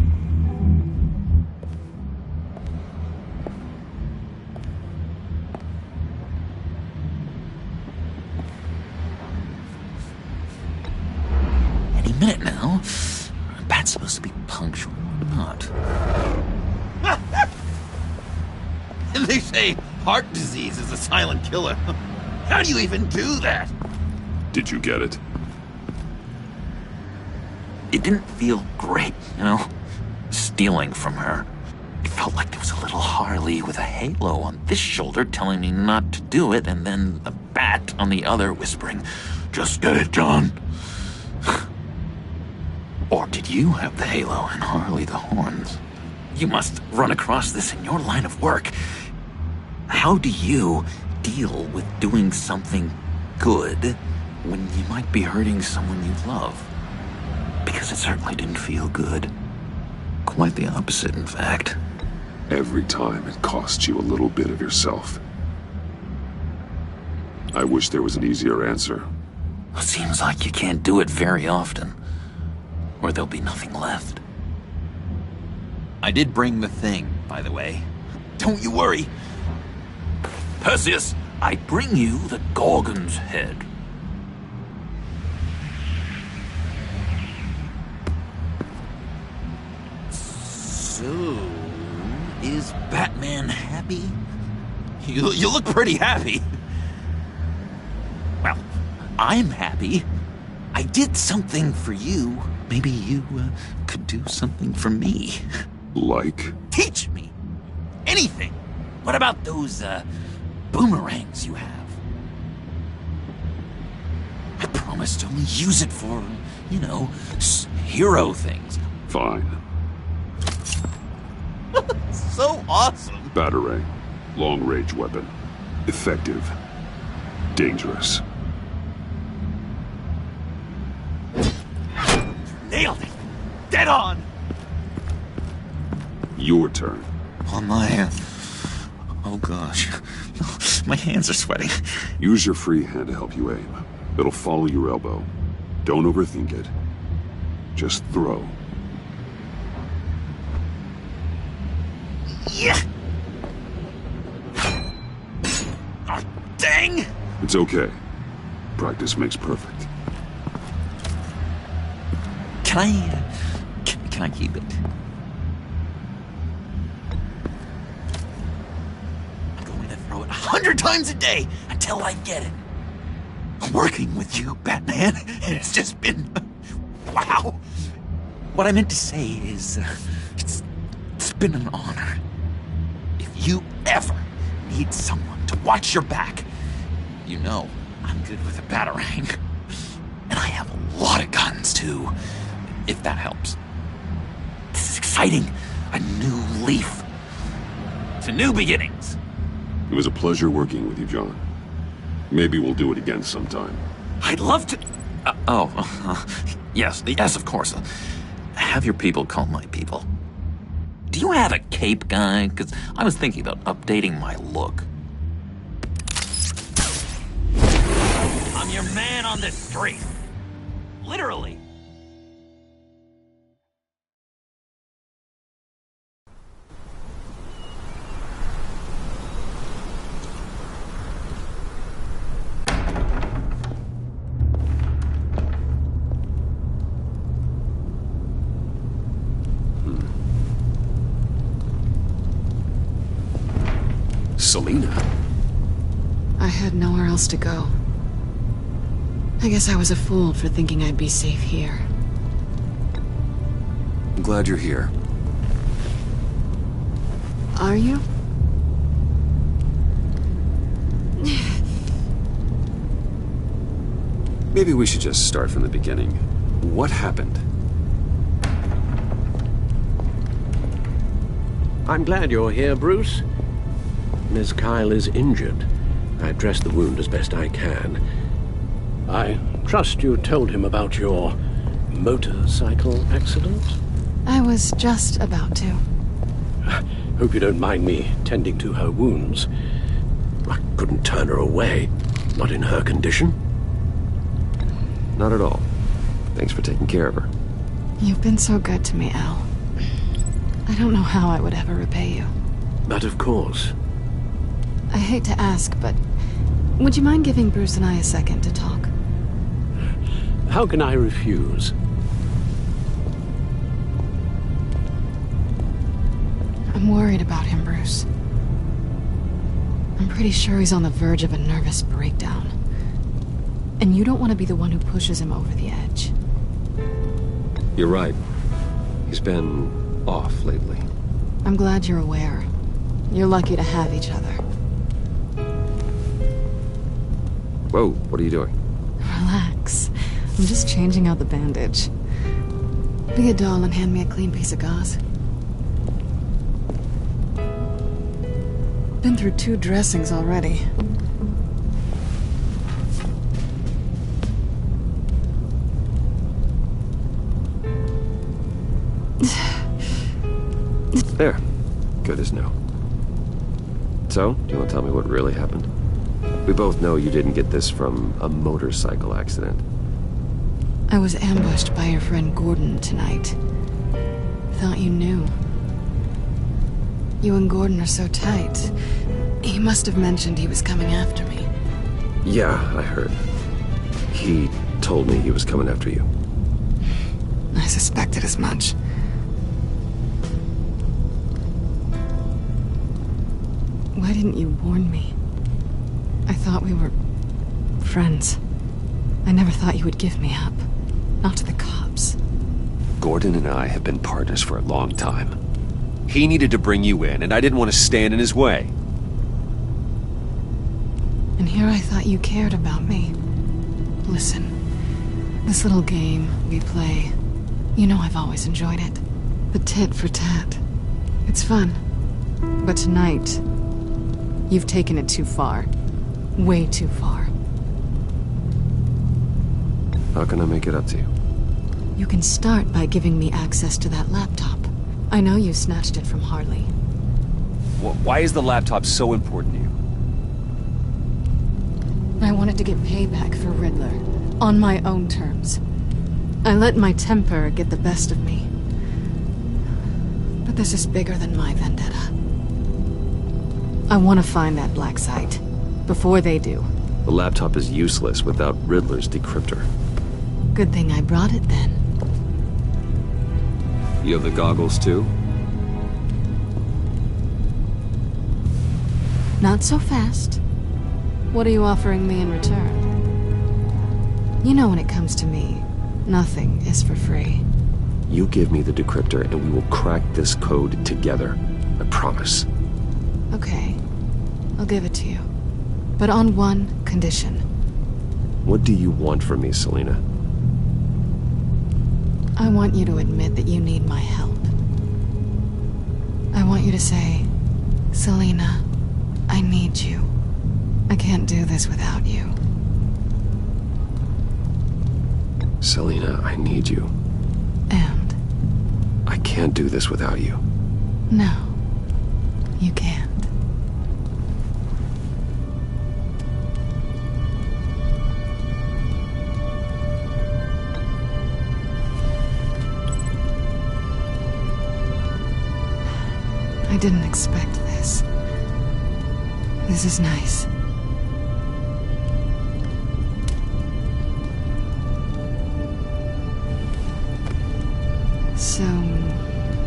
Any minute now. Bat's supposed to be punctual or not. They say heart disease is a silent killer. How do you even do that? Did you get it? It didn't feel great, you know? Stealing from her. It felt like there was a little Harley with a halo on this shoulder telling me not to do it, and then a bat on the other whispering, "Just get it, John." Or did you have the halo and Harley the horns? You must run across this in your line of work. How do you deal with doing something good when you might be hurting someone you love? Because it certainly didn't feel good. Quite the opposite, in fact. Every time it costs you a little bit of yourself. I wish there was an easier answer. It seems like you can't do it very often, or there'll be nothing left. I did bring the thing, by the way. Don't you worry. Perseus, I bring you the Gorgon's head. So, is Batman happy? You look pretty happy. Well, I'm happy. I did something for you. Maybe you could do something for me. Like? Teach me. Anything. What about those, boomerangs you have? I promise to only use it for, you know, hero things. Fine. So awesome. Batarang. Long-range weapon. Effective. Dangerous. Nailed it. Dead on. Your turn. On my... Oh gosh. My hands are sweating. Use your free hand to help you aim. It'll follow your elbow. Don't overthink it. Just throw. Yeah. Oh, dang. It's okay. Practice makes perfect. Can I... Can I keep it? I'm going to throw it 100 times a day until I get it. Working with you, Batman, it's just been... Wow. What I meant to say is, it's been an honor. If you ever need someone to watch your back, you know I'm good with a batarang. And I have a lot of guns, too, if that helps. This is exciting. A new leaf. To new beginnings. It was a pleasure working with you, John. Maybe we'll do it again sometime. I'd love to... Yes, of course. Have your people call my people. Do you have a cape, guy? Because I was thinking about updating my look. I'm your man on the street. Literally. Selina? I had nowhere else to go. I guess I was a fool for thinking I'd be safe here. I'm glad you're here. Are you? Maybe we should just start from the beginning. What happened? I'm glad you're here, Bruce. Ms. Kyle is injured. I dressed the wound as best I can. I trust you told him about your motorcycle accident? I was just about to. Hope you don't mind me tending to her wounds. I couldn't turn her away. Not in her condition. Not at all. Thanks for taking care of her. You've been so good to me, Al. I don't know how I would ever repay you. But of course. I hate to ask, but would you mind giving Bruce and I a second to talk? How can I refuse? I'm worried about him, Bruce. I'm pretty sure he's on the verge of a nervous breakdown. And you don't want to be the one who pushes him over the edge. You're right. He's been off lately. I'm glad you're aware. You're lucky to have each other. Whoa, what are you doing? Relax. I'm just changing out the bandage. Be a doll and hand me a clean piece of gauze. Been through 2 dressings already. There. Good as new. So, do you want to tell me what really happened? We both know you didn't get this from a motorcycle accident. I was ambushed by your friend Gordon tonight. Thought you knew. You and Gordon are so tight. He must have mentioned he was coming after me. Yeah, I heard. He told me he was coming after you. I suspected as much. Why didn't you warn me? I thought we were friends. I never thought you would give me up. Not to the cops. Gordon and I have been partners for a long time. He needed to bring you in, and I didn't want to stand in his way. And here I thought you cared about me. Listen, this little game we play, you know I've always enjoyed it. The tit for tat. It's fun. But tonight, you've taken it too far. Way too far. How can I make it up to you? You can start by giving me access to that laptop. I know you snatched it from Harley. Why is the laptop so important to you? I wanted to get payback for Riddler, on my own terms. I let my temper get the best of me. But this is bigger than my vendetta. I want to find that black site, before they do. The laptop is useless without Riddler's decryptor. Good thing I brought it then. You have the goggles too? Not so fast. What are you offering me in return? You know when it comes to me, nothing is for free. You give me the decryptor and we will crack this code together. I promise. Okay. I'll give it to you. But on one condition. What do you want from me, Selina? I want you to admit that you need my help. I want you to say, Selina, I need you. I can't do this without you. Selina, I need you. And? I can't do this without you. No, you can't. I didn't expect this. This is nice. So,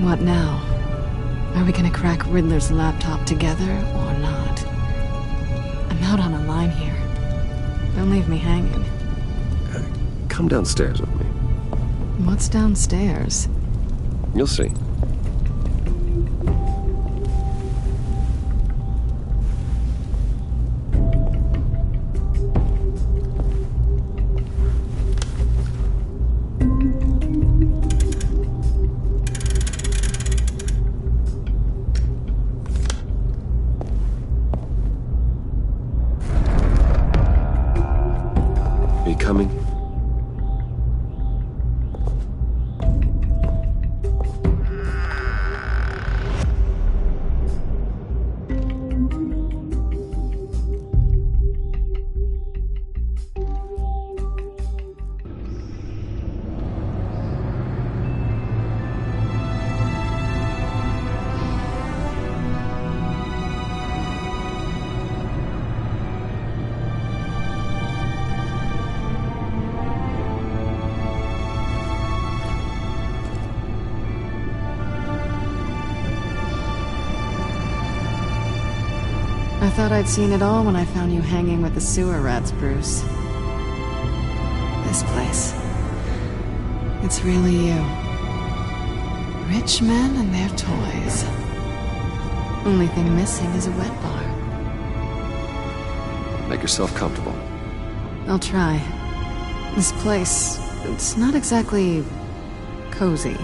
what now? Are we gonna crack Riddler's laptop together or not? I'm out on a line here. Don't leave me hanging. Come downstairs with me. What's downstairs? You'll see. coming? I thought I'd seen it all when I found you hanging with the sewer rats, Bruce. This place. It's really you. Rich men and their toys. Only thing missing is a wet bar. Make yourself comfortable. I'll try. This place, it's not exactly cozy.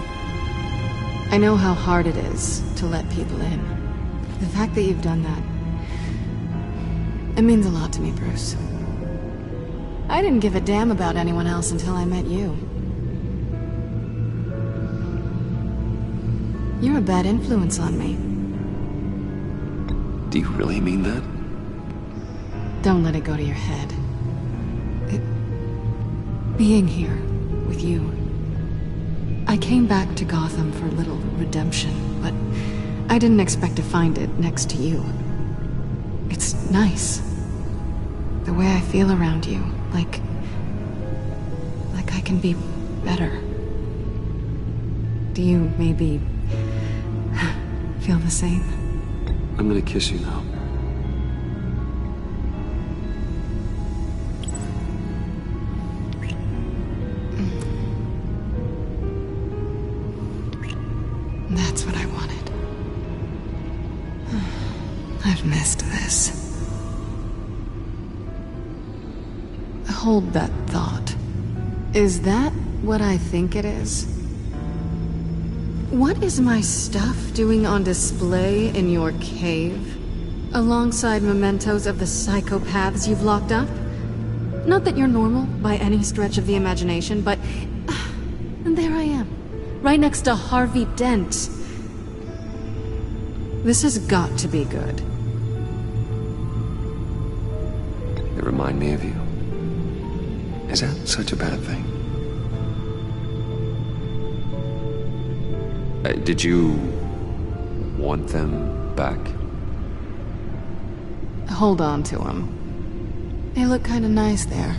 I know how hard it is to let people in. The fact that you've done that, it means a lot to me, Bruce. I didn't give a damn about anyone else until I met you. You're a bad influence on me. Do you really mean that? Don't let it go to your head. Being here with you. I came back to Gotham for a little redemption, but I didn't expect to find it next to you. It's nice. The way I feel around you, like I can be better. Do you maybe feel the same? I'm gonna kiss you now. That's what I wanted. I've missed this. Hold that thought. Is that what I think it is? What is my stuff doing on display in your cave? Alongside mementos of the psychopaths you've locked up? Not that you're normal by any stretch of the imagination, but... and there I am. Right next to Harvey Dent. This has got to be good. They remind me of you. Is that such a bad thing? Did you want them back? Hold on to them. They look kind of nice there.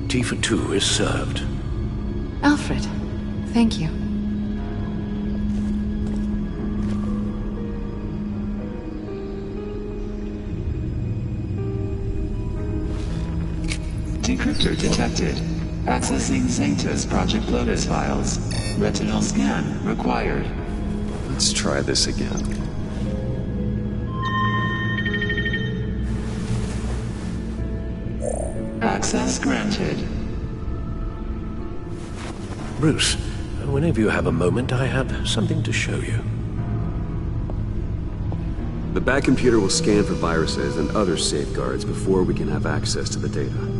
Tea for two is served. Alfred, thank you. Decryptor detected. Accessing Sanctus Project Lotus files. Retinal scan required. Let's try this again. Access granted. Bruce, whenever you have a moment, I have something to show you. The back computer will scan for viruses and other safeguards before we can have access to the data.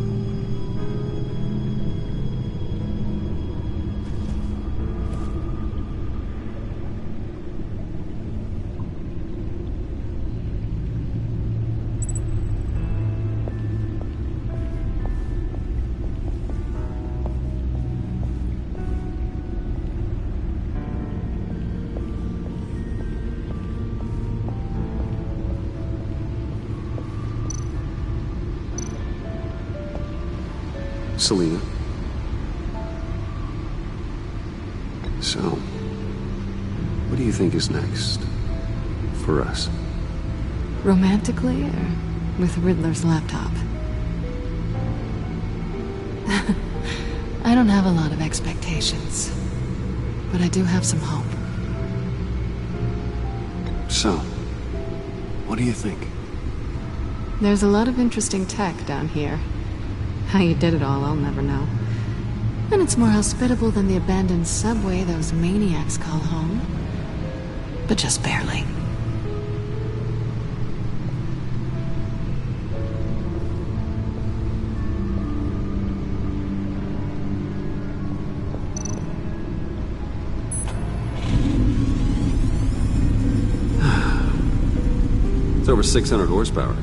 Selina. So, what do you think is next for us? Romantically, or with Riddler's laptop? I don't have a lot of expectations, but I do have some hope. So, what do you think? There's a lot of interesting tech down here. How you did it all, I'll never know. And it's more hospitable than the abandoned subway those maniacs call home. But just barely. It's over 600 horsepower.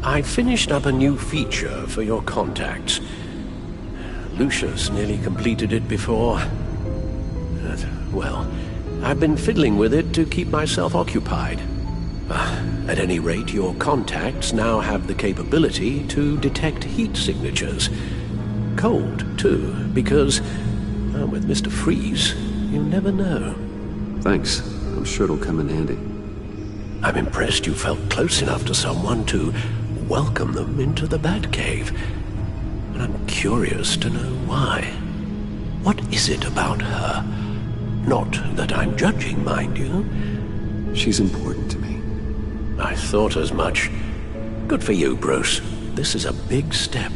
I finished up a new feature for your contacts. Lucius nearly completed it before. Well, I've been fiddling with it to keep myself occupied. At any rate, your contacts now have the capability to detect heat signatures. Cold, too, because, well, with Mr. Freeze, you never know. Thanks. I'm sure it'll come in handy. I'm impressed you felt close enough to someone to welcome them into the Batcave. And I'm curious to know why. What is it about her? Not that I'm judging, mind you. She's important to me. I thought as much. Good for you, Bruce. This is a big step.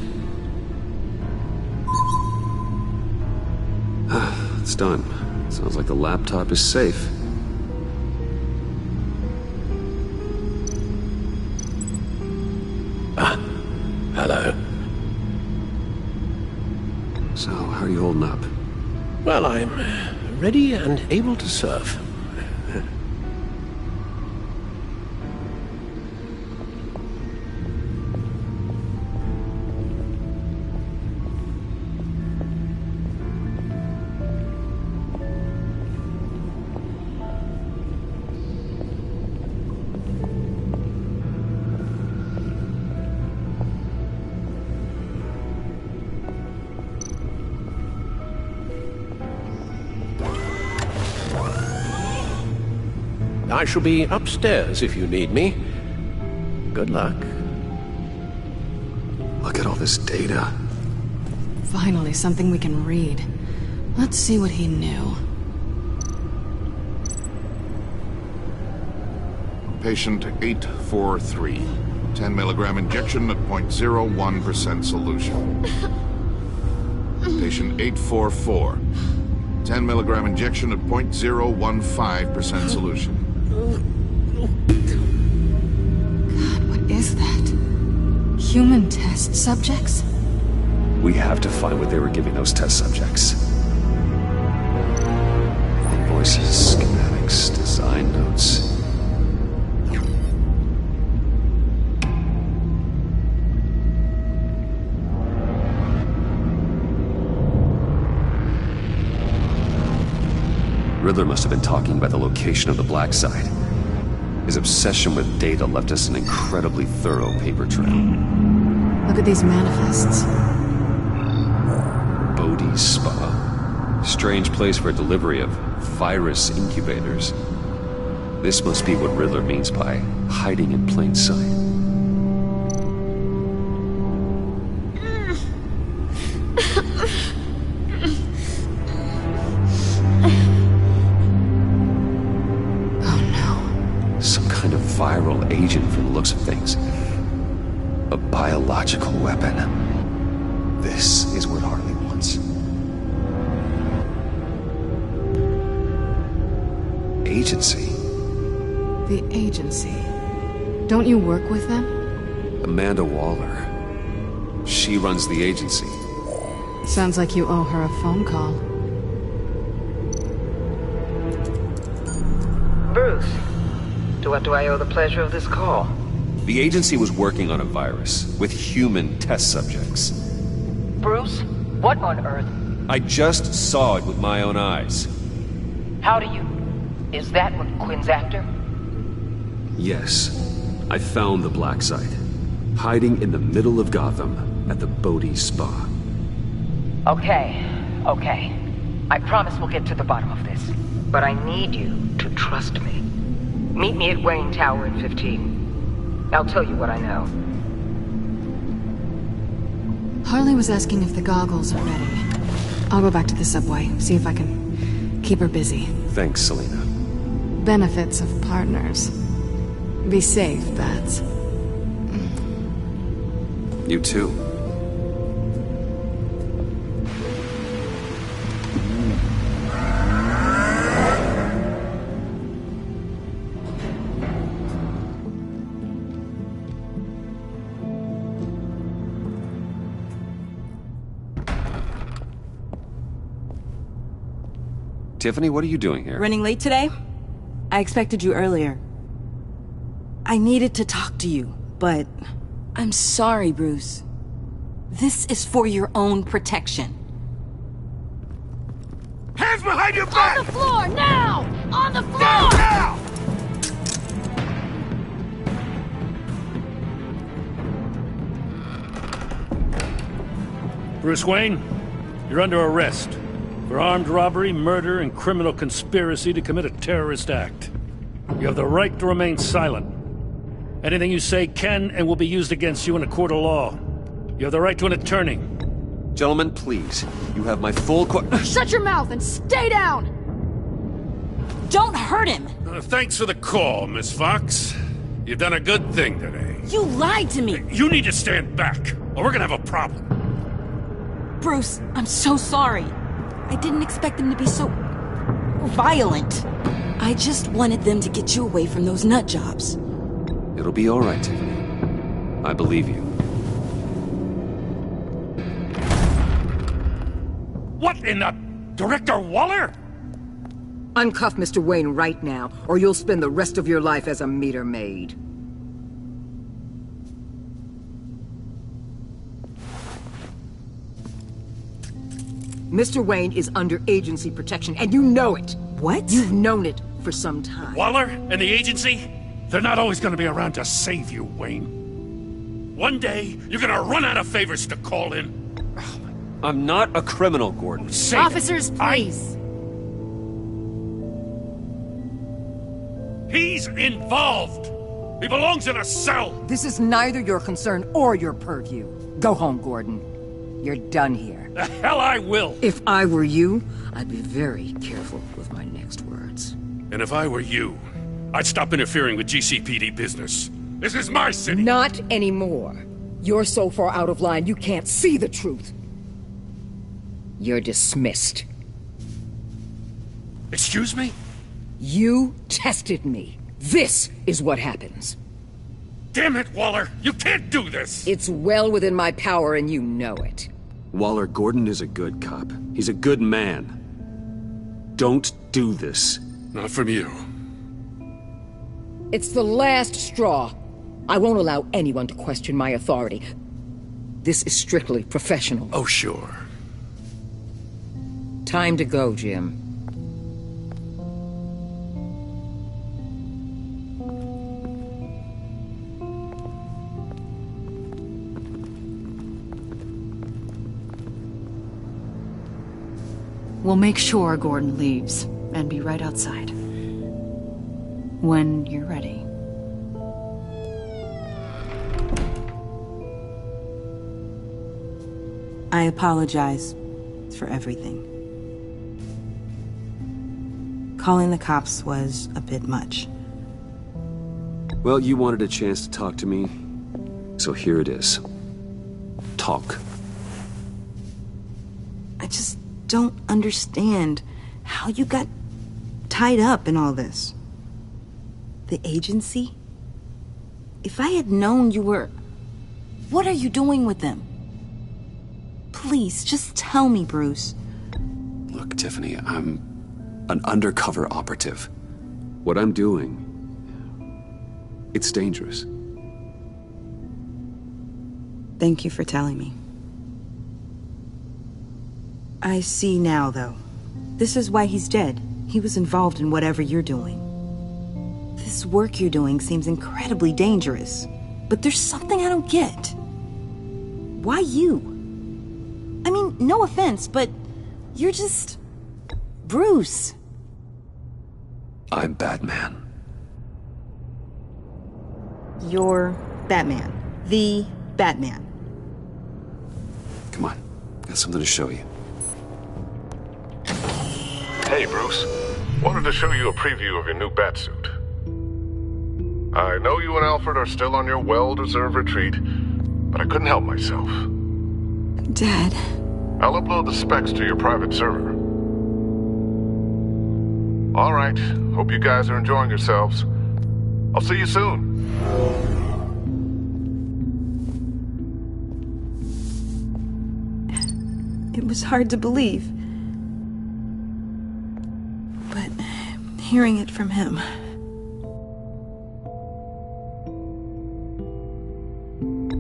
It's done. Sounds like the laptop is safe. Hello. So, how are you holding up? Well, I'm ready and able to serve. I shall be upstairs if you need me. Good luck. Look at all this data. Finally, something we can read. Let's see what he knew. Patient 843. 10 milligram injection at 0.01% solution. Patient 844. 10 milligram injection at 0.015% solution. God, what is that? Human test subjects? We have to find what they were giving those test subjects. Invoices, schematics, design notes. Riddler must have been talking about the location of the black site. His obsession with data left us an incredibly thorough paper trail. Look at these manifests. Bodhi's Spa. Strange place for delivery of virus incubators. This must be what Riddler means by hiding in plain sight. biological weapon. This is what Harley wants. Agency. The agency. Don't you work with them? Amanda Waller. She runs the agency. Sounds like you owe her a phone call. Bruce, to what do I owe the pleasure of this call? The agency was working on a virus with human test subjects. Bruce, what on earth? I just saw it with my own eyes. How do you? Is that what Quinn's after? Yes. I found the black site. Hiding in the middle of Gotham at the Bodhi Spa. Okay. I promise we'll get to the bottom of this. But I need you to trust me. Meet me at Wayne Tower in 15. I'll tell you what I know. Harley was asking if the goggles are ready. I'll go back to the subway, see if I can keep her busy. Thanks, Selena. Benefits of partners. Be safe, Bats. You too. Tiffany, what are you doing here? Running late today? I expected you earlier. I needed to talk to you, but I'm sorry, Bruce. This is for your own protection. Hands behind your back! On the floor, now! On the floor! Now! Bruce Wayne, you're under arrest for armed robbery, murder, and criminal conspiracy to commit a terrorist act. You have the right to remain silent. Anything you say can and will be used against you in a court of law. You have the right to an attorney. Gentlemen, please. You have my full Shut your mouth and stay down! Don't hurt him! Thanks for the call, Miss Fox. You've done a good thing today. You lied to me! You need to stand back, or we're gonna have a problem. Bruce, I'm so sorry. I didn't expect them to be so violent. I just wanted them to get you away from those nut jobs. It'll be all right, Tiffany. I believe you. What in the... Director Waller? Uncuff Mr. Wayne right now, or you'll spend the rest of your life as a meter maid. Mr. Wayne is under agency protection, and you know it. What? You've known it for some time. Waller and the agency? They're not always gonna be around to save you, Wayne. One day, you're gonna run out of favors to call in. I'm not a criminal, Gordon. Officers, please. He's involved. He belongs in a cell. This is neither your concern or your purview. Go home, Gordon. You're done here. The hell I will. If I were you, I'd be very careful with my next words. And if I were you, I'd stop interfering with GCPD business. This is my city. Not anymore. You're so far out of line, you can't see the truth. You're dismissed. Excuse me? You tested me. This is what happens. Damn it, Waller! You can't do this! It's well within my power and you know it. Waller, Gordon is a good cop. He's a good man. Don't do this. Not from you. It's the last straw. I won't allow anyone to question my authority. This is strictly professional. Oh, sure. Time to go, Jim. We'll make sure Gordon leaves, and be right outside. When you're ready. I apologize for everything. Calling the cops was a bit much. Well, you wanted a chance to talk to me, so here it is. talk. I just don't understand how you got tied up in all this. The agency? If I had known you were... What are you doing with them? Please, just tell me, Bruce. Look, Tiffany, I'm an undercover operative. What I'm doing, it's dangerous. Thank you for telling me. I see now, though. This is why he's dead. He was involved in whatever you're doing. This work you're doing seems incredibly dangerous. But there's something I don't get. Why you? I mean, no offense, but you're just... Bruce. I'm Batman. You're Batman. The Batman. Come on, got something to show you. Hey, Bruce. Wanted to show you a preview of your new batsuit. I know you and Alfred are still on your well-deserved retreat, but I couldn't help myself. Dad. I'll upload the specs to your private server. All right. Hope you guys are enjoying yourselves. I'll see you soon. It was hard to believe. But hearing it from him...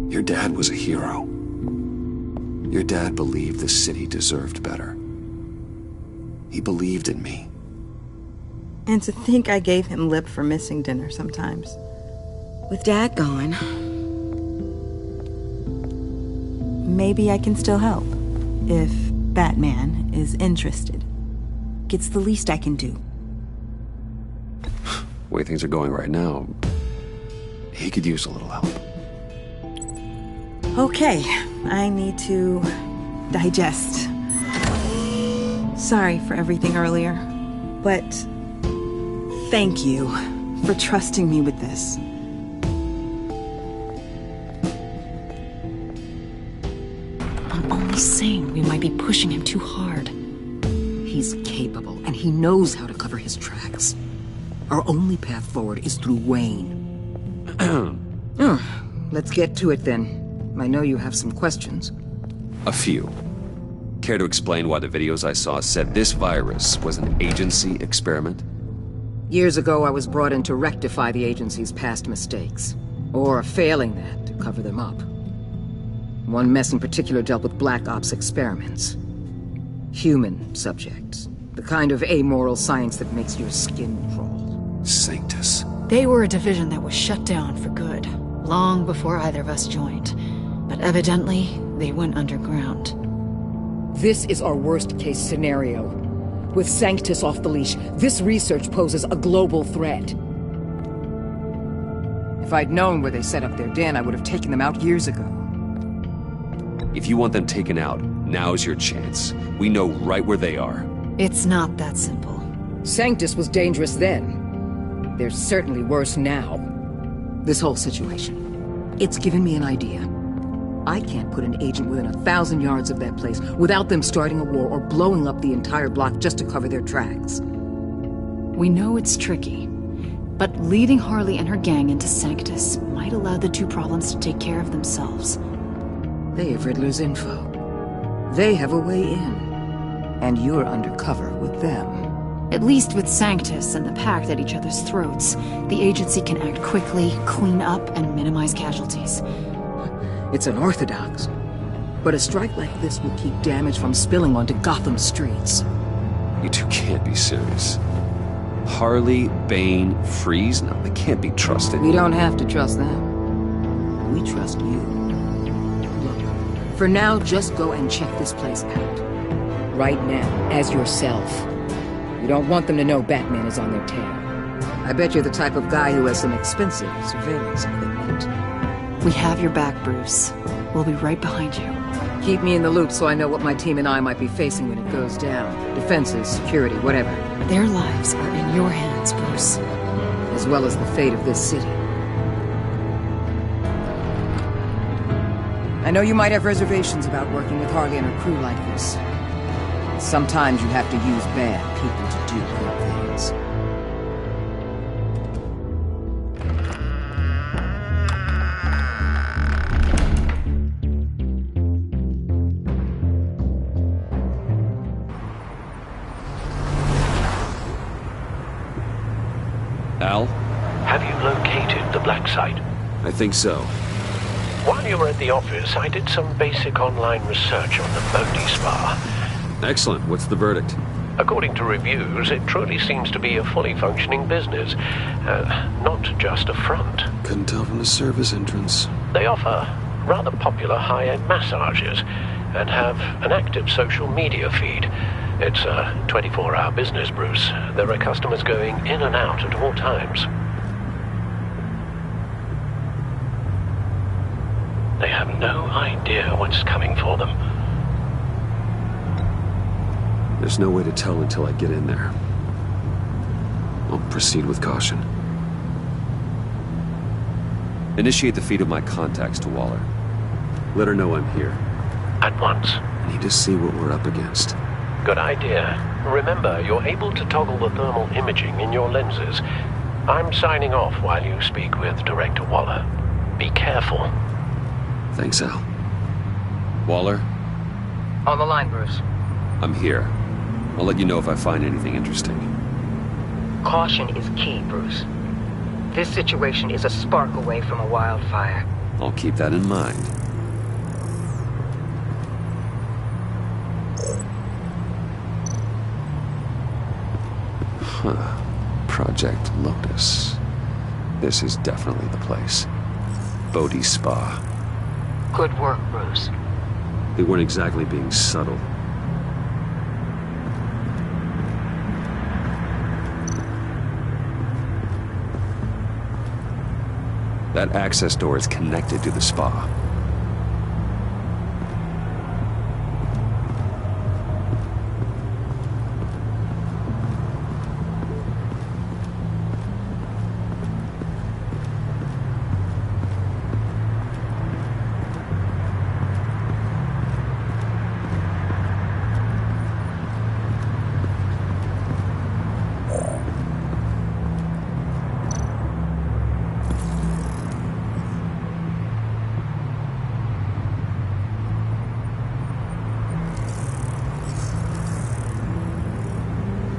Your dad was a hero. Your dad believed the city deserved better. He believed in me. And to think I gave him lip for missing dinner sometimes. With Dad gone... Maybe I can still help. If Batman is interested. It's the least I can do. The way things are going right now, he could use a little help. Okay, I need to digest. Sorry for everything earlier, but thank you for trusting me with this. I'm only saying we might be pushing him too hard. He's capable, and he knows how to cover his tracks. Our only path forward is through Wayne. Let's get to it then. I know you have some questions. A few. Care to explain why the videos I saw said this virus was an agency experiment? Years ago, I was brought in to rectify the agency's past mistakes. Or, failing that, to cover them up. One mess in particular dealt with Black Ops experiments. Human subjects. The kind of amoral science that makes your skin crawl. Sanctus. They were a division that was shut down for good, long before either of us joined. But evidently, they went underground. This is our worst-case scenario. With Sanctus off the leash, this research poses a global threat. If I'd known where they set up their den, I would have taken them out years ago. If you want them taken out, now's your chance. We know right where they are. It's not that simple. Sanctus was dangerous then. They're certainly worse now. This whole situation, it's given me an idea. I can't put an agent within 1,000 yards of that place without them starting a war or blowing up the entire block just to cover their tracks. We know it's tricky, but leading Harley and her gang into Sanctus might allow the two problems to take care of themselves. They have Riddler's info. They have a way in. And you're undercover with them. At least with Sanctus and the Pact at each other's throats, the agency can act quickly, clean up, and minimize casualties. It's unorthodox. But a strike like this would keep damage from spilling onto Gotham streets. You two can't be serious. Harley, Bane, Freeze? No, they can't be trusted. We don't have to trust them. We trust you. Look, for now, just go and check this place out. Right now, as yourself. You don't want them to know Batman is on their tail. I bet you're the type of guy who has some expensive surveillance equipment. We have your back, Bruce. We'll be right behind you. Keep me in the loop so I know what my team and I might be facing when it goes down. Defenses, security, whatever. Their lives are in your hands, Bruce. As well as the fate of this city. I know you might have reservations about working with Harley and her crew like this. Sometimes you have to use bad people to do good things. Al? Have you located the black site? I think so. While you were at the office, I did some basic online research on the Bodhi Spa. Excellent. What's the verdict? According to reviews, it truly seems to be a fully functioning business. Not just a front. Couldn't tell from the service entrance. They offer rather popular high-end massages and have an active social media feed. It's a 24-hour business, Bruce. There are customers going in and out at all times. They have no idea what's coming for them. There's no way to tell until I get in there. I'll proceed with caution. Initiate the feed of my contacts to Waller. Let her know I'm here. At once. I need to see what we're up against. Good idea. Remember, you're able to toggle the thermal imaging in your lenses. I'm signing off while you speak with Director Waller. Be careful. Thanks, Al. Waller? On the line, Bruce. I'm here. I'll let you know if I find anything interesting. Caution is key, Bruce. This situation is a spark away from a wildfire. I'll keep that in mind. Huh. Project Lotus. This is definitely the place. Bodhi Spa. Good work, Bruce. They weren't exactly being subtle. That access door is connected to the spa.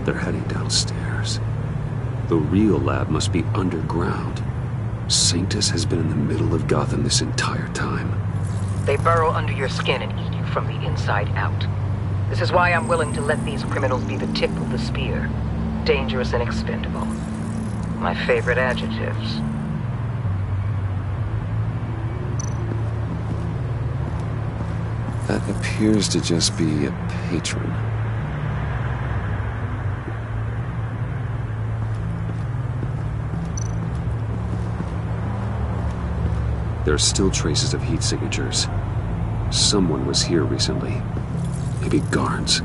They're heading downstairs. The real lab must be underground. Sanctus has been in the middle of Gotham this entire time. They burrow under your skin and eat you from the inside out. This is why I'm willing to let these criminals be the tip of the spear. Dangerous and expendable. My favorite adjectives. That appears to just be a patron. There are still traces of heat signatures. Someone was here recently. Maybe guards.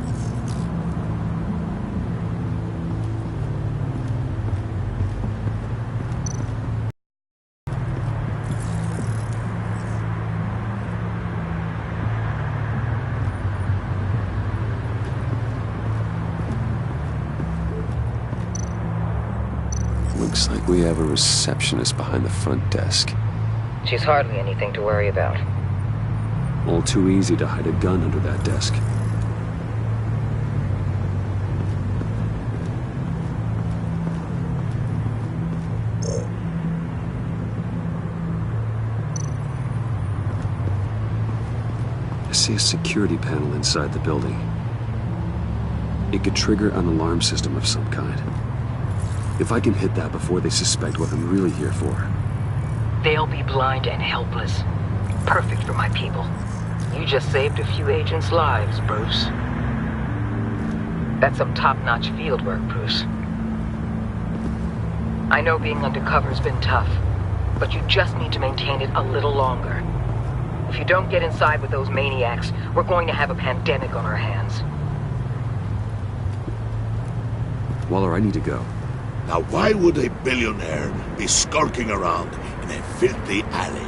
Looks like we have a receptionist behind the front desk. She's hardly anything to worry about. All too easy to hide a gun under that desk. I see a security panel inside the building. It could trigger an alarm system of some kind. If I can hit that before they suspect what I'm really here for. They'll be blind and helpless. Perfect for my people. You just saved a few agents' lives, Bruce. That's some top-notch field work, Bruce. I know being undercover's been tough, but you just need to maintain it a little longer. If you don't get inside with those maniacs, we're going to have a pandemic on our hands. Waller, I need to go. Now why would a billionaire be skulking around in a filthy alley?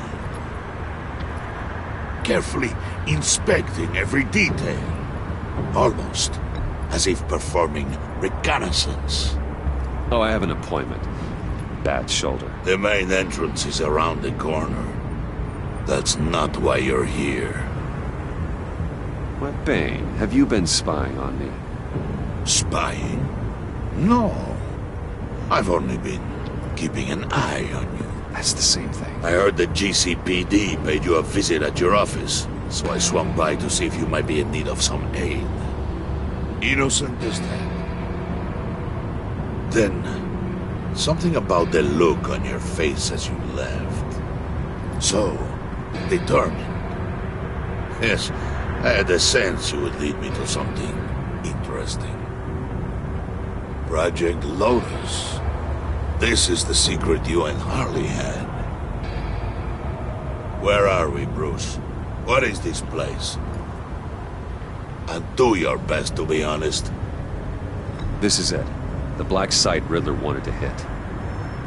carefully inspecting every detail. Almost as if performing reconnaissance. Oh, I have an appointment. Bad shoulder. The main entrance is around the corner. That's not why you're here. What, Bane? Have you been spying on me? Spying? No. I've only been keeping an eye on you. That's the same thing. I heard the GCPD paid you a visit at your office, so I swung by to see if you might be in need of some aid. Innocent as that. Then, something about the look on your face as you left. So, determined. Yes, I had a sense you would lead me to something interesting. Project Lotus. This is the secret you and Harley had. Where are we, Bruce? What is this place? And do your best to be honest. This is it. The black site Riddler wanted to hit.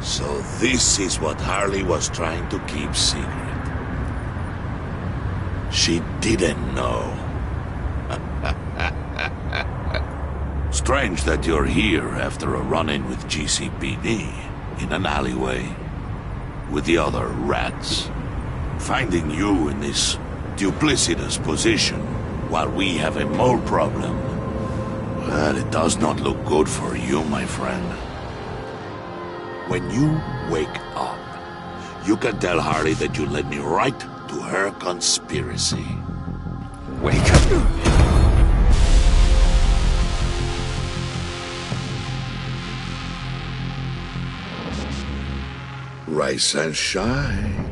So this is what Harley was trying to keep secret. She didn't know. Strange that you're here after a run-in with GCPD in an alleyway with the other rats. Finding you in this duplicitous position while we have a mole problem. Well, it does not look good for you, my friend. When you wake up, you can tell Harley that you led me right to her conspiracy. Wake up. Rise and shine.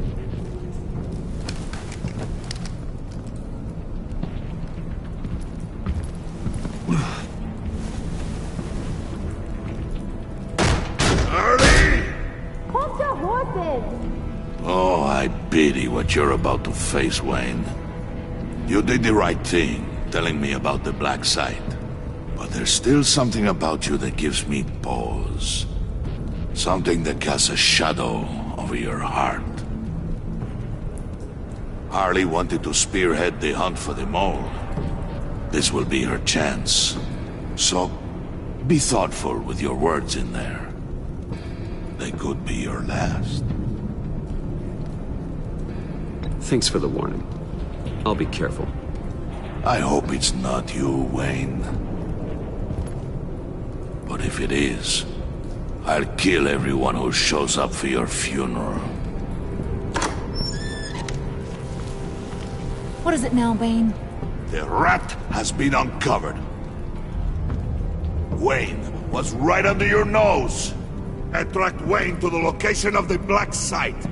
Oh, I pity what you're about to face, Wayne. You did the right thing, telling me about the black site. But there's still something about you that gives me pause. Something that casts a shadow over your heart. Harley wanted to spearhead the hunt for the mole. This will be her chance. So, be thoughtful with your words in there. They could be your last. Thanks for the warning. I'll be careful. I hope it's not you, Wayne. But if it is, I'll kill everyone who shows up for your funeral. What is it now, Bane? The rat has been uncovered. Wayne was right under your nose. I tracked Wayne to the location of the black site.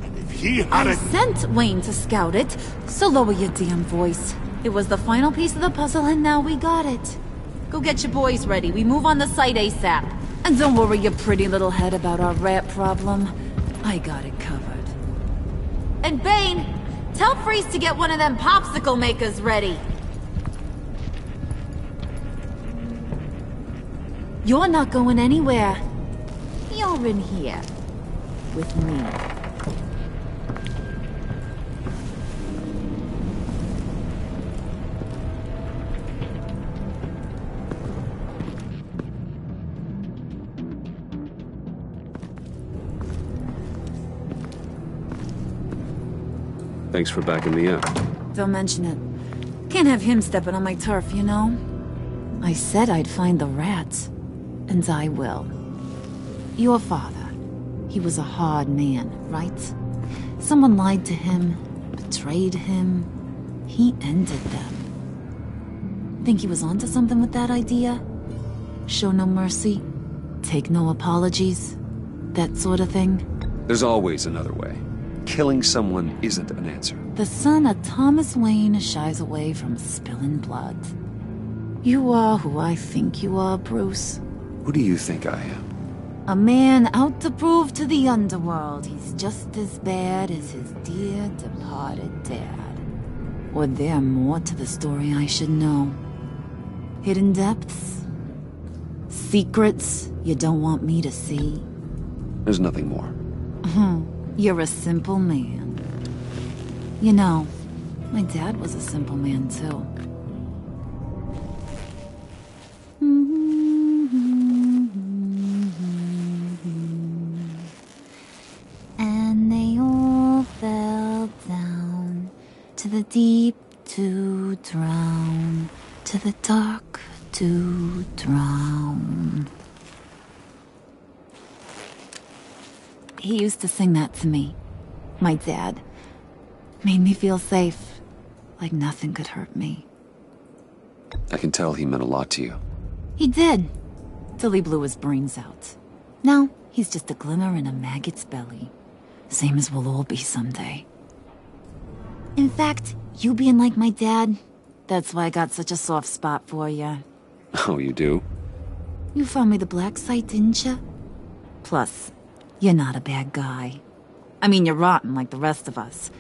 And if he had I sent Wayne to scout it, so lower your damn voice. It was the final piece of the puzzle and now we got it. Go get your boys ready. We move on the site ASAP. And don't worry your pretty little head about our rat problem. I got it covered. And Bane, tell Freeze to get one of them popsicle makers ready. You're not going anywhere. You're in here. With me. Thanks for backing me up. Don't mention it. Can't have him stepping on my turf, you know? I said I'd find the rats. And I will. Your father. He was a hard man, right? Someone lied to him, betrayed him. He ended them. Think he was onto something with that idea? Show no mercy? Take no apologies? That sort of thing? There's always another way. Killing someone isn't an answer. The son of Thomas Wayne shies away from spilling blood. You are who I think you are, Bruce. Who do you think I am? A man out to prove to the underworld he's just as bad as his dear departed dad. Or there more to the story I should know? Hidden depths? Secrets you don't want me to see? There's nothing more. You're a simple man. You know, My dad was a simple man, too. And they all fell down to the deep to drown, to the dark to drown. He used to sing that to me. My dad. Made me feel safe. Like nothing could hurt me. I can tell he meant a lot to you. He did. Till he blew his brains out. Now, he's just a glimmer in a maggot's belly. Same as we'll all be someday. In fact, you being like my dad, that's why I got such a soft spot for you. Oh, you do? You found me the black site, didn't you? Plus, you're not a bad guy. I mean, you're rotten like the rest of us.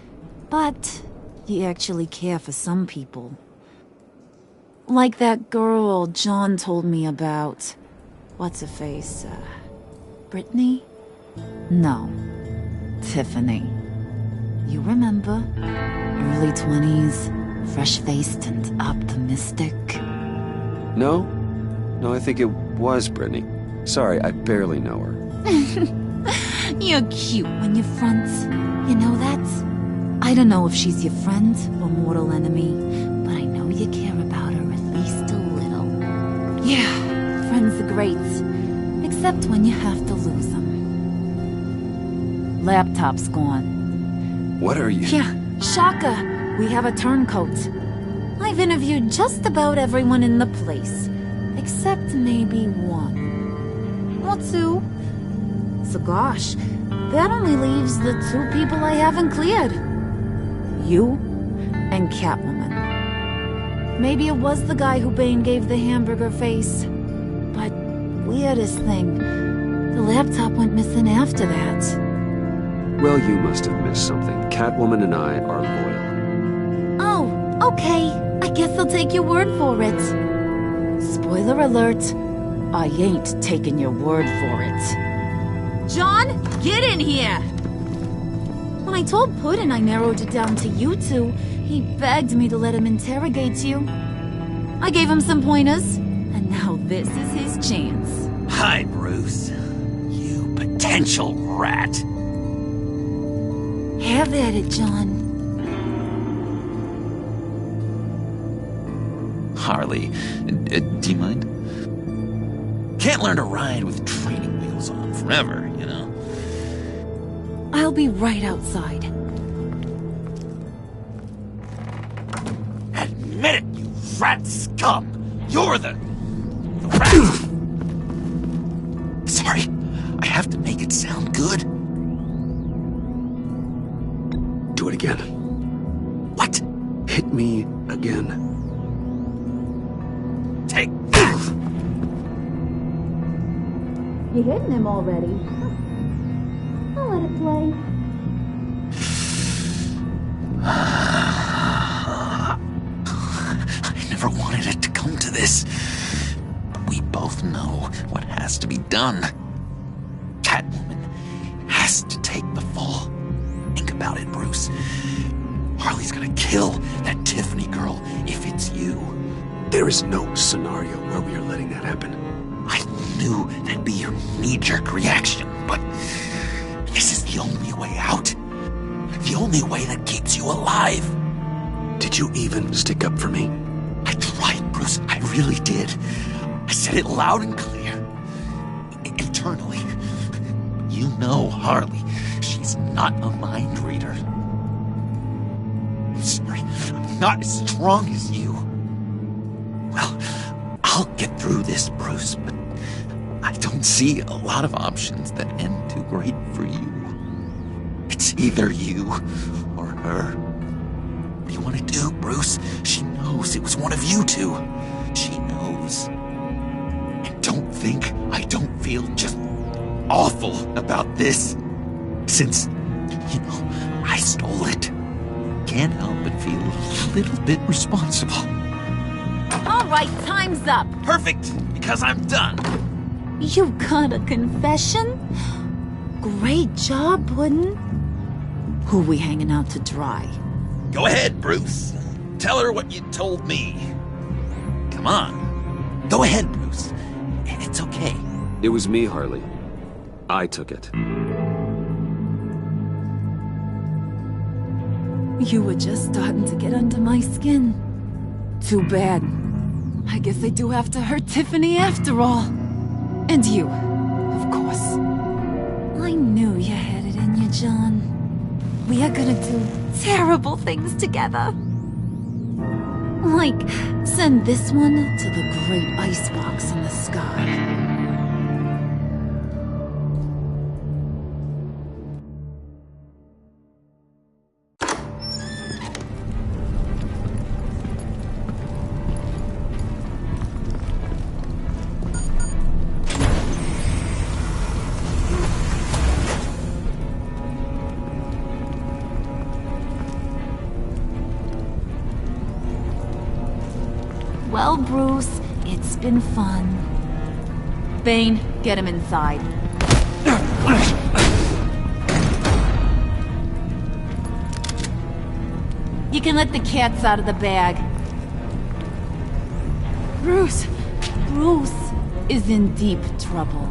But you actually care for some people. Like that girl John told me about. What's her face? Brittany? No. Tiffany. You remember? Early 20s, fresh-faced and optimistic. No? No, I think it was Brittany. Sorry, I barely know her. You're cute when you're front. You know that? I don't know if she's your friend or mortal enemy, but I know you care about her at least a little. Yeah, friends are great. Except when you have to lose them. Laptop's gone. What are you... Yeah, Shaka. We have a turncoat. I've interviewed just about everyone in the place. Except maybe one. Or two. So gosh, that only leaves the two people I haven't cleared. You and Catwoman. Maybe it was the guy who Bane gave the hamburger face. But weirdest thing, the laptop went missing after that. Well, you must have missed something. Catwoman and I are loyal. Oh, okay. I guess I'll take your word for it. Spoiler alert, I ain't taking your word for it. John, get in here! When I told Puddin' I narrowed it down to you two, he begged me to let him interrogate you. I gave him some pointers, and now this is his chance. Hi, Bruce. You potential rat. Have at it, John. Harley, do you mind? Can't learn to ride with training wheels on forever, you know? I'll be right outside. Admit it, you rat scum! You're the rat! Sorry, I have to make it sound good. Do it again. What? Hit me again. Take that! You're hitting him already. I'll let it play. I never wanted it to come to this. But we both know what has to be done. Catwoman has to take the fall. Think about it, Bruce. Harley's gonna kill that Tiffany girl if it's you. There is no scenario where we are letting that happen. I knew that'd be your knee-jerk reaction, but this is the only way out. The only way that keeps you alive. Did you even stick up for me? I tried, Bruce. I really did. I said it loud and clear. Internally. You know Harley. She's not a mind reader. I'm sorry. I'm not as strong as you. Well, I'll get through this, Bruce, but I don't see a lot of options that end too great for you. It's either you or her. What do you want to do, Bruce? She knows it was one of you two. She knows. And don't think I don't feel just awful about this. Since, you know, I stole it. Can't help but feel a little bit responsible. All right, time's up. Perfect, because I'm done. You got a confession? Great job, Puddin'. Who we hanging out to dry? Go ahead, Bruce. Tell her what you told me. Come on. Go ahead, Bruce. It's okay. It was me, Harley. I took it. You were just starting to get under my skin. Too bad. I guess I do have to hurt Tiffany after all. And you, of course. I knew you had it in you, John. We are gonna do terrible things together. Like, send this one to the great icebox in the sky. Well, Bruce, it's been fun. Bane, get him inside. You can let the cats out of the bag. Bruce! Bruce is in deep trouble.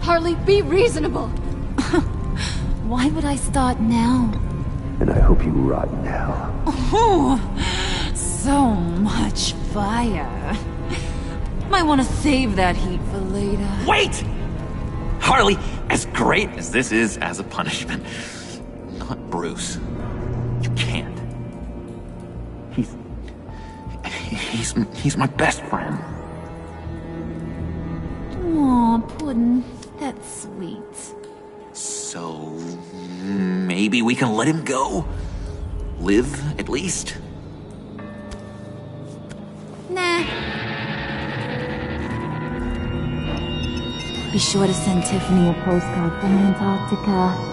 Harley, be reasonable! Why would I start now? And I hope you rot in hell. Oh, so much fire. Might want to save that heat for later. Wait! Harley, as great as this is as a punishment, not Bruce. You can't. He's my best friend. Aw, Puddin', that's sweet. So maybe we can let him go? Live, at least? Nah. Be sure to send Tiffany a postcard from Antarctica.